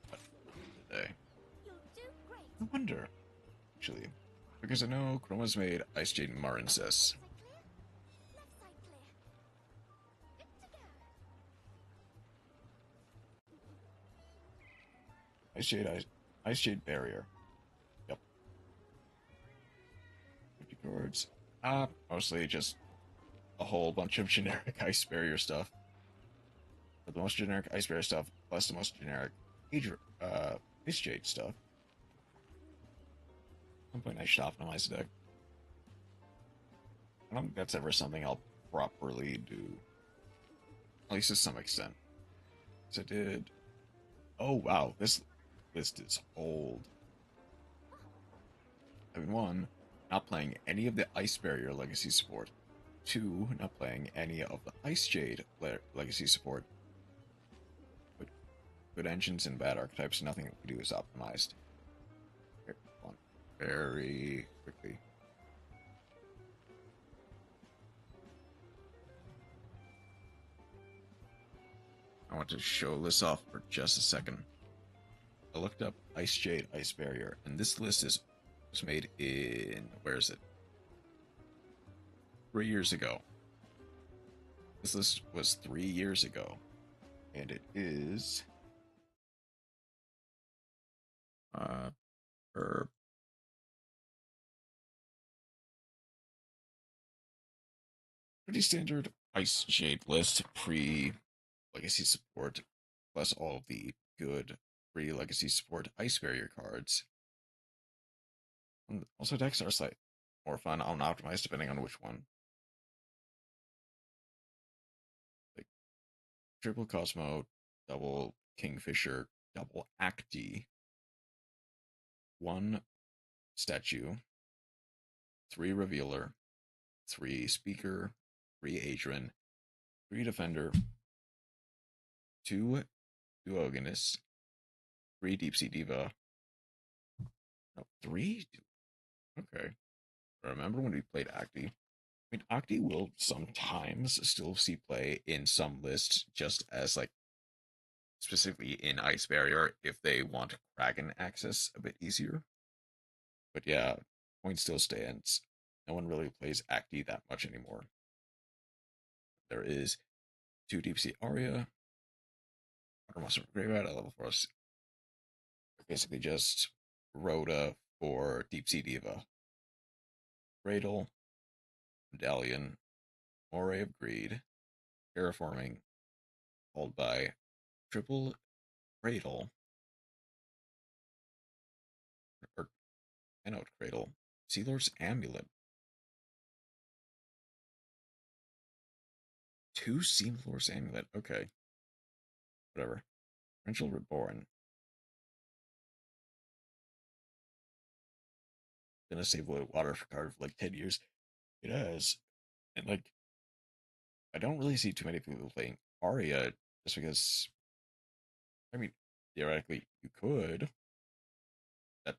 quest list.
Today.
You'll do great.
I wonder. Actually. Because I know Chroma's made Ice Jade and Marincess.
Right side clear. Left side clear. Good to go.
Ice Jade Barrier. Yep. 50 cards. Mostly just a whole bunch of generic Ice Barrier stuff. But the most generic Ice Barrier stuff, plus the most generic Ice Jade stuff. At some point I should optimize the deck. I don't think that's ever something I'll properly do. At least to some extent. So I did... Oh wow, this list is old. I mean, 1, not playing any of the Ice Barrier Legacy support. 2, not playing any of the Ice Jade Legacy support. But good engines and bad archetypes, nothing we do is optimized. Here, one, very quickly. I want to show this off for just a second. I looked up Ice Jade Ice Barrier, and this list was made in, where is it? 3 years ago. This list was 3 years ago, and it is pretty standard Ice Jade list, pre-Legacy support, plus all of the good pre-Legacy support Ice Barrier cards. And also, decks are slightly more fun on optimized depending on which one. Like triple Cosmo, double Kingfisher, double Acti, 1 statue, 3 Revealer, 3 Speaker, 3 Adrian, 3 Defender, 2 Duogonus, 3 Deep Sea Diva. No, 3? Okay. Remember when we played Acti? I mean, Acti will sometimes still see play in some lists, just as, like, specifically in Ice Barrier, if they want Kraken access a bit easier. But yeah, point still stands. No one really plays Acti that much anymore. There is 2 Deep Sea Aria, Water Monster Graveyard at level 4. Basically just Rhoda for Deep Sea Diva. Cradle, Medallion, Moray of Greed, Terraforming, followed by Triple Cradle, or Anode Cradle, Sealor's Amulet. 2 Sealor's Amulet, okay. Whatever. Torrential Reborn. Gonna save water for card for like 10 years. It has. And like, I don't really see too many people playing Aria just because, I mean, theoretically you could. That,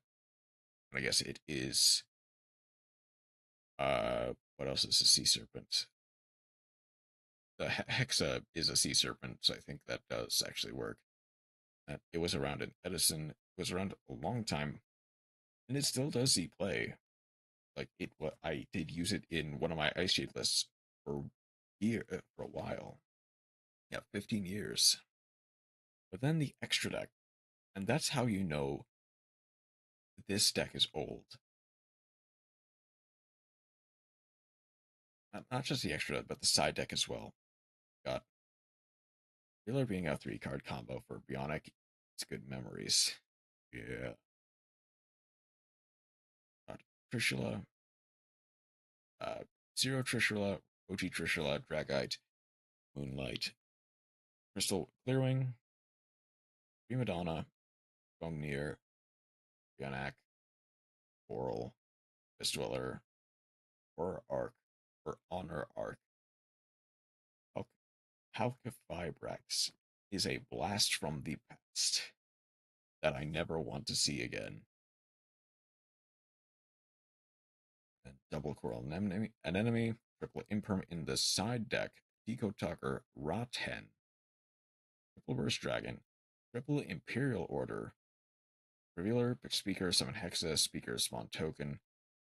I guess it is. What else is a Sea Serpent? The Hexa is a Sea Serpent, so I think that does actually work. It was around in Edison. It was around a long time, and it still does see play. Like I did use it in one of my Ice Shade lists for a while. Yeah, 15 years. But then the extra deck, and that's how you know this deck is old. Not just the extra deck, but the side deck as well. Got Healer being a 3-card combo for Bionic. It's good memories. Yeah. Trishula, Zero Trishula, OG Trishula, Dragite, Moonlight, Crystal Clearwing, Prima Donna, Gongnir, Yanak, Coral, Fistweller, or Arc, or Honor Arc. Vibrax is a blast from the past that I never want to see again. And double Coral an enemy, triple Imperm in the side deck, Deco Tucker, Rotten, triple Burst Dragon, triple Imperial Order, Revealer, Speaker, Summon Hexa, Speaker, Spawn Token,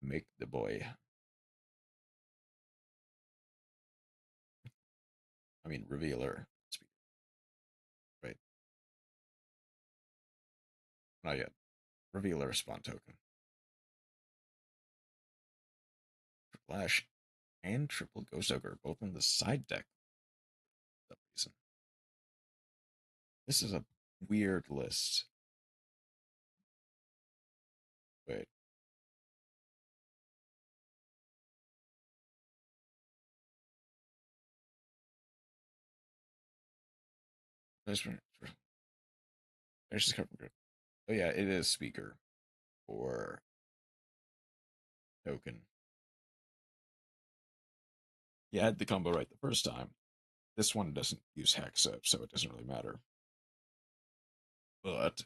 Make the Boy. I mean, Revealer. Speaker. Right. Not yet. Revealer, Spawn Token. Flash and triple Ghost Ogre, both in the side deck. For some reason. This is a weird list. Wait. There's this cover. Oh yeah, it is Speaker or Token. You had the combo right the first time. This one doesn't use Hexa, so it doesn't really matter. But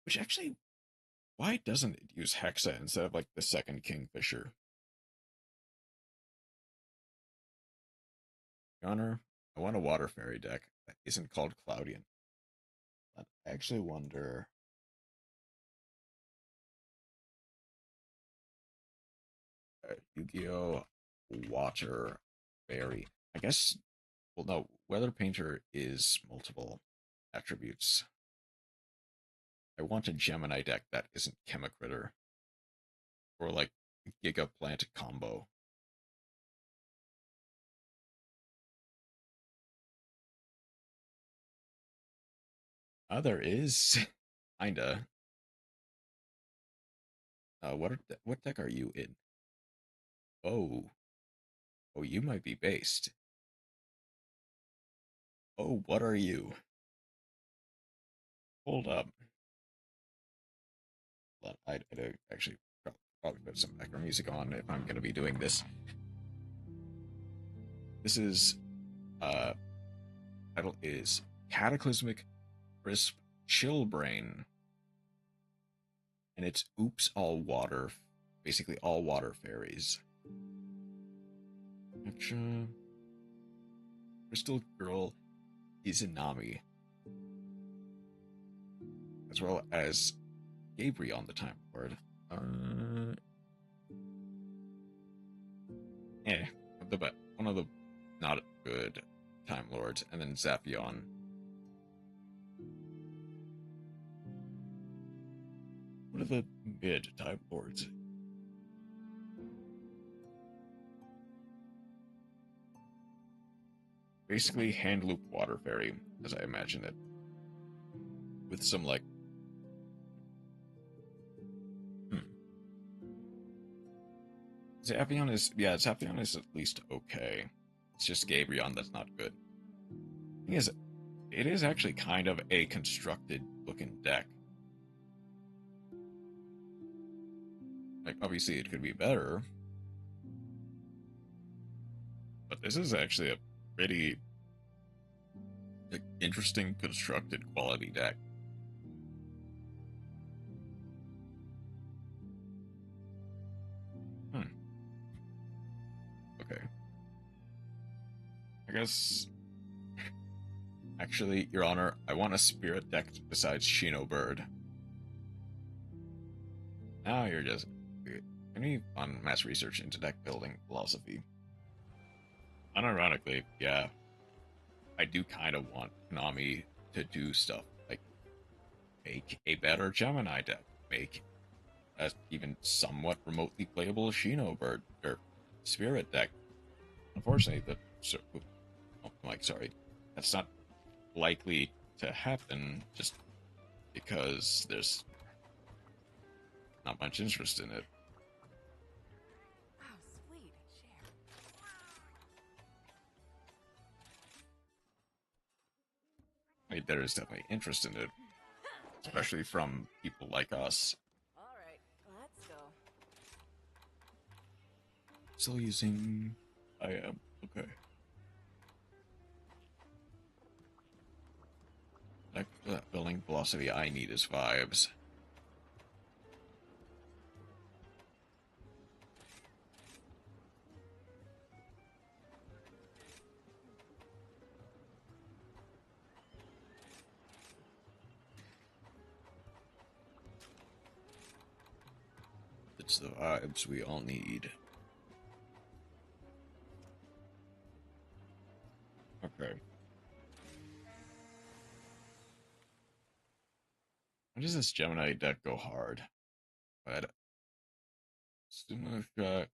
which actually, why doesn't it use Hexa instead of like the second Kingfisher? Honor, I want a Water Fairy deck that isn't called Cloudian. But I actually wonder. Yu-Gi-Oh! Water Fairy. I guess. Well, no. Weather Painter is multiple attributes. I want a Gemini deck that isn't Chemicritter. Or like Giga Plant combo. There is. Kinda. What deck are you in? Oh. Oh, you might be based. Oh, what are you? Hold up. I'd actually probably put some background music on if I'm going to be doing this. This is, title is Cataclysmic Crisp Chillbrain. And it's Oops All Water, basically all water fairies. Crystal Girl Izanami. As well as Gabriel on the Time Lord. One of the not good Time Lords, and then Zaphion. One of the mid Time Lords. Basically, hand loop Water Fairy, as I imagine it. With some like Zaphion is at least okay. It's just Gabrion that's not good. Thing is, it is actually kind of a constructed looking deck. Like, obviously it could be better. But this is actually a pretty interesting constructed quality deck. Okay. I guess. Actually, Your Honor, I want a spirit deck besides Shino Bird. Now you're just. Can we on mass research into deck building philosophy? Unironically, yeah. I do kind of want Konami to do stuff like make a better Gemini deck, make a even somewhat remotely playable Shino Bird or Spirit deck. Unfortunately, sorry, that's not likely to happen. Just because there's not much interest in it.
Oh, sweet. Share.
I mean, there is definitely interest in it, especially from people like us.
All right, let's go.
Still using. I am okay. That building velocity I need is vibes. It's the vibes we all need. Okay. Why does this Gemini deck go hard? But Tsunagi,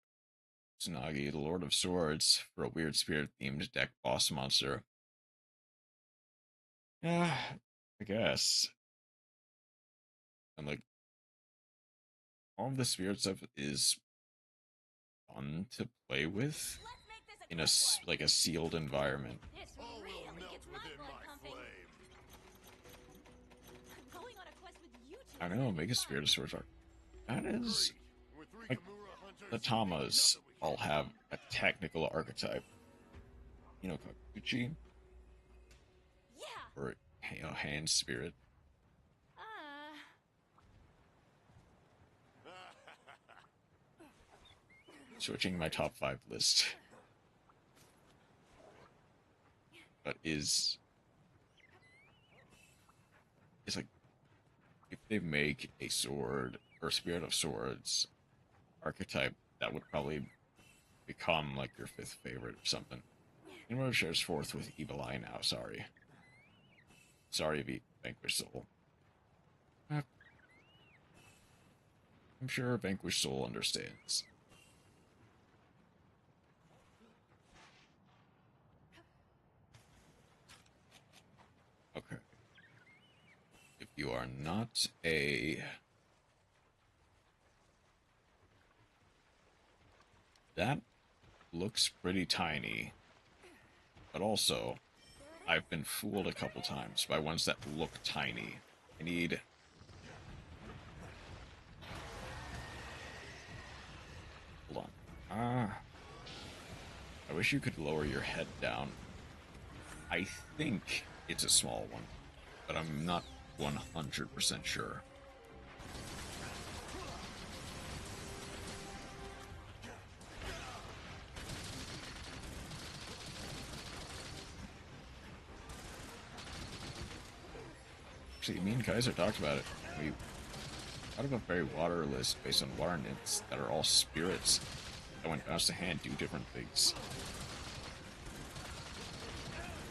the Lord of Swords, for a weird spirit themed deck boss monster. Yeah, I guess. And like all of the spirit stuff is fun to play with
Let's make this a
in
quick one.
like a sealed environment.
This
All will
really
melt
gets my
within
blood
my
pumping.
flame.
I'm going on a quest with you two.
I know, Mega Spirit of Swords are. That is.
Great. With three
Like,
Kimura hunters,
The
there'll be
Tamas
nothing we
all
can't
have
do.
a technical archetype. You know, Kakuchi,
Yeah.
or, you know, Hand Spirit. Switching my top 5 list. But is like, if they make a sword, or Spirit of Swords archetype, that would probably become like your 5th favorite or something. Anyone shares 4th with Evil Eye now, sorry. Sorry, Vanquished Soul. I'm sure Vanquished Soul understands. Okay. If you are not a... That looks pretty tiny. But also, I've been fooled a couple times by ones that look tiny. I need... Hold on. I wish you could lower your head down. I think it's a small one, but I'm not 100% sure. Actually, me and Kaiser talked about it. We thought of a very water list based on water nymphs that are all spirits that, when bounce to hand, do different things.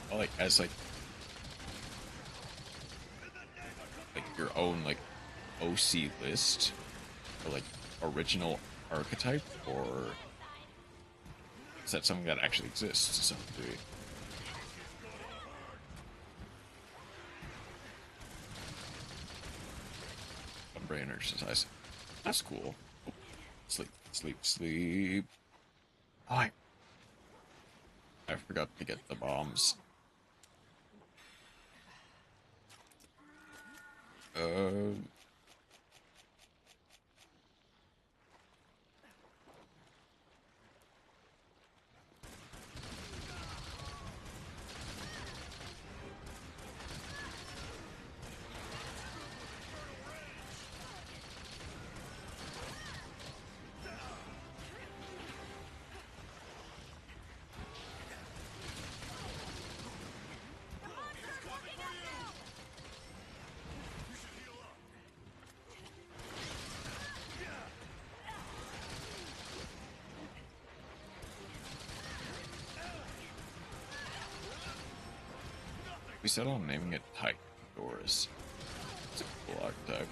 Well, like as like your own like OC list, or like original archetype, or is that something that actually exists to some degree? Brain exercise. That's cool. Oh, sleep, sleep, sleep. Oh, I forgot to get the bombs. We settled on naming it Titan Doors. It's a cool archetype.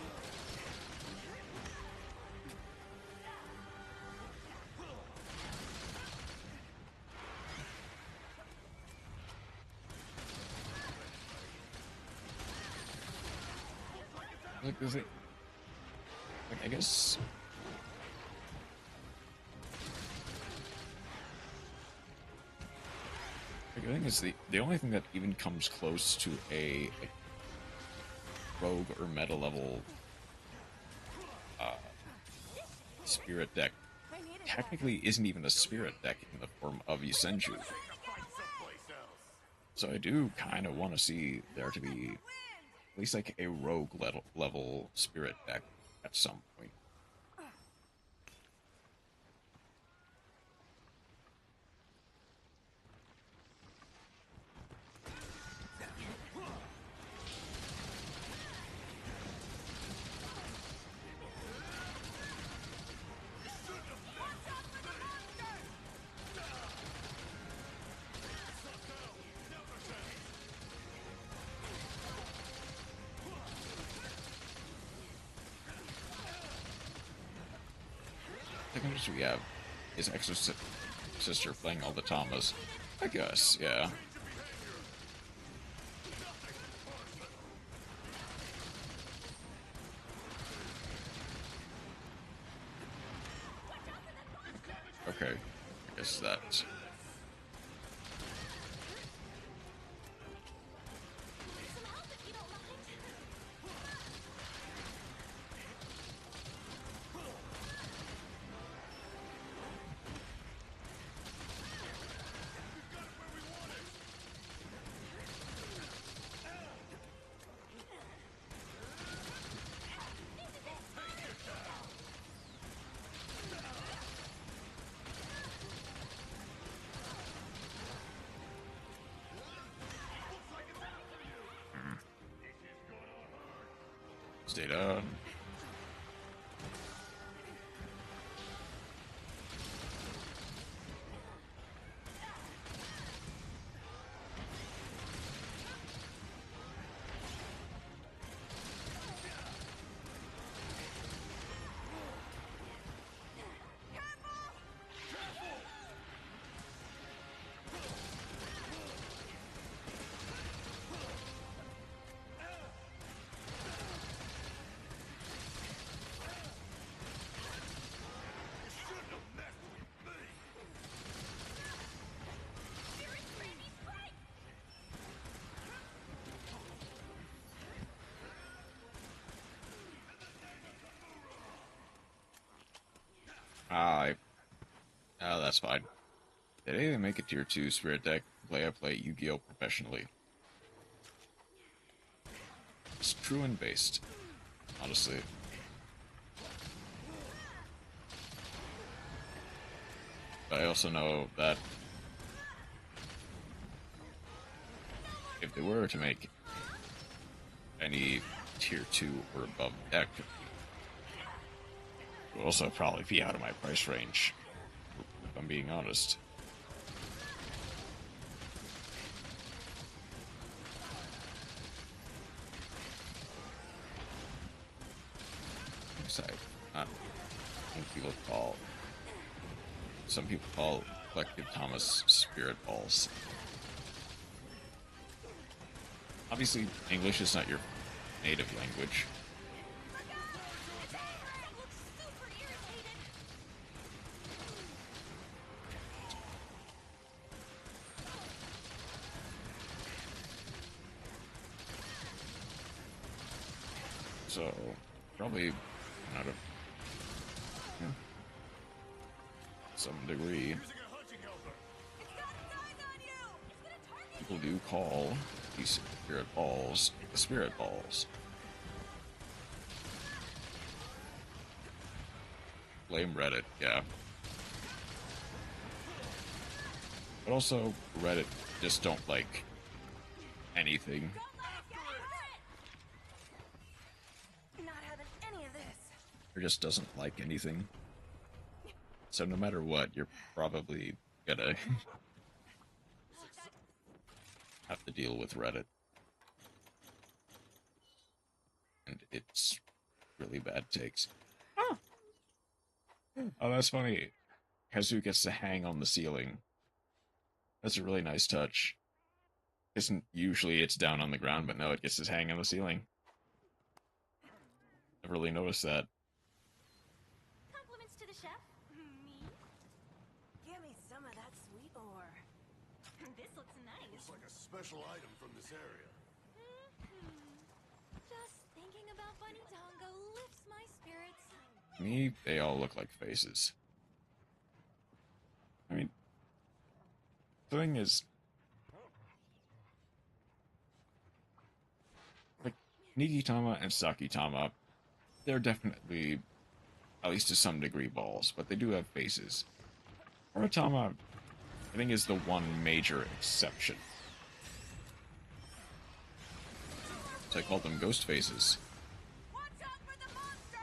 Like, is it? Like, I guess. Like, I think it's the only thing that even comes close to a like, rogue or meta level spirit deck technically isn't even a spirit deck in the form of Isenju. So I do kind of want to see there to be at least like a rogue level spirit deck at some point. The thing we have is Exorcist sister playing all the Tamas. I guess, yeah. Okay, I guess that. Stay down. That's fine. Did anything make a tier 2 spirit deck? I play Yu-Gi-Oh! Professionally. It's true and based, honestly. But I also know that if they were to make any tier 2 or above deck, it would also probably be out of my price range, if I'm being honest. I think people call, some people call Collective Thomas Spirit Balls. Obviously, English is not your native language. So, probably out of some degree, people do call these spirit balls the spirit balls. Blame Reddit, yeah. But also, Reddit just don't like anything. Or just doesn't like anything. So no matter what, you're probably gonna have to deal with Reddit. And it's really bad takes. Oh, oh, that's funny. Kazu gets to hang on the ceiling. That's a really nice touch. Isn't usually it's down on the ground, but no, it gets to hang on the ceiling. Never really noticed that.
Compliments to the chef. Me?
Give me some of that sweet ore.
This looks nice.
Looks like a special item from this area.
Just thinking about Bunny Tongo lifts my spirits.
To me, they all look like faces. I mean, the thing is, like, Nikitama and Sakitama, they're definitely, at least to some degree, balls, but they do have faces. Oritama, I think, is the one major exception. So I call them ghost faces.
Watch out for the monster!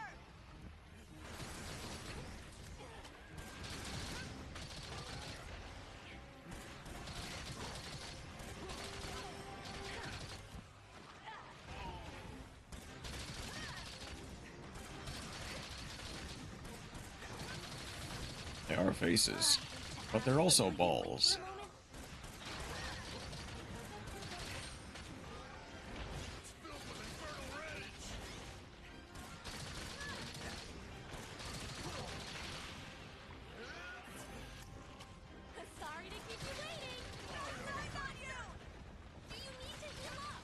They are faces, but they're also balls.
Filled with infernal rage.
Sorry to keep you waiting.
Eyes on you!
Do you need to heal up?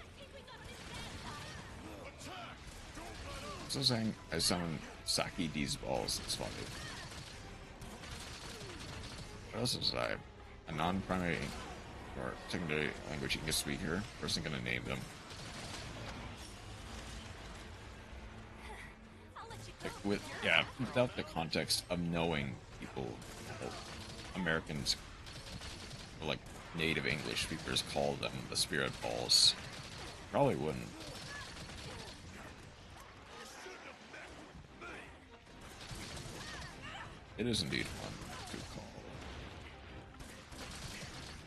I think we got on his bad side.
Attack! Don't let up!
So saying I summon Saki D's balls, it's funny. What else is I? A non-primary or secondary language you can speak here. First I'm gonna name them.
I'll let you
Like
go.
without the context of knowing people, Americans, or like native English speakers call them the spirit balls. Probably wouldn't. It is indeed fun to call.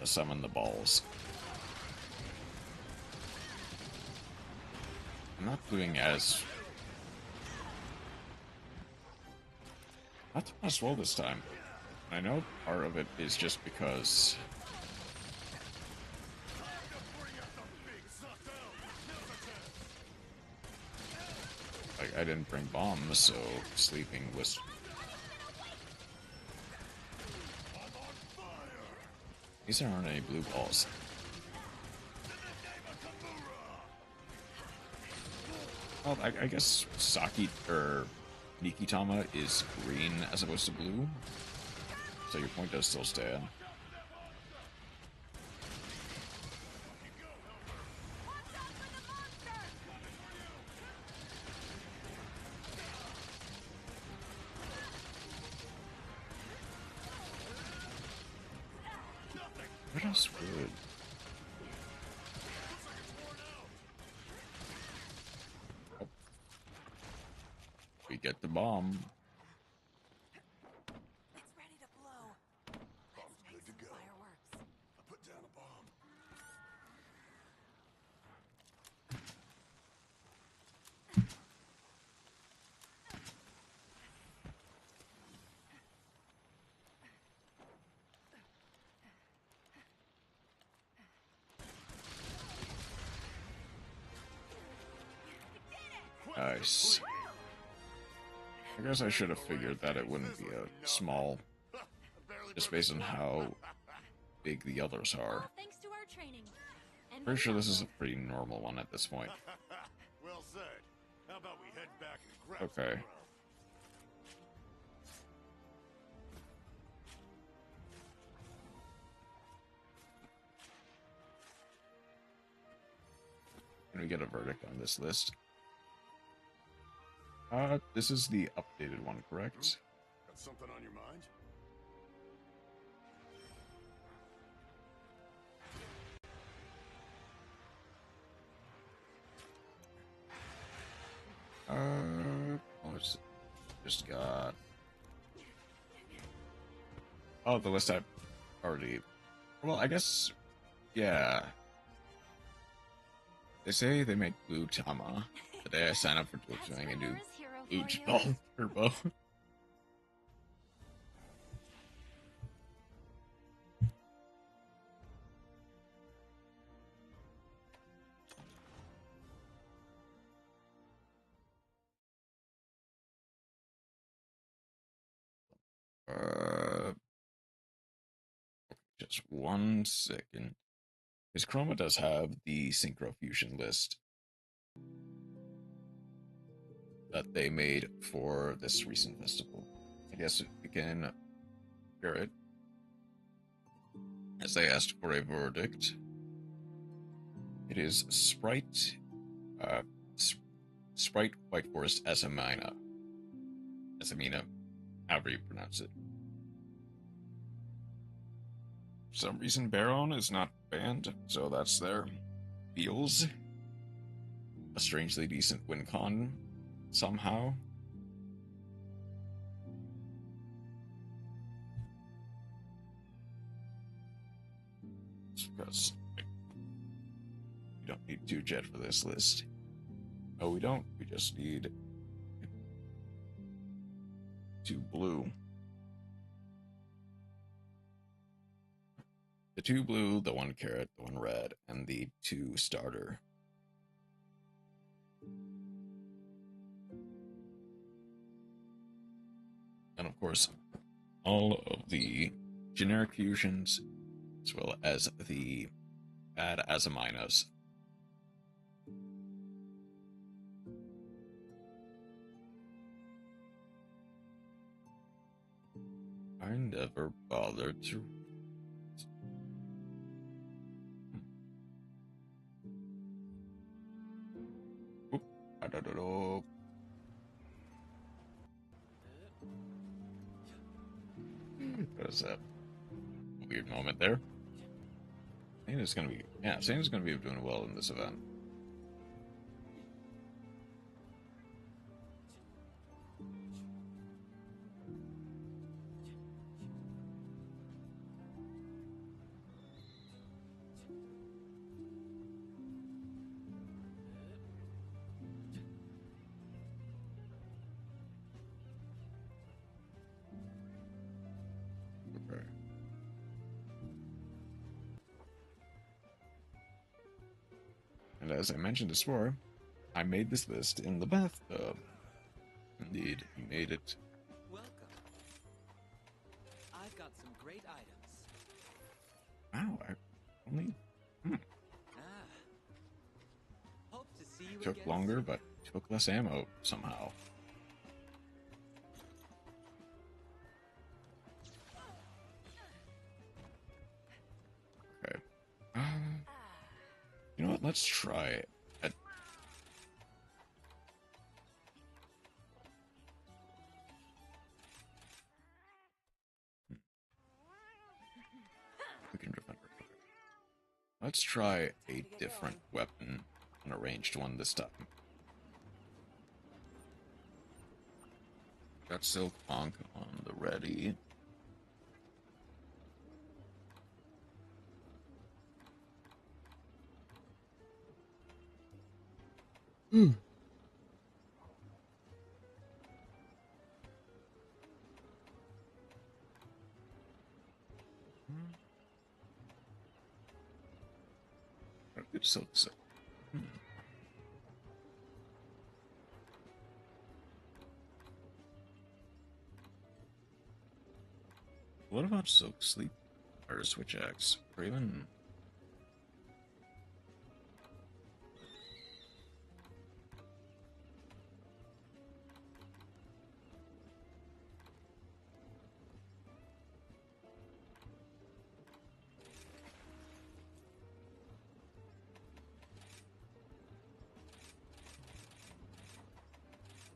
To summon the balls. I'm not doing as... not as well this time. I know part of it is just because... like, I didn't bring bombs, so sleeping was... These aren't any blue balls. Well, I guess Saki or Nikitama is green as opposed to blue, so your point does still stand. What else would? Oh. We get the bomb.
It's ready to blow. Let's make
good to
some
go.
fireworks.
I put down a bomb.
Nice. I guess I should have figured that it wouldn't be a small, just based on how big the others are.
All thanks to our training. And
Pretty sure this is a
Tongo.
pretty normal one at this point.
Well said. How about we head back and grab some
Okay.
grub?
Can we get a verdict on this list? This is the updated one, correct?
Got something on your mind?
Oh, it's just got... oh, the list I've already... well, I guess... yeah. They say they make Blue Tama. The day I sign up for Twitch,
That's
I can do
Renora's hero
Blue
for you.
Ball Turbo. Just 1 second. Because Chroma does have the Synchro Fusion list that they made for this recent festival. I guess we can hear it as they asked for a verdict. It is Sprite, Sprite White Forest Asamina, however you pronounce it. For some reason, Baron is not banned, so that's there. Feels a strangely decent win con somehow. Because we don't need 2 jet for this list. No, we don't. We just need 2 blue. The 2 blue, the 1 carrot, the 1 red, and the 2 starter. And of course, all of the generic fusions, as well as the bad Asaminas. I never bothered to. Oop. I don't know. What is that? Weird moment there. Santa's gonna be, Santa's gonna be doing well in this event. Okay. And as I mentioned before, I made this list in the bathtub. Indeed, he made it.
Welcome. I've got some great items.
Wow, I only
Hope to see you
took
again
longer,
soon.
but took less ammo somehow. Okay. You know what? Let's try it. We can defend her. Let's try a different weapon, an arranged one this time. Got Silk Punk on the ready. Good silk. What about Silk Sleep or Switch Axe? Or even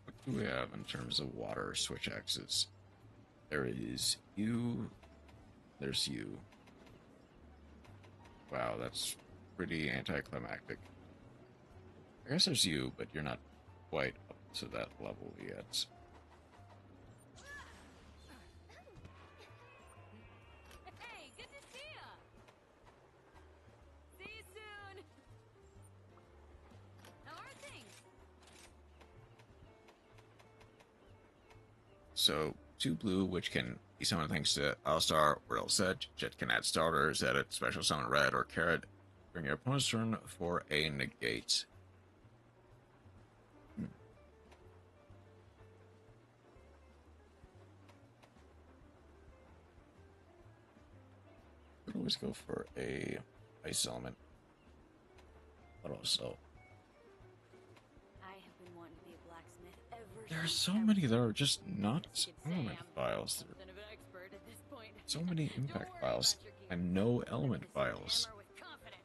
what do we have in terms of water Switch Axes? There is you. There's you. Wow, that's pretty anticlimactic. I guess there's you, but you're not quite up to that level yet.
Hey, good to see ya. See you soon. How are things?
So, 2 blue, which can be summoned thanks to All-Star or Set. Jet can add starters, edit special summon red or carrot. Bring your opponent's turn for a negate. always go for a ice element. But also,
I have been wanting to be a blacksmith ever
there are
since
so
I
many
was
that are just not
You could say
element
I'm
files. There
something of an expert at this point.
are so many
Don't
impact
worry
files
about your gear.
and no
I'll
element
lift this
files.
hammer with confidence.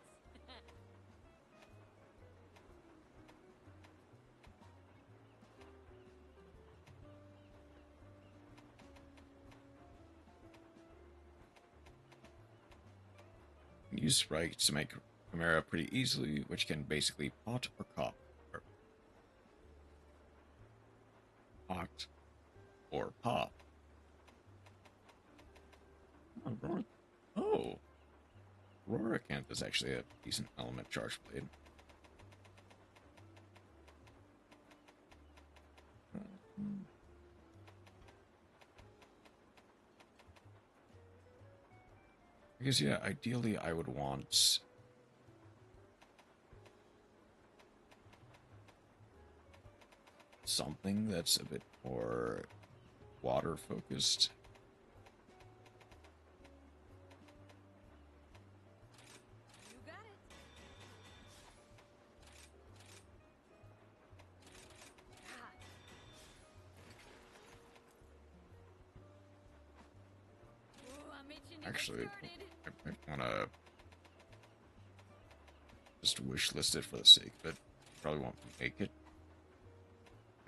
Use sprites to make Chimera pretty easily, which can basically pot or cop. Or pot or pop. Oh, Roricanth is actually a decent element charge blade. Because, yeah, ideally I would want something that's a bit more water focused.
You got it. Ah. Ooh, I'm itching to get
Actually,
started.
I want to just wish list it for the sake of it. Probably won't make it.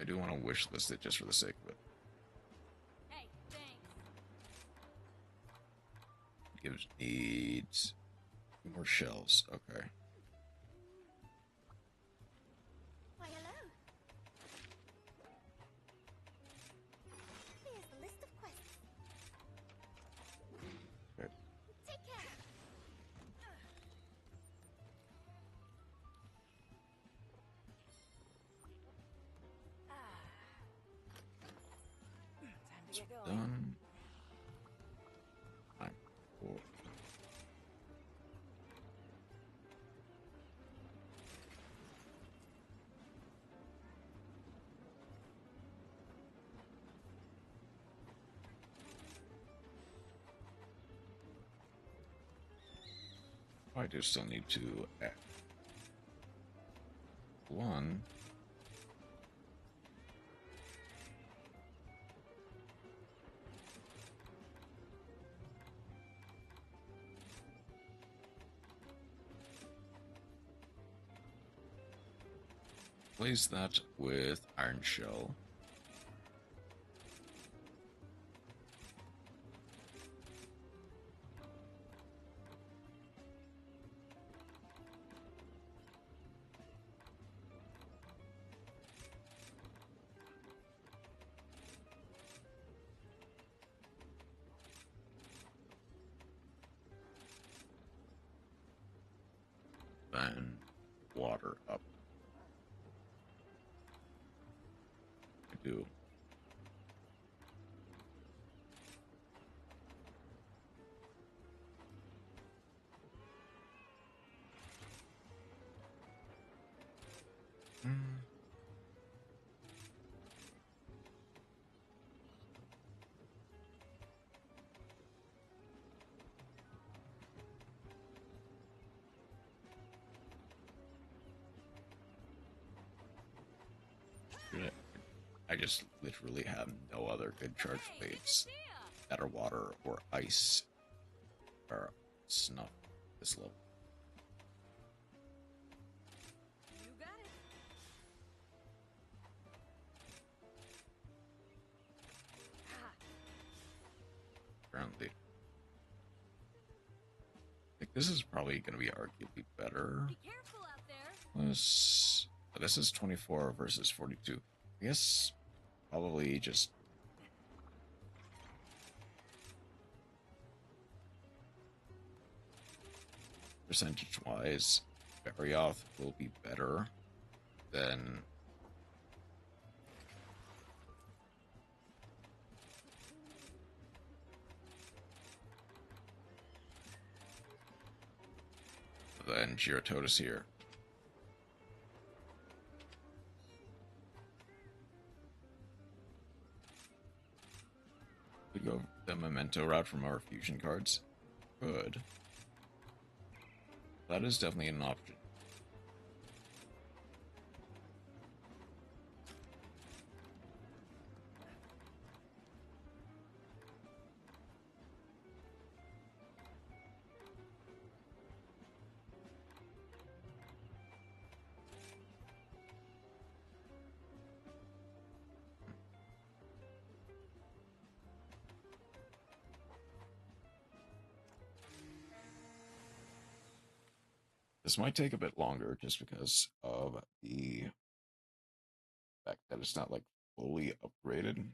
I do want to wish list it just for the sake of it.
Hey, thanks.
Gives needs more shells. Okay.
Why, hello. Here's the list of quests.
Okay.
Take care.
Time to get going.
Done. Time for I do still need to add one. Replace that with Iron Shell. Then water up. I do. I just literally have no other good charge blades that are water or ice or snuff this level.
You got it. Ah.
Currently, I think this is probably going to be arguably better.
Be careful out there.
This is 24 versus 42. I guess probably just percentage-wise, Barioth will be better than Girototus here. We go the memento route from our fusion cards. Good. That is definitely an option. This might take a bit longer just because of the fact that it's not like fully upgraded.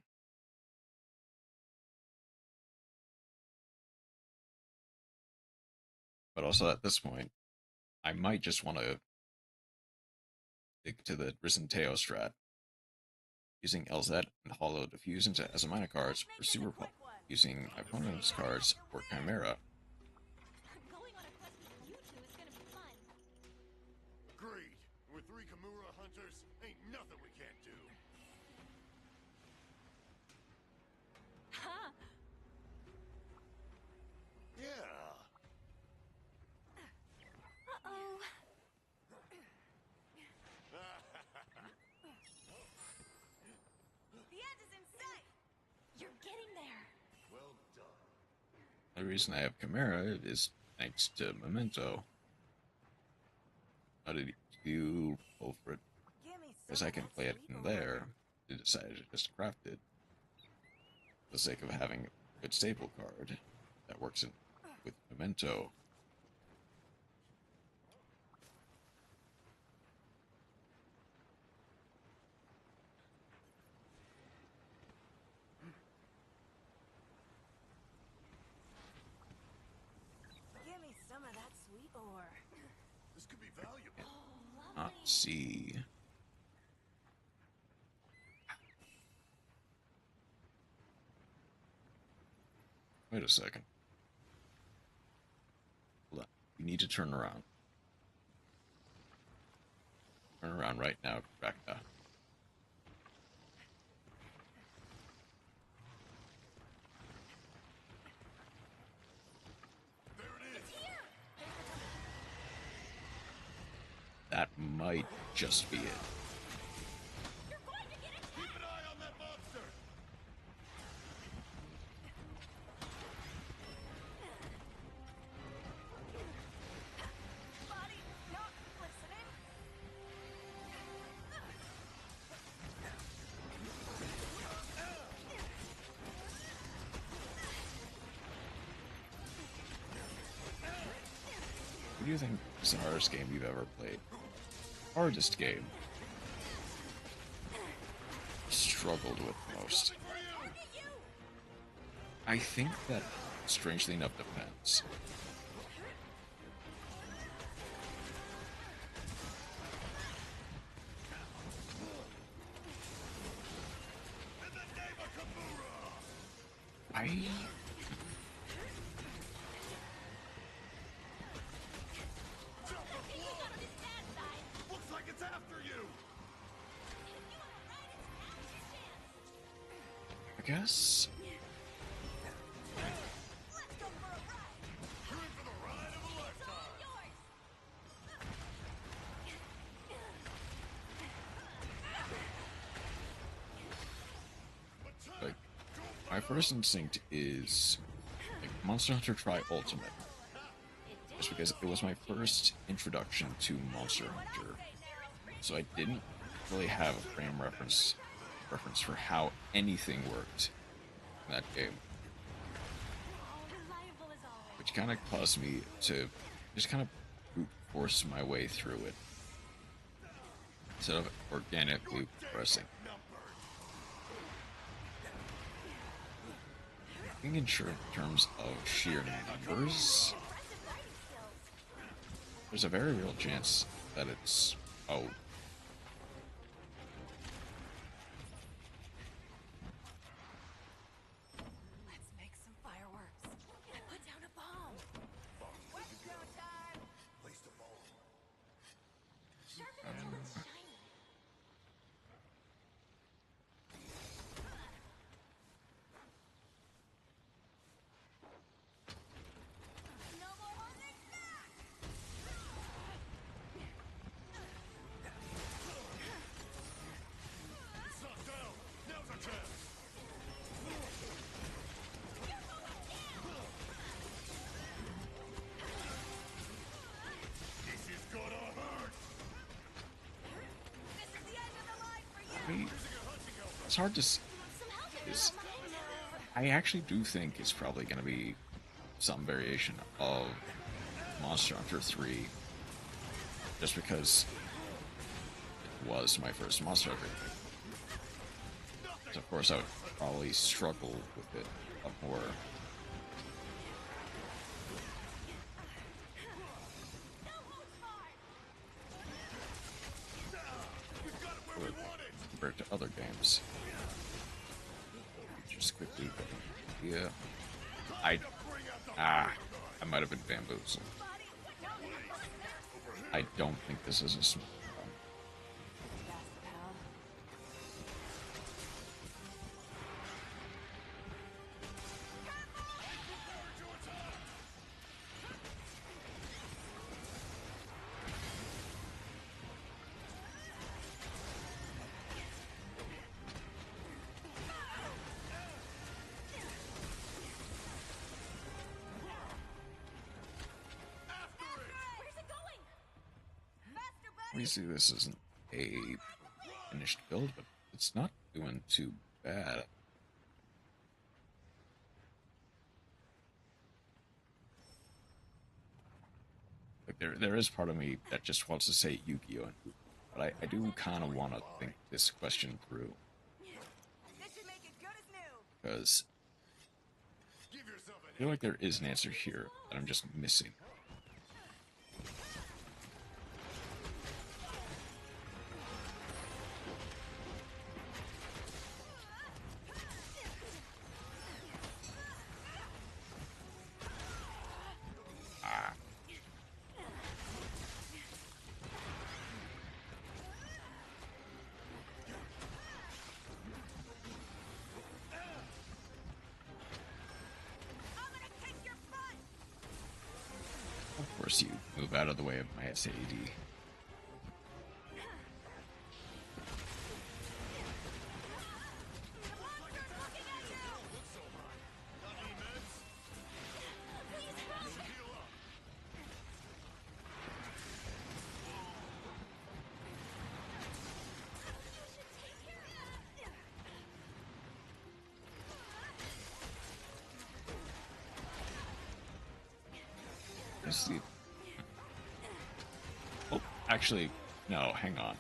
But also at this point, I might just want to stick to the Risen Teo strat, using LZ and Hollow Diffusions as minor cards for Super Pop, using my opponent's cards for Chimera.
Going on a quest with you two is gonna be fun.
Agreed. With 3 Kimura hunters, ain't nothing we can't do.
Ha!
Yeah.
Uh-oh.
The end is in sight!
You're getting there.
Well done.
The reason I have Chimera is thanks to Memento. How did you pull for it?
Give me some
Because I can play it in there. I decided to just craft it for the sake of having a good staple card that works with Memento.
Give me some of that sweet ore.
This could be valuable.
Not see. Wait a second. Hold on. You need to turn around. Turn around right now, Rebecca.
There it is.
That might just be it.
You're going to get attacked!
Keep an eye on that monster.
Body not listening.
What do you think is the hardest game you've ever played? Hardest game. Struggled with most. I think that, strangely enough, depends.
In the name of Kimura.
I
He's on his bad side.
Looks like it's after you.
If you want to ride it, now's your chance.
I guess.
Let's go for a ride.
You're in for the ride of a lifetime.
Yours.
Like, my first instinct is like Monster Hunter Tri Ultimate. Just because it was my first introduction to Monster Hunter. So I didn't really have a frame reference for how anything worked in that game.
Reliable as always.
Which kind of caused me to just kind of brute force my way through it. Instead of organically progressing. I think in terms of sheer numbers, there's a very real chance that it's, oh,
Let's make some fireworks. And put down a bomb. West Coast time.
Place the ball.
Sharpen until it's shiny.
No more holding back.
it's hard to. Is I actually do think it's probably going to be some variation of Monster Hunter 3, just because it was my first Monster Hunter. So of course, I would probably struggle with it a lot more. Compared to other games. Just quickly, yeah. I might have been bamboozled. I don't think this is a small one. Obviously, this isn't a finished build, but it's not doing too bad. Like there is part of me that just wants to say Yu-Gi-Oh! But I do kind of want to think this question through. Because I feel like there is an answer here that I'm just missing. Of course, you move out of the way of my SAD. Oh, actually, no, hang on.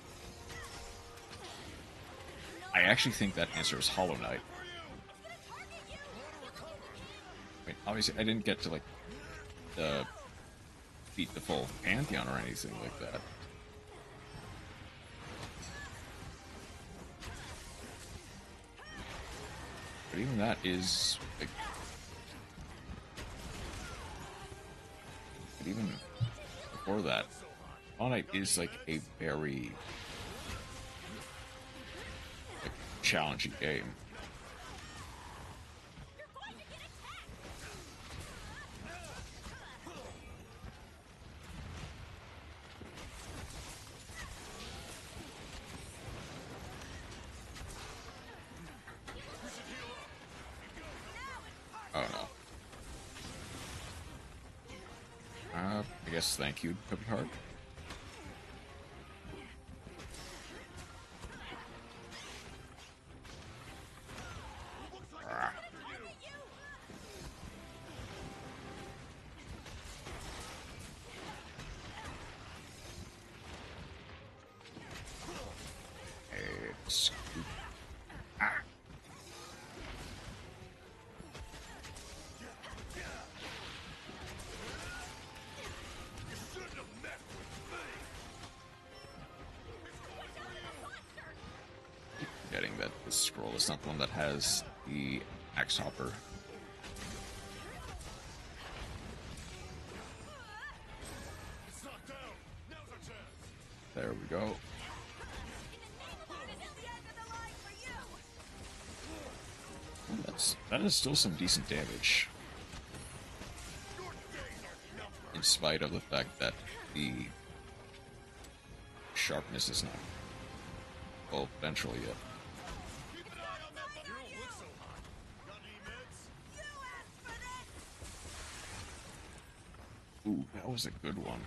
I actually think that answer is Hollow Knight. Wait, obviously, I didn't get to, like, beat the full Pantheon or anything like that. But even that is, like... But even before that, Hollow Knight is, like, a very... like, challenging game. Oh no. I guess thank you, Cubby Heart. Getting that this scroll is not the one that has the axe hopper. There we go. That is still some decent damage, in spite of the fact that the sharpness is not full potential yet. Ooh, that was a good one.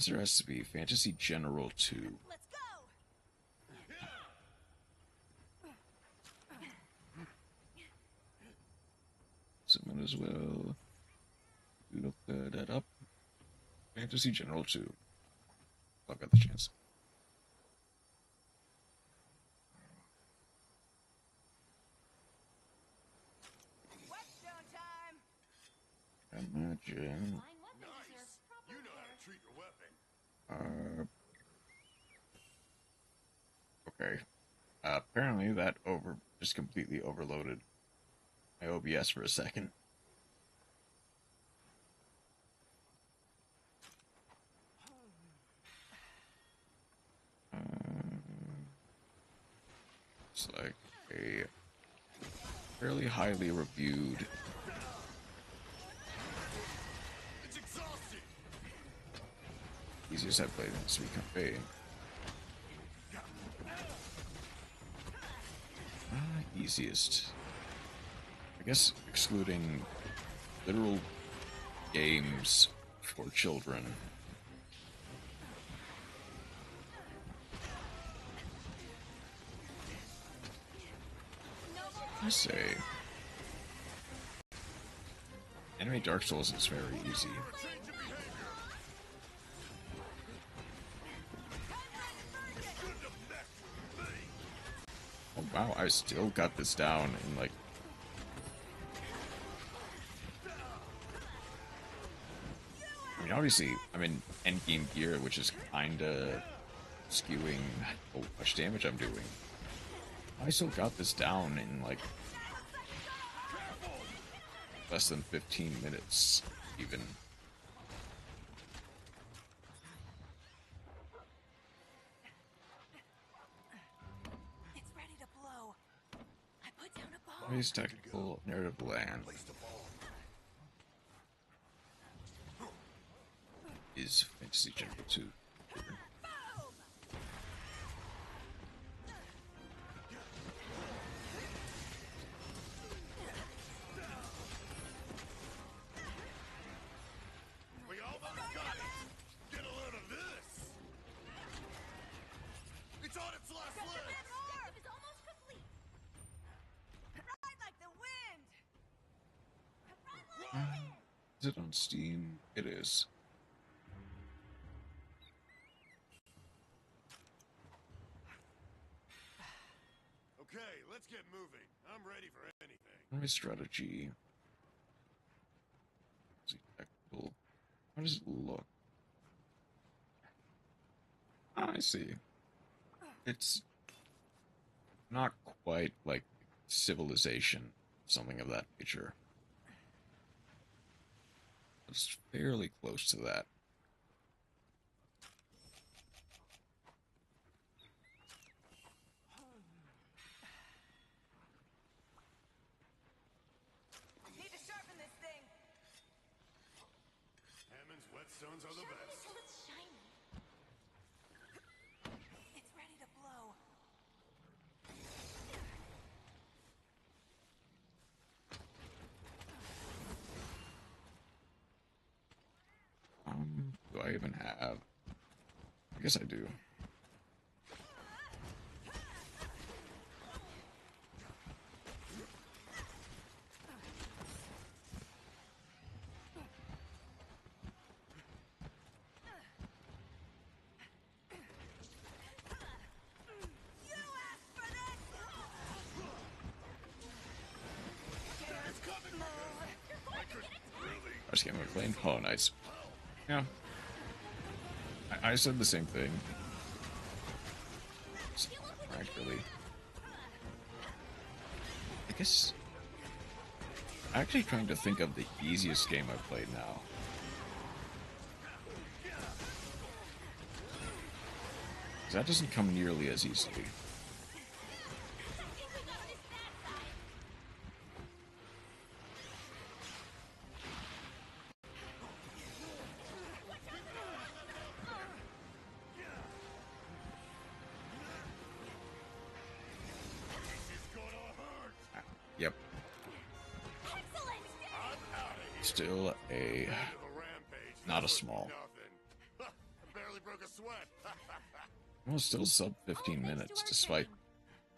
answer has to be Fantasy General 2.
Let's go!
So might as well look that up. Fantasy General 2. I've got the chance.
Whetstone time!
Imagine.
Fine weapon
Nice.
deserves proper
You know how
care.
to treat your weapon.
Okay. Apparently that just completely overloaded my OBS for a second. It's like a fairly highly reviewed
It's exhausting.
easiest I've played in Sweet Cafe. Easiest. I guess excluding literal games for children. I say. Anime Dark Souls is very easy. Oh wow, I still got this down in like... I mean, obviously, I'm in endgame gear, which is kinda skewing how much damage I'm doing. I still got this down in like less than 15 minutes, even.
It's ready to blow. I put down a bomb.
Always technical narrative land is Fantasy General 2.
We almost got it. Get a load of this. It's on its last leg.
Objective is almost complete! Ride like the wind! Ride like
Is it on Steam? It is.
Okay, let's get moving. I'm ready for anything.
My strategy. Is it technical? How does it look? Ah, I see. It's not quite like Civilization, something of that nature. It's fairly close to that.
Need to sharpen this thing!
Hammond's whetstones are the
Sharpen it
best.
till it's shiny.
It's ready to blow.
Do I even have? I guess I do. I just can't playing. Oh, nice. Yeah. I said the same thing. Actually. I guess... I'm actually trying to think of the easiest game I've played now. That doesn't come nearly as easily. Yep.
I'm out of here.
Still a...
The rampage.
Not a
This
small.
was nothing.
Well, still sub 15
All thanks
minutes,
to our
despite
team.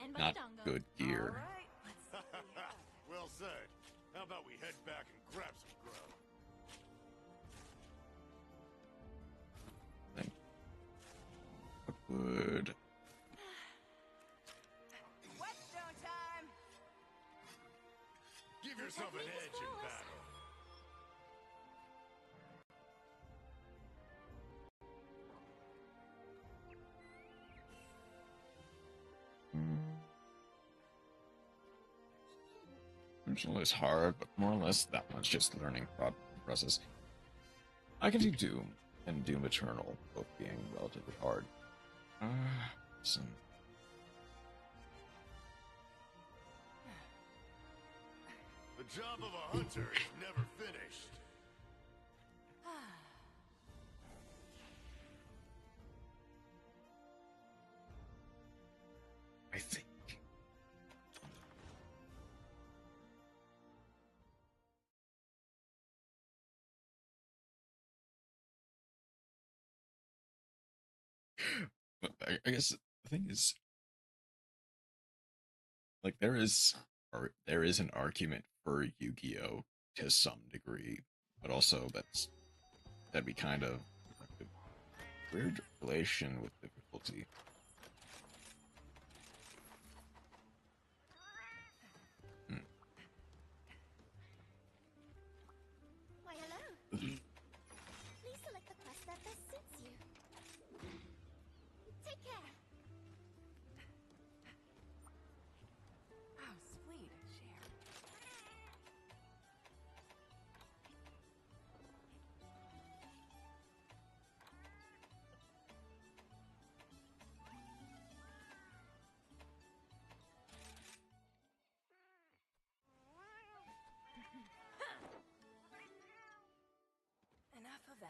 And my
not
dongo.
good gear.
All right, let's see.
Well said. How about we head back and grab some grub?
Think would
Whetstone time.
Give yourself an
Technique is
edge in
close.
battle.
original is hard, but more or less that one's just learning process. I can do Doom and Doom Eternal, both being relatively hard. Some
The job of a hunter is never finished.
I think. But I guess the thing is, like, there is an argument for Yu-Gi-Oh to some degree, but also that'd be kind of like a weird relation with difficulty.
Why, hello. Please select the quest that best suits you. Take care.
Oh, sweet. Share. Enough of that.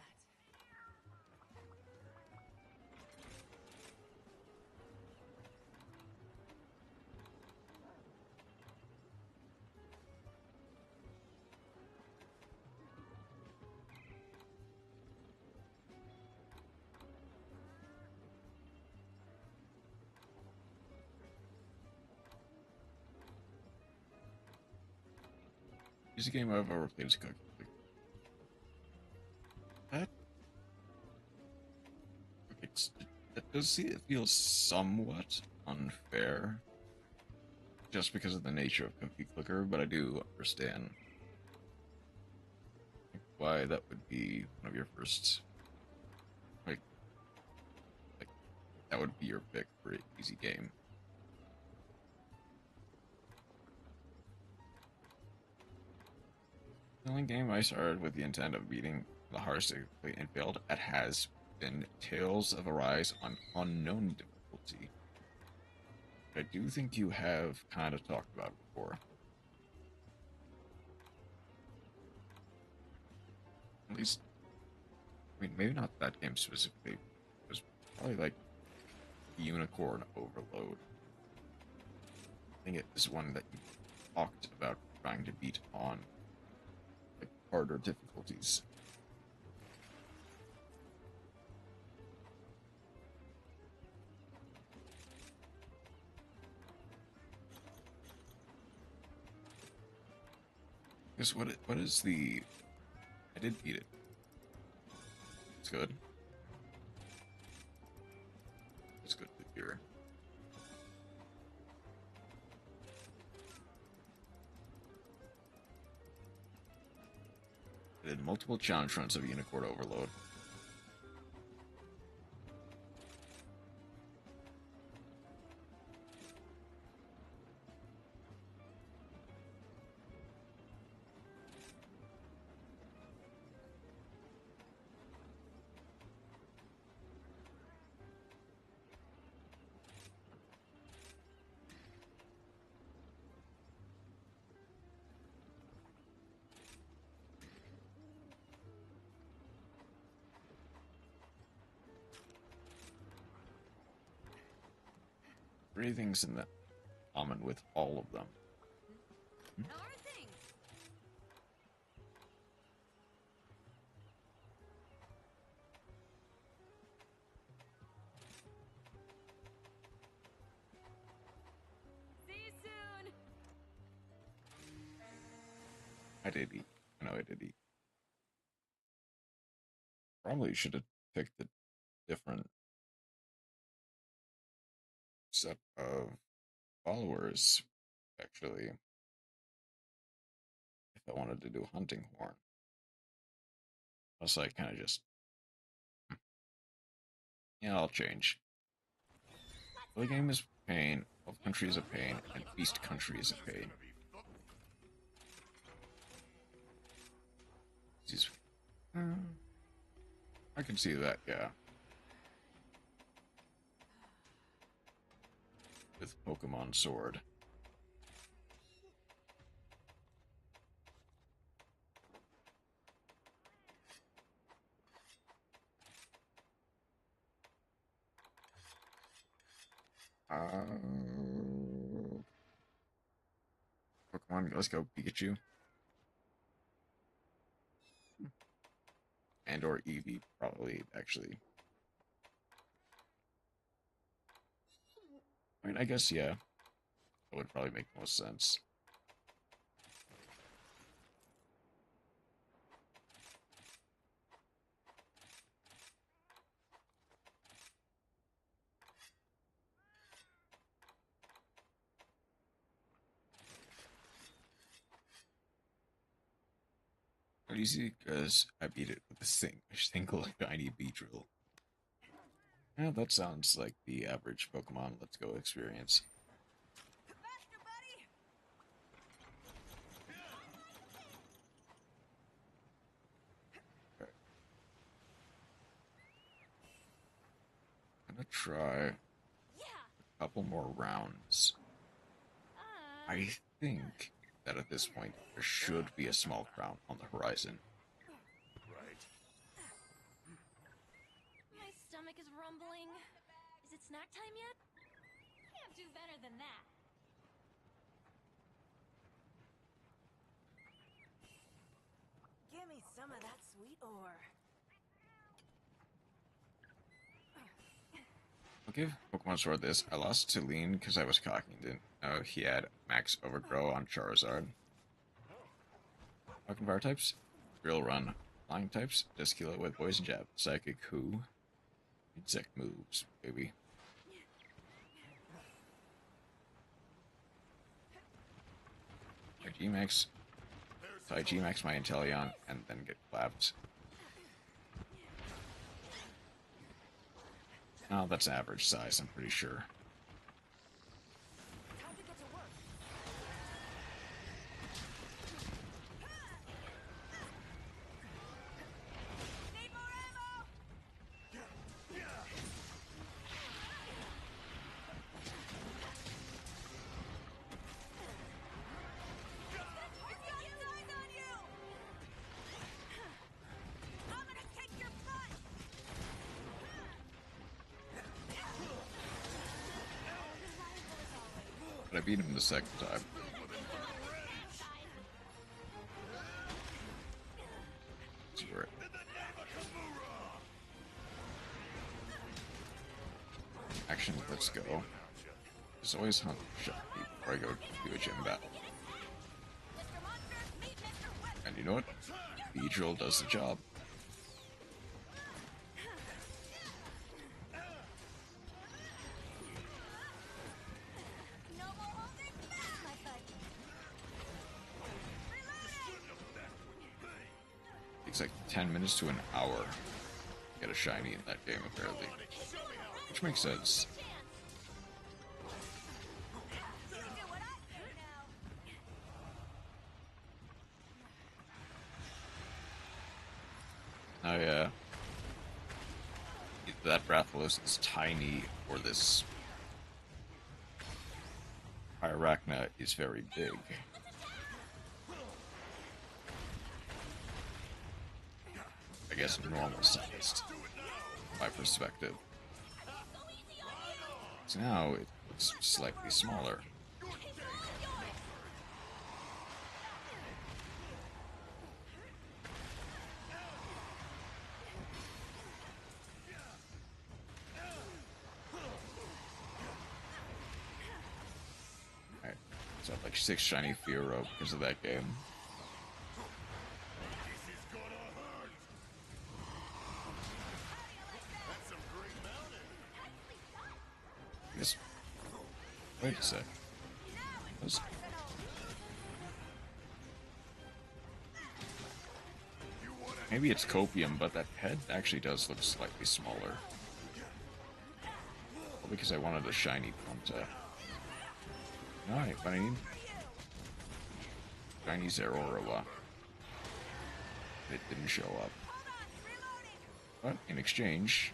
It's a game I've ever played as a cookie. That it does see it feels somewhat unfair, just because of the nature of Cookie Clicker, but I do understand why that would be one of your first, like that would be your pick for an easy game. The only game I started with the intent of beating the hardest difficulty and failed at has been Tales of Arise on unknown difficulty. I do think you have kind of talked about it before. At least, I mean, maybe not that game specifically. It was probably like Unicorn Overload. I think it is one that you talked about trying to beat on like harder difficulties. Because what is the? I did beat it. It's good. It's good to hear. I did multiple challenge runs of Unicorn Overload. Three things in that common with all of them.
How are things?
I did eat. I know I did eat. Probably should have picked a different set of followers, actually, if I wanted to do hunting horn. Unless I kind of just, yeah, I'll change. The game is pain, Wolf Country is a pain, and Beast Country is a pain. These, I can see that, yeah. With Pokemon Sword. Pokemon, let's go Pikachu. And or Eevee, probably, actually. I mean, I guess, yeah. That would probably make most sense. Easy because I beat it with a single shiny Beedrill. Yeah, that sounds like the average Pokemon Let's Go experience.
Faster, buddy!
Okay. I'm gonna try a couple more rounds. I think that at this point there should be a small crown on the horizon.
Right.
My stomach is rumbling. Is it snack time yet? Can't do better than that.
Give me some of that sweet ore.
I'll give Pokemon Sword this. I lost to Lean because I was cocking. Didn't know he had Max Overgrow on Charizard. Fucking Fire types, Drill Run. Flying types, just kill it with Poison Jab. Psychic Who? Insect moves, baby. I G-Max. So I G-Max my Inteleon and then get clapped. Oh, that's average size, I'm pretty sure.
Time to get to work. Need more ammo! It's got its eyes on you! I'm gonna kick your butt!
But I beat him the second time. Screw it. Action, let's go. There's always hunt shot before I go do a gym battle.
Mr. Monster, meet Mr. Web!
And you know what? Beedrill does the job.
No more holding back! My butt.
Takes like 10 minutes to an hour to get a shiny in that game, apparently. Which makes sense.
You can do what I do now!
Oh yeah. Either that Rathalos is tiny, or this Pyrarachna is very big. I guess normal sized, from my perspective. So now it looks slightly smaller. Alright, so I have like 6 shiny Fearow because of that game. This. Wait a sec. Those... Maybe it's copium, but that head actually does look slightly smaller. Well, because I wanted a shiny Punta. Alright, but I need shiny Zeraora. It didn't show up. But in exchange,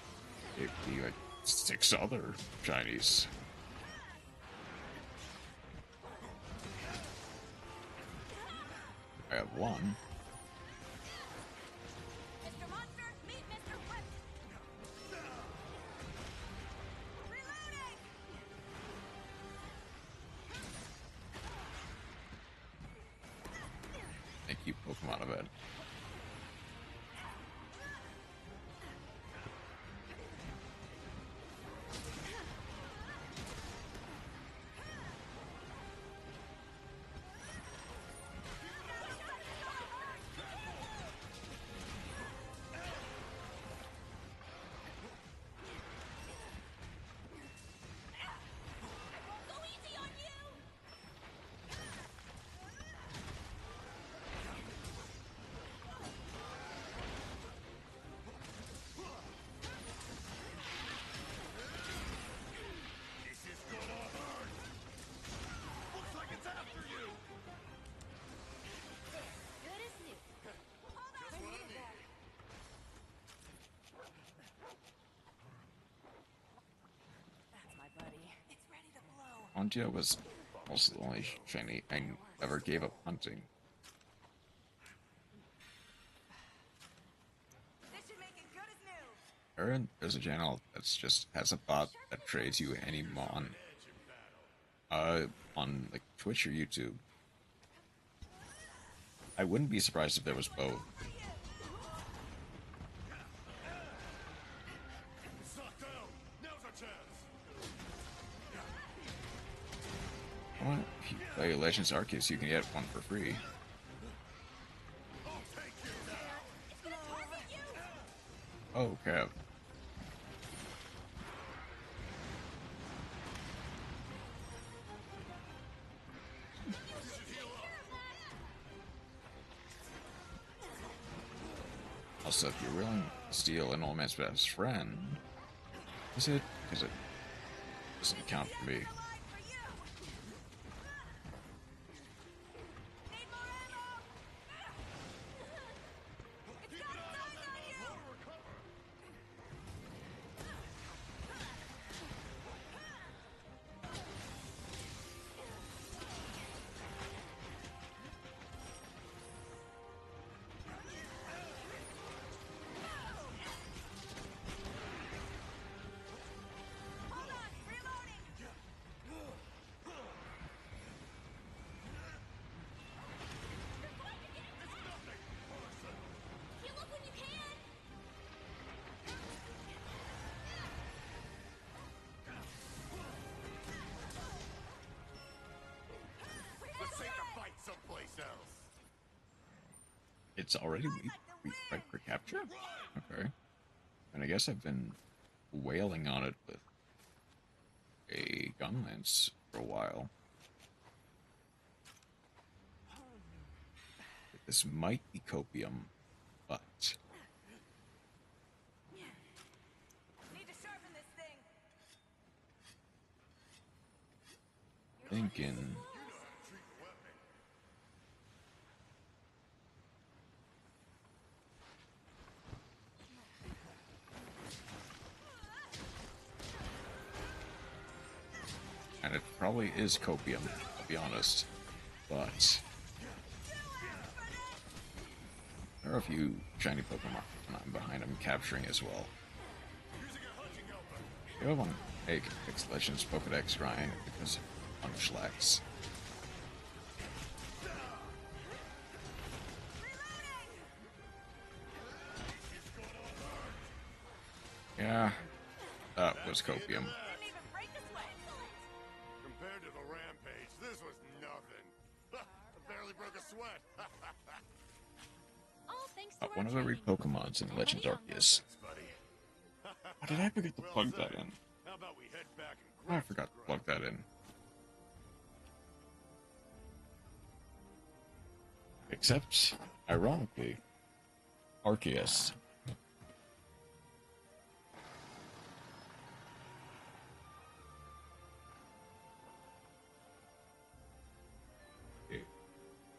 it'd be like 6 other shinies. I have 1.
Mr. Monster, meet Mr. Whip. Reloading.
Thank you, Pokemon event.
Go easy on you.
This is gonna hurt! Looks like it's after you!
Good as new.
Just what I needed.
That's my buddy. It's ready to blow.
Pontia was also the only shiny I ever gave up hunting.
This should make it good as new.
There's a channel that's just has a bot that trades you any mon. On like Twitch or YouTube. I wouldn't be surprised if there was both.
Sucked out! Now's our chance!
Well, if you play Legends Arceus, you can get one for free.
I'll take you down!
It's gonna target you.
Oh, crap. Also, if you're willing to steal an old man's best friend, is it? Because it doesn't count for me.
Alive for you. Need more ammo. It's got its eyes on you. Hold on, reloading.
Heal up when you can.
Let's take the fight someplace else!
It's already right for capture? Okay. And I guess I've been wailing on it with a gun lance for a while. This might be copium, but
Need to sharpen this thing.
thinking and it probably is copium, I'll be honest. But there are a few shiny Pokemon I'm behind I'm capturing as well. You have one Egg X Legends Pokedex Grind because of Munchlax. Yeah, that was copium.
Didn't even break a sweat.
Compared to the rampage, this was nothing. I barely broke a sweat.
All thanks to
One of the rare Pokemons in Legends Arceus.
Buddy.
How did I forget to plug that in?
How about we head back and
I forgot to plug that in. Except, ironically, Arceus.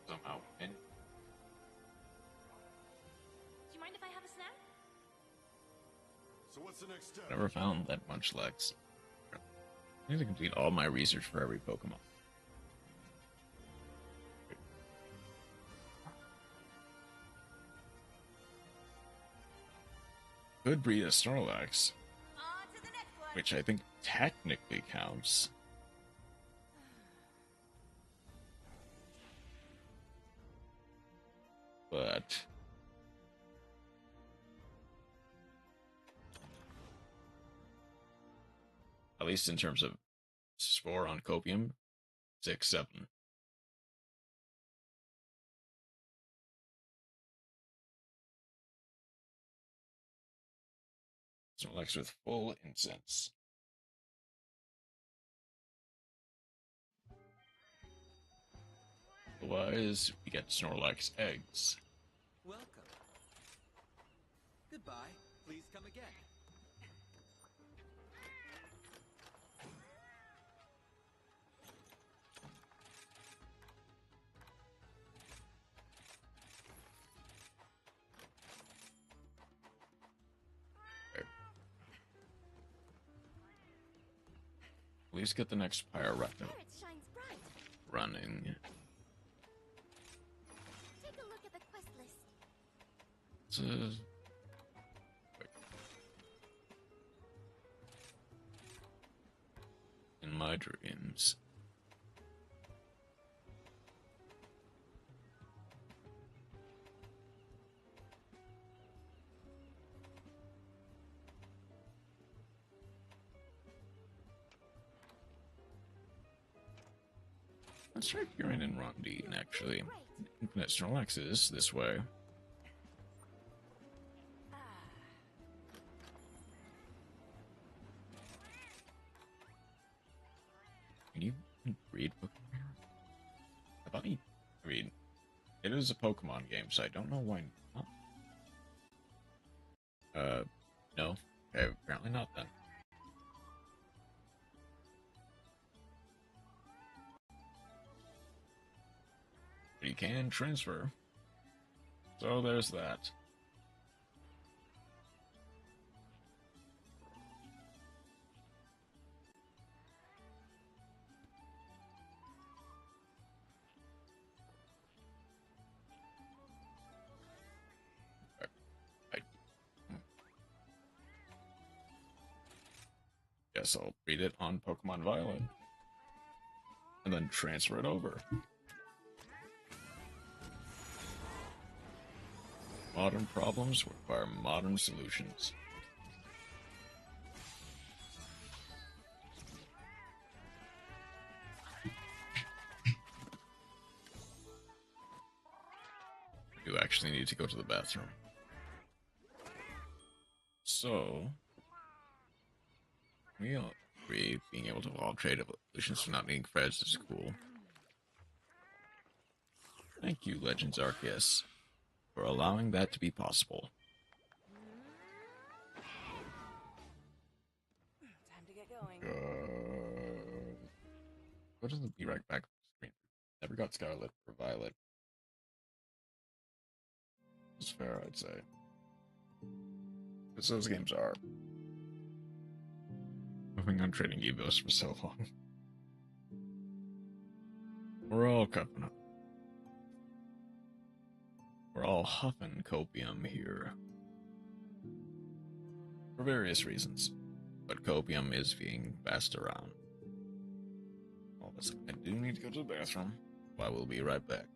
Somehow. And
Do you mind if I have a snack?
So what's the next step?
never found that much Lex. I need to complete all my research for every Pokemon. Could breed a Snorlax,
On to the next one.
which I think technically counts. But at least in terms of Spore on Copium, 6, 7. Snorlax with full incense. Otherwise, we get Snorlax eggs.
Welcome. Goodbye. Please come again.
At least get the next Pyrorectum
There it shines bright.
running.
Take a look at the quest list.
This is... In my dreams. Let's try Furin and Rondine, actually. Infinite Snorlax is this way. Can you read Pokemon? I thought he read. It is a Pokemon game, so I don't know why not. No. Okay, apparently not then. But you can transfer. So there's that. Guess I'll read it on Pokemon Violet. And then transfer it over. Modern problems require modern solutions. You actually need to go to the bathroom. So, we all agree being able to evolve trade evolutions for not needing Freds is cool. Thank you, Legends Arceus, for allowing that to be possible.
Time to get going.
Go to the be right back screen. Never got Scarlet or Violet. It's fair, I'd say. Because those games are moving on trading Evos for so long. We're all cupping up. We're all huffing copium here. For various reasons. But copium is being passed around. All of a sudden, I do need to go to the bathroom. But I will be right back.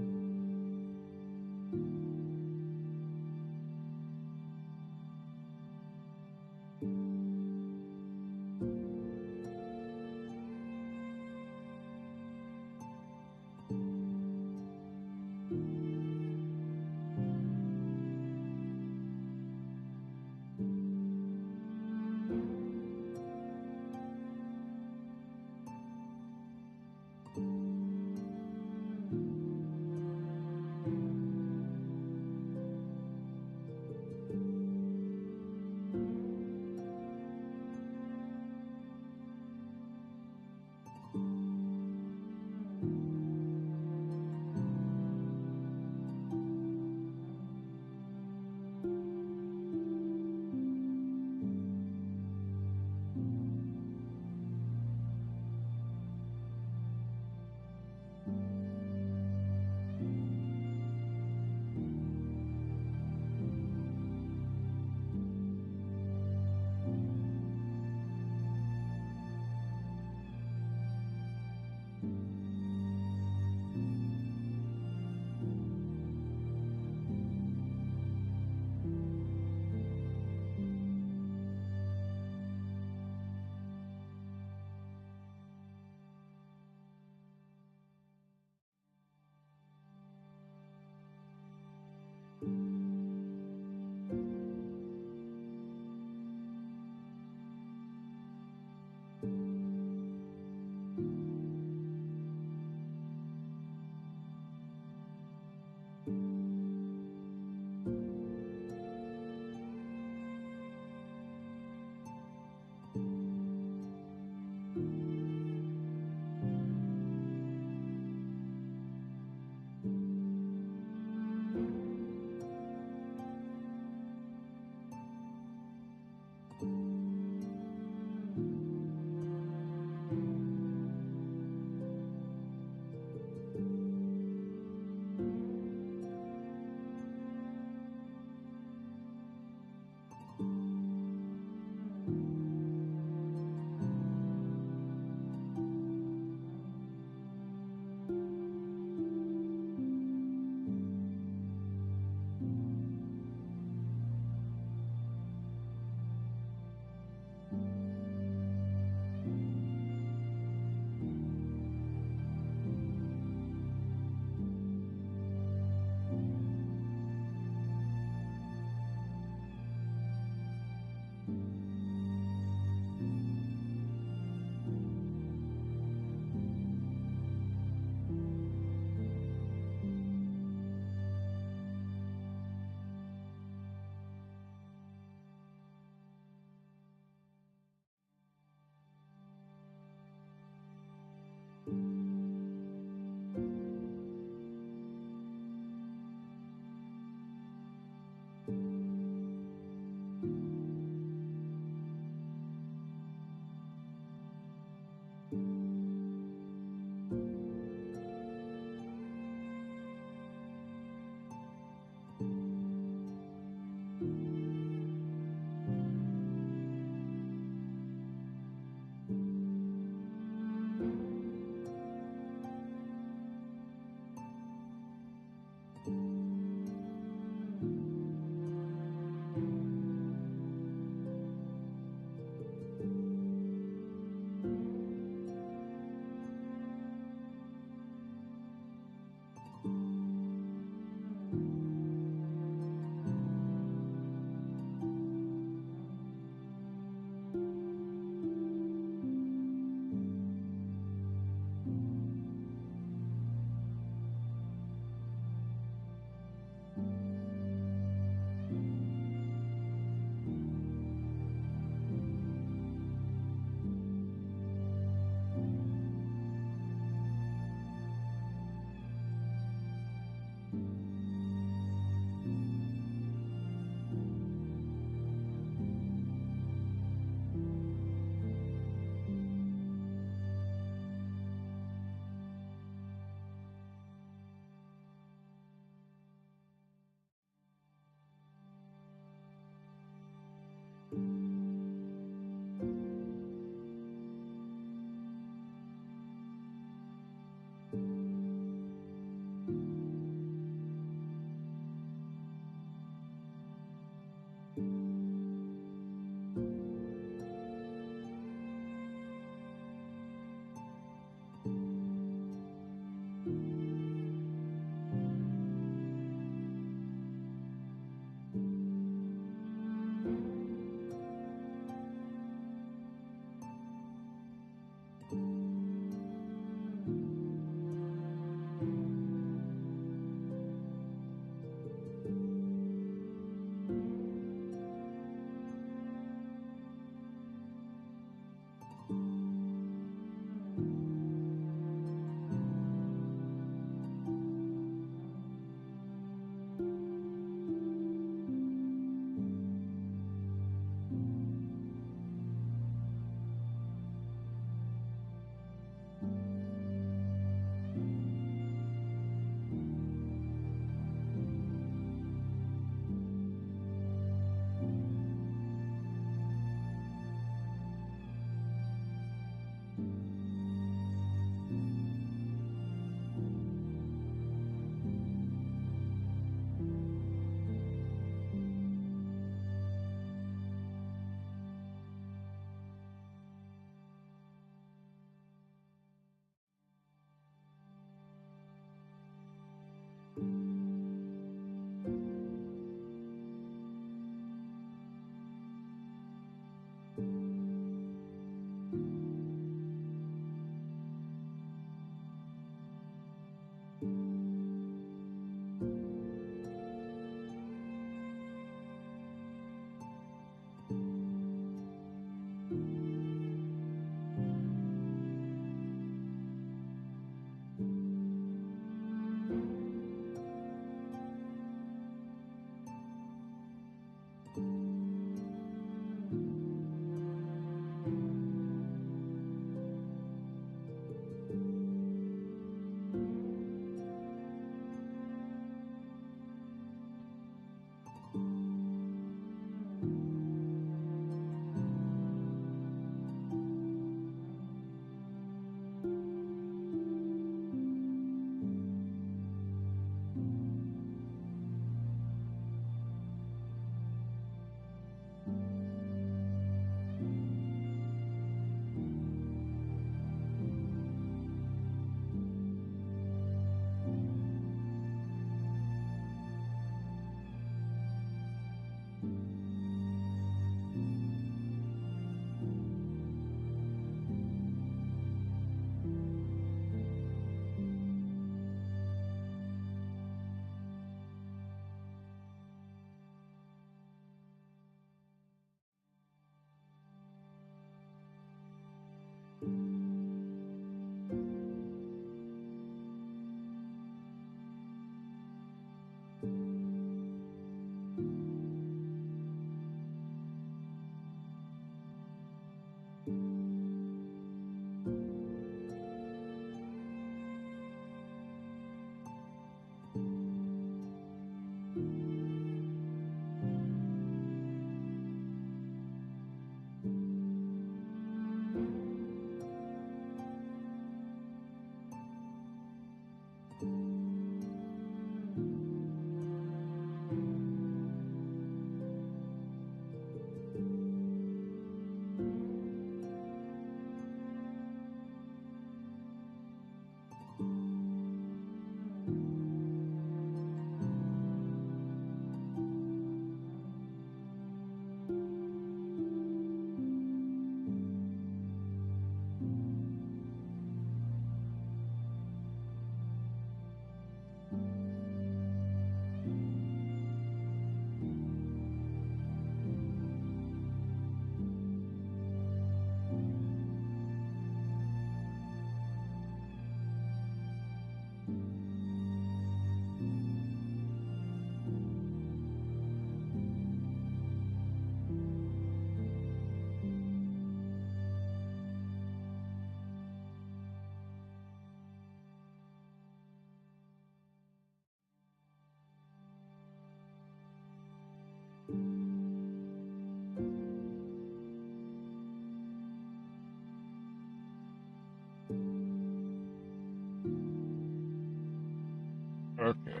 Okay.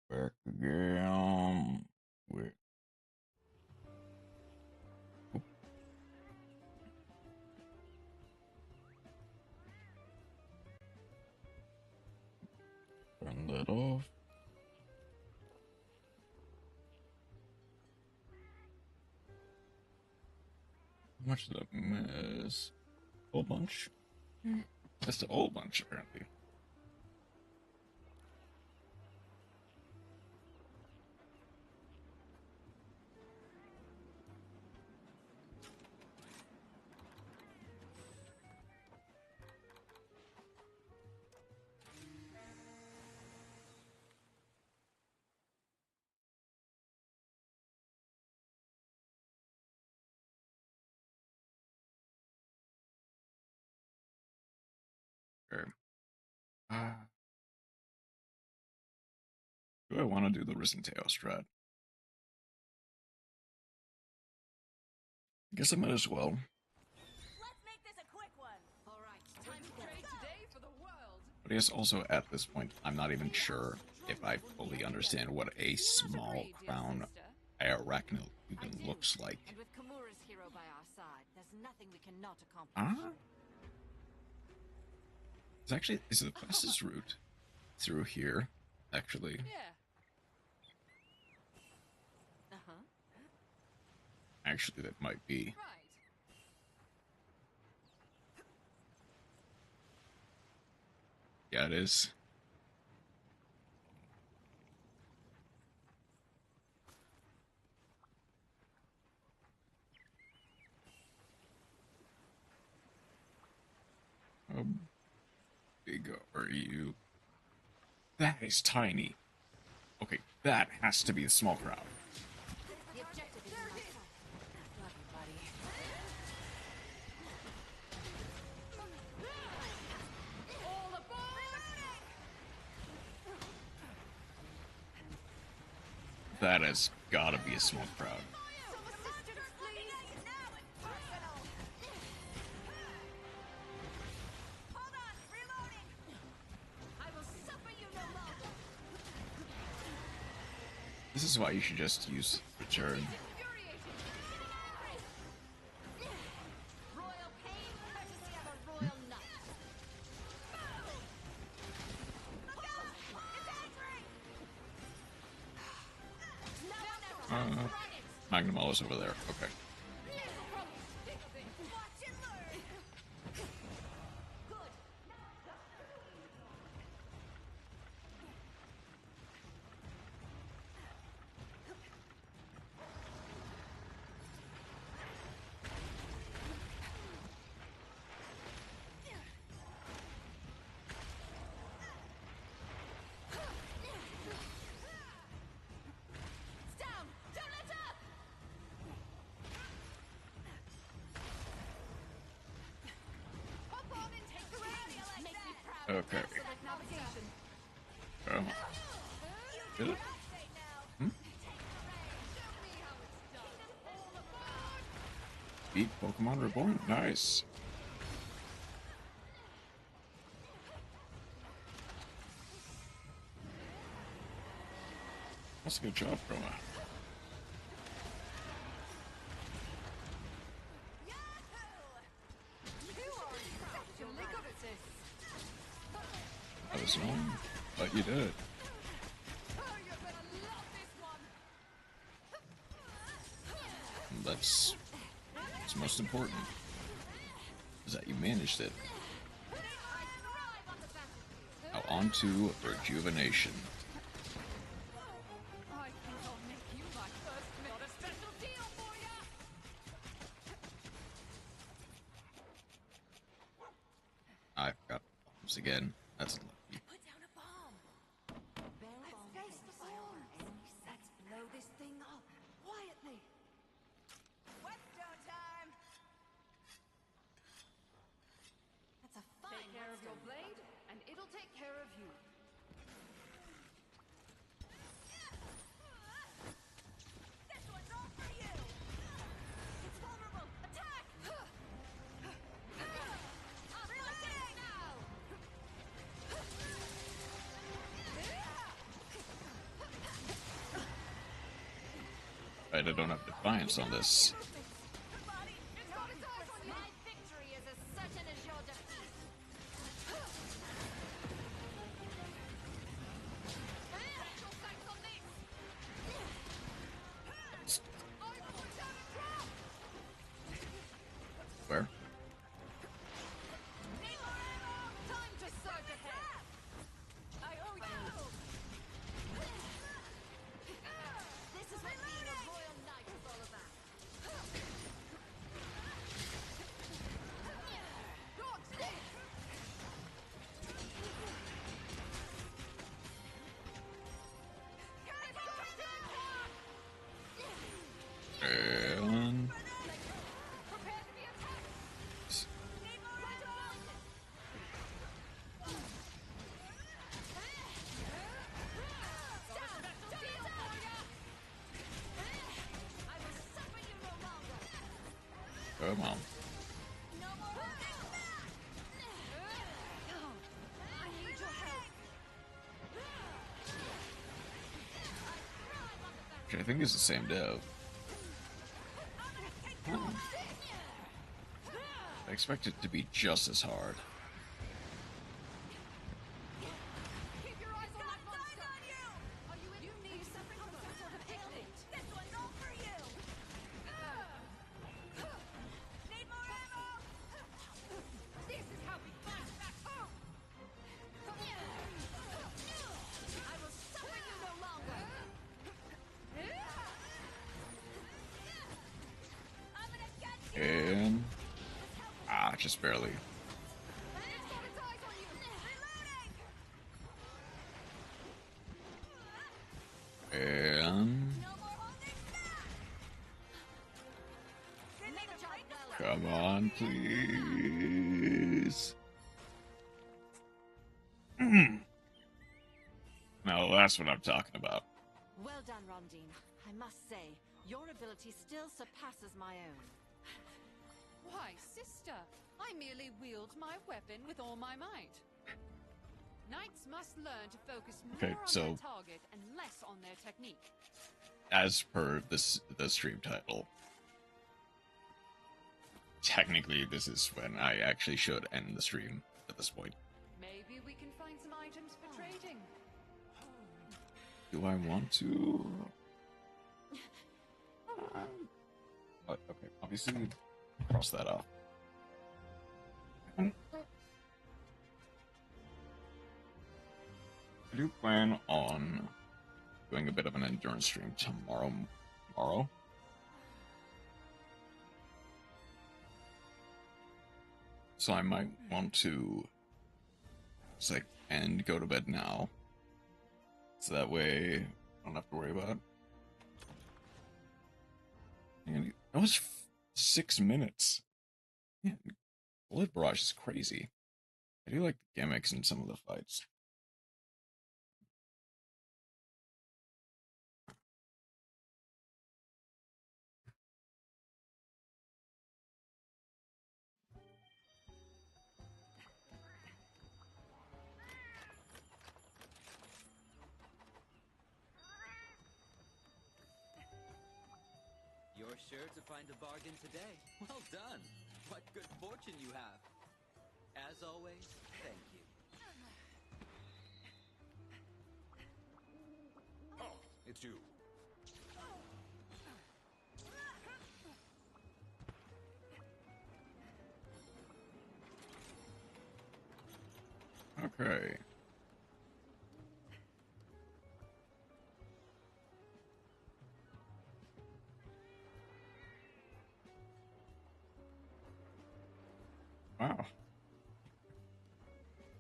Back again. Wait. Turn that off. How much did I miss? Whole bunch? That's a whole bunch, apparently. Okay. Do I want to do the Risen Tail strat? I guess I might as well.
Let's make this a quick one.
All right, time to trade today for the world.
But I guess also at this point, I'm not even sure if I fully understand what a small crown arachnid even looks like.
And with Kimura's hero by our side, there's nothing we cannot accomplish.
Ah? It's actually, is the fastest route through here, actually.
Yeah. Uh-huh.
Actually, that might be.
Right.
Yeah, it is. How big are you? That is tiny. Okay, that has to be the small crowd.
The objective is in our sight. Love you, buddy. All aboard!
That has gotta be a small crowd.
Hold on, reloading. I will suffer you no longer.
This is why you should just use return.
Royal pain, courtesy of a royal knight. Look out! It's angry! Now,
Magnum is over there. Okay.
watch and learn. Good.
Okay.
Select navigation.
Oh. Did it? Hmm? Beat Pokemon Reborn? Nice. That's a good job, Chroma. That was annoying, but you did it. And that's what's most important, is that you managed it. Now on to rejuvenation.
I think I'll make you my first meal. Got a special deal for ya!
I've got bombs again. That's lucky.
Put down a bomb. Let's face the fireworks. Let's blow this thing up quietly.
Whetstone time! That's a fine
Take care of your blade, and it'll take care of you.
This one's all for you! It's vulnerable! Attack! I'll reloading now!
Right, I don't have defiance on this.
Body, it's got its eyes on you! My victory is as certain as your defeat! Special thanks on this! I put down a trap!
Where?
Need more ammo! Time to surge ahead! I owe you! This is what being a royal knight is all about.
And
Prepare to be attacked! Need more ammo! I will suffer you no longer!
come on.
No more holding back! I need your help!
Which I think is the same dev. I expect it to be just as hard.
Keep your eyes on that monster! Are you in? You need something from some sort of picnic. This one's all for you! Need more ammo? This is how we fight back home! I will suffer you no longer! I'm gonna get you!
And just barely.
It's got its eyes on you! Reloading!
And
No more holding back! Make a job well.
come on, please. Now that's what I'm talking about.
Well done, Rondine. I must say, your ability still surpasses my own.
Why, sister, I merely wield my weapon with all my might. Knights must learn to focus more
Okay,
on
so-
their target and less on their technique.
As per the stream title, technically this is when I actually should end the stream at this point.
Maybe we can find some items for trading.
Do I want to? But, okay, obviously, cross that off. I do plan on doing a bit of an endurance stream tomorrow. So I might want to go to bed now. So that way I don't have to worry about it. And that was 6 minutes. Yeah, Bullet Barrage is crazy. I do like the gimmicks in some of the fights.
You're sure to find a bargain today. Well done. What good fortune you have. As always, thank you.
Oh, it's you.
Okay. Wow.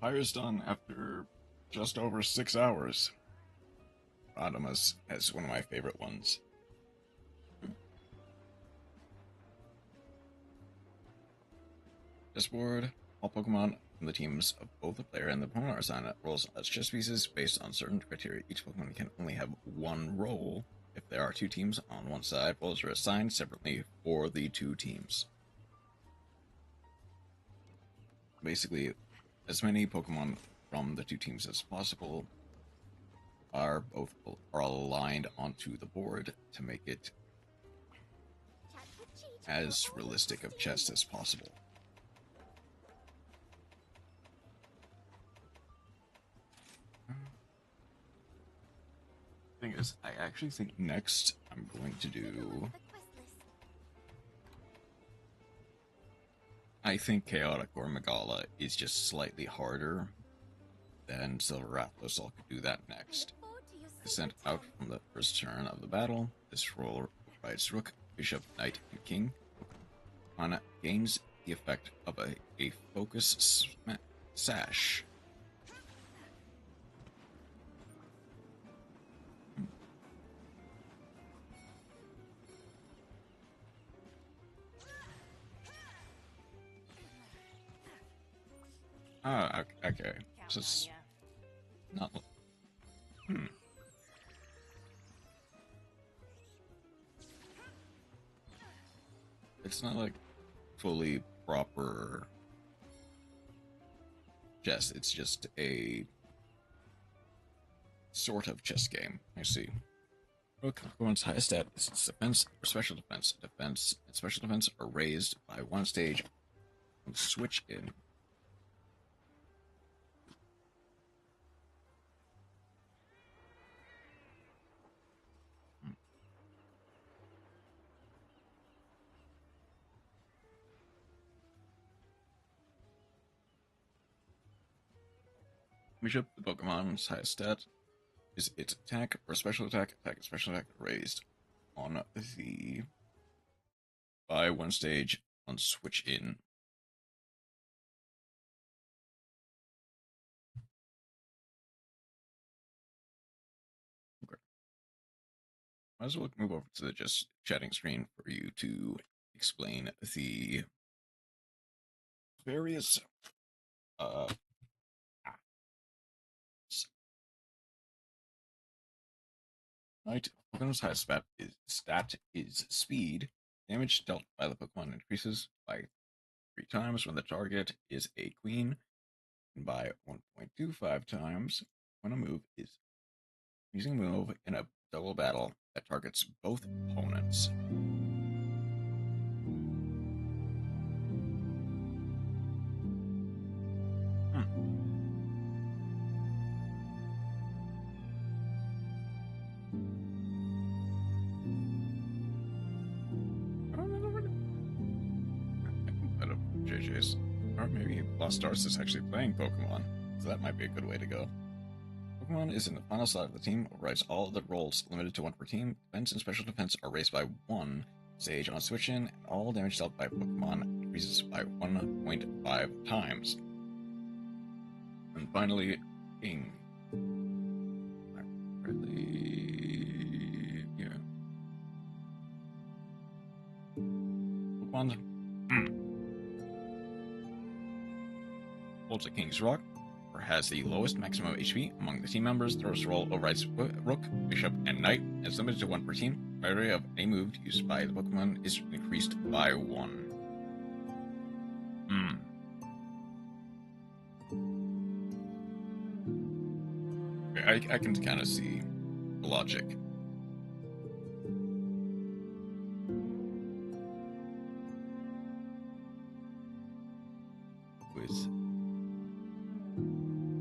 Fire's done after just over 6 hours. Rodimus is one of my favorite ones. Chessboard. All Pokemon from the teams of both the player and the opponent are assigned roles as chess pieces based on certain criteria. Each Pokemon can only have one role. If there are two teams on one side, roles are assigned separately for the two teams. Basically, as many Pokemon from the two teams as possible are aligned onto the board to make it as realistic of chess as possible. Thing is, I actually think next I'm going to do. I think Chaotic or Megala is just slightly harder than Silver Rathalos. So I could do that next. Sent out from the first turn of the battle. This role provides Rook, Bishop, Knight, and King. On gains the effect of a focus sash. Ah, okay. So it's not. It's not like fully proper chess. It's just a sort of chess game. I see. Pokemons highest stat is its defense or special defense. Defense and special defense are raised by one stage and switch in. Bishop, the Pokemon's highest stat is its attack or special attack. Attack and special attack raised on the by one stage on switch in. Okay. Might as well move over to the just chatting screen for you to explain the various Right, Pokemon's highest stat is speed. Damage dealt by the Pokemon increases by 3 times when the target is a queen, and by 1.25 times when a move is using a move in a double battle that targets both opponents. JJ's. Or maybe Lost Stars is actually playing Pokemon, so that might be a good way to go. Pokemon is in the final slot of the team, overrides all of the roles limited to 1 per team. Defense and special defense are raised by 1 stage on switch in, and all damage dealt by Pokemon increases by 1.5 times. And finally, King. Pokemon. holds a King's Rock, or has the lowest maximum HP among the team members. Throws roll overrides Rook, Bishop, and Knight, and is limited to 1 per team. Priority of any move used by the Pokemon is increased by 1. I can kind of see the logic.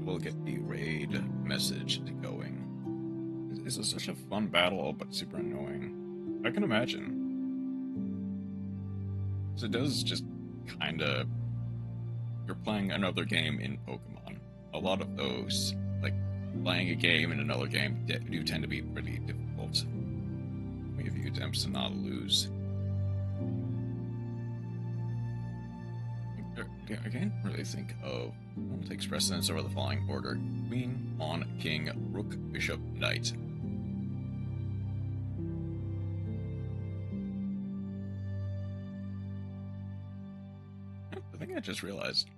We'll get the raid message going. This is such a fun battle, but super annoying. I can imagine. So it does just kind of... You're playing another game in Pokemon. A lot of those, like playing a game in another game, do tend to be pretty difficult. We have few attempts to not lose. I can't really think of what takes precedence over the following order: Queen, Pawn, King, Rook, Bishop, Knight. I think I just realized,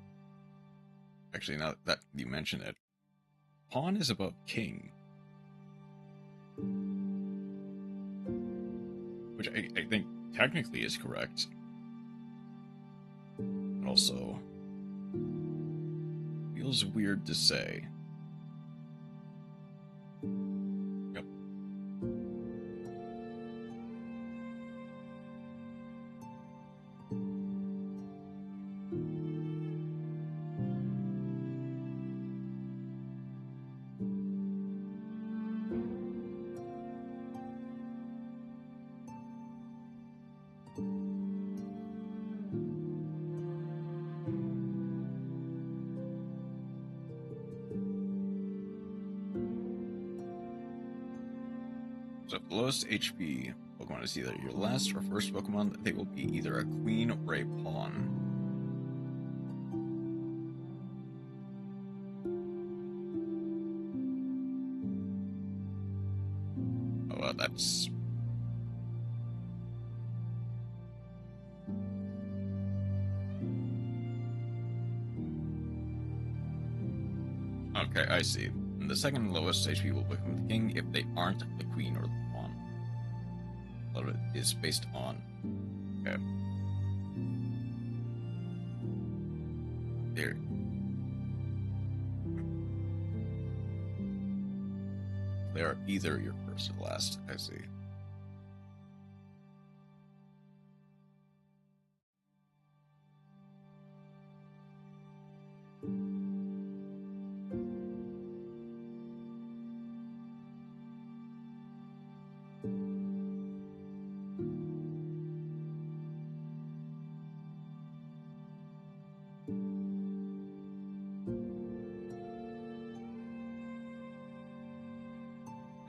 actually, now that you mention it, Pawn is above King. Which I think technically is correct. But also feels weird to say. Yep. So if the lowest HP Pokemon is either your last or first Pokemon, they will be either a Queen or a Pawn. Oh, well, that's... Okay, I see. And the second lowest HP will become the King if they aren't the Queen or the Pawn. A lot of it is based on... Okay. There. They are either your first or last, I see.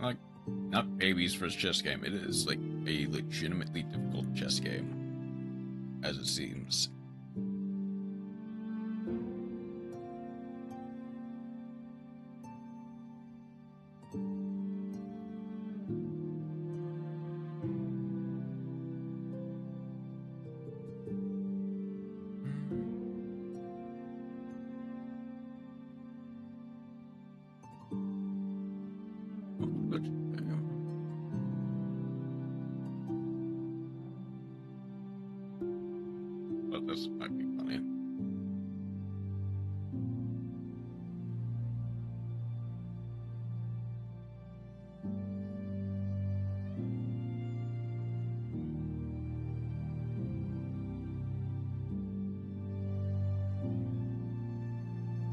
Like, not baby's first chess game. It is like a legitimately difficult chess game, as it seems. But this might be funny.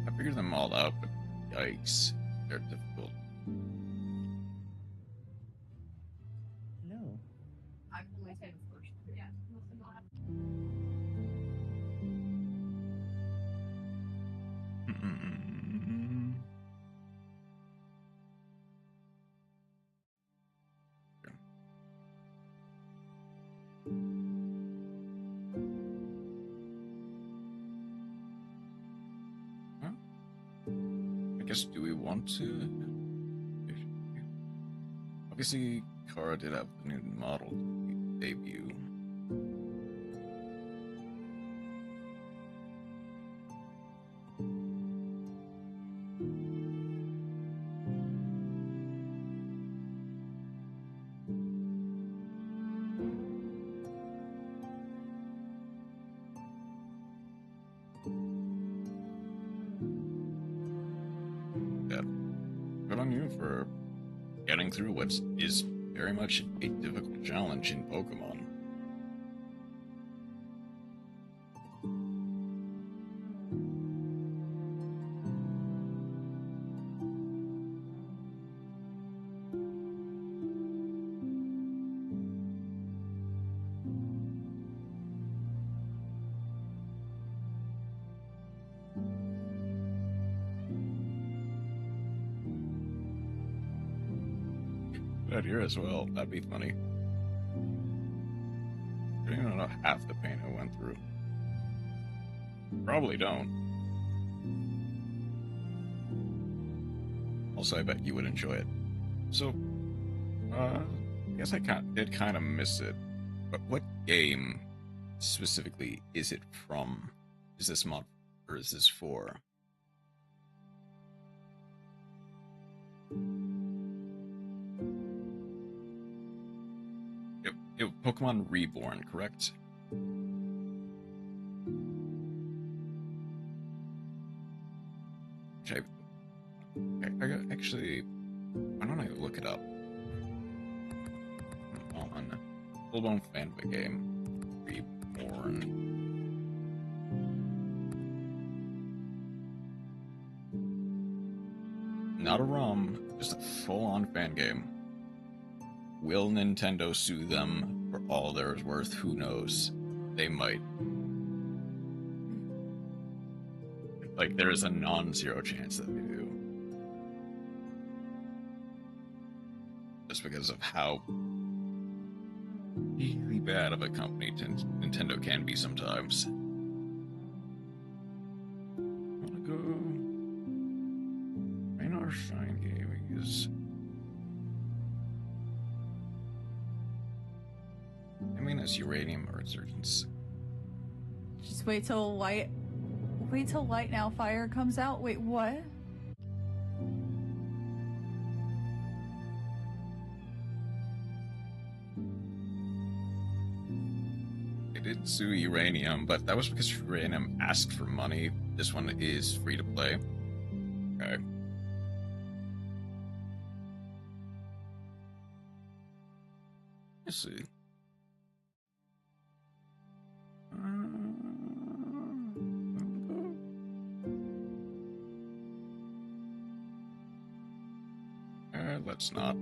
I figured them all out, but yikes, they're difficult.
No.
I'm only saying first. Yeah.
I guess, do we want to? Obviously, Kara did have the new model debut. Yeah. Good on you for getting through what is very much a difficult challenge in Pokemon. Good idea as well. That'd be funny. I don't even know half the pain I went through. Probably don't. Also, I bet you would enjoy it. So, I guess I did kind of miss it. But what game specifically is it from? Is this mod, or is this for? Pokemon Reborn, correct? Actually, why don't I look it up on full-blown fan of a game, Reborn. Not a ROM, just a full-on fan game. Will Nintendo sue them for all they're worth? Who knows? They might. Like, there is a non-zero chance that they do. Just because of how really bad of a company Nintendo can be sometimes. I wanna go... Rain or Shine Gaming is... I mean, it's Uranium or Resurgence.
Just wait till Light Now Fire comes out. Wait, what?
They did sue Uranium, but that was because Uranium asked for money. This one is free to play. Okay. Let's see. Let's not.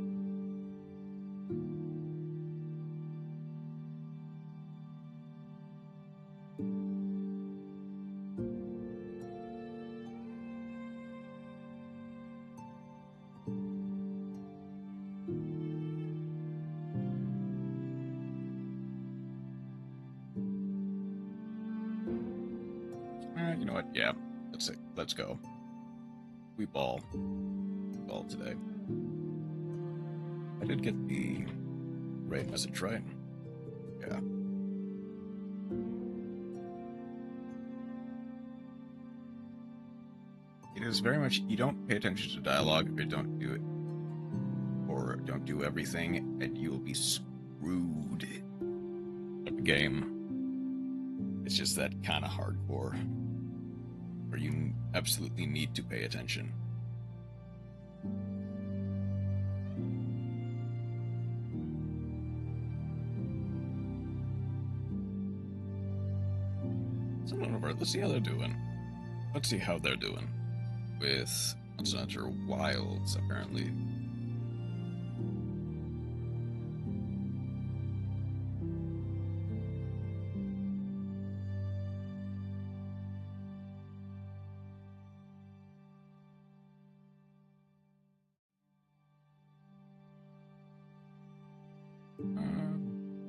You know what? Yeah, that's it. Let's go. We ball. Ball today. I did get the right message, right? Yeah. It is very much, you don't pay attention to dialogue if you don't do it. Or don't do everything, and you will be screwed at the game. It's just that kind of hardcore, where you absolutely need to pay attention. Let's see how they're doing. Let's see how they're doing with Monster Hunter Wilds, apparently.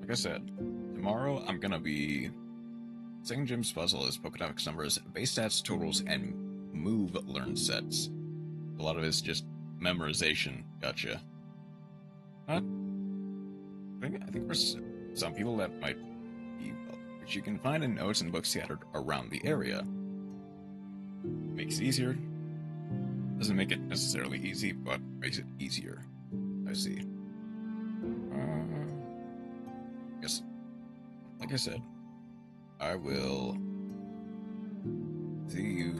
Like I said, tomorrow I'm gonna be Second Gym's puzzle is Pokedex numbers, base stats, totals, and move learn sets. A lot of it's just memorization. Gotcha. I think for some people that might be, which you can find in notes and books scattered around the area. Makes it easier. Doesn't make it necessarily easy, but makes it easier. I see. Guess, like I said, I will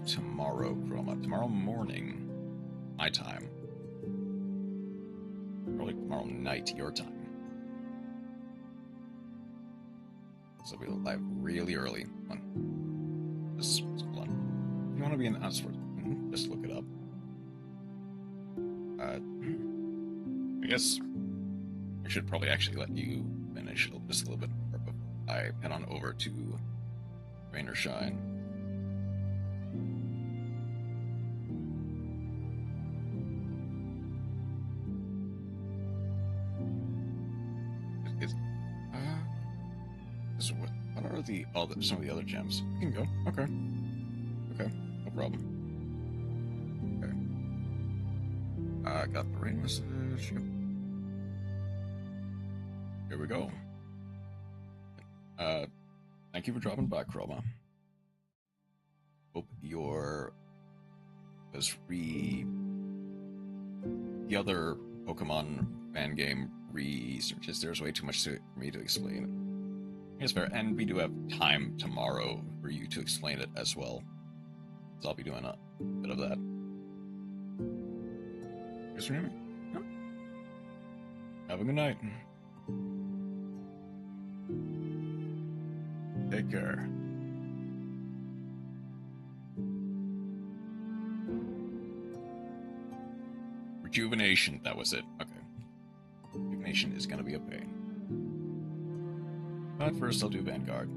tomorrow, Chroma. Tomorrow morning, my time. Probably tomorrow night, your time. So we'll be live really early. Hold on. Just hold on. If you want to be in the Discord, just look it up. I guess I should probably actually let you finish just a little bit more before I head on over to Rain or Shine. What are some of the other gems? You can go. Okay. Okay. No problem. Okay. Got the rain message. Yep. Here we go. Thank you for dropping by, Chroma. Hope your the other Pokemon fan game researches. There's way too much for me to explain. It's fair, and we do have time tomorrow for you to explain it as well. So I'll be doing a bit of that. Just remember. Yep. Have a good night. Take care. Rejuvenation, that was it. Okay. Rejuvenation is gonna be a pain. But first I'll do Vanguard.